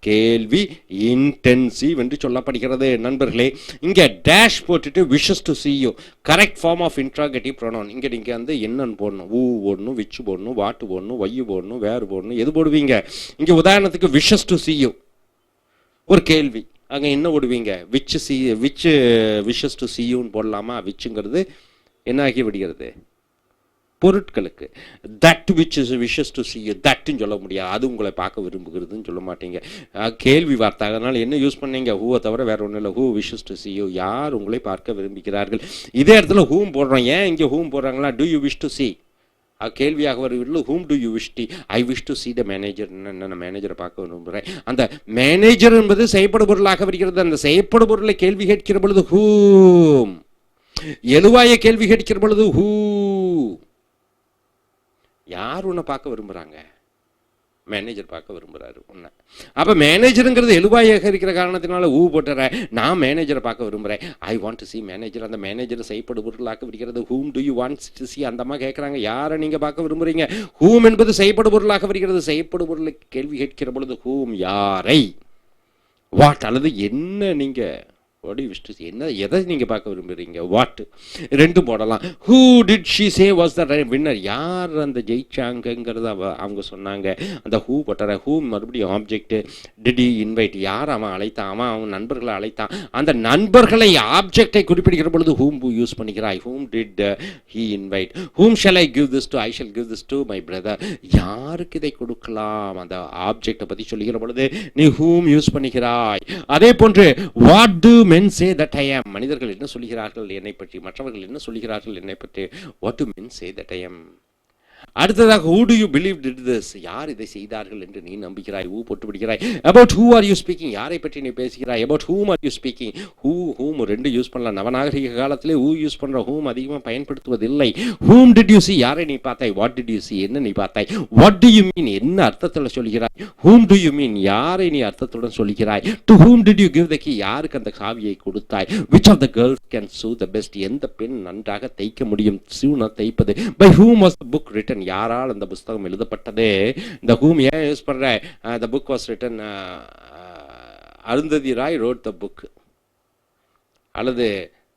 கேள்வி, இன்டென்சிவ் என்று சொல்லப்படுகிறது. நண்பர்களே, இங்கே டேஷ் போட்டுட்டு wishes to see you, correct form of interrogative pronoun. இங்கே நீங்கள் வந்து என்னன்னு போடணும், ஊ போடணும், விச் போடணும், வாட்டு போடணும், வையு போடணும், வேறு போடணும், எது போடுவீங்க? இங்கே உதாரணத்துக்கு விஷஸ் டு see you ஒரு கேள்வி, அங்கே என்ன போடுவீங்க? விச் விஷஸ் டு see youன்னு போடலாமா? விச்சுங்கிறது என்ன ஆகி விடுகிறது? பொருட்களுக்கு. That which is wishes to see you, தட்டுன்னு சொல்ல முடியாது. அது உங்களை பார்க்க விரும்புகிறதுன்னு சொல்ல மாட்டீங்க. கேள்வி வார்த்தை. அதனால் என்ன யூஸ் பண்ணீங்க? ஹூவை தவிர வேற ஒன்றும் இல்லை. Who wishes to see you, யார் உங்களை பார்க்க விரும்புகிறார்கள். இதே இடத்துல ஹூம் போடுறோம். ஏன் இங்கே ஹூம் போடுறாங்களா? Do you wish to see, கேள்வியாக வருவதில்லை. Whom do you wish to, I wish to see the manager, நான் மேனேஜரை பார்க்க விரும்புகிறேன். அந்த மேனேஜர் என்பது செய்யப்படு பொருளாக வருகிறது. அந்த செய்யப்படு பொருளை கேள்வி கேட்கிற பொழுது ஹூம், எழுவாய கேள்வி கேட்கிற பொழுது ஹூ. யார் உன்னை பார்க்க விரும்புகிறாங்க? மேனேஜர் பார்க்க விரும்புகிறாரு உன்னை. அப்போ மேனேஜருங்கிறது எழுவாயாக இருக்கிற காரணத்தினால ஊ போட்டுற. நான் மேனேஜரை பார்க்க விரும்புகிறேன், I want to see manager. அந்த மேனேஜரை செய்யப்படு பொருளாக்க வருகிறது. Whom do you want to see, அந்த அம்மா கேட்குறாங்க, யாரை நீங்கள் பார்க்க விரும்புகிறீங்க? ஹூம் என்பது செய்யப்படு பொருளாக வருகிறது. செய்யப்படு பொருளை கேள்வி கேட்கிற பொழுது ஹூம், யாரை. வாட் அல்லது என்ன நீங்கள் என்ன, எதை நீங்கள் பார்க்க விரும்புகிறீங்க? வாட். 2 போடலாம். Who did she say was the winner, யார் அந்த ஜெயிச்சாங்கிறத அவங்க சொன்னாங்க. அந்த ஹூ போட்டார. ஹூ மறுபடியும் ஆப்ஜெக்ட். டிட் ஹி இன்வைட், யார் அவன் அழைத்தான்? அவன் நண்பர்களை அழைத்தான். அந்த நண்பர்களை ஆப்ஜெக்டை குறிப்பிடுகிற பொழுது ஹூம் யூஸ் பண்ணிக்கிறாய். Whom did he invite. Whom shall I give this to, I shall give this to my brother. யாருக்கு இதை கொடுக்கலாம்? அந்த ஆப்ஜெக்டை பற்றி சொல்லுகிற பொழுது நீ ஹூம் யூஸ் பண்ணிக்கிறாய். அதே போன்று what to men say that I am, மனிதர்கள் என்ன சொல்கிறார்கள் என்னை பற்றி, மற்றவர்கள் என்ன சொல்கிறார்கள் என்னை பற்றி. what do men say that I am. அடுத்ததாக who do you believe did this, யார் இதை செய்தார்கள் என்று நீ நம்புகிறாய்? who போட்டு விடுகிறாய். about who are you speaking, யாரை பற்றி நீ பேசுகிறாய். about whom are you speaking. whom 2 use பண்ணலாம். நவநாகரிக காலத்திலே who யூஸ் பண்ற, whom அதிகமாக பயன்படுத்துவதில்லை. whom did you see, யாரை நீ பார்த்தாய். what did you see, என்ன நீ பார்த்தாய். what do you mean, என்ன அர்த்தத்தில் சொல்கிறாய். whom do you mean, யாரை நீ அர்த்தத்துடன் சொல்கிறாய். to whom did you give the key, யாருக்கு அந்த சாவியை கொடுத்தாய். which of the girls can sew the best, எந்த பெண் நன்றாக தைக்க முடியும். சூனா தைப்பது. by whom was the book written, யாரால் அந்த புத்தகம் எழுதப்பட்டது. இந்த whom ஏன் யூஸ் பண்ற? the book was written, Arundhati Rai wrote the book, அல்லது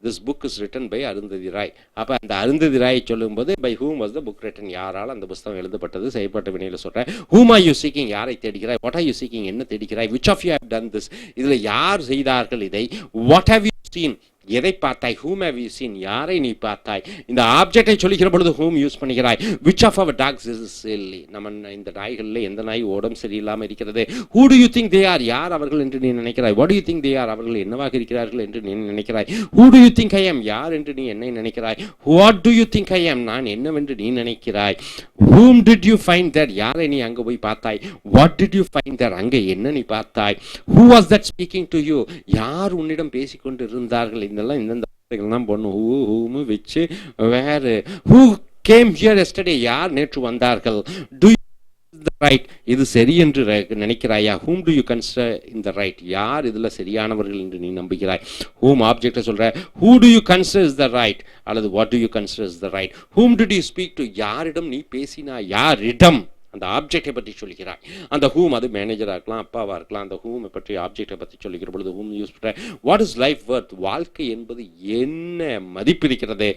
this book is written by Arundhati Rai. அப்ப அந்த அருந்ததி ராய் சொல்லும்போது by whom was the book written, யாரால் அந்த புத்தகம் எழுதப்பட்டது. செய்யப்பட்ட வினையில சொல்றேன். whom are you seeking, யாரை தேடுகிறாய். what are you seeking, என்ன தேடுகிறாய். which of you have done this, இதுல யார் செய்தார்கள் இதை. what have you seen, எதை பார்த்தாய். whom have you seen, யாரை நீ பார்த்தாய். இந்த ஆப்ஜெக்டை சொல்லுகிற பொழுது whom யூஸ் பண்ணுகிறாய். which of our dogs is silly, நம்ம இந்த நாய்களில் எந்த நாய் உடம்பு சரியில்லாமல் இருக்கிறது. who do you think they are, யார் அவர்கள் என்று நீ நினைக்கிறாய். what do you think they are, அவர்கள் என்னவாக இருக்கிறார்கள் என்று நீ நினைக்கிறாய். who do you think I am, யார் என்று நீ என்னை நினைக்கிறாய். what do you think I am, நான் என்னவென்று நீ நினைக்கிறாய். whom did you find there, யாரை நீ அங்கே போய் பார்த்தாய். what did you find there, அங்கே என்ன நீ பார்த்தாய். who was that speaking to you, யார் உன்னிடம் பேசிக்கொண்டு இருந்தார்கள். இதெல்லாம் இந்த வார்த்தைகள் தான் போடணும். who, whom, which, where. who came here yesterday, யார் நேற்று வந்தார்கள். do you the right, இது சரி என்று நினைக்கிறாயா. whom do you consider in the right, யார் இதுல சரியானவர்கள் என்று நீ நம்புகிறாய். whom ஆப்ஜெக்ட் சொல்ற. who do you consider is the right, அல்லது what do you consider is the right. whom did you speak to, யாரிடம் நீ பேசினாய். யாரிடம் அந்த ஆப்ஜெக்டை பற்றி சொல்கிறாய். அந்த ஹூம் அது மேனேஜராக இருக்கலாம், அப்பாவாக இருக்கலாம். அந்த ஹூமை பற்றி ஆப்ஜெக்டை பற்றி சொல்லிக்கிற பொழுது ஹூம் யூஸ் பண்ணுற. What is life worth? வாழ்க்கை என்பது என்ன மதிப்பிருக்கிறது?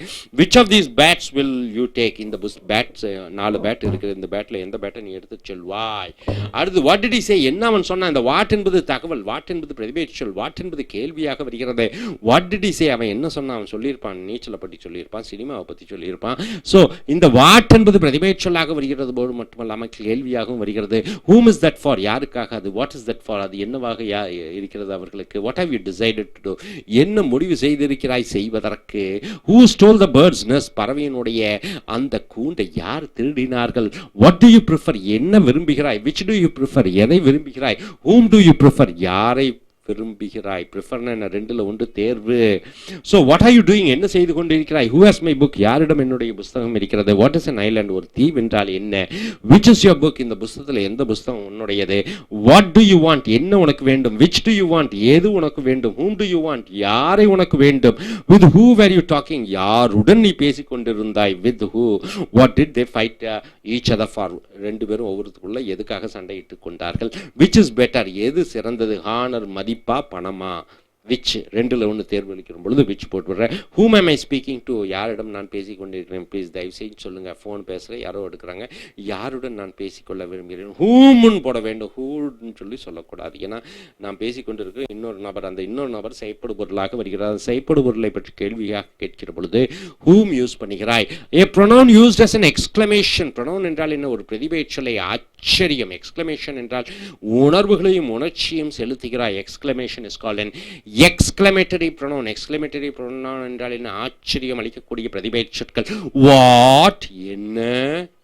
Which of these bats will you take? இந்த பேட்ஸ் 4 பேட் இருக்குது, இந்த பேட்டில் எந்த பேட்டை நீ எடுத்து செல்வாய்? அடுத்து வாட் டிட் ஹி சே? என்ன அவன் சொன்னான்? இந்த வாட் என்பது தகவல், வாட் என்பது பிரதிபலிச்சொல், வாட் என்பது கேள்வியாக வருகிறது. வாட் டிட் ஹி சே? அவன் என்ன சொன்னான்? அவன் சொல்லியிருப்பான், நீச்சலை பற்றி சொல்லியிருப்பான், சினிமாவை பற்றி சொல்லியிருப்பான். ஸோ இந்த வாட் என்பது பிரதிபலிச்சொல்லாக வருகிறது போது மட்டுமல்லாமல் கேள்வியாகவும் வருகிறது. whom is that for? யாருக்காக அது? what is that for? அது என்னவாக இருக்கிறது அவர்களுக்கு? what have you decided to do? என்ன முடிவு செய்திருக்கிறாய் செய்வதற்கு? who stole the bird's nest? பறவையினுடைய அந்த கூண்டை யார் திருடினார்கள்? what do you prefer? என்ன விரும்புகிறாய்? which do you prefer? எதை விரும்புகிறாய்? whom do you prefer? யாரை விரும்புகிறாய்? ப்ரிஃபர்னா என்ன? 2ல் 1 தேர்வு. So what are you doing? என்ன செய்து கொண்டிருக்கிறாய்? Who has my book? யாரிடம் என்னுடைய புஸ்தகம் இருக்கிறது? What is an island? ஒரு தீவு என்றால் என்ன? Which is your book? இந்த புஸ்தகத்தில் எந்த புஸ்தகம் உன்னுடையது? What do you want? என்ன உனக்கு வேண்டும்? Which do you want? எது உனக்கு வேண்டும்? Whom do you want? யாரை உனக்கு வேண்டும்? With who were you talking? யாருடன் நீ பேசிக் கொண்டிருந்தாய்? With who? What did they fight each other for? 2 பேரும் ஒவ்வொருத்துக்குள்ள எதுக்காக சண்டையிட்டுக் கொண்டார்கள்? Which is better? எது சிறந்தது? ஹானர், மதிப்பா, பணமா? விச் 2ல் 1 தேர்வு அளிக்கிற பொழுது விச் போட்டு விடுறேன். whom am I speaking to? யாரிடம் நான் பேசிக் கொண்டிருக்கிறேன்? ப்ளீஸ் தயவு செய்து சொல்லுங்க. ஃபோன் பேசுகிறேன், யாரோ எடுக்கிறாங்க. யாருடன் நான் பேசிக்கொள்ள விரும்புகிறேன்? ஹூம்னு போட வேண்டும், ஹூன்னு சொல்லி சொல்லக்கூடாது. ஏன்னா நான் பேசிக்கொண்டிருக்கிற இன்னொரு நபர், அந்த இன்னொரு நபர் செயற்படு பொருளாக வருகிறார். செயற்படு பொருளை பற்றி கேள்வியாக கேட்கிற பொழுது whom யூஸ் பண்ணுகிறாய். a pronoun used as an exclamation. pronoun என்றால் என்ன? ஒரு பிரதிபெயர்ச்சொல்லை ஆச்சரியம். எக்ஸ்கிளமேஷன் என்றால் உணர்வுகளையும் உணர்ச்சியும் செலுத்துகிறாய். Exclamation is called an exclamatory pronoun. exclamatory pronoun என்றால் என்ன? ஆச்சரியம் அளிக்கக்கூடிய பிரதிபெயர்ச்சொற்கள். வாட்? என்ன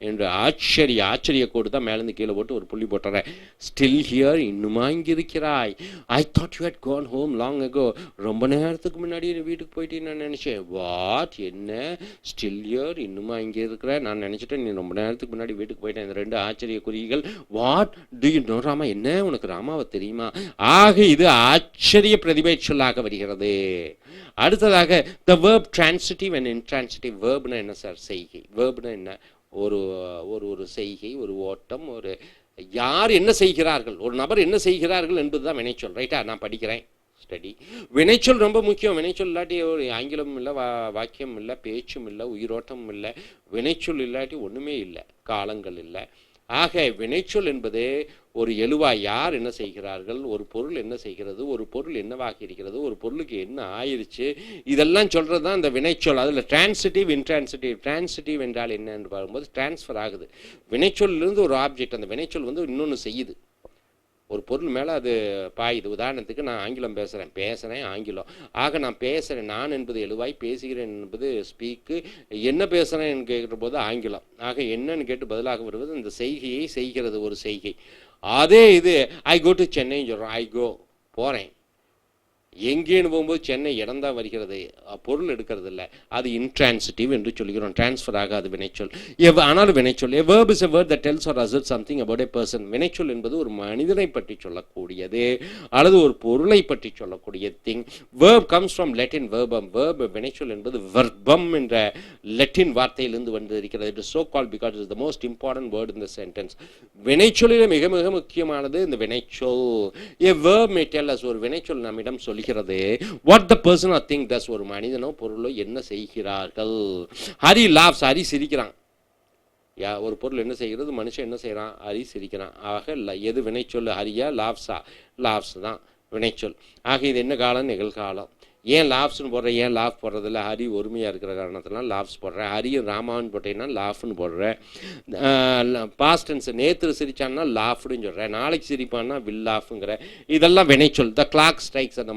என்று ஆச்சரிய கோடு தான் மேலேருந்து கீழே போட்டு ஒரு புள்ளி போட்டுற. Still here? இன்னுமா இங்கே இருக்கிறாய்? I thought you had gone home long ago. ரொம்ப நேரத்துக்கு முன்னாடி வீட்டுக்கு போயிட்டு நான் நினைச்சேன். வாட்? என்ன? Still here? இன்னுமா இங்கே இருக்கிற? நான் நினைச்சிட்டேன் நீ ரொம்ப நேரத்துக்கு முன்னாடி வீட்டுக்கு போயிட்டேன். இந்த 2 ஆச்சரிய குறிகள். What do you know Rama? என்ன உனக்கு ராமாவை தெரியுமா? ஆக இது ஆச்சரிய பிரதிபெயர்ச்சொல்லாக வருகிறது. அடுத்ததாக the verb transitive and intransitive. verbனா என்ன சார்? செய்கை. verbனா என்ன? ஒரு செய்கை, ஒரு ஓட்டம், ஒரு யார் என்ன செய்கிறார்கள், ஒரு நபர் என்ன செய்கிறார்கள் என்பதுதான் வினைச்சொல். ரைட்டா? நான் படிக்கிறேன், ஸ்டடி. வினைச்சொல் ரொம்ப முக்கியம். வினைச்சொல் இல்லாட்டி ஒரு ஆங்கிலமும் இல்லை, வாக்கியம் இல்லை, பேச்சும் இல்லை, உயிரோட்டமும் இல்லை. வினைச்சொல் இல்லாட்டி ஒன்றுமே இல்லை, காலங்கள் இல்லை. ஆக வினைச்சொல் என்பது ஒரு எழுவாய். யார் என்ன செய்கிறார்கள், ஒரு பொருள் என்ன செய்கிறது, ஒரு பொருள் என்னவாகி இருக்கிறது, ஒரு பொருளுக்கு என்ன ஆயிடுச்சு, இதெல்லாம் சொல்கிறது தான் இந்த வினைச்சொல். அதில் டிரான்சிட்டிவ், இன்ட்ரான்சிட்டிவ். டிரான்சிட்டிவ் என்றால் என்ன என்று பார்க்கும்போது டிரான்ஸ்ஃபர் ஆகுது. வினைச்சொல்லிருந்து ஒரு ஆப்ஜெக்ட், அந்த வினைச்சொல் இன்னொன்று செய்யுது. ஒரு பொருள் மேலே அது பாயுது. உதாரணத்துக்கு நான் ஆங்கிலம் பேசுகிறேன் ஆங்கிலம். ஆக நான் பேசுகிறேன், நான் என்பது எழுவாய், பேசுகிறேன் என்பது ஸ்பீக்கு, என்ன பேசுகிறேன் கேட்குற போது ஆங்கிலம். ஆக என்னன்னு கேட்டு பதிலாக வருவது இந்த செய்கையை செய்கிறது, ஒரு செய்கை. அதே இது ஐ கோ டு சென்னைன்னு சொல்கிறோம். ஐ கோ, போகிறேன். எங்கேன்னு போகும்போது சென்னை இடம் தான் வருகிறது, பொருள் எடுக்கிறது இல்லை. அது இன்ட்ரான்சிட்டிவ் என்று சொல்கிறோம். டிரான்ஸ்ஃபர் ஆகாது வினைச்சொல். ஆனாலும் வினைச்சொல். a verb is a word that tells or asserts something about a person. வினைச்சொல் என்பது ஒரு மனிதனை பற்றி சொல்லக்கூடியது அல்லது ஒரு பொருளை பற்றி சொல்லக்கூடிய thing. verb comes from Latin verbum. verb வினைச்சொல் என்பது verbum என்ற லட்டின் வார்த்தையிலிருந்து வந்து இருக்கிறது. it is so called because it is the most important word in the sentence. வினைச்சொல்லில் மிக மிக முக்கியமானது இந்த வினைச்சொல். a verb may tell us, ஒரு வினைச்சொல் நம்மிடம் சொல்லி what the person or thing does. ஒரு மனிதனோ பொருளோ என்ன செய்கிறார்கள். ஹரி laughs, ஹரி சிரிக்கிறான். ஒரு பொருள் என்ன செய்கிறது, மனுஷன் என்ன செய்யறான், ஹரி சிரிக்கிறான். ஆக எது வினைச்சொல்? ஹரியா லாப்ஸா? லாப்ஸ் தான் வினைச்சொல். ஆக இது என்ன காலம்? நிகழ்காலம். ஏன் லாப்ஸ்னு போடுறேன், ஏன் லாஃப் போடுறதில்ல? ஹரி ஒருமையாக இருக்கிற காரணத்தினால லாப்ஸ் போடுறேன். ஹரியும் ராமான்னு போட்டேன்னா லாஃப்னு போடுறேன். பாஸ்ட் டென்ஸ், நேற்று சிரிச்சான்னா லாஃப்னு சொல்கிறேன், நாளைக்கு சிரிப்பான்னா வில் லாஃப்ங்கிற. இதெல்லாம் வினைச்சொல். த கிளாக் ஸ்ட்ரைக்ஸ், அந்த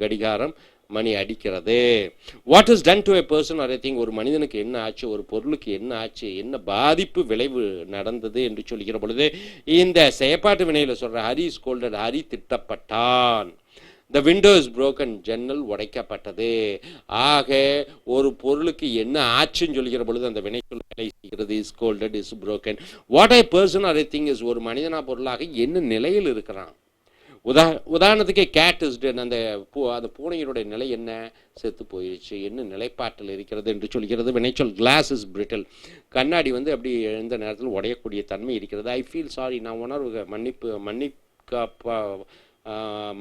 கடிகாரம் மணி அடிக்கிறது. What is done to a person or a thing. ஒரு மனிதனுக்கு என்ன ஆச்சு, ஒரு பொருளுக்கு என்ன ஆச்சு, என்ன பாதிப்பு விளைவு நடந்தது என்று சொல்லிக்கிற பொழுது இந்த செயற்பாட்டு வினையில் சொல்கிற ஹரி இஸ் ஸ்கோல்டட், ஹரி திட்டப்பட்டான். The window is broken, ஜன்னல் உடைக்கப்பட்டது. ஆக ஒரு பொருளுக்கு என்ன ஆச்சுன்னு சொல்லிக்கிற பொழுது அந்த வினைச்சொல் வேலை செய்கிறது. is scolded, is broken. What a person or a thing is, ஒரு மனிதனா பொருளாக என்ன நிலையில் இருக்கிறான். உதாரணத்துக்கு கேட் இஸ் டெட், அந்த பூனையினுடைய நிலை என்ன, செத்து போயிடுச்சு, என்ன நிலைப்பாட்டில் இருக்கிறது என்று சொல்கிறது. வினைச்சொல் கிளாஸ் இஸ் பிரிட்டில், கண்ணாடி வந்து அப்படி எந்த நேரத்தில் உடையக்கூடிய தன்மை இருக்கிறது. ஐ ஃபீல் சாரி, நான் உணர்வு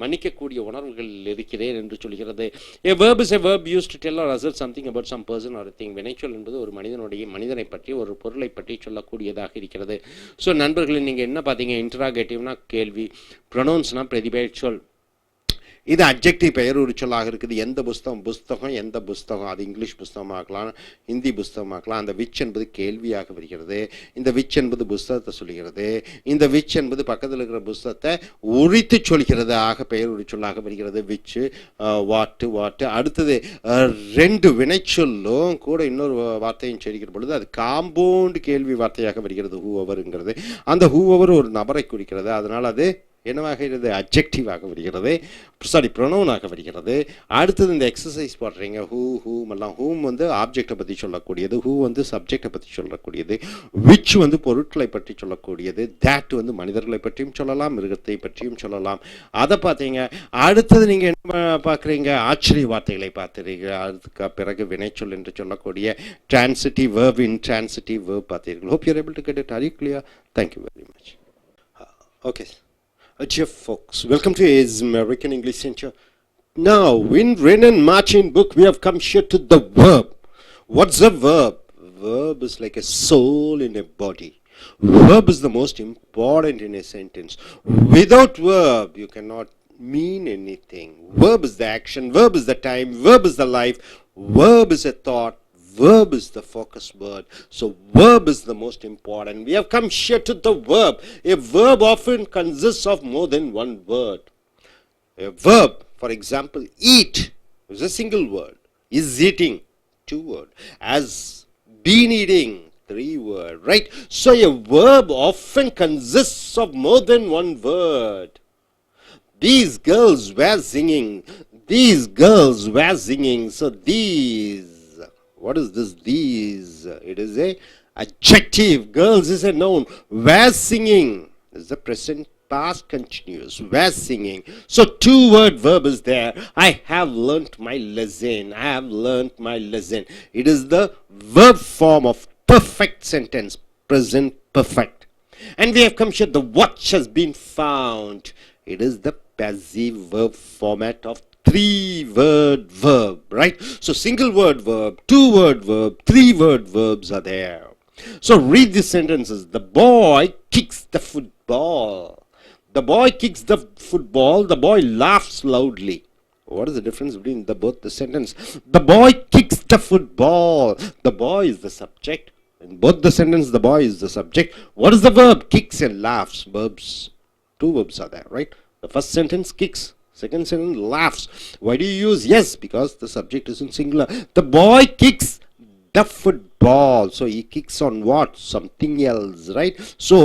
மன்னிக்கக்கூடிய உணர்வுகள் இருக்கிறேன் என்று சொல்கிறது. A verb is a verb used to tell or assert something about some person or a thing. வினைச்சொல் என்பது ஒரு மனிதனை பற்றி ஒரு பொருளை பற்றி சொல்லக்கூடியதாக இருக்கிறது. ஸோ நண்பர்களே, நீங்கள் என்ன பார்த்தீங்க, இன்டராகேட்டிவ்னா கேள்வி, ப்ரொனவுன்ஸ்னா பிரதிபெயர் சொல், இது அப்ஜெக்டிவ் பெயர் ஒரு சொல்லாக இருக்குது. எந்த புஸ்தகம் எந்த புஸ்தகம், அது இங்கிலீஷ் புஸ்தகமாக்கலாம், ஹிந்தி புஸ்தகமாக்கலாம். அந்த விச் என்பது கேள்வியாக வருகிறது. இந்த விச் என்பது புஸ்தகத்தை சொல்கிறது. இந்த விச் என்பது பக்கத்தில் இருக்கிற புஸ்தகத்தை உரித்து சொல்கிறது. ஆக பெயர் ஒரு சொல்லாக வருகிறது விச், வாட்டு. அடுத்தது ரெண்டு வினைச்சொல்லும் கூட இன்னொரு வார்த்தையும் சேர்க்கிற பொழுது அது காம்பவுண்ட் கேள்வி வார்த்தையாக வருகிறது. ஹூஎவருங்கிறது அந்த ஹூஎவர் ஒரு நபரை குறிக்கிறது. அதனால் அது என்னவாக இருக்கிறது, அப்ஜெக்டிவாக வருகிறது, சாரி ப்ரொனவுனாக வருகிறது. அடுத்தது இந்த எக்ஸசைஸ் போடுறீங்க, ஹூம் எல்லாம். ஹூம் வந்து ஆப்ஜெக்டை பற்றி சொல்லக்கூடியது, ஹூ வந்து சப்ஜெக்டை பற்றி சொல்லக்கூடியது, விச் வந்து பொருட்களை பற்றி சொல்லக்கூடியது, தேட் வந்து மனிதர்களை பற்றியும் சொல்லலாம், மிருகத்தை பற்றியும் சொல்லலாம். அதை பார்த்தீங்க. அடுத்தது நீங்கள் என்ன பார்க்குறீங்க, ஆச்சரிய வார்த்தைகளை பார்த்துறீங்க. அதுக்கு பிறகு வினைச்சொல் என்று சொல்லக்கூடிய டிரான்சிட்டிவ் வேர்ப், இன்ட்ரான்சிட்டிவ் வேர்ப் பார்த்தீர்கள். Hope you're able to get it. Are you clear? Thank you very much. Okay Jeff folks, welcome to his American English Center. Now, in Renan Martin book, we have come here to the verb. What's a verb? Verb is like a soul in a body. Verb is the most important in a sentence. Without verb, you cannot mean anything. Verb is the action, verb is the time, verb is the life, verb is a thought, verb is the focus word. So verb is the most important. We have come here to the verb. A verb often consists of more than one word. A verb, for example, eat is a single word. Is eating, 2 word. Has been eating, 3 word, right? So a verb often consists of more than one word. These girls were singing. These girls were singing. So these, what is this? These. It is a adjective. Girls is a noun. Were singing is the present past continuous. Were singing. So 2-word verb is there. I have learnt my lesson. I have learnt my lesson. It is the verb form of perfect sentence. Present perfect. And we have come here. The watch has been found. It is the passive verb format of 3-word verb, right? So single word verb, 2-word verb, 3-word verbs are there. So read these sentences. The boy kicks the football. The boy kicks the football. The boy laughs loudly. What is the difference between both the sentence? The boy kicks the football. The boy is the subject. In both the sentence, the boy is the subject. What is the verb? Kicks and laughs. Verbs. 2 verbs are there, right? The first sentence, kicks. Second sentence, laughs. Why do you use yes? Because the subject is in singular. The boy kicks the football. So he kicks on what? Something else, right? So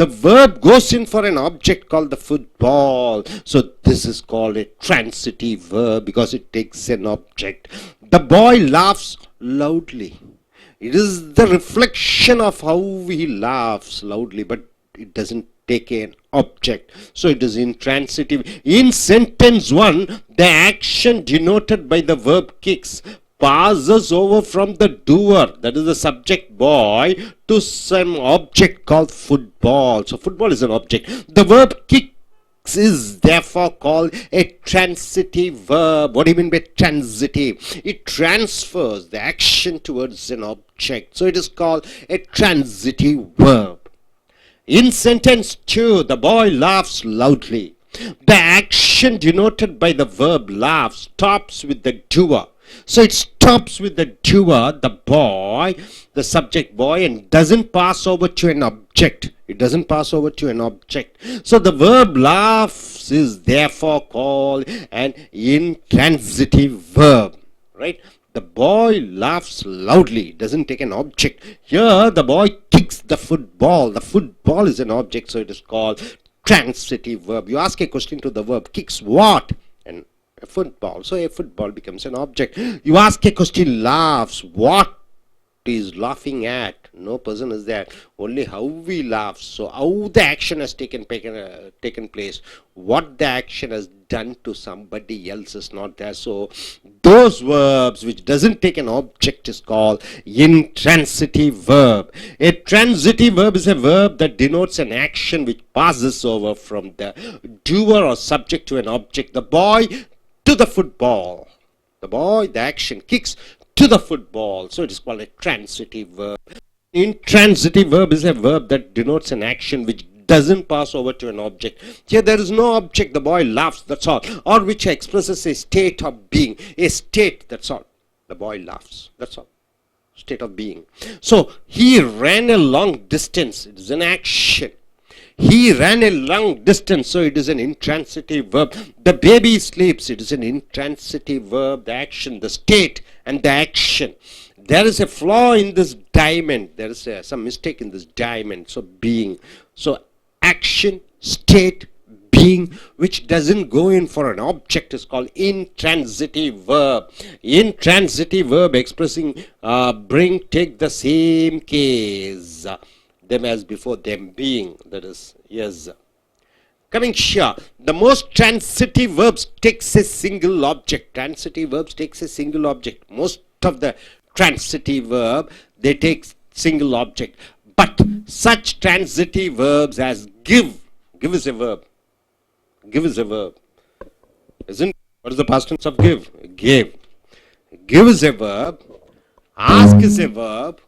the verb goes in for an object called the football. So this is called a transitive verb because it takes an object. The boy laughs loudly. It is the reflection of how he laughs loudly, but it doesn't take an object. So it is intransitive. In sentence 1, the action denoted by the verb kicks passes over from the doer, that is the subject boy, to some object called football. So football is an object. The verb kicks is therefore called a transitive verb. What do you mean by transitive? It transfers the action towards an object. So it is called a transitive verb. In sentence 2, the boy laughs loudly. The action denoted by the verb laugh stops with the doer. So it stops with the doer, the boy, the subject boy, and doesn't pass over to an object. It doesn't pass over to an object. So the verb laughs is therefore called an intransitive verb, right? The boy laughs loudly. It doesn't take an object. Here the boy kicks the football. The football is an object, so it is called transitive verb. You ask a question to the verb, kicks what? And a football. So a football becomes an object. You ask a question, laughs. What is laughing at? No person is there. Only how we laugh. So how the action has taken place, what the action has done to somebody else is not there. So those verbs which doesn't take an object is called intransitive verb. A transitive verb is a verb that denotes an action which passes over from the doer or subject to an object. The boy to the football. The boy, the action, kicks to the football. So it is called a transitive verb. Intransitive verb is a verb that denotes an action which doesn't pass over to an object. Here there is no object. The boy laughs, that's all. Or which expresses a state of being. A state, that's all. The boy laughs, that's all. State of being. So he ran a long distance. It is an action. He ran a long distance, so it is an intransitive verb. The baby sleeps. It is an intransitive verb. The action, the state and the action. There is a flaw in this diamond. There is some mistake in this diamond. So being. So action, state, being, which doesn't go in for an object is called intransitive verb. Intransitive verb expressing bring, take the same case. Them as before, them being. That is, yes. Coming here, the most transitive verbs takes a single object. Transitive verbs takes a single object. Most of the transitive verb, they take single object. But such transitive verbs as give is a verb. Give is a verb. Isn't? What is the past tense of give? Gave. Give is a verb. Ask is a verb.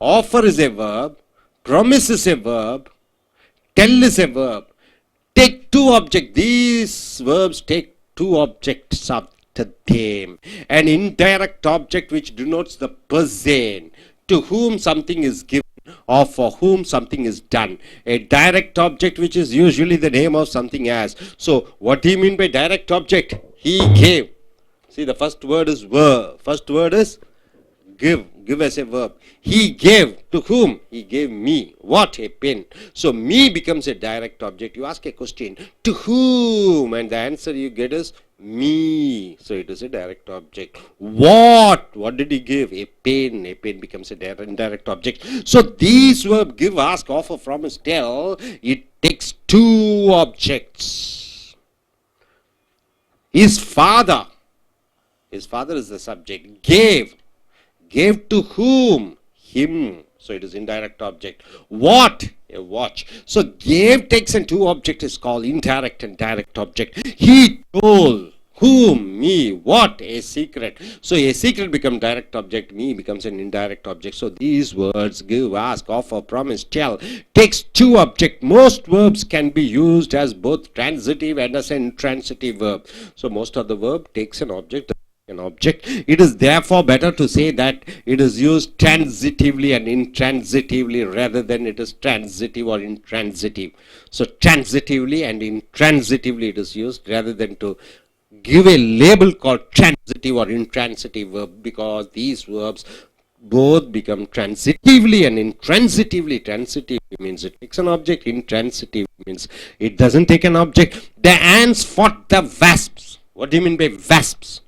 Offer is a verb. Promise is a verb. Tell is a verb. Take two objects. These verbs take two objects after them. An indirect object which denotes the person to whom something is given or for whom something is done. A direct object which is usually the name of something as. So what do you mean by direct object? He gave. See, the first word is verb. First word is give. Give as a verb. He gave. To whom? He gave me. What? A pen. So me becomes a direct object. You ask a question. To whom? And the answer you get is me. So it is a direct object. What? What did he give? A pen. A pen becomes a indirect object. So these verbs give, ask, offer, promise, tell. It takes two objects. His father. His father is the subject. Gave. Gave to whom? Him. So it is indirect object. What? A watch. So gave takes and two object is called indirect and direct object. He told. Whom? Me. What? A secret. So a secret becomes direct object. Me becomes an indirect object. So these words give, ask, offer, promise, tell takes two object. Most verbs can be used as both transitive and as an intransitive verb. So most of the verb takes an object. It is therefore better to say that it is used transitively and intransitively rather than it is transitive or intransitive. So transitively and intransitively it is used rather than to give a label called transitive or intransitive verb, because these verbs both become transitively and intransitively. Transitive means it takes an object. Intransitive means it doesn't take an object. The ants fought the wasps. What do you mean by wasps?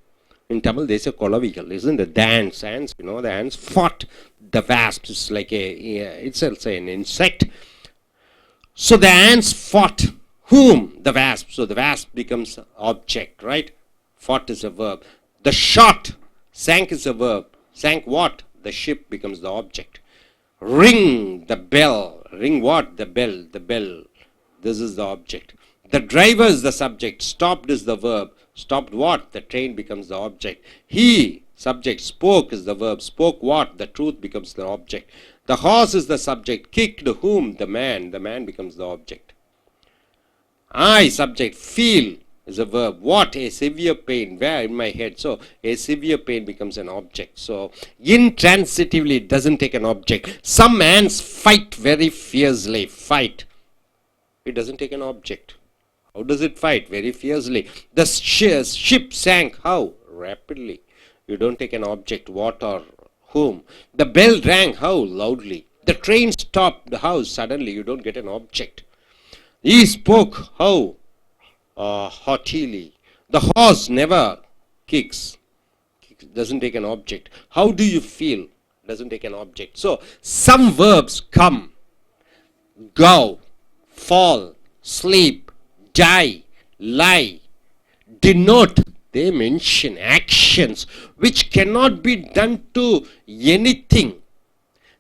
In Tamil, they say kolavigal, isn't it? The ants, the ants fought the wasps. It's like it's also an insect. So the ants fought whom? The wasp. So the wasp becomes object, right? Fought is a verb. The shot, sank is a verb. Sank what? The ship becomes the object. Ring the bell. Ring what? The bell. The bell. This is the object. The driver is the subject. Stopped is the verb. Stopped what? The train becomes the object. He, subject. Spoke is the verb. Spoke what? The truth becomes the object. The horse is the subject. Kicked whom? The man. The man becomes the object. I, subject. Feel is a verb. What? A severe pain. Where? In my head. So a severe pain becomes an object. So intransitively it doesn't take an object. Some ants fight very fiercely. Fight. It doesn't take an object. How does it fight? Very fiercely. The ship sank. How? Rapidly. You don't take an object. What or whom? The bell rang. How? Loudly. The train stopped. How? Suddenly. You don't get an object. He spoke. How? Haughtily. The horse never kicks. Doesn't take an object. How do you feel? Doesn't take an object. So some verbs come, go, fall, sleep, die, lie, denote. They mention actions which cannot be done to anything.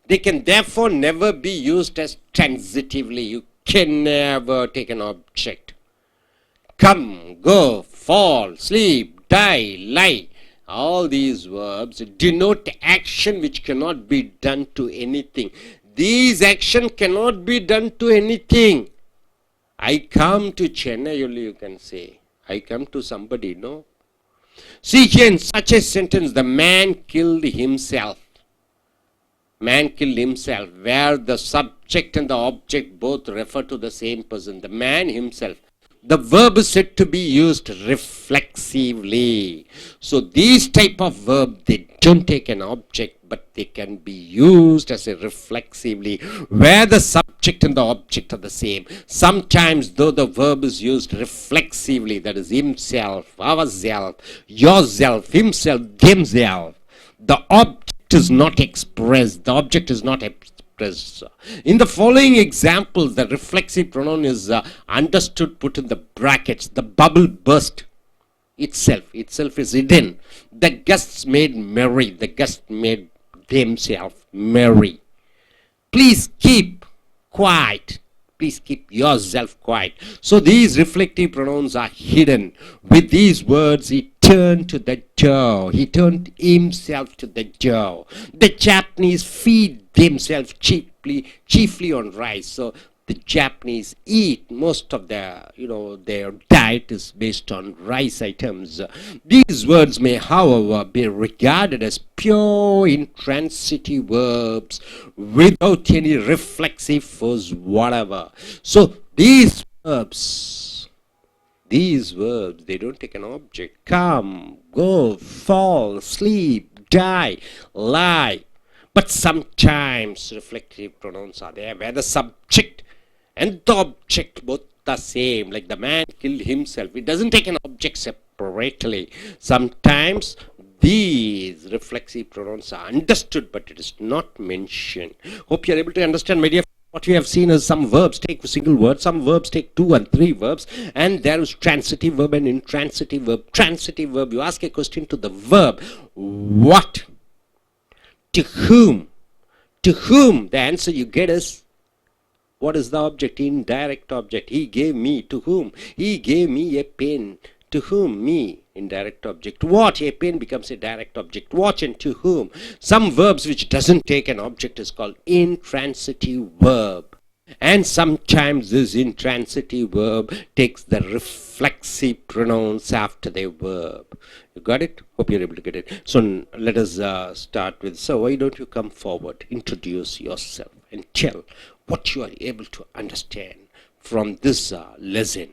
They can therefore never be used as transitively. You can never take an object. Come, go, fall, sleep, die, lie. All these verbs denote action which cannot be done to anything. These action cannot be done to anything. I come to Chennai only, you can say. I come to somebody, no? See here in such a sentence, the man killed himself. Man killed himself, where the subject and the object both refer to the same person, the man himself. The verb is said to be used reflexively. So these type of verb, they don't take an object, but they can be used as a reflexively, where the subject and the object are the same. Sometimes though the verb is used reflexively, that is himself, ourself, yourself, himself, themself, the object is not expressed. The object is not expressed. In the following examples, the reflexive pronoun is understood, put in the brackets. The bubble burst. Itself is hidden. The guests made merry. The guests made themselves merry. Please keep quiet. Please keep yourself quiet. So these reflective pronouns are hidden. With these words, he turned to the dough. He turned himself to the dough. The Japanese feed themselves chiefly on rice. So the Japanese eat most of their, their diet is based on rice items. These words may, however, be regarded as pure intransitive verbs without any reflexive force whatever. So these verbs, they don't take an object. Come, go, fall, sleep, die, lie. But sometimes reflective pronouns are there where the subject and the object both the same, like the man killed himself. It doesn't take an object separately. Sometimes these reflexive pronouns are understood, but it is not mentioned. Hope you are able to understand, my dear. What we have seen is some verbs take a single word, some verbs take 2 and 3 verbs, and there is transitive verb and intransitive verb. Transitive verb, you ask a question to the verb, what? To whom? To whom? The answer you get is, what is the object? Indirect object. He gave me. To whom? He gave me a pen. To whom? Me. Indirect object. What? A pen becomes a direct object. What and to whom? Some verbs which doesn't take an object is called intransitive verb. And sometimes this intransitive verb takes the reflexive pronouns after the verb. You got it? Hope you're able to get it. So let us start with, so why don't you come forward, introduce yourself and tell what you are able to understand from this lesson.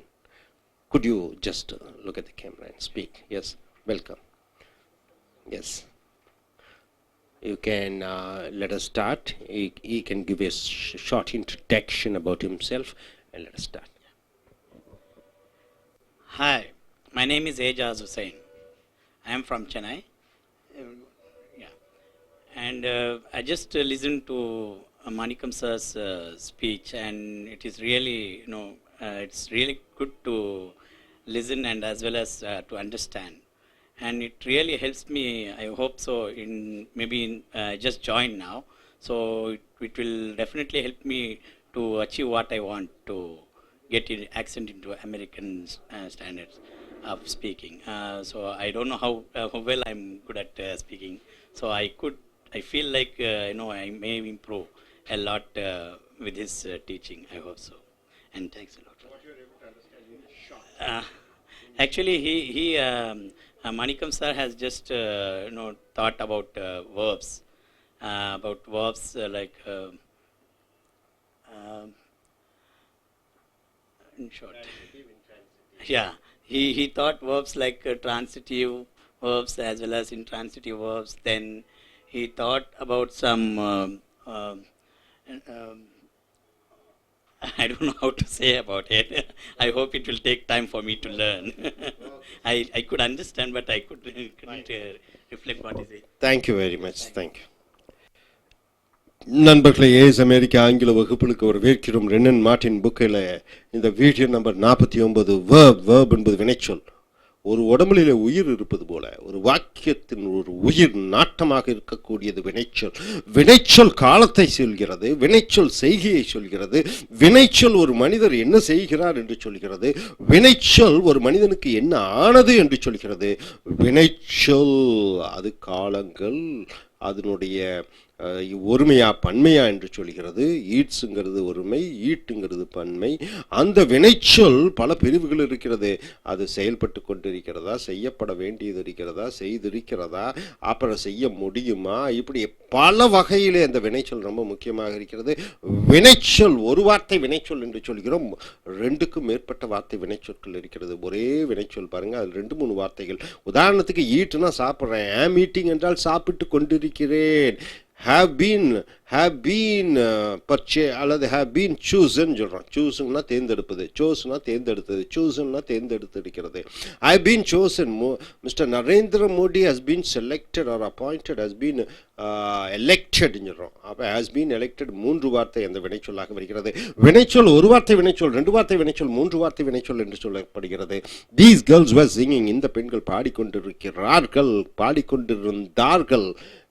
Could you just look at the camera and speak? Yes, welcome. Yes. You can let us start. He can give a short introduction about himself and let us start. Hi, my name is Ejaz Hussain. I am from Chennai. And I just listened to Manikam sir's speech, and it is really, it's really good to listen and as well as to understand. And it really helps me, I hope so, I just joined now. So it will definitely help me to achieve what I want, to get accent into American standards of speaking. So I don't know how well I'm good at speaking. So I feel like, I may improve a lot with his teaching. I hope so. And thanks a lot. What you are able to understand in short? Actually, Manikam sir has just thought about verbs, like in short. Yeah, he thought verbs like transitive verbs as well as intransitive verbs. Then he thought about some. I don't know how to say about it. I hope it will take time for me to learn. I could understand, but I couldn't reflect what is it. Thank you very much. Thank you. நண்பர்களே, as அமெரிக்க ஆங்கில வகுப்புகளுக்கு ஒரு வேர்க்கிறோம். ரென்னன் Martin புக்கில் இந்த video number 49 verb என்பது வினைச்சொல். ஒரு உடம்புல உயிர் இருப்பது போல ஒரு வாக்கியத்தின் ஒரு உயிர் நாட்டமாக இருக்கக்கூடியது வினைச்சொல். வினைச்சொல் காலத்தை சொல்கிறது, வினைச்சொல் செய்கையை சொல்கிறது, வினைச்சொல் ஒரு மனிதர் என்ன செய்கிறார் என்று சொல்கிறது, வினைச்சொல் ஒரு மனிதனுக்கு என்ன ஆனது என்று சொல்கிறது. வினைச்சொல் அது காலங்கள், அதனுடைய ஒருமையா பன்மையா என்று சொல்கிறது. ஈட்ஸுங்கிறது ஒருமை, ஈட்டுங்கிறது பன்மை. அந்த வினைச்சொல் பல பிரிவுகள் இருக்கிறது. அது செயல்பட்டு கொண்டிருக்கிறதா, செய்யப்பட வேண்டியது இருக்கிறதா, செய்திருக்கிறதா, அப்புறம் செய்ய முடியுமா, இப்படி பல வகையிலே அந்த வினைச்சொல் ரொம்ப முக்கியமாக இருக்கிறது. வினைச்சொல் ஒரு வார்த்தை வினைச்சொல் என்று சொல்கிறோம். 2க்கும் மேற்பட்ட வார்த்தை வினைச்சொற்கள் இருக்கிறது. ஒரே வினைச்சொல் பாருங்க, அதில் 2-3 வார்த்தைகள். உதாரணத்துக்கு ஈட்டுனா சாப்பிட்றேன், ஆம் ஈட்டிங் என்றால் சாப்பிட்டு கொண்டிருக்கிறேன். have been அல்லது have been chosen சொல்கிறோம். சூஸ்னா தேர்ந்தெடுப்பது, சோஸ்னா தேர்ந்தெடுத்தது, சூஸ்னா தேர்ந்தெடுத்திருக்கிறது. I have been chosen. Mr. Narendra Modi has been selected or appointed, has been elected சொல்கிறோம். அப்போ has been elected 3 வார்த்தை அந்த வினைச்சொல்லாக வருகிறது. வினைச்சொல் ஒரு வார்த்தை வினைச்சொல், 2 வார்த்தை வினைச்சொல், 3 வார்த்தை வினைச்சொல் என்று சொல்லப்படுகிறது. These girls were singing. இந்த பெண்கள் பாடிக்கொண்டிருக்கிறார்கள், பாடிக்கொண்டிருந்தார்கள்.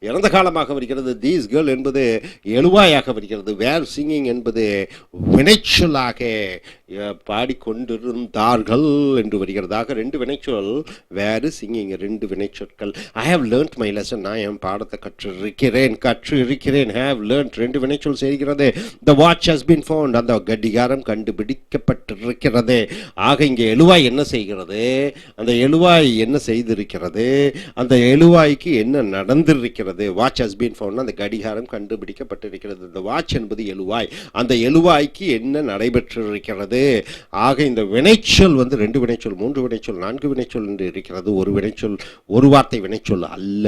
இறந்த காலமாக வருகிறது. தீஸ் கேர்ள் என்பது எழுவாயாக வருகிறது. வேர் சிங்கிங் என்பது வினைச்சொல்லாக பாடிக்கொண்டிருந்தார்கள் என்று வருகிறதாக 2 வினைச்சொல். வேறு சிங்கிங் 2 வினைச்சொற்கள். I have learnt my lesson, நான் என் பாடத்தை கற்றிருக்கிறேன். ஹேவ் லேர்ன்ட் 2 வினைச்சொல் செய்கிறது. The watch has been found, அந்த கடிகாரம் கண்டுபிடிக்கப்பட்டிருக்கிறது. ஆக இங்கே எழுவாய் என்ன செய்கிறது, அந்த எழுவாய் என்ன செய்திருக்கிறது, அந்த எழுவாய்க்கு என்ன நடந்திருக்கிறது. வாட்ச் ஹஸ் பீன் ஃபவுண்ட், அந்த கடிகாரம் கண்டுபிடிக்கப்பட்டிருக்கிறது. இந்த வாட்ச் என்பது எழுவாய், அந்த எழுவாய்க்கு என்ன நடைபெற்றிருக்கிறது. ஆக இந்த வினைச்சொல் 2 வினைச்சொல், 3 வினைச்சொல், 4 வினைச்சொல் என்று இருக்கிறது. ஒரு வினைச்சொல் ஒரு வார்த்தை வினைச்சொல் அல்ல,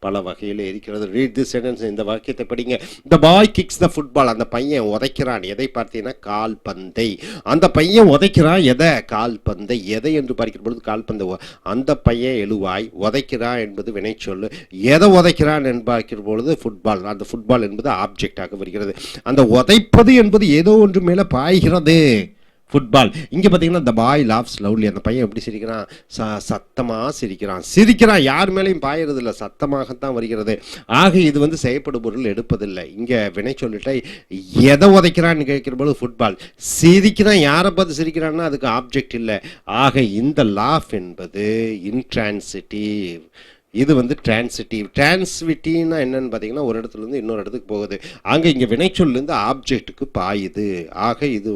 பல வகையில் இருக்கிறது. ரீட் தி சென்டென்ஸ், இந்த வாக்கியத்தை படிங்க. The boy kicks the football, அந்த பையன் உதைக்கிறான். எதை பார்த்தீங்கன்னா கால்பந்தை. அந்த பையன் உதைக்கிறான் எதை, கால்பந்தை. எதை என்று பார்க்கிற பொழுது கால்பந்தை. அந்த பையன் எழுவாய், உதைக்கிறான் என்பது வினைச்சொல். எதை உதைக்கிறான் என்று பார்க்கிற பொழுது ஃபுட்பால். அந்த ஃபுட்பால் என்பது ஆப்ஜெக்டாக வருகிறது. அந்த உதைப்பது என்பது ஏதோ ஒன்று மேலே பாய்கிறது, ஃபுட்பால். இங்கே பார்த்தீங்கன்னா the boy laughs loudly, அந்த பையன் எப்படி சிரிக்கிறான், சத்தமாக சிரிக்கிறான். யார் மேலேயும் பாயறது இல்லை, சத்தமாகத்தான் வருகிறது. ஆக இது செய்யப்படும் பொருள் எடுப்பதில்லை. இங்கே வினை சொல்லிட்டு எதை உதைக்கிறான்னு கேட்கிற ஃபுட்பால். சிரிக்கிறான், யாரை பார்த்து சிரிக்கிறான்னா அதுக்கு ஆப்ஜெக்ட் இல்லை. ஆக இந்த லாஃப் என்பது இன்ட்ரான்சிட்டிவ். இது டிரான்சிட்டிவ். டிரான்சிட்டிவ்னா என்னன்னு பார்த்தீங்கன்னா ஒரு இடத்துலேருந்து இன்னொரு இடத்துக்கு போகுது. அங்கே இங்கே வினைச்சொல்லேருந்து ஆப்ஜெக்ட்டுக்கு பாயுது. ஆக இது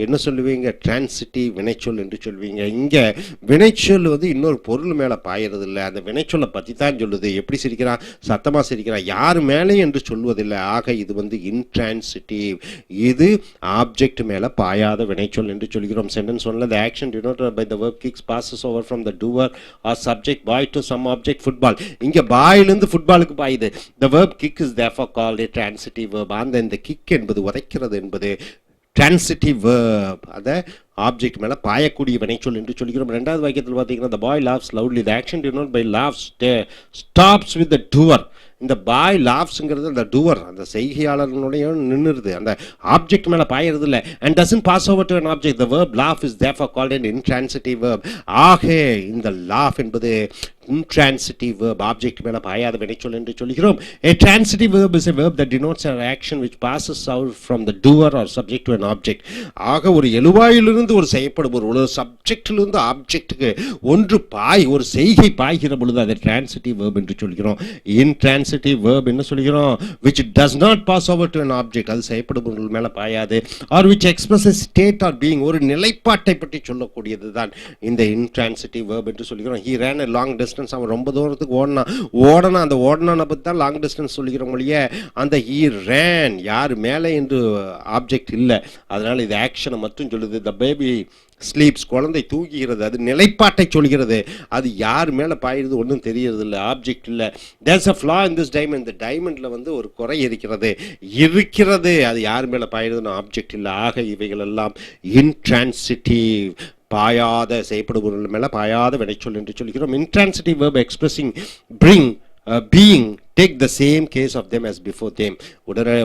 என்ன சொல்லுவீங்க, டிரான்சிட்டிவ் வினைச்சொல் என்று சொல்வீங்க. இங்கே வினைச்சொல் இன்னொரு பொருள் மேலே பாயறது இல்லை, அந்த வினைச்சொல்லை பற்றி தான் சொல்லுது. எப்படி சிரிக்கிறான், சத்தமாக சிரிக்கிறான், யார் மேலே என்று சொல்வதில்லை. ஆக இது இன்ட்ரான்சிட்டிவ். இது ஆப்ஜெக்ட் மேலே பாயாத வினைச்சொல் என்று சொல்கிறோம். சென்டென்ஸ் ஒன்ல the action denoted by the verb kicks passes over from the doer or subject boy to some object, football. இங்கே பாயிலிருந்து ஃபுட்பாலுக்கு பாயுது. the verb kick is therefore called a transitive verb. இந்த kick என்பது உதைக்கிறது என்பது transitive verb. அதை object மேலே பாயக்கூடிய வினைச்சொல் என்று சொல்கிறோம். 2வது வாக்கியத்தில் பார்த்தீங்கன்னா the boy laughs loudly. the action denoted by laughs stops with the doer. இந்த பாய் லாஃப்ஸுங்கிறது அந்த டூவர், அந்த செய்கையாளர்களுடைய நின்றுது, அந்த ஆப்ஜெக்ட் மேலே பாயறது இல்லை. And doesn't pass over to an object. the verb laugh is therefore called an intransitive verb. ஆக இந்த laugh என்பது intransitive verb, ஆப்ஜெக்ட் மேலே பாயாத வினைச்சொல் என்று சொல்கிறோம். a transitive verb is a verb that denotes an action which passes out from the doer or subject to an object. ஆக ஒரு எழுவாயிலிருந்து ஒரு செய்யப்படும் ஒரு சப்ஜெக்டிலிருந்து ஆப்ஜெக்ட்டுக்கு ஒரு செய்கை பாய்கிற பொழுது அதை transitive verb என்று சொல்கிறோம். intransitive verb என்ன சொல்கிறோம், which does not pass over to an object, அது செய்யப்படும் பொருள் மேலே பாயாது. or which expresses state or being, ஒரு நிலைப்பாட்டை பற்றி சொல்லக்கூடியது தான் இந்த intransitive verb என்று சொல்கிறோம். he ran a long distance, அவன் ரொம்ப தூரத்துக்கு ஓடனா அந்த ஓடனான பற்றி தான் லாங் டிஸ்டன்ஸ் சொல்லிக்கிறோம் இல்லையே. அந்த he ran யார் மேலே என்று ஆப்ஜெக்ட் இல்லை, அதனால் இது ஆக்ஷனை மட்டும் சொல்லுது. the baby sleeps, குழந்தை தூங்குகிறது, அது நிலைப்பாட்டை சொல்கிறது. அது யார் மேலே பாயிறது ஒன்றும் தெரியறது இல்லை, ஆப்ஜெக்ட் இல்லை. there's a flaw in this diamond. இந்த டைமண்டில் ஒரு குறை இருக்கிறது, அது யார் மேலே பாயிறதுன்னு ஆப்ஜெக்ட் இல்லை. ஆக இவைகள் எல்லாம் இன்ட்ரான்சிட்டிவ், பாயாத செய்யப்படும் பொருள் மேலே பாயாத வினைச்சொல் என்று சொல்கிறோம். Intransitive verb expressing being Take the same case of them as before them.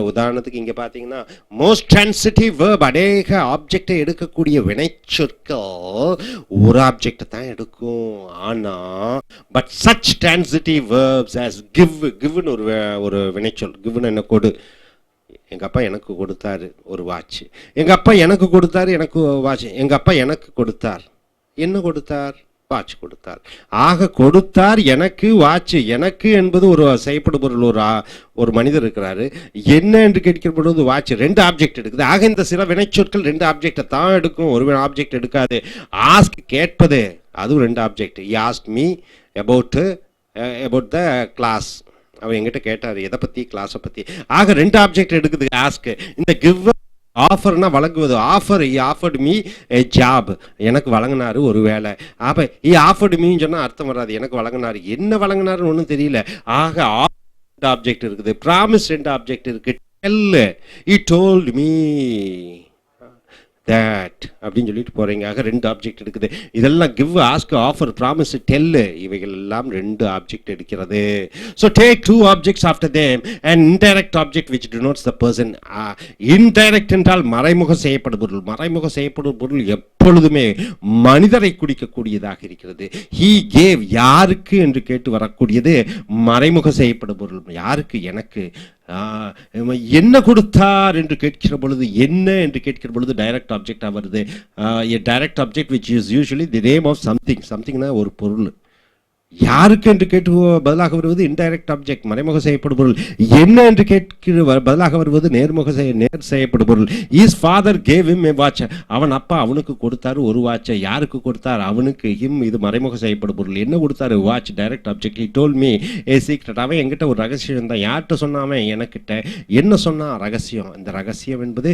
உதாரணத்துக்கு இங்க பாத்தீங்கன்னா most transitive verb அநேக ஆப்ஜெக்டை எடுக்கக்கூடிய வினைச்சொற்கள் ஒரு ஆப்ஜெக்ட் தான் எடுக்கும். ஆனா but such transitive verbs as giveன்னு ஒரு வினைச்சொல், giveன்னு என்ன கொடு, எங்க அப்பா எனக்கு கொடுத்தாரு ஒரு வாட்ச், எங்க அப்பா எனக்கு கொடுத்தாரு எனக்கு வாட்ச், எங்க அப்பா எனக்கு கொடுத்தார், என்ன கொடுத்தார், வாட்ச் கொடுத்தார். ஆக கொடுத்தார் எனக்கு வாட்ச், எனக்கு என்பது ஒரு செய்யப்படு பொருள், ஒரு மனிதர் இருக்கிறாரு, என்ன என்று கேட்கிற பொழுது வாட்ச், ரெண்டு ஆப்ஜெக்ட் எடுக்குது. ஆக இந்த சில வினைச்சொற்கள் ரெண்டு ஆப்ஜெக்டை தான் எடுக்கும், ஒரு ஆப்ஜெக்ட் எடுக்காது. ஆஸ்க் கேட்பது, அதுவும் ரெண்டு object. he asked me about the class, அவர் எங்கிட்ட கேட்டார் எதை பத்தி, கிளாஸை பத்தி. ஆக ரெண்டு ஆப்ஜெக்ட் எடுக்குது ஆஸ்க். இந்த கிவ் ஆஃபர்னா வழங்குவது, offer, he offered me a job, எனக்கு வழங்கினாரு ஒரு வேலை. அப்ப he offered meன்னு சொன்னா அர்த்தம் வராது, எனக்கு வழங்கினாரு, என்ன வழங்கினாருன்னு ஒன்றும் தெரியல. ஆக ஆப்ஜெக்ட் இருக்குது, ப்ராமிஸ் ரெண்டு ஆப்ஜெக்ட் இருக்கு, tell, he told me that அப்படின்னு சொல்லிட்டு போறீங்க. ஆக ரெண்டு ஆப்ஜெக்ட் இருக்குது. இதெல்லாம் give, ask, offer, promise, tell, இவைகள் எல்லாம் ரெண்டு ஆப்ஜெக்ட் எடுக்கிறது. so take two objects after them an indirect object which denotes the person. indirect என்றால் மறைமுக செய்யப்படும் பொருள். மறைமுக செய்யப்படும் பொருள் எப்பொழுதுமே மனிதரை குறிக்கக்கூடியதாக இருக்கிறது. he gave, யாருக்கு என்று கேட்டு வரக்கூடியது மறைமுக செய்யப்படும் பொருள். யாருக்கு, எனக்கு. என்ன கொடுத்தார் என்று கேட்கிற பொழுது, என்ன என்று கேட்கிற பொழுது டைரக்ட் ஆப்ஜெக்டாக வருது. Direct object which is usually the name of something. somethingனா ஒரு பொருள். யாருக்கு என்று கேட்டு பதிலாக வருவது இன்டைரக்ட் ஆப்ஜெக்ட், மறைமுக செய்யப்படும் பொருள். என்ன என்று கேட்கிற பதிலாக வருவது நேர் செய்யப்படும் பொருள். his father gave him a watch, அவன் அப்பா அவனுக்கு கொடுத்தாரு ஒரு வாட்சை. யாருக்கு கொடுத்தார், அவனுக்கு, him, இது மறைமுக செய்யப்படும் பொருள். என்ன கொடுத்தாரு, watch, direct object. he told me a secret, அவன் என்கிட்ட ஒரு ரகசியம் தான். யார்கிட்ட சொன்னாமன், எனக்கிட்ட. என்ன சொன்னா, ரகசியம். இந்த ரகசியம் என்பது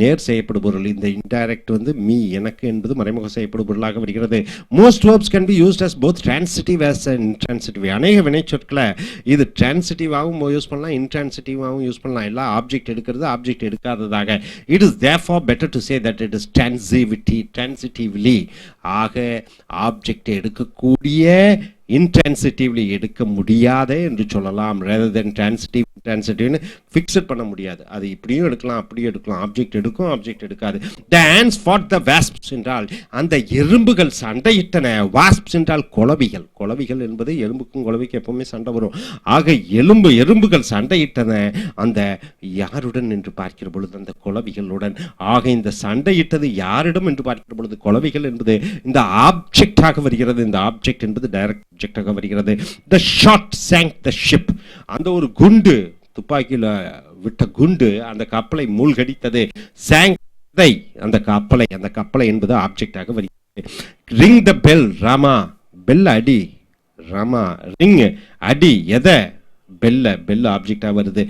நேர் செய்யப்படும் பொருள். இந்த இன்டைரக்ட் வந்து மீ, எனக்கு என்பது மறைமுக செய்யப்படும் பொருளாக வருகிறது. most verbs can be used as both transitive as intransitive. அநேக வினைச்சொற்களை இது டிரான்சிட்டிவாகவும் யூஸ் பண்ணலாம், இன்ட்ரான்சிட்டிவாகவும் யூஸ் பண்ணலாம். எல்லாம் ஆப்ஜெக்ட் எடுக்கிறது, object எடுக்காததாக. it is therefore better to say that it is transitively. ஆக ஆப்ஜெக்ட் எடுக்கக்கூடிய, இன்ட்ரான்சிட்டிவ்லி எடுக்க முடியாத என்று சொல்லலாம். rather than transitive, intransitive fixed பண்ண முடியாது. அது இப்படியும் எடுக்கலாம், அப்படியும் எடுக்கலாம். ஆப்ஜெக்ட் எடுக்கும், ஆப்ஜெக்ட் எடுக்காது. the ants fought the wasps என்றால் அந்த எறும்புகள் சண்டையிட்டன. wasps என்றால் குளவிகள். குளவிகள் என்பது எறும்புக்கும் குளவிக்கும் எப்பவுமே சண்டை வரும். ஆக எறும்புகள் சண்டையிட்டன. அந்த யாருடன் என்று பார்க்கிற பொழுது அந்த குளவிகளுடன். ஆக இந்த சண்டையிட்டது யாரிடம் என்று பார்க்கிற பொழுது குளவிகள் என்பது இந்த ஆப்ஜெக்டாக வருகிறது. இந்த ஆப்ஜெக்ட் என்பது டைரக்ட் ஆப்ஜெக்டாக வருகிறது. the shot sank the ship, அந்த ஒரு குண்டு, துப்பாக்கியில விட்ட குண்டு அந்த கப்பலை மூழ்கடித்தது. sank அந்த கப்பலை என்பது ஆப்ஜெக்டாக வருகிறது. ring the bell, Rama, bell அடி, ராமா, ரிங் அடி, எதை, பெல் ஆப்ஜெக்டாக வருது.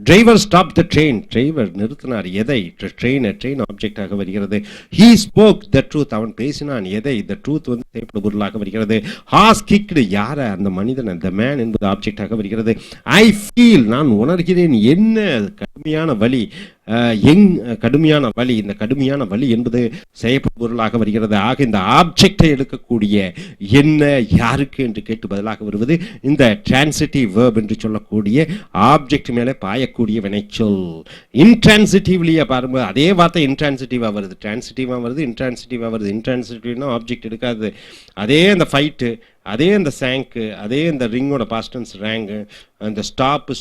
Driver stop the train, driver நிறுத்தினார் எதை, ட்ரெயின் ஆப்ஜெக்டாக வருகிறது. he spoke the truth, அவன் பேசினான் எதை, the truth வந்து செய்யப்படும் பொருளாக வருகிறது. has kicked, யார, அந்த மனிதன், the man என்பது ஆப்ஜெக்டாக வருகிறது. I feel, நான் உணர்கிறேன் என்ன, கடுமையான வலி, கடுமையான வலி, இந்த கடுமையான வலி என்பது செய்யப்படும் பொருளாக வருகிறது. ஆக இந்த ஆப்ஜெக்டை எடுக்கக்கூடிய என்ன, யாருக்கு என்று கேட்டு பதிலாக வருவது இந்த டிரான்சிட்டிவ் வேர்ப் என்று சொல்லக்கூடிய ஆப்ஜெக்ட் மேலே பாயக்கூடிய வினைச்சொல். இன்ட்ரான்சிட்டிவ்லியா பாருங்க, அதே வார்த்தை இன்ட்ரான்சிட்டிவா வருது, டிரான்சிட்டிவா வருது, இன்ட்ரான்சிட்டிவா வருது. இன்ட்ரான்சிட்டிவ்னா ஆப்ஜெக்ட் எடுக்காது. அதே அந்த ஃபைட்டு, அதே அந்த சாங்கு, அதே அந்த ரிங்கோட பாஸ்டன்ஸ் ரேங்கு, அந்த ஸ்டாப்பு,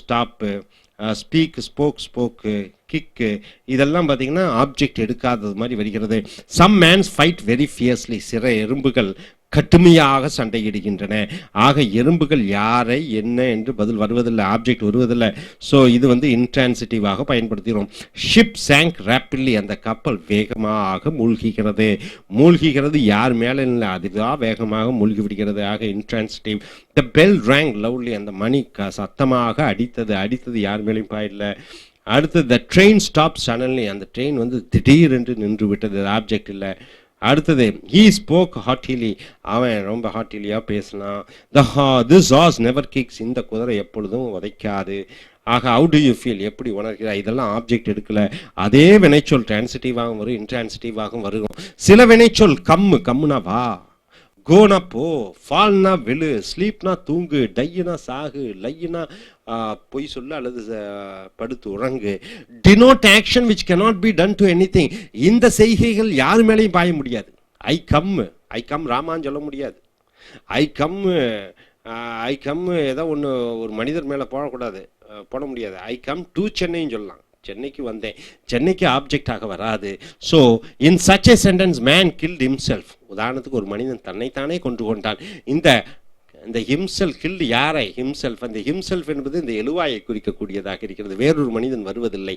ஸ்போக்கு, கிக்கு, இதெல்லாம் பார்த்தீங்கன்னா ஆப்ஜெக்ட் எடுக்காதது மாதிரி வருகிறது. Some men's fight very fiercely, சில எறும்புகள் கடுமையாக சண்டையிடுகின்றன. ஆக எறும்புகள் யாரை, என்ன என்று பதில் வருவதில்லை, ஆப்ஜெக்ட் வருவதில்லை. ஸோ இது வந்து இன்ட்ரான்சிட்டிவாக பயன்படுத்துகிறோம். ஷிப் sank rapidly, அந்த கப்பல் வேகமாக மூழ்கிகிறது. யார் மேலே இல்லை, அதுதான் வேகமாக மூழ்கி விடுகிறது. ஆக இன்ட்ரான்சிட்டிவ். த பெல் rang loudly, அந்த மணி சத்தமாக அடித்தது யார் மேலேயும் பாயில்லை. அடுத்தது த ட்ரெயின் ஸ்டாப் சடன்லி, அந்த ட்ரெயின் வந்து திடீரென்று நின்று விட்டது, ஆப்ஜெக்ட் இல்லை. அடுத்தது he spoke haughtily, அவன் ரொம்ப ஹாட்டிலியாக பேசினான். this horse never kicks, இந்த குதிரை எப்பொழுதும் உதைக்காது. ஆக how do you feel, எப்படி உணர்கிறாய், இதெல்லாம் ஆப்ஜெக்ட் எடுக்கல. அதே வினைச்சொல் டிரான்சிட்டிவாகவும் வரும், இன்ட்ரான்சிட்டிவாகவும் வரும். சில வினைச்சொல் கம்முனா வா, கோனா போ, ஃபால்னா விழு, ஸ்லீப்னா தூங்கு, டையினா சாகு, லையினா பொய் சொல்லு அல்லது படுத்து உறங்கு. Denote action which cannot be done to anything. இந்த செய்கைகள் யார் மேலேயும் பாய முடியாது. ஐ கம் ராமான்னு சொல்ல முடியாது. ஐ கம் ஏதோ ஒன்று ஒரு மனிதர் மேலே போட முடியாது. ஐ கம் டு சென்னைன்னு சொல்லலாம். சென்னைக்கு வந்தேன், சென்னைக்கு ஆப்ஜெக்டாக வராது. So in such a sentence man killed himself. உதாரணத்துக்கு ஒரு மனிதன் தன்னைத்தானே கொண்டு கொண்டான். இந்த ஹிம்செல்ஃப் கில்டு யாரை? ஹிம்செல்ஃப். அந்த ஹிம்செல்ஃப் என்பது இந்த எழுவாயை குறிக்கக்கூடியதாக இருக்கிறது, வேறொரு மனிதன் வருவதில்லை.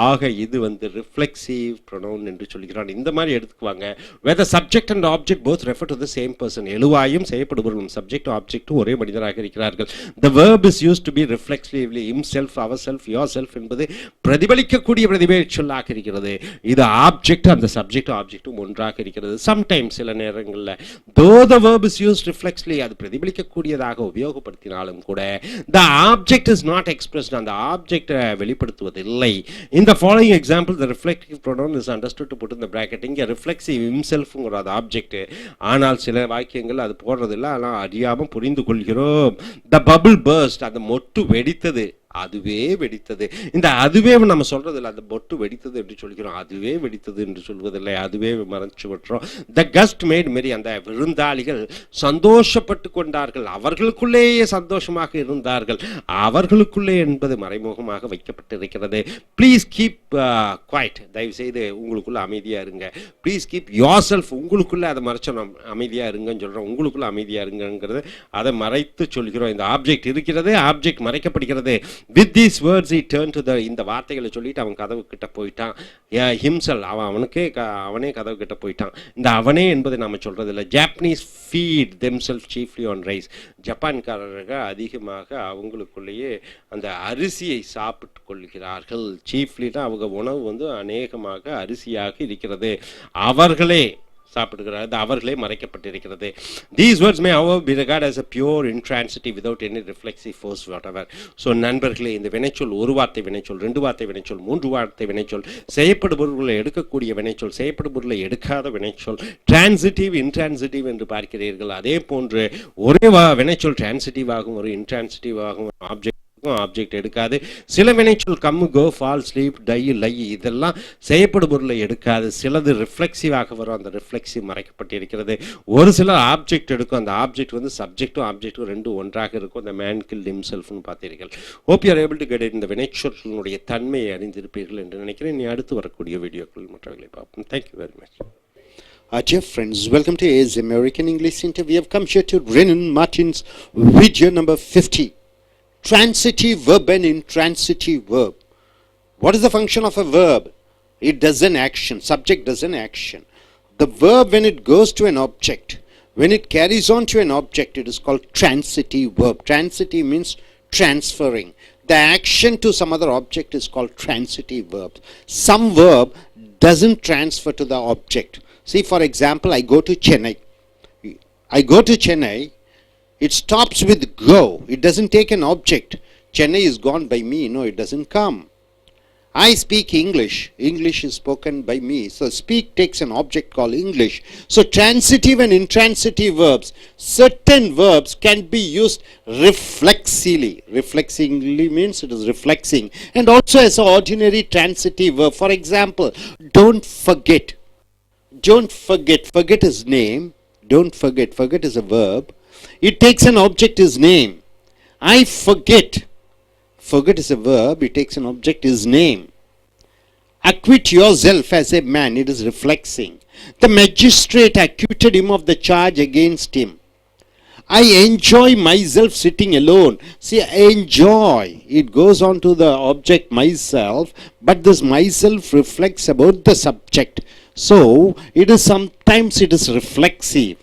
ஆக இது ரிஃப்ளெக்சிவ் ப்ரொனவுன் என்று சொல்கிறான். இந்த மாதிரி எடுத்துக்குவாங்க. whether subject and object both refer to the same person. எழுவாயும் செய்யப்படுபவர்களும் சப்ஜெக்டும் ஆப்ஜெக்டும் ஒரே மனிதராக இருக்கிறார்கள். the verb is used to be reflexively. himself, ourself, yourself என்பது பிரதிபலிக்கக்கூடிய பிரதிபலிக்க சொல்லாக இருக்கிறது. இது ஆப்ஜெக்ட், அந்த சப்ஜெக்டும் ஆப்ஜெக்டும் ஒன்றாக இருக்கிறது. சம்டைம்ஸ் சில நேரங்களில் though the verb is used reflexively, அது பிரதிபலிக்க கூடியதாக உபயோகப்படுத்தினாலும் கூட the object is not expressed, அந்த object வெளிப்படுத்துவதில்லை. In the following example, the reflective pronoun is understood to put in the bracket. இங்கே reflexive himselfங்கிற அது ஆப்ஜெக்ட், ஆனால் சில வாக்கியங்கள் அது போடுறதில்லை, ஆனால் அறியாமல் புரிந்து கொள்கிறோம். the bubble burst, அந்த மொட்டு வெடித்தது, அதுவே வெடித்தது. இந்த அதுவே நம்ம சொல்றதில்லை, அந்த பொட்டு வெடித்தது என்று சொல்கிறோம், அதுவே வெடித்தது என்று சொல்வதில்லை, அதுவே மறைச்சு விட்டுறோம். த கஸ்ட் மேட் மெரி, அந்த விருந்தாளிகள் சந்தோஷப்பட்டு கொண்டார்கள், அவர்களுக்குள்ளேயே சந்தோஷமாக இருந்தார்கள். அவர்களுக்குள்ளே என்பது மறைமுகமாக வைக்கப்பட்டிருக்கிறது. ப்ளீஸ் கீப் குவைட், தயவு செய்து உங்களுக்குள்ள அமைதியா இருங்க. ப்ளீஸ் கீப் யோர் செல்ஃப், உங்களுக்குள்ள அதை மறைச்சோம், அமைதியா இருங்கன்னு சொல்றோம். உங்களுக்குள்ள அமைதியா இருங்கிறது அதை மறைத்து சொல்கிறோம். இந்த ஆப்ஜெக்ட் இருக்கிறது, object மறைக்கப்படுகிறது. With these words he turned to the, இந்த வார்த்தைகளை சொல்லிட்டு அவன் கதவு கிட்ட போயிட்டான். ஹிம்செல், அவனே கதவு கிட்ட போயிட்டான். இந்த அவனே என்பதை நாம சொல்றதில்லை. Japanese feed themselves chiefly on rice. ஜப்பான்காரர்கள் அதிகமாக அவங்களுக்குள்ளேயே அந்த அரிசியை சாப்பிட்டு கொள்கிறார்கள். சீஃப்லினா அவங்க உணவு அநேகமாக அரிசியாக இருக்கிறது. அவர்களே சாப்பிடுகிறார், அவர்களே மறைக்கப்பட்டிருக்கிறது. These words may however be regarded as a pure intransitive without any reflexive force whatever. So நண்பர்களே, இந்த வினைச்சொல் ஒரு வார்த்தை வினைச்சொல், ரெண்டு வார்த்தை வினைச்சொல், மூன்று வார்த்தை வினைச்சொல், செய்யப்படுபொருள்களை எடுக்கக்கூடிய வினைச்சொல், செய்யப்படுபொருளை எடுக்காத வினைச்சொல், டிரான்சிட்டிவ் இன்ட்ரான்சிட்டிவ் என்று பார்க்கிறீர்கள். அதே போன்று ஒரே வினைச்சொல் டிரான்சிட்டிவ் ஆகும், ஒரு இன்ட்ரான்சிட்டிவ் ஆகும். ஆப்ஜெக்ட் எடுக்காது. சில வினைச்சொல் கம், கோ, ஃபால், ஸ்லீப், டை, லை, இதெல்லாம் செய்யப்படும் பொருளை எடுக்காது. சிலது ரிஃப்ளெக்சிவாக வரும், அந்த ரிஃப்ளெக்சிவ் மறைக்கப்பட்டிருக்கிறது. ஒரு சில ஆப்ஜெக்ட் எடுக்கும், அந்த ஆப்ஜெக்ட் சப்ஜெக்டும் ஆப்ஜெக்டும் ரெண்டும் ஒன்றாக இருக்கும். அந்த மேன் கில்ட் ஹிம்செல்ஃப்னு பார்த்தீர்கள். Hope you are able to get it. இந்த வினைச்சொற்களுடைய தன்மையை அறிந்திருப்பீர்கள் என்று நினைக்கிறேன். நீ அடுத்து வரக்கூடிய வீடியோக்கள் மற்றவர்களை பார்ப்போம். Thank you very much. Dear friends, welcome to AS American English Center. We have come here to Renan Martin's video number 50. Transitive verb and intransitive verb. What is the function of a verb? It does an action. Subject does an action. The verb, when it goes to an object, when it carries on to an object, it is called transitive verb. Transitive means transferring. The action to some other object is called transitive verb. Some verb doesn't transfer to the object. See, for example, I go to Chennai. It stops with go. It doesn't take an object. Chennai is gone by me. No, it doesn't come. I speak English. English is spoken by me. So speak takes an object called English. So transitive and intransitive verbs. Certain verbs can be used reflexively. Reflexively means it is reflexing. And also as an ordinary transitive verb. For example, don't forget. Don't forget. Forget is name. Don't forget. Forget is a verb. It takes an object, his name. I forget. Forget is a verb. It takes an object, his name. Acquit yourself as a man. It is reflexing. The magistrate acquitted him of the charge against him. I enjoy myself sitting alone. See, enjoy. It goes on to the object myself, but this myself reflects about the subject. So, it is sometimes it is reflexive.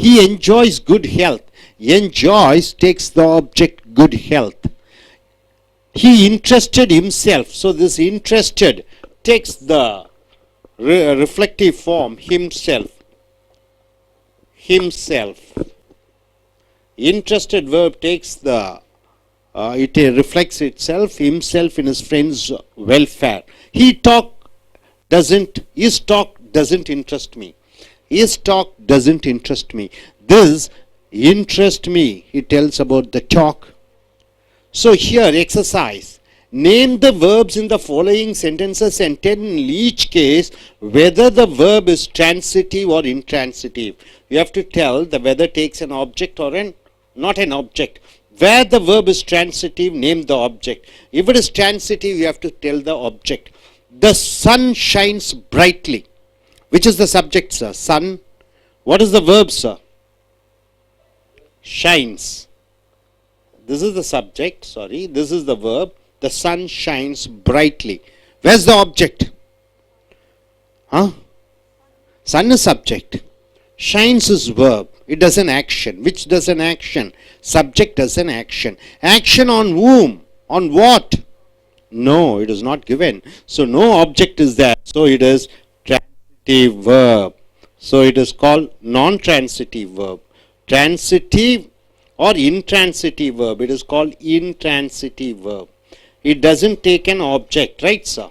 He enjoys good health. Enjoys takes the object good health. He interested himself. So this interested takes the reflective form himself. Himself. Interested verb takes the it reflects itself, himself in his friend's welfare. His talk doesn't interest me. His talk doesn't interest me. This interest me. He tells about the talk. So here exercise. Name the verbs in the following sentences and tell in each case whether the verb is transitive or intransitive. You have to tell the whether takes an object or not an object. Where the verb is transitive, name the object. If it is transitive, you have to tell the object. The sun shines brightly. Which is the subject, sir? Sun. What is the verb, sir? Shines. This is the subject, sorry. This is the verb. The sun shines brightly. Where's the object? Huh? Sun is subject. Shines is verb. It does an action. Which does an action? Subject does an action. Action on whom? On what? No, it is not given. So no object is there. So it is transitive verb. So it is called non-transitive verb. Transitive or intransitive verb. It is called intransitive verb. It doesn't take an object, right, sir?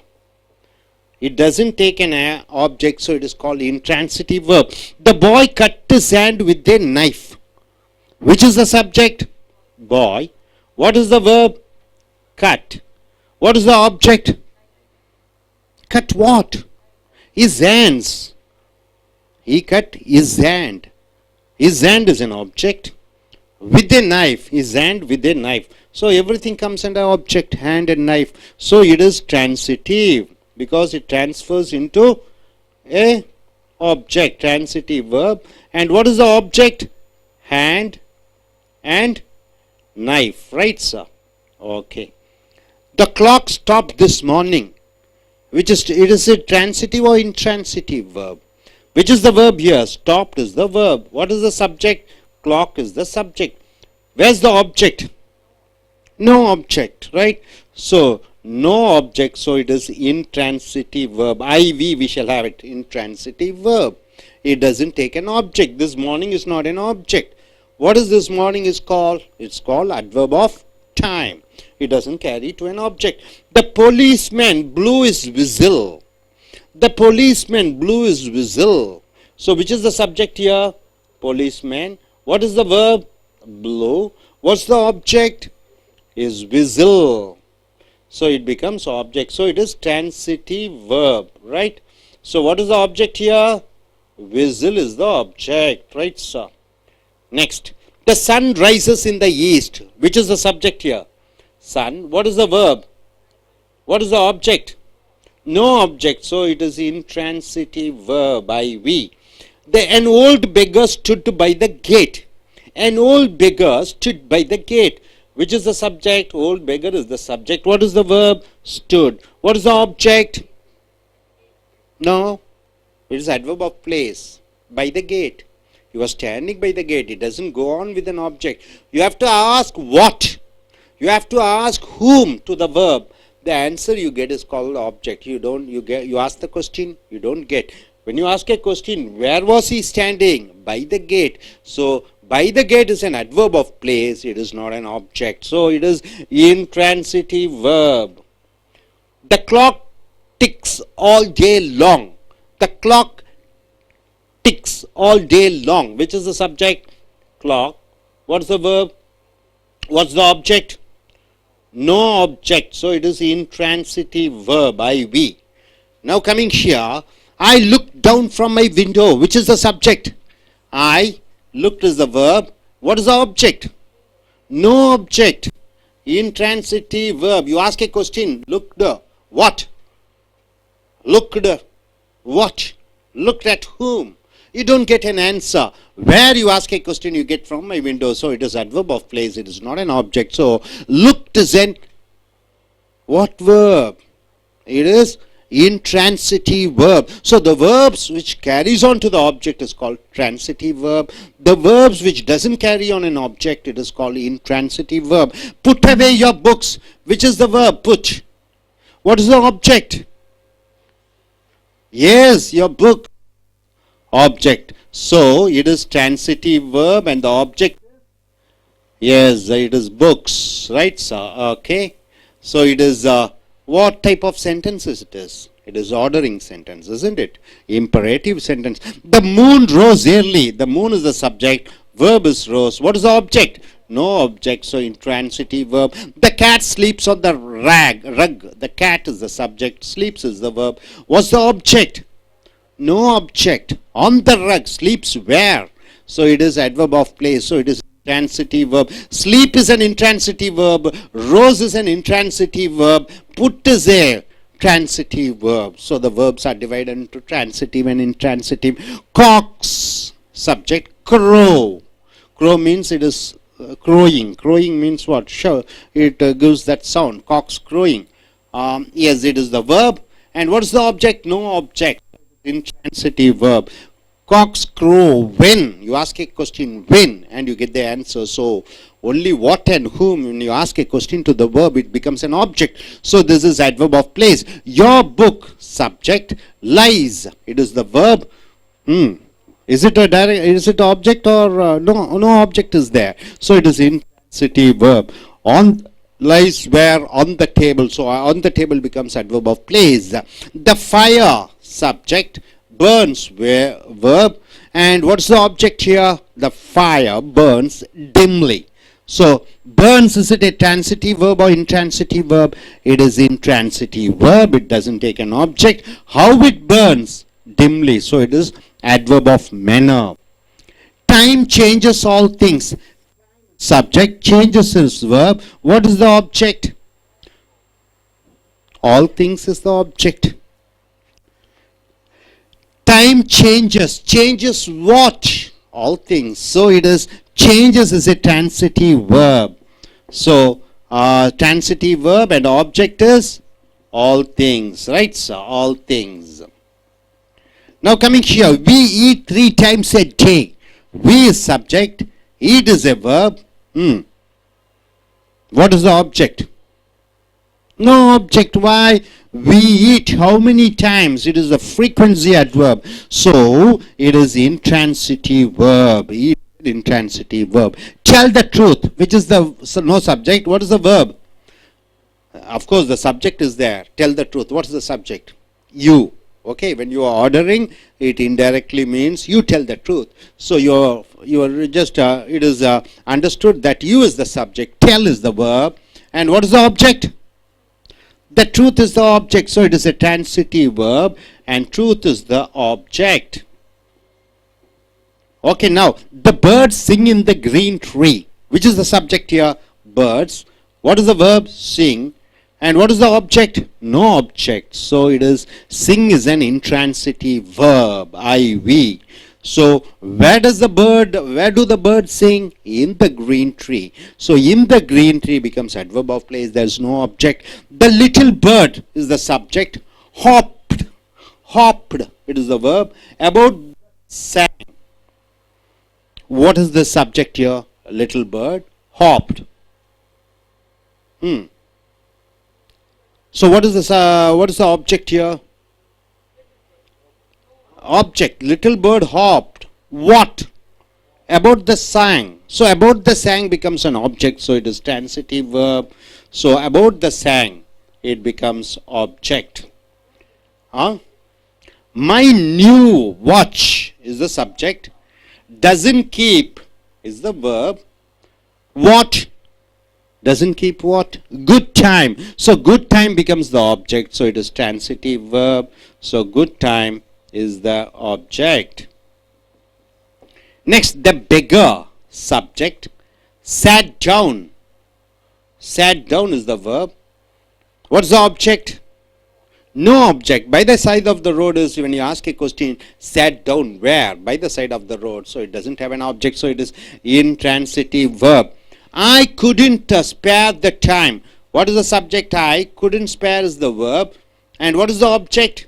It doesn't take an object, so it is called intransitive verb. The boy cut his hand with a knife. Which is the subject? Boy. What is the verb? Cut. What is the object? Cut what? His hands. He cut his hand. His hand is an object. With a knife. His hand with a knife. So everything comes under object, hand and knife. So it is transitive because it transfers into a object, transitive verb. And what is the object? Hand and knife, right, sir? Okay. The clock stopped this morning. Which is, it is a transitive or intransitive verb? Which is the verb here? Stopped is the verb. What is the subject? Clock is the subject. Where's the object? No object, right? So no object, so it is intransitive verb. IV we shall have it, intransitive verb. It doesn't take an object. This morning is not an object. What is this morning is called? It's called adverb of time. It doesn't carry to an object. The policeman blew his whistle. The policeman blew his whistle. So which is the subject here? Policeman. What is the verb? Blow. What's the object? Is whistle. So it becomes object. So it is transitive verb, right? So what is the object here? Whistle is the object, right, sir? Next. The sun rises in the east. Which is the subject here? Sun. What is the verb? What is the object? No object. So it is intransitive verb, IV. An old beggar stood by the gate. An old beggar stood by the gate. Which is the subject? Old beggar is the subject. What is the verb? Stood. What is the object? No. It is adverb of place. By the gate. You are standing by the gate. It doesn't go on with an object. You have to ask what? You have to ask whom to the verb. The answer you get is called object. You ask the question, you don't get. When you ask a question, where was he standing? By the gate. So by the gate is an adverb of place. It is not an object. So it is intransitive verb. The clock ticks all day long. The clock ticks all day long. Which is the subject? Clock. What's the verb? What's the object? No object. So it is intransitive verb, IV. Now coming here, I looked down from my window. Which is the subject? I looked is the verb. What is the object? No object. Intransitive verb. You ask a question. Looked. What? Looked. What? Looked at whom? You don't get an answer. Where you ask a question, you get from my window. So it is adverb of place. It is not an object. So looked is an what verb? It is intransitive verb. So the verbs which carries on to the object is called transitive verb. The verbs which doesn't carry on an object, it is called intransitive verb. Put away your books. Which is the verb? Put. What is the object? Yes, your book. Object. So it is transitive verb and the object, yes, it is books, right, sir? Okay. So it is what type of sentences it is? It is ordering sentence, isn't it? Imperative sentence. The moon rose early. The moon is the subject. Verb is rose. What is the object? No object, so intransitive verb. The cat sleeps on the rug. The cat is the subject, sleeps is the verb. What's the object? No object. On the rug, sleeps where? So it is adverb of place, so it is intransitive verb. Sleep is an intransitive verb. Rose is an intransitive verb. Put is a transitive verb. So the verbs are divided into transitive and intransitive. Cocks, subject. Crow. Crow means it is crowing. Crowing means what? Sure, it gives that sound. Cocks crowing. Yes, it is the verb. And what is the object? No object. Intransitive verb. Cocks crow when. You ask a question when and you get the answer. So only what and whom. When you ask a question to the verb, it becomes an object. So this is adverb of place. Your book, subject. Lies. It is the verb. Is it a direct? Is it object or no object is there? So it is intransitive verb. On lies where on the table. So on the table becomes adverb of place. The fire, subject. Burns where verb. And what's the object here? The fire burns dimly. So burns, is it a transitive verb or intransitive verb? It is intransitive verb. It doesn't take an object. How it burns? Dimly. So it is adverb of manner. Time changes all things. Subject changes is verb. What is the object? All things is the object. Time changes. Changes what? All things. So it is changes is a transitive verb. So transitive verb and object is all things. Right? So all things. Now coming here, we eat 3 times a day. We is subject. Eat is a verb. What is the object? No object. Why? We eat how many times? It is a frequency adverb. So it is intransitive verb. Eat, intransitive verb. Tell the truth, which is the no subject. What is the verb? Of course, the subject is there. Tell the truth. What is the subject? You. Okay, when you are ordering, it indirectly means you tell the truth. So you are just it is understood that you is the subject, tell is the verb, and what is the object? The truth is the object. So it is a transitive verb, and truth is the object. Okay, now the birds sing in the green tree. Which is the subject here? Birds. What is the verb? Sing. And what is the object? No object. So it is sing is an intransitive verb. IV. So where do the birds sing? In the green tree. So in the green tree becomes adverb of place. There is no object. The little bird is the subject. Hopped. Hopped. It is the verb. About sang. What is the subject here? Little bird. Hopped. So what is the object here? Object. Little bird hopped. What? About the sang. So about the sang becomes an object. So it is transitive verb. So about the sang, it becomes object. My new watch is the subject. Doesn't keep is the verb. What? Doesn't keep what? Good time. So good time becomes the object. So it is transitive verb. So good time is the object. Next, the beggar, subject. Sat down. Sat down is the verb. What's the object? No object. By the side of the road is when you ask a question, sat down where? By the side of the road. So it doesn't have an object. So it is intransitive verb. I couldn't spare the time. What is the subject? I couldn't spare is the verb. And what is the object?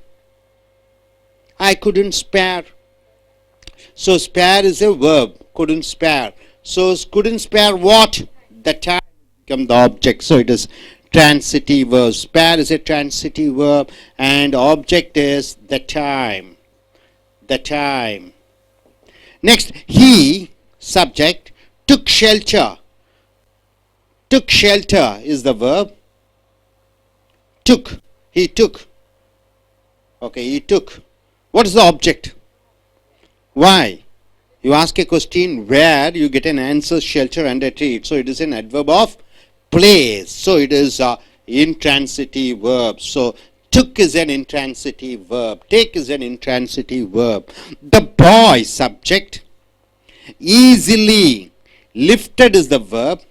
I couldn't spare. So spare is a verb. Couldn't spare. So couldn't spare what? The time become the object. So it is transitive verb. Spare is a transitive verb. And object is the time. The time. Next, he, subject, took shelter. Took shelter is the verb. Took. He took. Okay, he took. What is the object? Why? You ask a question where, you get an answer, shelter under tree. So it is an adverb of place. So it is a intransitive verb. So took is an intransitive verb. Take is an intransitive verb. The boy, subject. Easily lifted is the verb.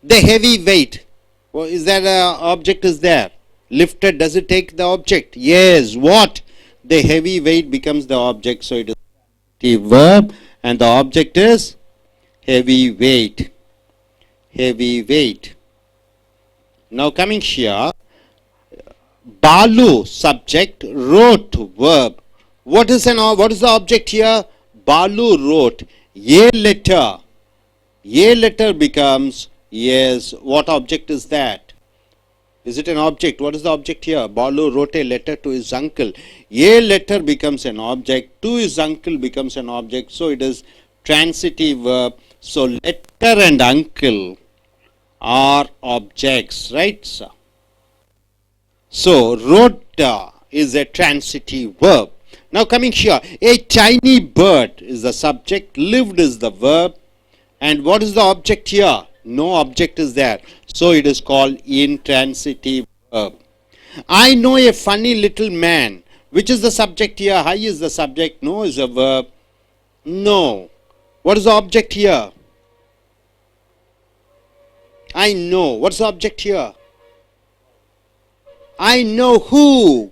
The heavy weight. Well, is that object is there? Lifted, does it take the object? Yes. What? The heavy weight becomes the object. So it is the verb and the object is heavy weight. Heavy weight. Now coming here, Balu, subject, wrote, verb. What is the object here? Balu wrote. A letter. A letter becomes, yes, what object is that? Is it an object? What is the object here? Balu wrote a letter to his uncle. A letter becomes an object. To his uncle becomes an object. So it is transitive verb. So letter and uncle are objects, right, sir? So wrote is a transitive verb. Now coming here, a tiny bird is the subject, lived is the verb, and what is the object here? No object is there. So it is called intransitive verb. I know a funny little man. Which is the subject here? I is the subject. No is a verb. No. What is the object here? I know. What's the object here? I know who.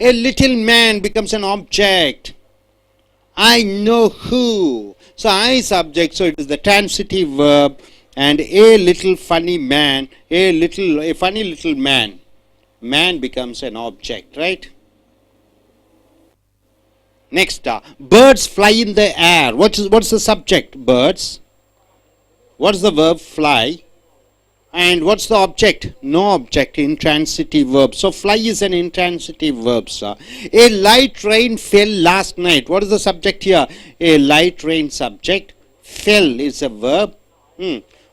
A little man becomes an object. I know who. So I subject, so it is the transitive verb, and a little funny man, a funny little man. Man becomes an object, right? Next, birds fly in the air. What's the subject? Birds. What's the verb? Fly. And what's the object? No object, intransitive verb. So fly is an intransitive verb, sir. A light rain fell last night. What is the subject here? A light rain subject. Fell is a verb.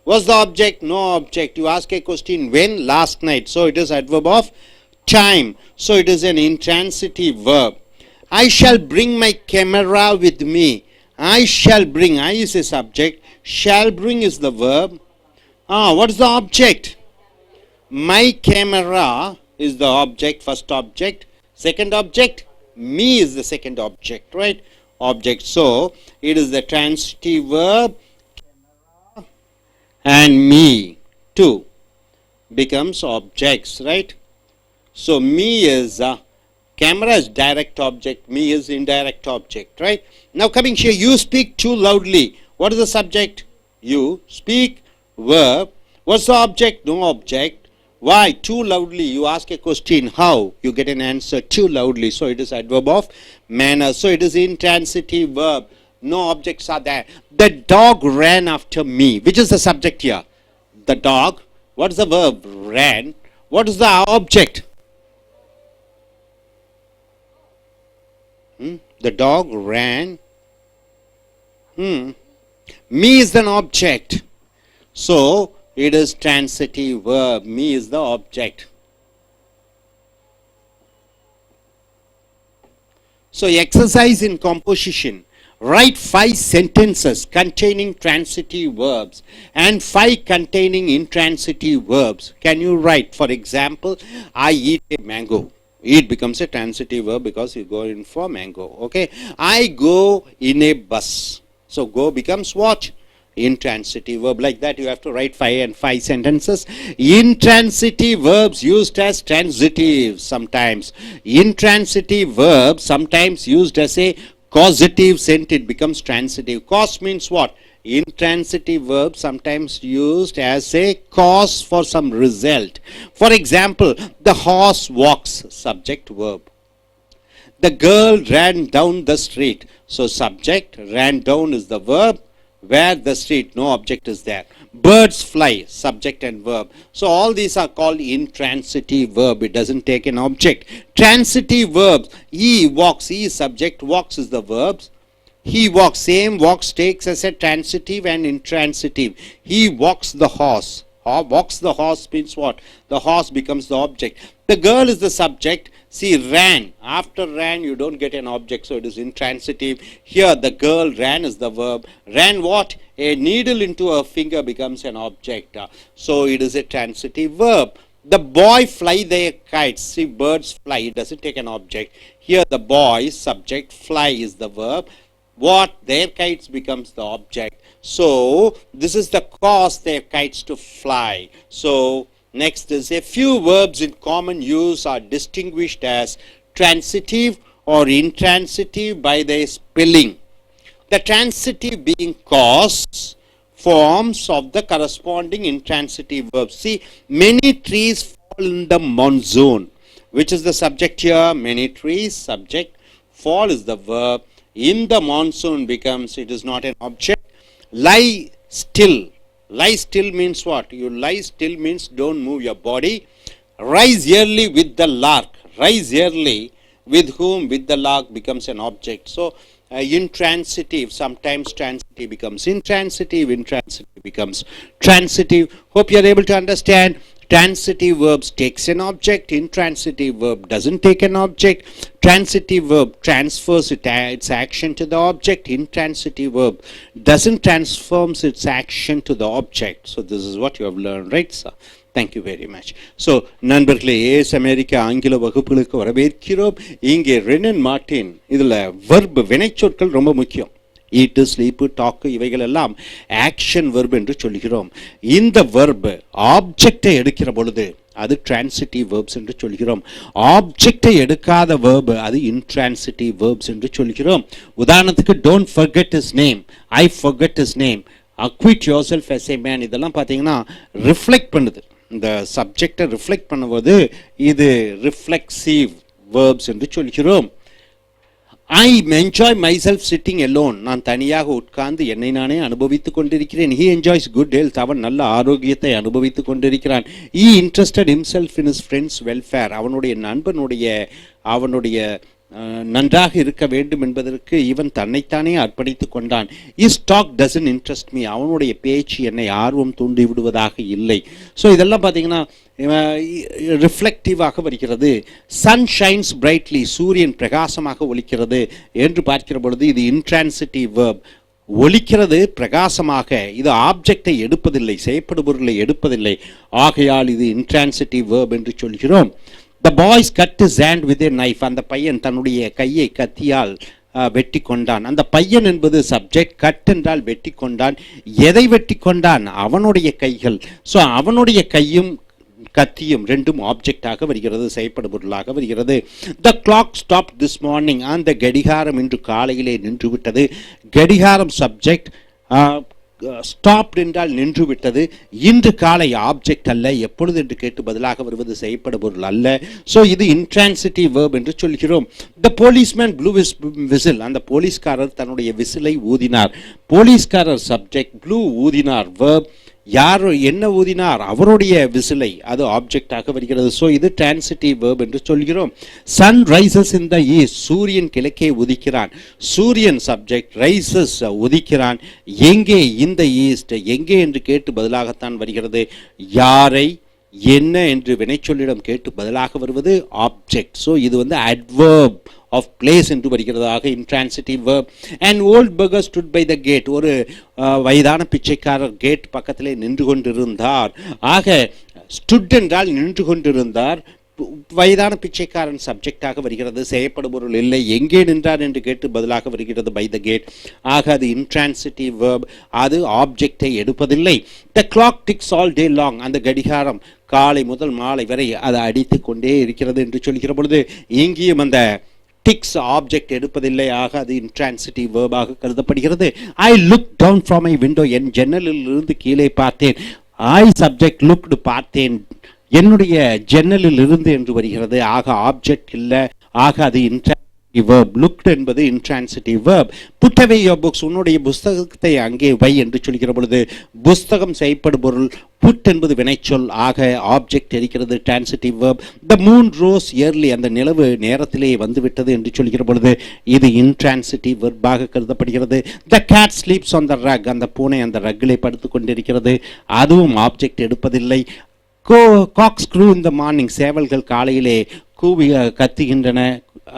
What's the object? No object. You ask a question when? Last night. So it is adverb of time. So it is an intransitive verb. I shall bring my camera with me. I shall bring. I is a subject. Shall bring is the verb. What is the object? My camera is the object, first object. Second object, me is the second object, right? Object. So, it is the transitive verb, and me too becomes objects, right? So, me is, camera is direct object, me is indirect object, right? Now coming here, you speak too loudly. What is the subject? You speak. Verb. What's the object? No object. Why? Too loudly. You ask a question. How? You get an answer too loudly. So it is adverb of manner. So it is intransitive verb. No objects are there. The dog ran after me. Which is the subject here? The dog. What is the verb? Ran. What is the object? The dog ran. Me is an object. So, it is transitive verb. Me is the object. So, exercise in composition. Write 5 sentences containing transitive verbs and 5 containing intransitive verbs. Can you write? For example, I eat a mango. Eat becomes a transitive verb because you go in for mango. Okay. I go in a bus. So, go becomes what? Intransitive verb. Like that you have to write 5 sentences. Intransitive verbs used as transitive sometimes. Intransitive verbs sometimes used as a causative sent, it becomes transitive. Cause means what? Intransitive verb sometimes used as a cause for some result. For example, the horse walks, subject verb. The girl ran down the street. So subject, ran down is the verb. Where the street, no object is there. Birds fly, subject and verb. So all these are called intransitive verb. It doesn't take an object. Transitive verbs. He walks, he is subject, walks is the verbs. He walks, same walks takes as a transitive and intransitive. He walks the horse. walks the horse means what? The horse becomes the object. The girl is the subject. See, ran. After ran, you don't get an object, so it is intransitive. Here, the girl ran is the verb. Ran what? A needle into her finger becomes an object. So it is a transitive verb. The boy fly their kites. See, birds fly. It doesn't take an object. Here, the boy, subject, fly is the verb. What? Their kites becomes the object. So, this is the cause their kites to fly. So, next is a few verbs in common use are distinguished as transitive or intransitive by their spelling. The transitive being cause forms of the corresponding intransitive verbs. See, many trees fall in the monsoon. Which is the subject here? Many trees, subject. Fall is the verb. In the monsoon becomes, it is not an object. Lie still. Lie still means what? You lie still means don't move your body. Rise early with the lark. Rise early with whom? With the lark becomes an object. So, intransitive, sometimes transitive becomes intransitive, intransitive becomes transitive. Hope you are able to understand. Transitive verbs takes an object, intransitive verb doesn't take an object. Transitive verb transfers its action to the object. Intransitive verb doesn't transforms its action to the object. So this is what you have learned, right, sir? Thank you very much. So, நண்பர்களே, as America ஆங்கில வகுப்புகளுக்கு வரவேற்கிறோம். இங்கே Wren and Martin இதில் verb வினைச்சொற்கள் ரொம்ப முக்கியம். ஈட்டு, ஸ்லீப்பு, டாக்கு இவைகள் எல்லாம் ஆக்ஷன் வெர்ப் என்று சொல்கிறோம். இந்த வெர்பு ஆப்ஜெக்டை எடுக்கிற பொழுது அது டிரான்சிட்டிவ் வேர்ப்ஸ் என்று சொல்கிறோம். ஆப்ஜெக்டை எடுக்காத வேர்பு அது இன்ட்ரான்சிட்டிவ் வேர்ப்ஸ் என்று சொல்கிறோம். உதாரணத்துக்கு don't forget his name, I forget his name, acquit yourself as a man, இதெல்லாம் பார்த்தீங்கன்னா ரிஃப்ளெக்ட் பண்ணுது. இந்த சப்ஜெக்டை ரிஃப்ளெக்ட் பண்ணுவது இது ரிஃப்ளெக்சிவ் வேர்ப்ஸ் என்று சொல்கிறோம். I enjoy myself sitting alone, நான் தனியாக உட்கார்ந்து என்னை நானே அனுபவித்துக் கொண்டிருக்கிறேன். ஹி என்ஜாய்ஸ் குட் ஹெல்த், அவன் நல்ல ஆரோக்கியத்தை அனுபவித்துக் கொண்டிருக்கிறான். He interested himself in his friends welfare, அவனுடைய அவனுடைய நன்றாக இருக்க வேண்டும் என்பதற்கு இவன் தன்னைத்தானே அர்ப்பணித்துக் கொண்டான். Is talk doesn't interest me, அவனுடைய பேச்சு என்னை ஆர்வம் தூண்டி விடுவதாக இல்லை. ஸோ இதெல்லாம் பார்த்தீங்கன்னா ரிஃப்ளெக்டிவாக வருகிறது. சன் ஷைன்ஸ் பிரைட்லி, சூரியன் பிரகாசமாக ஒளிக்கிறது என்று பார்க்கிற பொழுது இது இன்ட்ரான்சிட்டிவ் வேர்ப். ஒலிக்கிறது பிரகாசமாக, இது ஆப்ஜெக்டை எடுப்பதில்லை, செய்யப்படுபொருளை எடுப்பதில்லை, ஆகையால் இது இன்ட்ரான்சிட்டிவ் வேர்ப் என்று சொல்கிறோம். The boys cut his hand with a knife, அந்த பையன் தன்னுடைய கையை கத்தியால் வெட்டி கொண்டான். அந்த பையன் என்பது சப்ஜெக்ட், கட் என்றால் வெட்டி கொண்டான். எதை வெட்டி கொண்டான்? அவனுடைய கைகள். ஸோ அவனுடைய கையும் கத்தியும் ரெண்டும் ஆப்ஜெக்டாக வருகிறது, செய்யப்படுபொருளாக வருகிறது. த கிளாக் ஸ்டாப் திஸ் மார்னிங், அந்த கடிகாரம் இன்று காலையிலே நின்று விட்டது. கடிகாரம் சப்ஜெக்ட், ஸ்டாப்ட் என்றால் நின்று விட்டது. இன்று காலை ஆப்ஜெக்ட் அல்ல, எப்பொழுது என்று கேட்டு பதிலாக வருவது செய்யப்படுபொருள் அல்ல. ஸோ இது இன்ட்ரான்சிட்டிவ் வேர்ப் என்று சொல்கிறோம். த போலீஸ்மேன் ப்ளூ ஹிஸ் விசில், அந்த போலீஸ்காரர் தன்னுடைய விசிலை ஊதினார். போலீஸ்காரர் சப்ஜெக்ட், ப்ளூ ஊதினார் வேர்ப். யார் என்ன ஊதினார்? அவருடைய விசிலை, அது ஆப்ஜெக்டாக வருகிறது. ஸோ இது டிரான்சிட்டிவ் வேர்ப் என்று சொல்கிறோம். Sun rises in the east, சூரியன் கிழக்கே உதிக்கிறான். சூரியன் சப்ஜெக்ட், ரைசஸ் உதிக்கிறான். எங்கே? இந்த ஈஸ்ட், எங்கே என்று கேட்டு பதிலாகத்தான் வருகிறது. யாரை, என்ன என்று வினைச்சொல்லிடம் கேட்டு பதிலாக வருவது ஆப்ஜெக்ட். ஸோ இது அட்வர்ப் of place என்று வருகிறதாக intransitive verb. An old beggar stood by the gate, ஒரு வயதான பிச்சைக்காரர் கேட் பக்கத்திலே நின்று கொண்டிருந்தார். ஆக stood என்றால் நின்று கொண்டிருந்தார். வயதான பிச்சைக்காரன் சப்ஜெக்டாக வருகிறது, செய்யப்படுபொருள் இல்லை. எங்கே நின்றார் என்று கேட்டு பதிலாக வருகிறது by the gate. ஆக அது intransitive verb, அது ஆப்ஜெக்டை எடுப்பதில்லை. The clock ticks all day long, அந்த கடிகாரம் காலை முதல் மாலை வரை அது அடித்து கொண்டே இருக்கிறது என்று சொல்கிற பொழுது இங்கேயும் அந்த டிக்ஸ் ஆப்ஜெக்ட் எடுப்பதில்லை. ஆக அது இன்ட்ரான்சிட்டிவ் வேர்பாக கருதப்படுகிறது. I look down from my window, என் ஜன்னலில் இருந்து கீழே பார்த்தேன். ஐ சப்ஜெக்ட், லுக்டு பார்த்தேன், என்னுடைய ஜன்னலில் இருந்து என்று வருகிறது. ஆக ஆப்ஜெக்ட் இல்லை, ஆக அது இன்ட்ரான்சிட்டிவ் verb. Looked என்பது intransitive verb. Put away your books. உன்னுடைய புஸ்தகத்தை அங்கே வை என்று சொல்கிற பொழுது புஸ்தகம் செய்யப்படும் பொருள். Put என்பது வினைச்சொல். ஆக ஆப்ஜெக்ட் இருக்கிறது transitive verb. The moon rose early. அந்த நிலவு நேரத்திலே வந்துவிட்டது என்று சொல்கிற பொழுது இது intransitive verb ஆக கருதப்படுகிறது. The cat sleeps on the rug. அந்த பூனை அந்த ரக்கிலே படுத்துக் கொண்டிருக்கிறது. அதுவும் ஆப்ஜெக்ட் எடுப்பதில்லை. காக்ஸ் க்ரூ இந்த மார்னிங். சேவல்கள் காலையிலே கூவி கத்துகின்றன.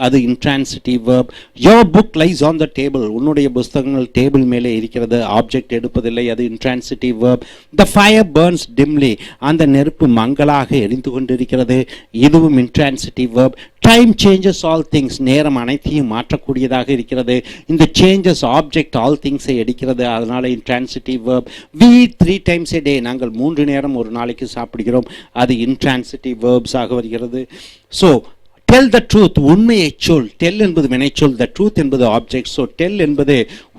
அது intransitive verb. Your book lies on the table. உன்னுடைய புஸ்தகங்கள் டேபிள் மேலே இருக்கிறது. ஆப்ஜெக்ட் எடுப்பதில்லை. அது intransitive verb. The fire burns dimly. அந்த நெருப்பு மங்கலாக எரிந்து கொண்டிருக்கிறது. இதுவும் intransitive verb. Time changes all things. நேரம் அனைத்தையும் மாற்றக்கூடியதாக இருக்கிறது. இந்த changes object all things எடுக்கிறது. அதனால intransitive verb. We eat 3 times a day. நாங்கள் 3 நேரம் ஒரு நாளைக்கு சாப்பிடுகிறோம். அது intransitive verbs ஆக வருகிறது. So tell the truth. உண்மையை சொல். tell என்பது வினைச்சொல். the truth என்பது ஆப்ஜெக்ட். so tell என்பது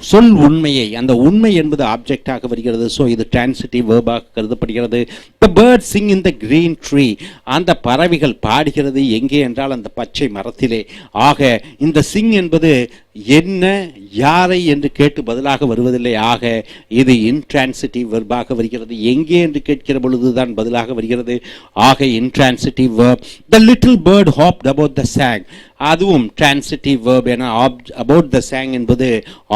சொல் உண்மையை. அந்த உண்மை என்பது ஆப்ஜெக்ட் ஆக வருகிறது. so இது transitive verb ஆக கருதப்படுகிறது. the birds sing in the green tree. அந்த பறவைகள் பாடுகிறது எங்கே என்றால் அந்த பச்சை மரத்திலே. ஆக இந்த sing என்பது என்ன யாரை என்று கேட்டு பதிலாக வருவதில்லை. ஆக இது intransitive verb ஆக வருகிறது. எங்கே என்று கேட்கிற பொழுதுதான் பதிலாக வருகிறது. ஆக intransitive verb. The little bird hopped about the sand. அதுவும் transitive verb. என about the sand என்பது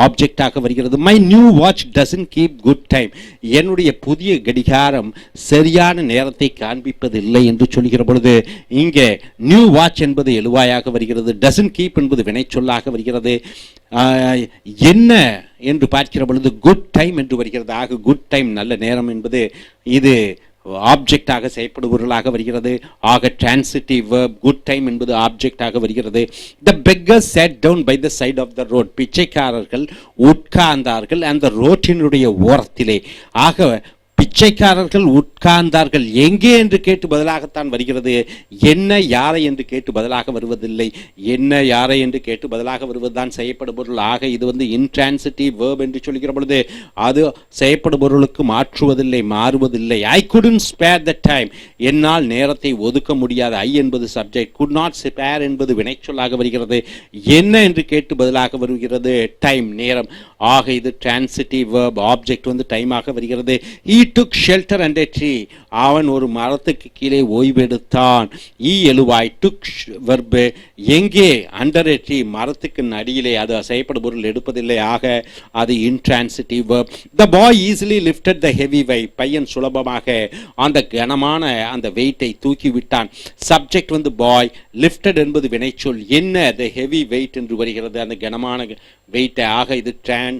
ஆப்ஜெக்ட் ஆக வருகிறது. My new watch doesn't keep good time. என்னுடைய புதிய கடிகாரம் சரியான நேரத்தை காண்பிப்பதில்லை என்று சொல்கிற பொழுது இங்கே new watch என்பது எழுவாயாக வருகிறது. doesn't keep என்பது வினைச்சொல்லாக வருகிறது. என்ன என்று பார்க்கிற பொழுது குட் டைம் என்று வருகிறது. ஆக குட் டைம் நல்ல நேரம் என்பது இது ஆப்ஜெக்டாக செயற்படுபொருளாக வருகிறது. ஆக transitive verb. good time என்பது ஆப்ஜெக்டாக வருகிறது. The beggars sat down by the side of the road. பிச்சைக்காரர்கள் உட்கார்ந்தார்கள் அந்த ரோட்டினுடைய ஓரத்திலே. ஆக பிச்சைக்காரர்கள் உட்கார்ந்தார்கள் எங்கே என்று கேட்டு பதிலாகத்தான் வருகிறது. என்ன யாரை என்று கேட்டு பதிலாக வருவதில்லை. என்ன யாரை என்று கேட்டு பதிலாக வருவதுதான் செய்யப்படும் பொருள். ஆக இது வந்து intransitive verb என்று சொல்கிற பொழுது அது செய்யப்படும் பொருளுக்கு மாற்றுவதில்லை மாறுவதில்லை. I couldn't spare the time. என்னால் நேரத்தை ஒதுக்க முடியாது. I என்பது சப்ஜெக்ட். could not spare என்பது வினைச்சொல்லாக வருகிறது. என்ன என்று கேட்டு பதிலாக வருகிறது டைம் நேரம். ஆக இது transitive verb. ஆப்ஜெக்ட் வந்து டைம் ஆக வருகிறது. He took shelter under a tree. அவன் ஒரு மரத்துக்கு கீழே ஓய்வெடுத்தான். எழுவாய். took verb. எங்கே under a tree மரத்துக்கு அடியிலே. அது செய்யப்படும் பொருள் எடுப்பதில்லை. ஆக அது intransitive verb. The boy easily lifted the heavy weight. பையன் சுலபமாக அந்த கனமான அந்த வெயிட்டை தூக்கி விட்டான். சப்ஜெக்ட் வந்து பாய். lifted என்பது வினைச்சொல். என்ன the heavy weight என்று வருகிறது அந்த கனமான வெயிட்டை. ஆக இது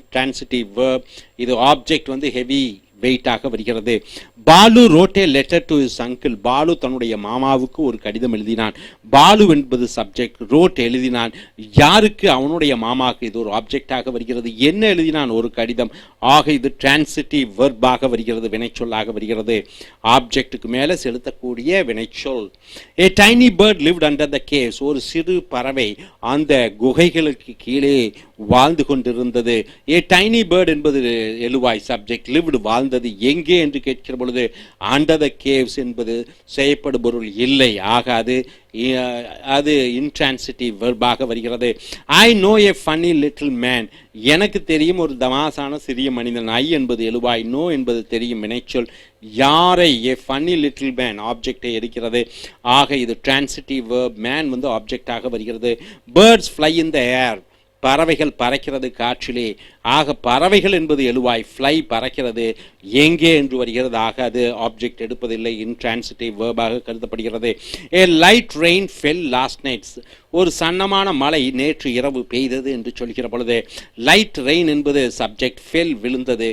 transitive verb. இது ஆப்ஜெக்ட் வந்து heavy weight ஆக வருகிறது. Balu wrote a letter to his uncle. Balu தன்னுடைய மாமாவுக்கு ஒரு கடிதம் எழுதினான். பாலு என்பது சப்ஜெக்ட். wrote எழுதினான். யாருக்கு? அவனுடைய மாமாவுக்கு. இது ஒரு ஆப்ஜெக்ட் ஆக வருகிறது. என்ன எழுதினான்? ஒரு கடிதம். ஆக இது transitive verb ஆக வருகிறது. வினைச்சொல்லாக வருகிறது. ஆப்ஜெக்ட்டுக்கு மேலே செலுத்தக்கூடிய வினைச்சொல். A tiny bird lived under the caves. ஒரு சிறு பறவை அந்த குகைகளுக்கு கீழே வாழ்ந்து கொண்டிருந்தது. A tiny bird என்பது எழுவாய் சப்ஜெக்ட். lived வாழ்ந்தது எங்கே என்று கேட்கிற பொழுது under the caves என்பது செய்யப்படும் பொருள் இல்லை. ஆக அது intransitive verb ஆக வருகிறது. I know a funny little man. எனக்கு தெரியும் ஒரு தமாசான சிறிய மனிதன். I என்பது எழுவாய். no என்பது தெரியும் வினைச்சொல். யாரை? a funny little man ஆப்ஜெக்டை எடுக்கிறது. ஆக இது transitive verb. man வந்து ஆப்ஜெக்ட் ஆக வருகிறது. birds fly in the air. பறவைகள் பறக்கிறது காற்றிலே. ஆக பறவைகள் என்பது எழுவாய். fly பறக்கிறது எங்கே என்று வருகிறது. ஆக அது ஆப்ஜெக்ட் எடுப்பதில்லை. intransitive verb ஆக கருதப்படுகிறது. A light rain fell last night. ஒரு சன்னமான மழை நேற்று இரவு பெய்தது என்று சொல்கிற பொழுது லைட் ரெயின் என்பது சப்ஜெக்ட். ஃபெல் விழுந்தது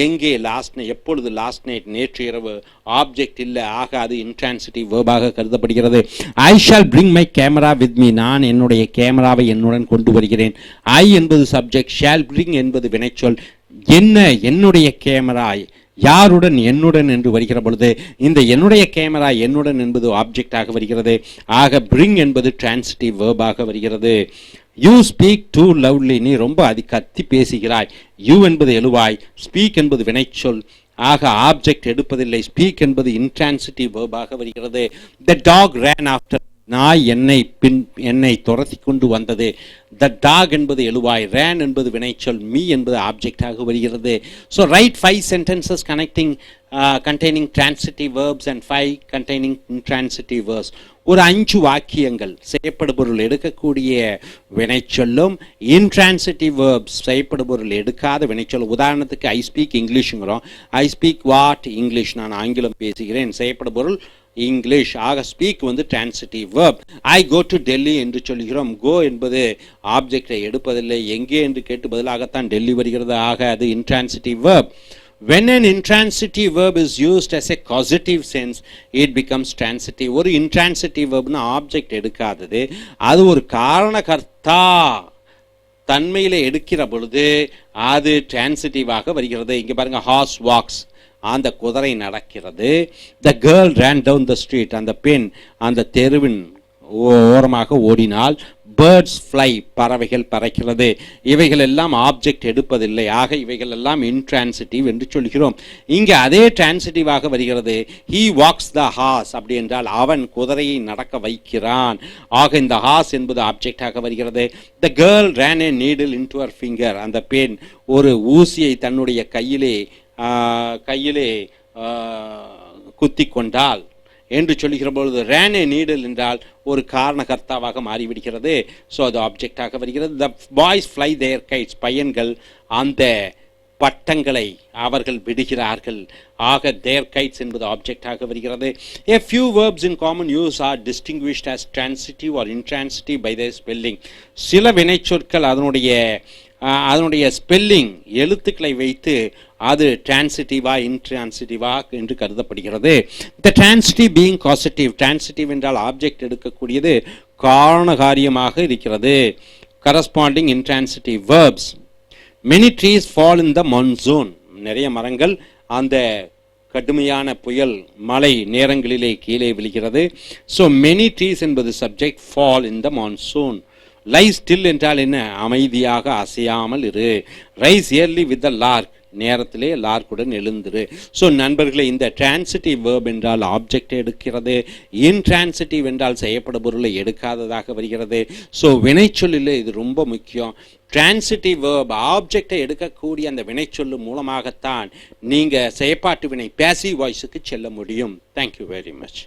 எங்கே? Last night. எப்பொழுது? லாஸ்ட் நைட் நேற்று இரவு. ஆப்ஜெக்ட் இல்லை. ஆக அது intransitive verb ஆக கருதப்படுகிறது. I shall bring my camera with me. நான் என்னுடைய கேமராவை என்னுடன் கொண்டு வருகிறேன். I என்பது சப்ஜெக்ட். shall bring என்பது வினைச்சொல். என்ன? என்னுடைய கேமரா. யாருடன்? என்னுடன் என்று வருகிற பொழுது இந்த என்னுடைய கேமரா என்னுடன் என்பது ஆப்ஜெக்ட் ஆக வருகிறது. ஆக bring என்பது transitive verb ஆக வருகிறது. You speak too loudly. நீ ரொம்ப கத்தி பேசுகிறாய். you என்பது எழுவாய். speak என்பது வினைச்சொல். ஆக ஆப்ஜெக்ட் எடுப்பதில்லை. speak என்பது intransitive verb ஆக வருகிறது. The dog ran after. நாய் என்னை துரத்தி கொண்டு வந்தது. த டாக் என்பது எழுவாய், ரேன் என்பது வினைச்சொல், மீ என்பது ஆப்ஜெக்டாக வருகிறது. So right 5 sentences containing transitive verbs and 5 containing intransitive verbs. ஒரு 5 வாக்கியங்கள் செய்யப்படுபொருள் எடுக்கக்கூடிய வினைச்சொல்லும் intransitive verbs செய்யப்படுபொருள் எடுக்காத வினைச்சொல்லும். உதாரணத்துக்கு ஐ ஸ்பீக் இங்கிலீஷுங்கிறோம். ஐ ஸ்பீக் வாட் இங்கிலீஷ், நான் ஆங்கிலம் பேசுகிறேன். செய்யப்படுபொருள் இங்கிலீஷ். ஆக ஸ்பீக் வந்து transitive verb. I go to Delhi என்று சொல்கிறோம். கோ என்பது ஆப்ஜெக்டை எடுப்பதில்லை, எங்கே என்று கேட்டு பதிலாகத்தான் டெல்லி வருகிறது. ஆக அது intransitive verb. When an intransitive verb is used as a causative sense, it becomes transitive. ஒரு intransitive verbனா ஆப்ஜெக்ட் எடுக்காதது, அது ஒரு காரணகர்த்தா தன்மையில் எடுக்கிற பொழுது அது டிரான்சிட்டிவாக வருகிறது. இங்கே பாருங்க, ஹார்ஸ் வாக்ஸ், அந்த குதிரை நடக்கிறது. The girl ran down the street, அந்த பெண் அந்த தெருவின் ஓரமாக ஓடினால். பேர்ட்ஸ் ஃப்ளை, பறவைகள் பறக்கிறது. இவைகள் எல்லாம் ஆப்ஜெக்ட் எடுப்பதில்லை. ஆக இவைகள் எல்லாம் இன்ட்ரான்சிட்டிவ் என்று சொல்கிறோம். இங்கே அதே டிரான்சிட்டிவாக வருகிறது. ஹீ வாக்ஸ் த ஹார்ஸ், அப்படி என்றால் அவன் குதிரையை நடக்க வைக்கிறான். ஆக இந்த ஹார்ஸ் என்பது ஆப்ஜெக்டாக வருகிறது. The girl ran a needle into her finger, அந்த பெண் ஒரு ஊசியை தன்னுடைய கையிலே குத்தி கொண்டால் என்று சொல்லுகிற பொழுது ரேன் ஏ நீடில் என்றால் ஒரு காரணகர்த்தாவாக மாறிவிடுகிறது. ஸோ அது ஆப்ஜெக்டாக வருகிறது. The boys fly their kites, பையன்கள் அந்த பட்டங்களை அவர்கள் விடுகிறார்கள். ஆக தேர் கைட்ஸ் என்பது ஆப்ஜெக்டாக வருகிறது. A few verbs in common use are distinguished as transitive or intransitive by their spelling. சில வினைச்சொற்கள் அதனுடைய ஸ்பெல்லிங் எழுத்துக்களை வைத்து அது டிரான்சிட்டிவா இன்ட்ரான்சிட்டிவா என்று கருதப்படுகிறது. த டிரான்சிட்டிவ் பீயிங் காசட்டிவ், டிரான்சிட்டிவ் என்றால் ஆப்ஜெக்ட் எடுக்கக்கூடியது காரணகாரியமாக இருக்கிறது. Corresponding intransitive verbs. Many trees fall in the monsoon, நிறைய மரங்கள் அந்த கடுமையான புயல் மழை நேரங்களிலே கீழே விழுகிறது. ஸோ many trees என்பது subject, fall in the monsoon. Lie still என்றால் என்ன? அமைதியாக அசையாமல் இரு. Rise early with the lark, நேரத்திலே லார்க்குடன் எழுந்திரு. ஸோ நண்பர்களே, இந்த டிரான்சிட்டிவ் வேர்ப் என்றால் ஆப்ஜெக்ட் எடுக்கிறது, இன்ட்ரான்சிட்டிவ் என்றால் செய்யப்படும் பொருளை எடுக்காததாக வருகிறது. ஸோ வினைச்சொல்லில் இது ரொம்ப முக்கியம். டிரான்சிட்டிவ் வேர்ப் ஆப்ஜெக்டை எடுக்கக்கூடிய அந்த வினைச்சொல்லு மூலமாகத்தான் நீங்கள் செயற்பாட்டு வினை பேசிவ் வாய்ஸுக்கு செல்ல முடியும். Thank you very much.